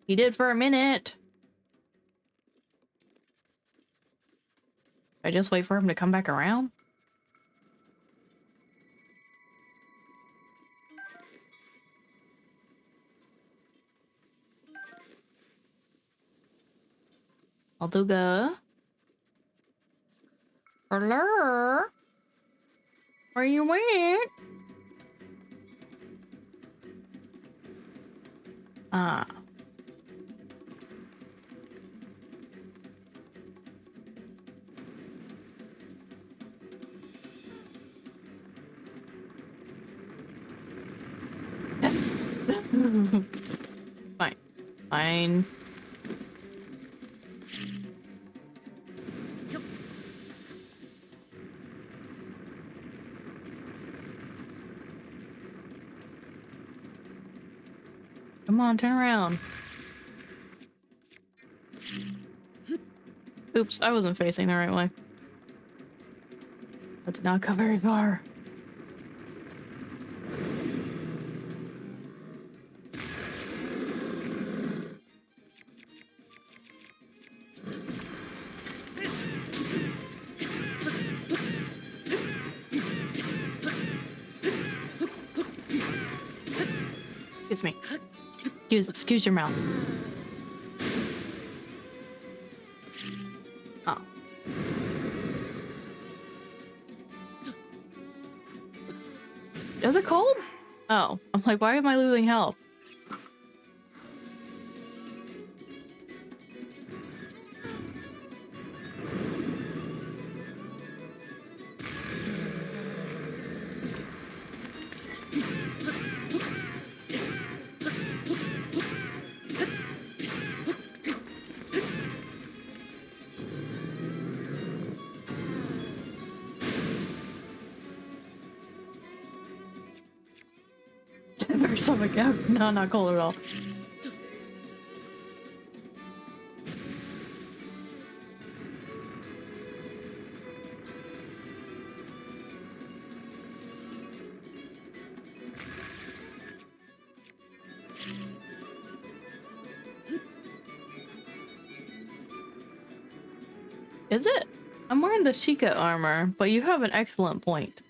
He did for a minute. I just wait for him to come back around? Molduga? Hello? Where you went? Ah. Fine. Fine. Come on, turn around. Oops, I wasn't facing the right way. That did not go very far. Excuse me. Excuse your mouth. Oh. Is it cold? Oh. I'm like, why am I losing health? Our stomach out. No, not cold at all. Is it? I'm wearing the Sheikah armor, but you have an excellent point.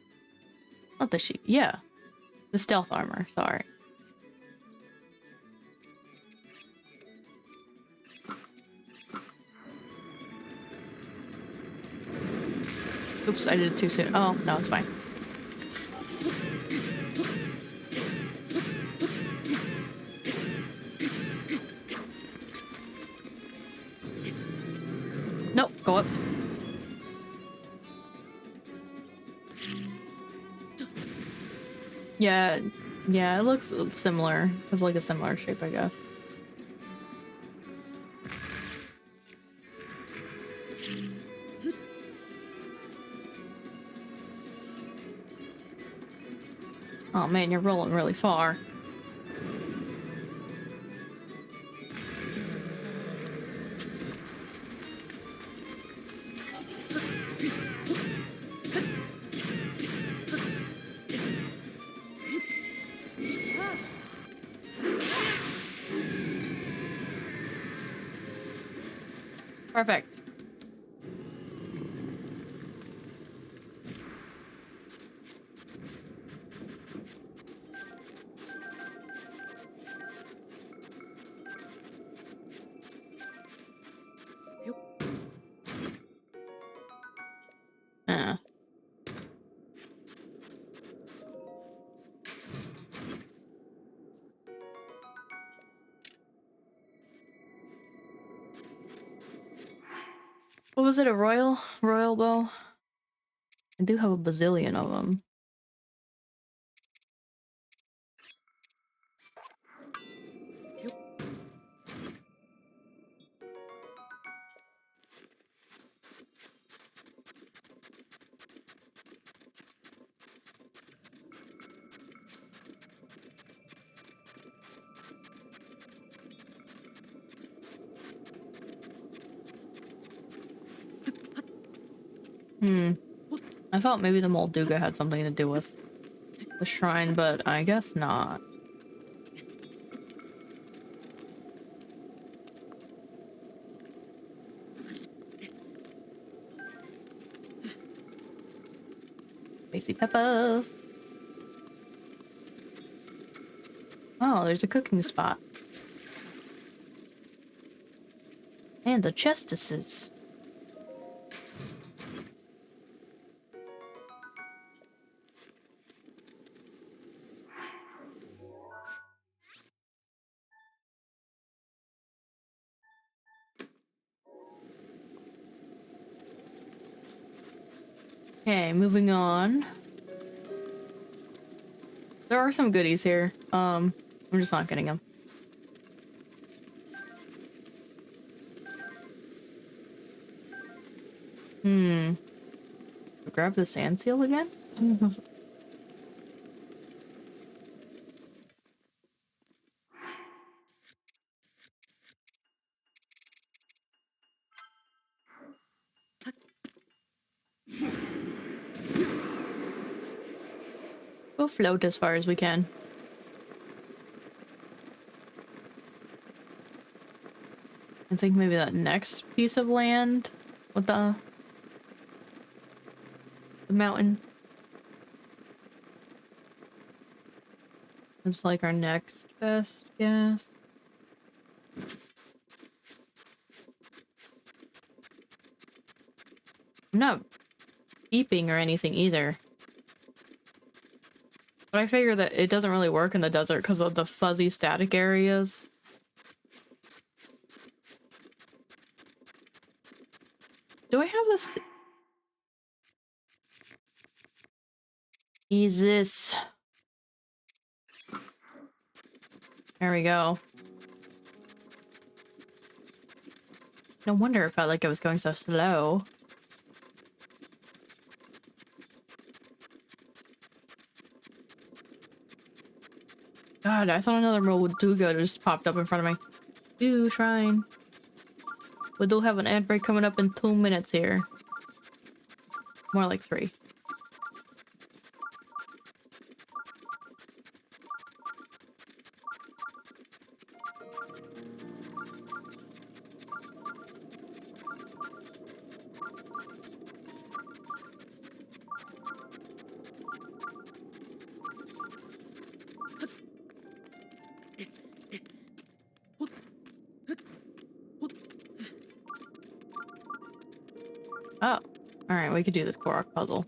Not the Sheikah. Yeah. The stealth armor, sorry. Oops, I did it too soon. Oh, no, it's fine. Nope, go up. Yeah, it looks similar. It's like a similar shape, I guess. Oh man, you're rolling really far. Perfect. was it? A royal bow? I do have a bazillion of them. I thought maybe the Molduga had something to do with the shrine, but I guess not. Spicy peppers. Oh, there's a cooking spot. And the chestesses. Okay, moving on. There are some goodies here. I'm just not getting them. Grab the sand seal again? We'll float as far as we can. I think maybe that next piece of land with the mountain is like our next best guess. I'm not beeping or anything either. But I figure that it doesn't really work in the desert because of the fuzzy static areas. Do I have this? Jesus. There we go. No wonder it felt like it was going so slow. God, I thought another Molduga just popped up in front of me. Ooh, shrine. We do have an ad break coming up in 2 minutes here. More like 3. Oh, alright, we could do this Korok puzzle.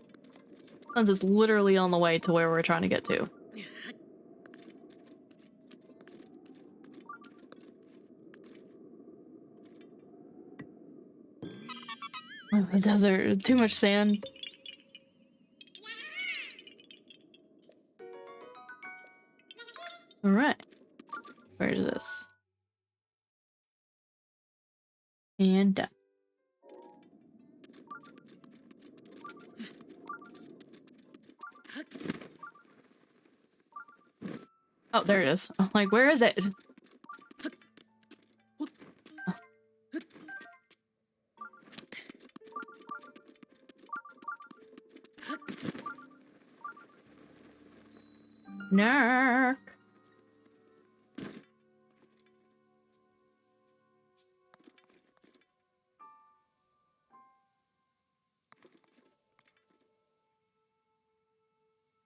Since it's literally on the way to where we're trying to get to. Oh, the desert, too much sand. Alright. Where's this? And done. Oh, there it is. I'm like, where is it? Nark.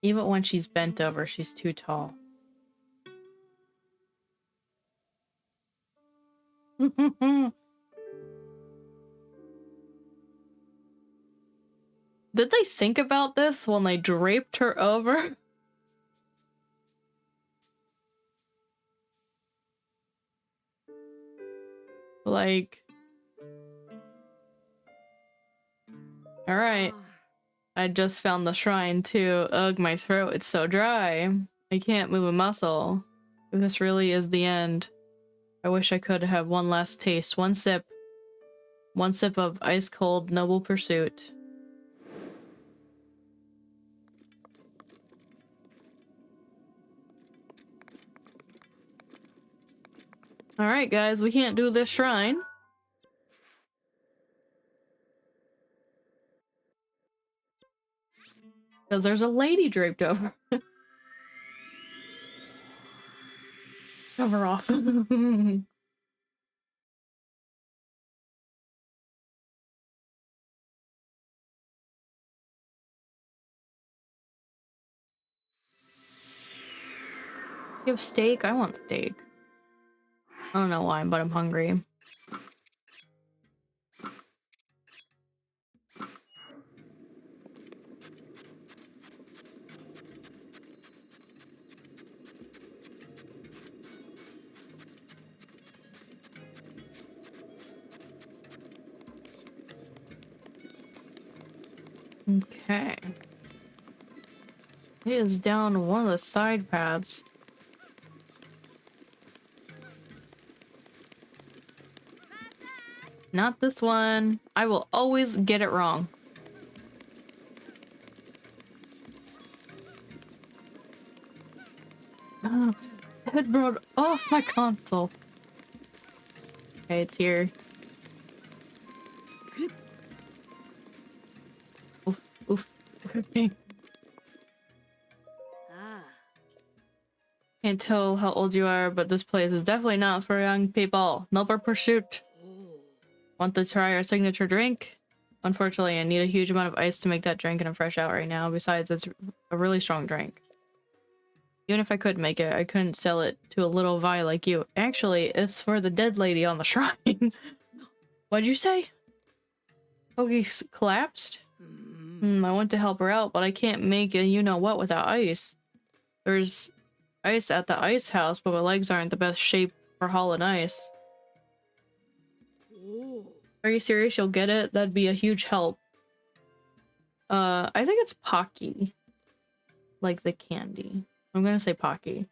Even when she's bent over, she's too tall. Did they think about this when they draped her over? Like... Alright. I just found the shrine too. Ugh, my throat, it's so dry. I can't move a muscle. If this really is the end, I wish I could have one last taste. One sip. One sip of ice-cold noble pursuit. Alright guys, we can't do this shrine. Because there's a lady draped over. Cover off. You have steak? I want steak. I don't know why, but I'm hungry. Okay. He is down one of the side paths. Not this one. I will always get it wrong. It brought off my console. Okay, it's here. Oof, oof. Okay. Can't tell how old you are, but this place is definitely not for young people. Noble pursuit. Want to try our signature drink? Unfortunately, I need a huge amount of ice to make that drink and I'm fresh out right now. Besides, it's a really strong drink. Even if I could make it, I couldn't sell it to a little vi like you. Actually, it's for the dead lady on the shrine. What'd you say? Pokki collapsed? I went to help her out, but I can't make a you-know-what without ice. There's ice at the ice house, but my legs aren't the best shape for hauling ice. Are you serious? You'll get it? That'd be a huge help. I think it's Pokki. Like the candy. I'm gonna say Pokki.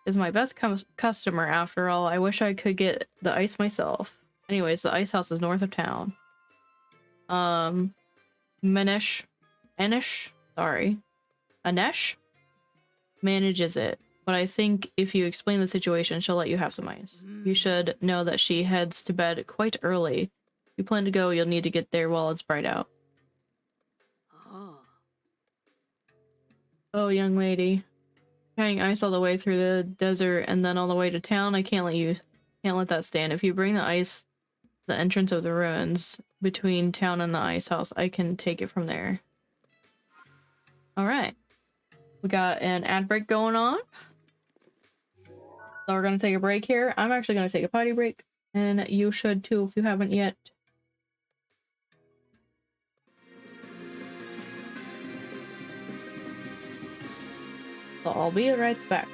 Is my best customer after all. I wish I could get the ice myself. Anyways, the ice house is north of town. Anesh manages it. But I think if you explain the situation, she'll let you have some ice. You should know that she heads to bed quite early. If you plan to go, you'll need to get there while it's bright out. Oh, young lady. Carrying ice all the way through the desert and then all the way to town, I can't let that stand. If you bring the ice to the entrance of the ruins between town and the ice house, I can take it from there. Alright. We got an ad break going on. So we're gonna take a break here. I'm actually gonna take a potty break. And you should too if you haven't yet. So I'll be right back.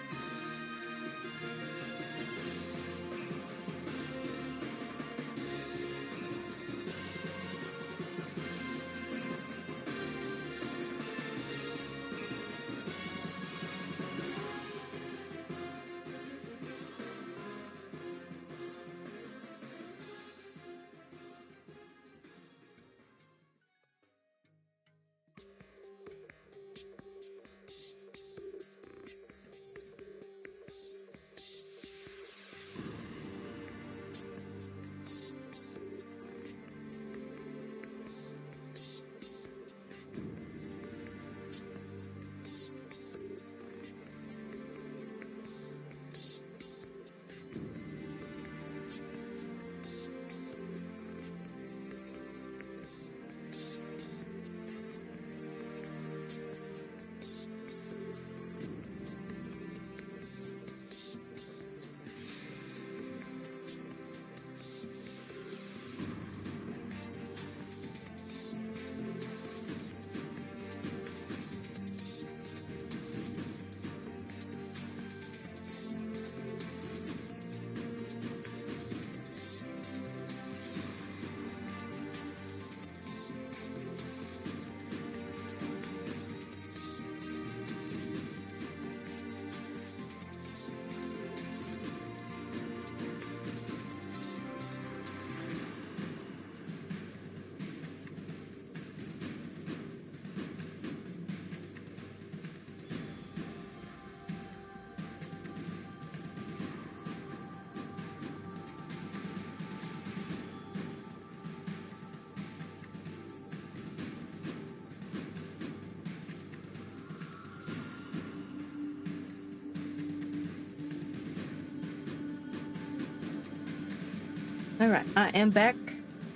Alright, I am back,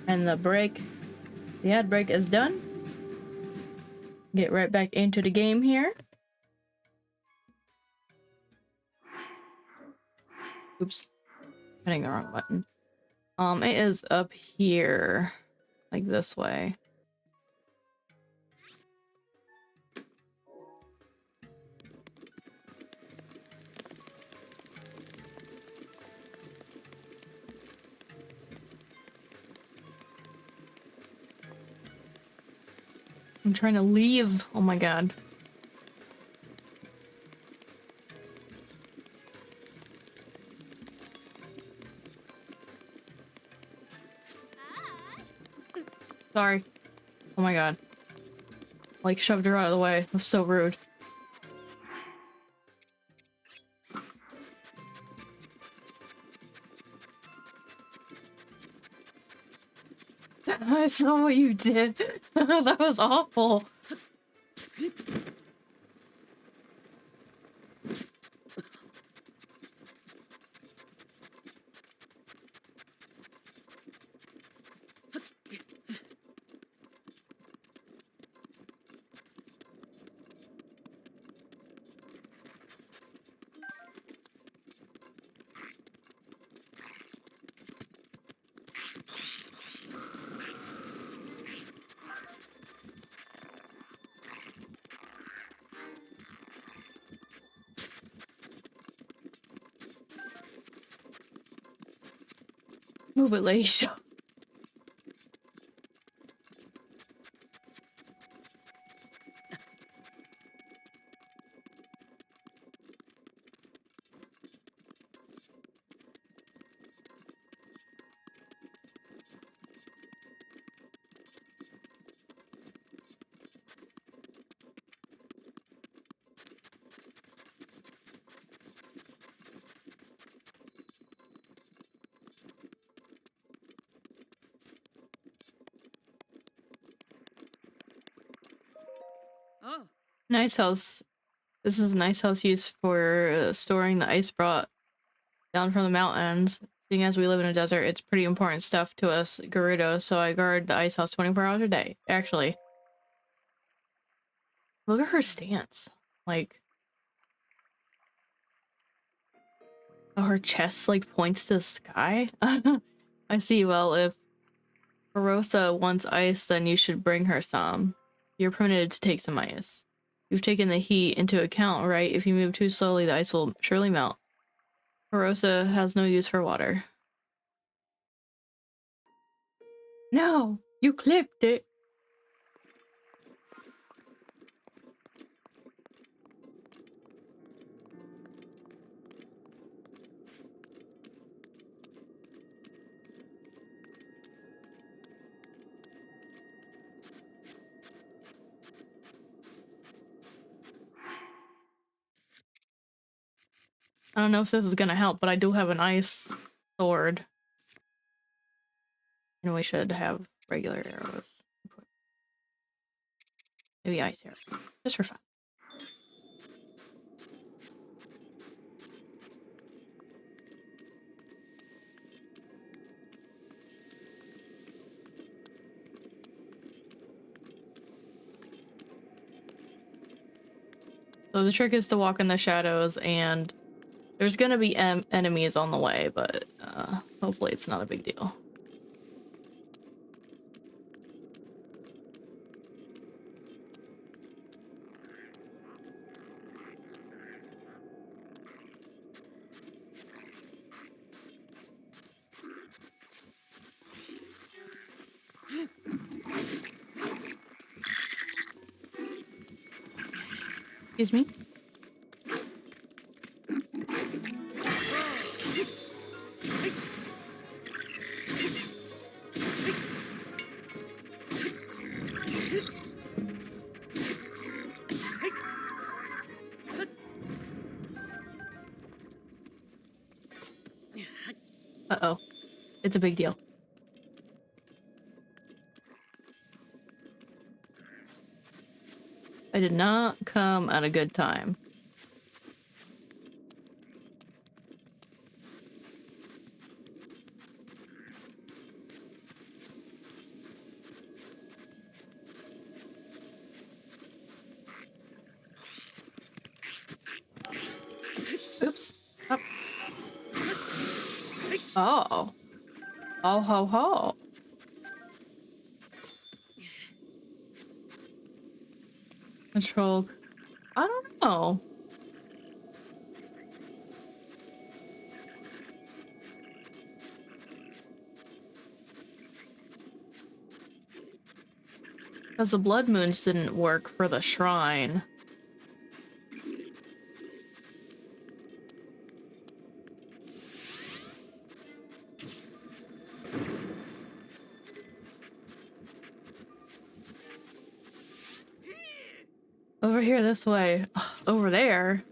and the ad break is done. Get right back into the game here. Oops, hitting the wrong button. It is up here, like this way. I'm trying to leave. Oh my god. Sorry. Oh my god. Like, shoved her out of the way. It was so rude. I saw what you did. That was awful. Move it, lady. Oh, Nice house. This is a nice house used for storing the ice brought down from the mountains. Seeing as we live in a desert, it's pretty important stuff to us Gerudo, so I guard the ice house 24 hours a day. Actually, look at her stance. Like, oh, her chest like points to the sky. I see. Well, if Rosa wants ice, then you should bring her some. You're permitted to take some ice. You've taken the heat into account, right? If you move too slowly, the ice will surely melt. Rosa has no use for water. No! You clicked it! I don't know if this is gonna help, but I do have an ice sword. And we should have regular arrows. Maybe ice arrows. Just for fun. So the trick is to walk in the shadows, and there's gonna be enemies on the way, but hopefully it's not a big deal. Excuse me? Uh-oh. It's a big deal. I did not come at a good time. Oh. Oh ho ho. Control. I don't know. Because the blood moons didn't work for the shrine. Over here, this way. Ugh, over there.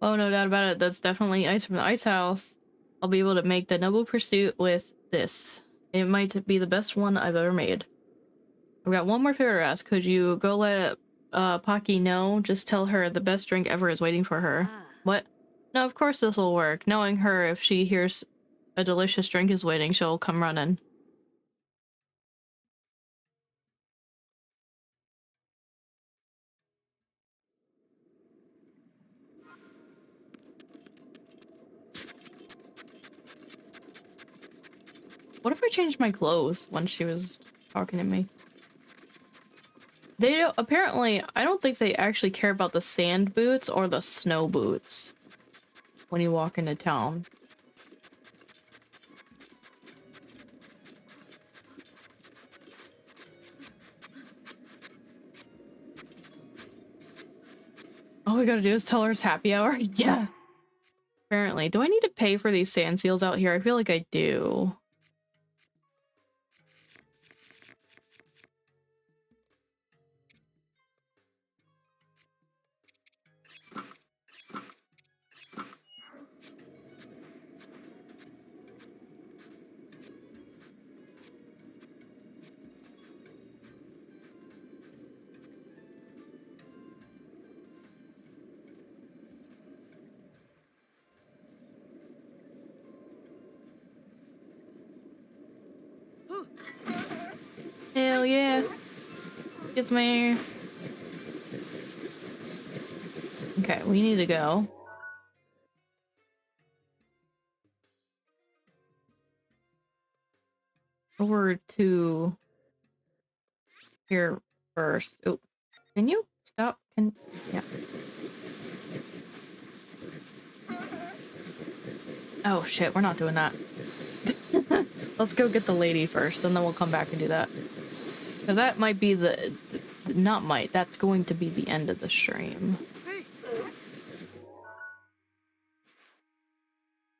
Oh, no doubt about it. That's definitely ice from the ice house. I'll be able to make the noble pursuit with this. It might be the best one I've ever made. I've got one more favor to ask. Could you go let Pokki know? Just tell her the best drink ever is waiting for her. What? No, of course this will work. Knowing her, if she hears a delicious drink is waiting, she'll come running. What if I changed my clothes when she was talking to me? They don't, apparently, I don't think they actually care about the sand boots or the snow boots when you walk into town. All we gotta do is tell her it's happy hour? Yeah. Apparently. Do I need to pay for these sand seals out here? I feel like I do. Hell yeah. Kiss me. Okay, we need to go. Over to here first. Oh, can you stop? Yeah. Oh shit, we're not doing that. Let's go get the lady first, and then we'll come back and do that. Because that might be not might, that's going to be the end of the stream.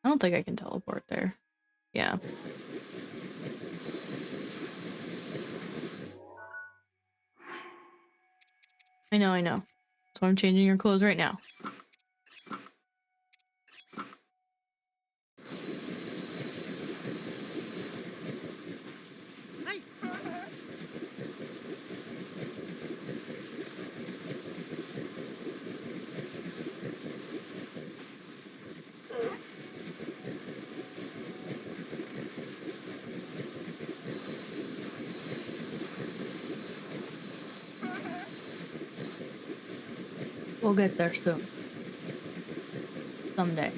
I don't think I can teleport there. Yeah. I know. That's why I'm changing your clothes right now. We'll get there soon. Someday.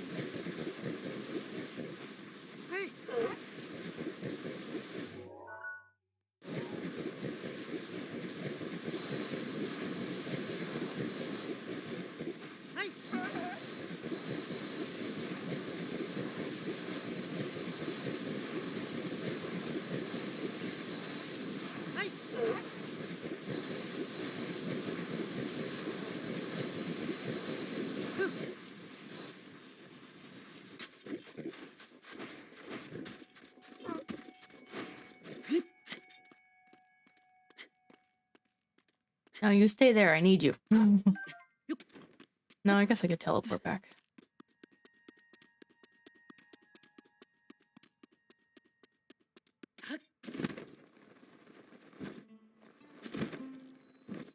No, you stay there. I need you. No, I guess I could teleport back.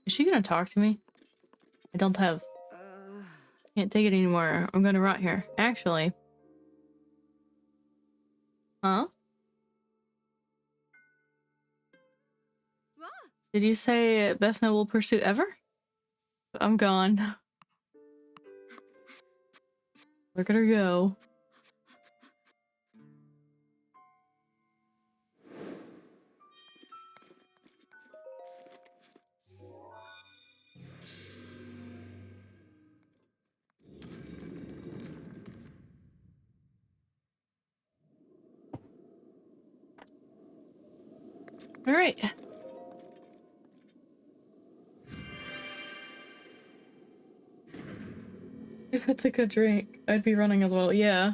Is she gonna talk to me? I don't have... Can't take it anymore. I'm gonna rot here. Actually. Huh? Did you say best noble pursuit ever? I'm gone. Look at her go. All right. If it's a good drink, I'd be running as well. Yeah.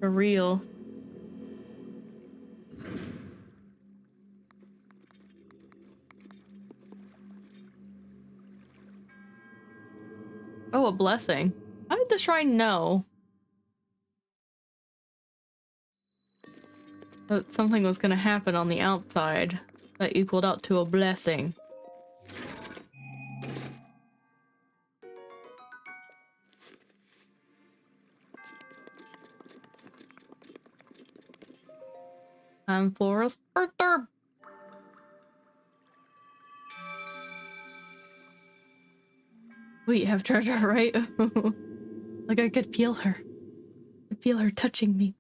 For real. Oh, a blessing. How did the shrine know that something was gonna happen on the outside that equaled out to a blessing? I'm Florist Arthur. Wait, you have treasure, right? Like I could feel her. I could feel her touching me.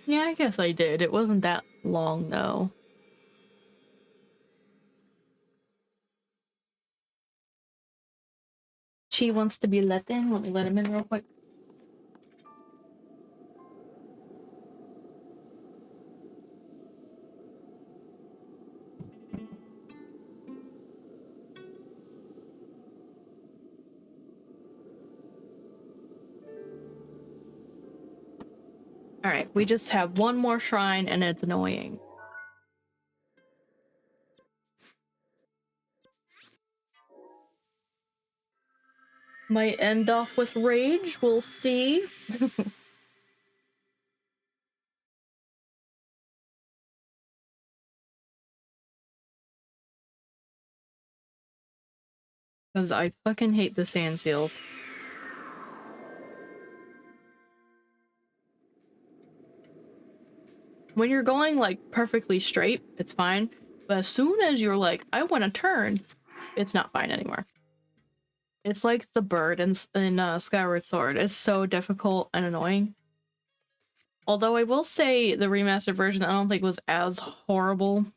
Yeah, I guess I did. It wasn't that long though. She wants to be let in. Let me let him in real quick. Alright, we just have one more shrine and it's annoying. Might end off with rage, we'll see. Because I fucking hate the sand seals. When you're going like perfectly straight, it's fine. But as soon as you're like, I want to turn, it's not fine anymore. It's like the bird in Skyward Sword. It's so difficult and annoying. Although I will say the remastered version I don't think was as horrible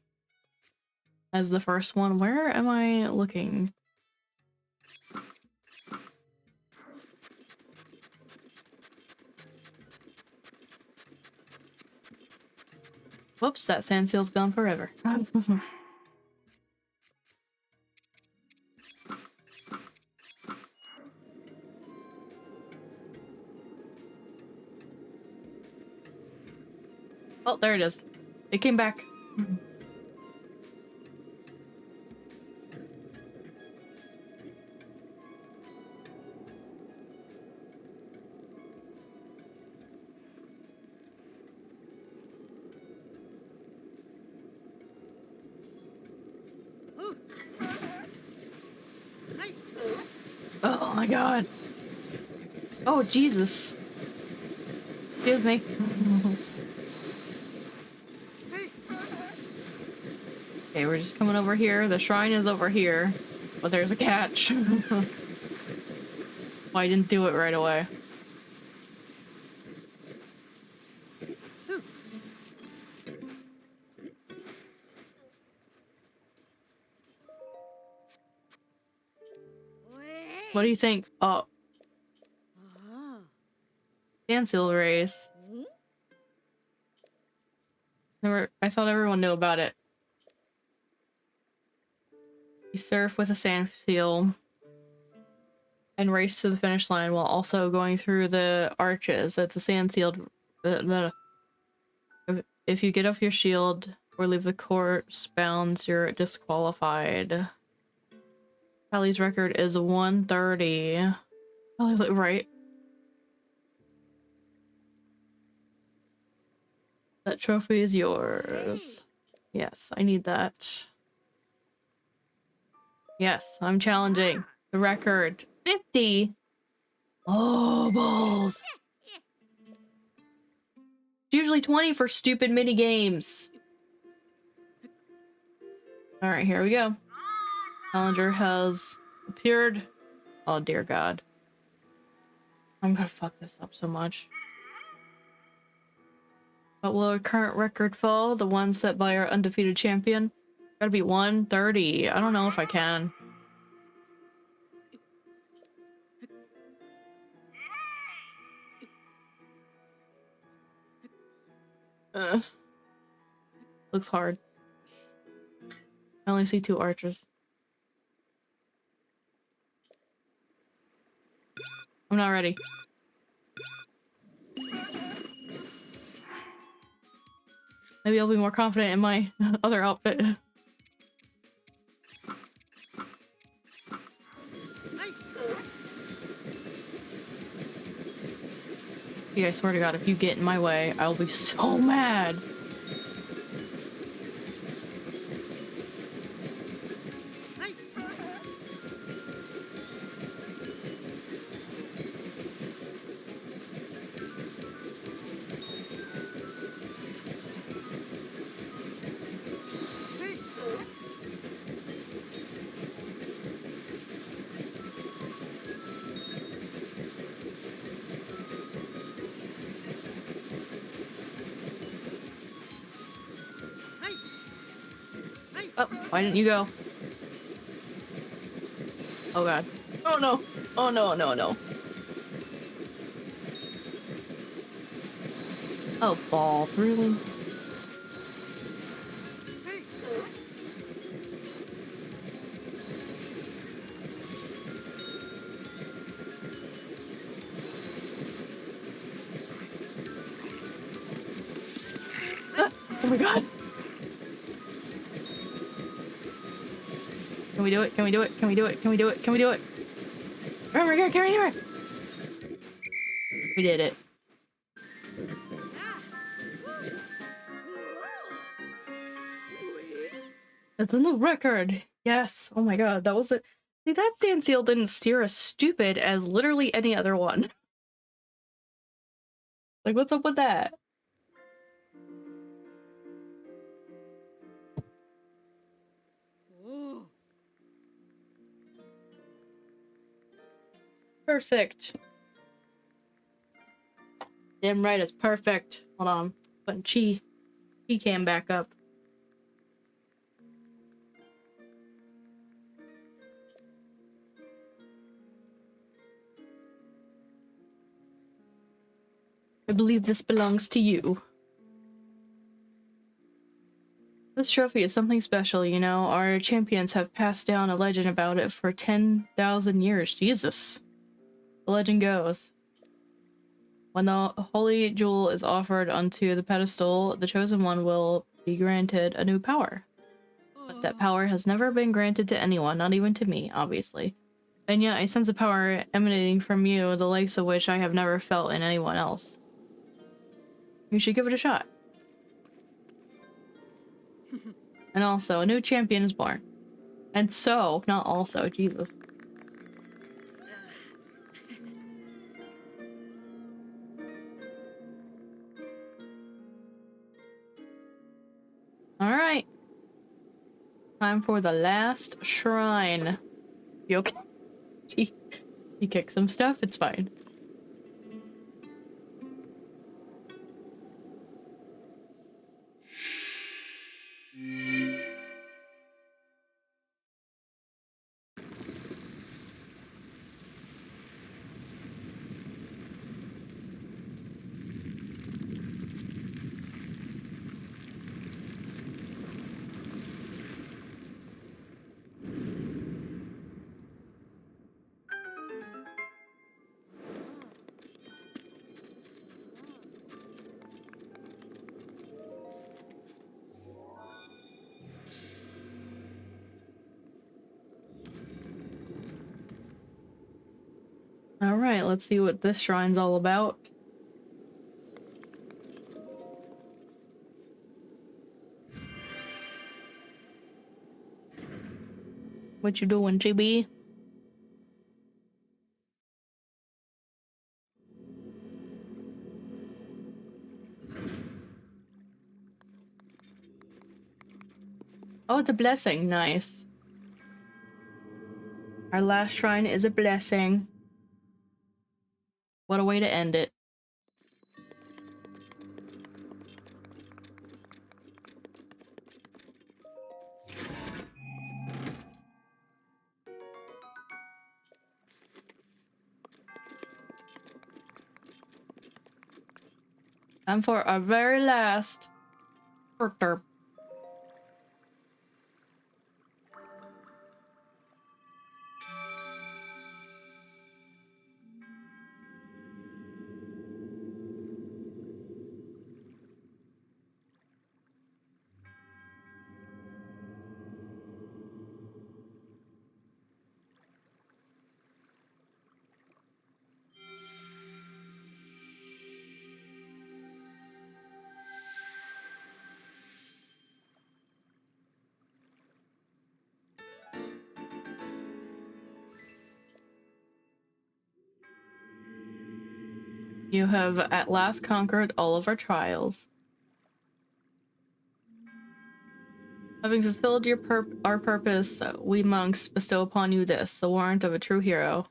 as the first one. Where am I looking? Whoops, that sand seal's gone forever. Oh, there it is. It came back. Oh my god. Oh, Jesus. Excuse me. Okay, we're just coming over here. The shrine is over here. But there's a catch. Well, I didn't do it right away. What do you think? Oh. Sand seal race. I thought everyone knew about it. You surf with a sand seal and race to the finish line while also going through the arches. That's a sand sealed. If you get off your shield or leave the course bounds, you're disqualified. Tally's record is 130. Right? That trophy is yours. Yes, I need that. Yes, I'm challenging the record. 50? Oh, balls. It's usually 20 for stupid mini games. Alright, here we go. Challenger has appeared. Oh, dear God. I'm gonna fuck this up so much. But will our current record fall? The one set by our undefeated champion? Gotta be 130. I don't know if I can. Looks hard. I only see 2 archers. I'm not ready. Maybe I'll be more confident in my other outfit. Yeah, I swear to God, if you get in my way, I'll be so mad. Oh, why didn't you go? Oh God. Oh no. Oh no, no, no. Oh, ball. Really? Ah, oh my God. Can we do it? Can we do it? Can we do it? Can we do it? Can we do it? Oh my God, come here! We did it. That's a new record! Yes! Oh my God, that was it. See, that stand seal didn't steer as stupid as literally any other one. Like, what's up with that? Perfect. Damn right, it's perfect. Hold on. Putting chi cam back up. I believe this belongs to you. This trophy is something special, you know. Our champions have passed down a legend about it for 10,000 years. Jesus. The legend goes, when the holy jewel is offered onto the pedestal, the chosen one will be granted a new power. But that power has never been granted to anyone, not even to me, obviously. And yet I sense a power emanating from you, the likes of which I have never felt in anyone else. You should give it a shot. And also, a new champion is born. And so, not also, Jesus. Alright. Time for the last shrine. You okay? He kicked some stuff, it's fine. Alright, let's see what this shrine's all about. What you doing, GB? Oh, it's a blessing. Nice. Our last shrine is a blessing. What a way to end it. And for our very last herp. You have at last conquered all of our trials. Having fulfilled our purpose, we monks bestow upon you this, the warrant of a true hero.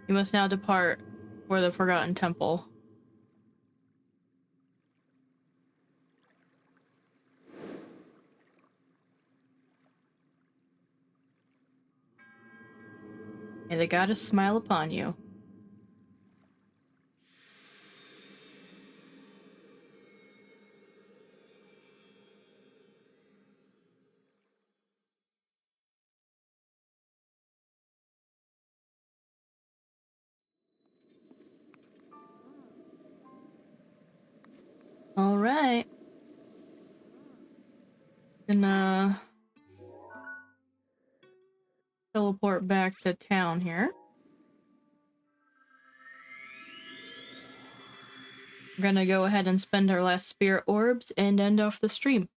You must now depart for the Forgotten Temple. May the goddess smile upon you. All right. Gonna teleport back to town here. We're gonna go ahead and spend our last spirit orbs and end off the stream.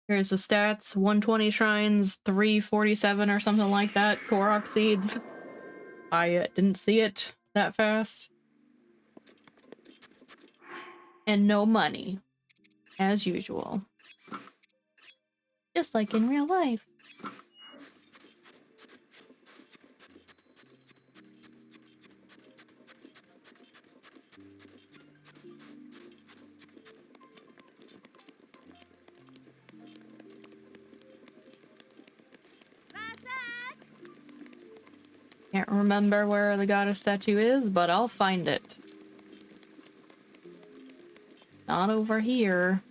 Here's the stats: 120 shrines, 347 or something like that. Korok Seeds. I didn't see it that fast. And no money, as usual. Just like in real life. Can't remember where the goddess statue is, but I'll find it. Not over here.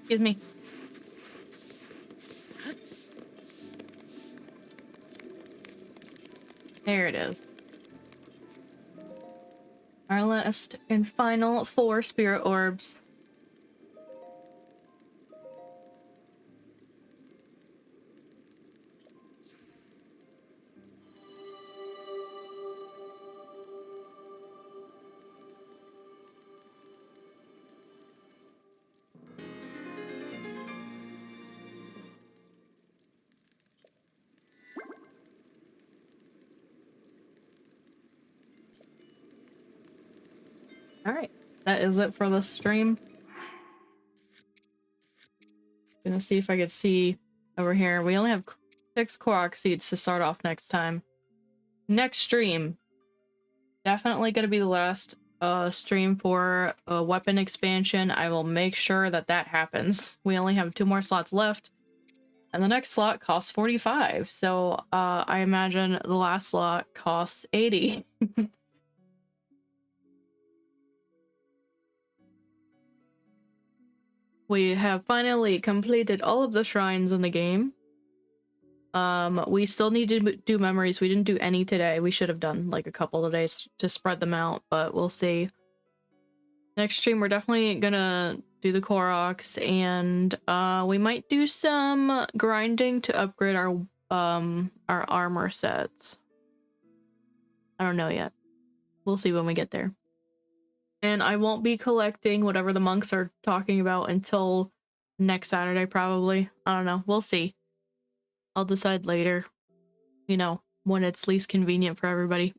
Excuse me. There it is. Our last and final 4 spirit orbs. Alright, that is it for the stream. Gonna see if I could see over here. We only have 6 Korok Seeds to start off next time. Next stream, definitely gonna be the last stream for a weapon expansion. I will make sure that that happens. We only have 2 more slots left. And the next slot costs 45, so I imagine the last slot costs 80. We have finally completed all of the shrines in the game. We still need to do memories. We didn't do any today. We should have done like a couple of days to spread them out, but we'll see. Next stream, we're definitely gonna do the Koroks, and we might do some grinding to upgrade our armor sets. I don't know yet. We'll see when we get there. And I won't be collecting whatever the monks are talking about until next Saturday, probably. I don't know. We'll see. I'll decide later. You know, when it's least convenient for everybody.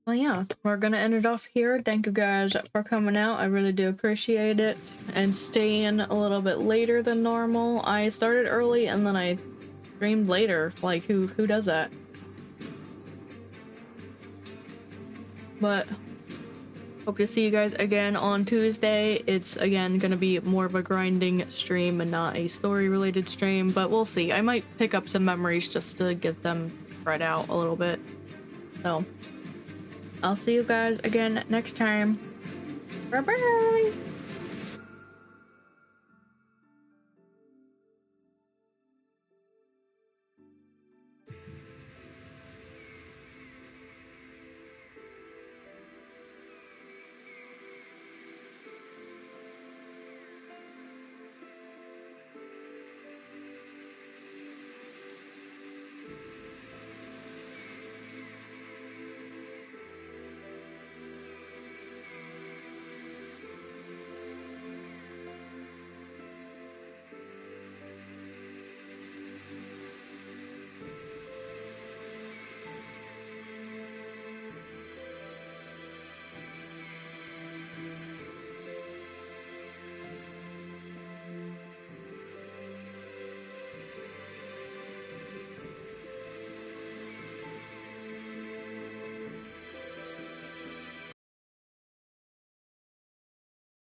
Well, yeah, we're gonna end it off here. Thank you guys for coming out. I really do appreciate it. And staying a little bit later than normal. I started early and then I streamed later. Like, who does that? But hope to see you guys again on Tuesday. It's again gonna be more of a grinding stream and not a story related stream, but we'll see. I might pick up some memories just to get them spread out a little bit. So I'll see you guys again next time. Bye bye.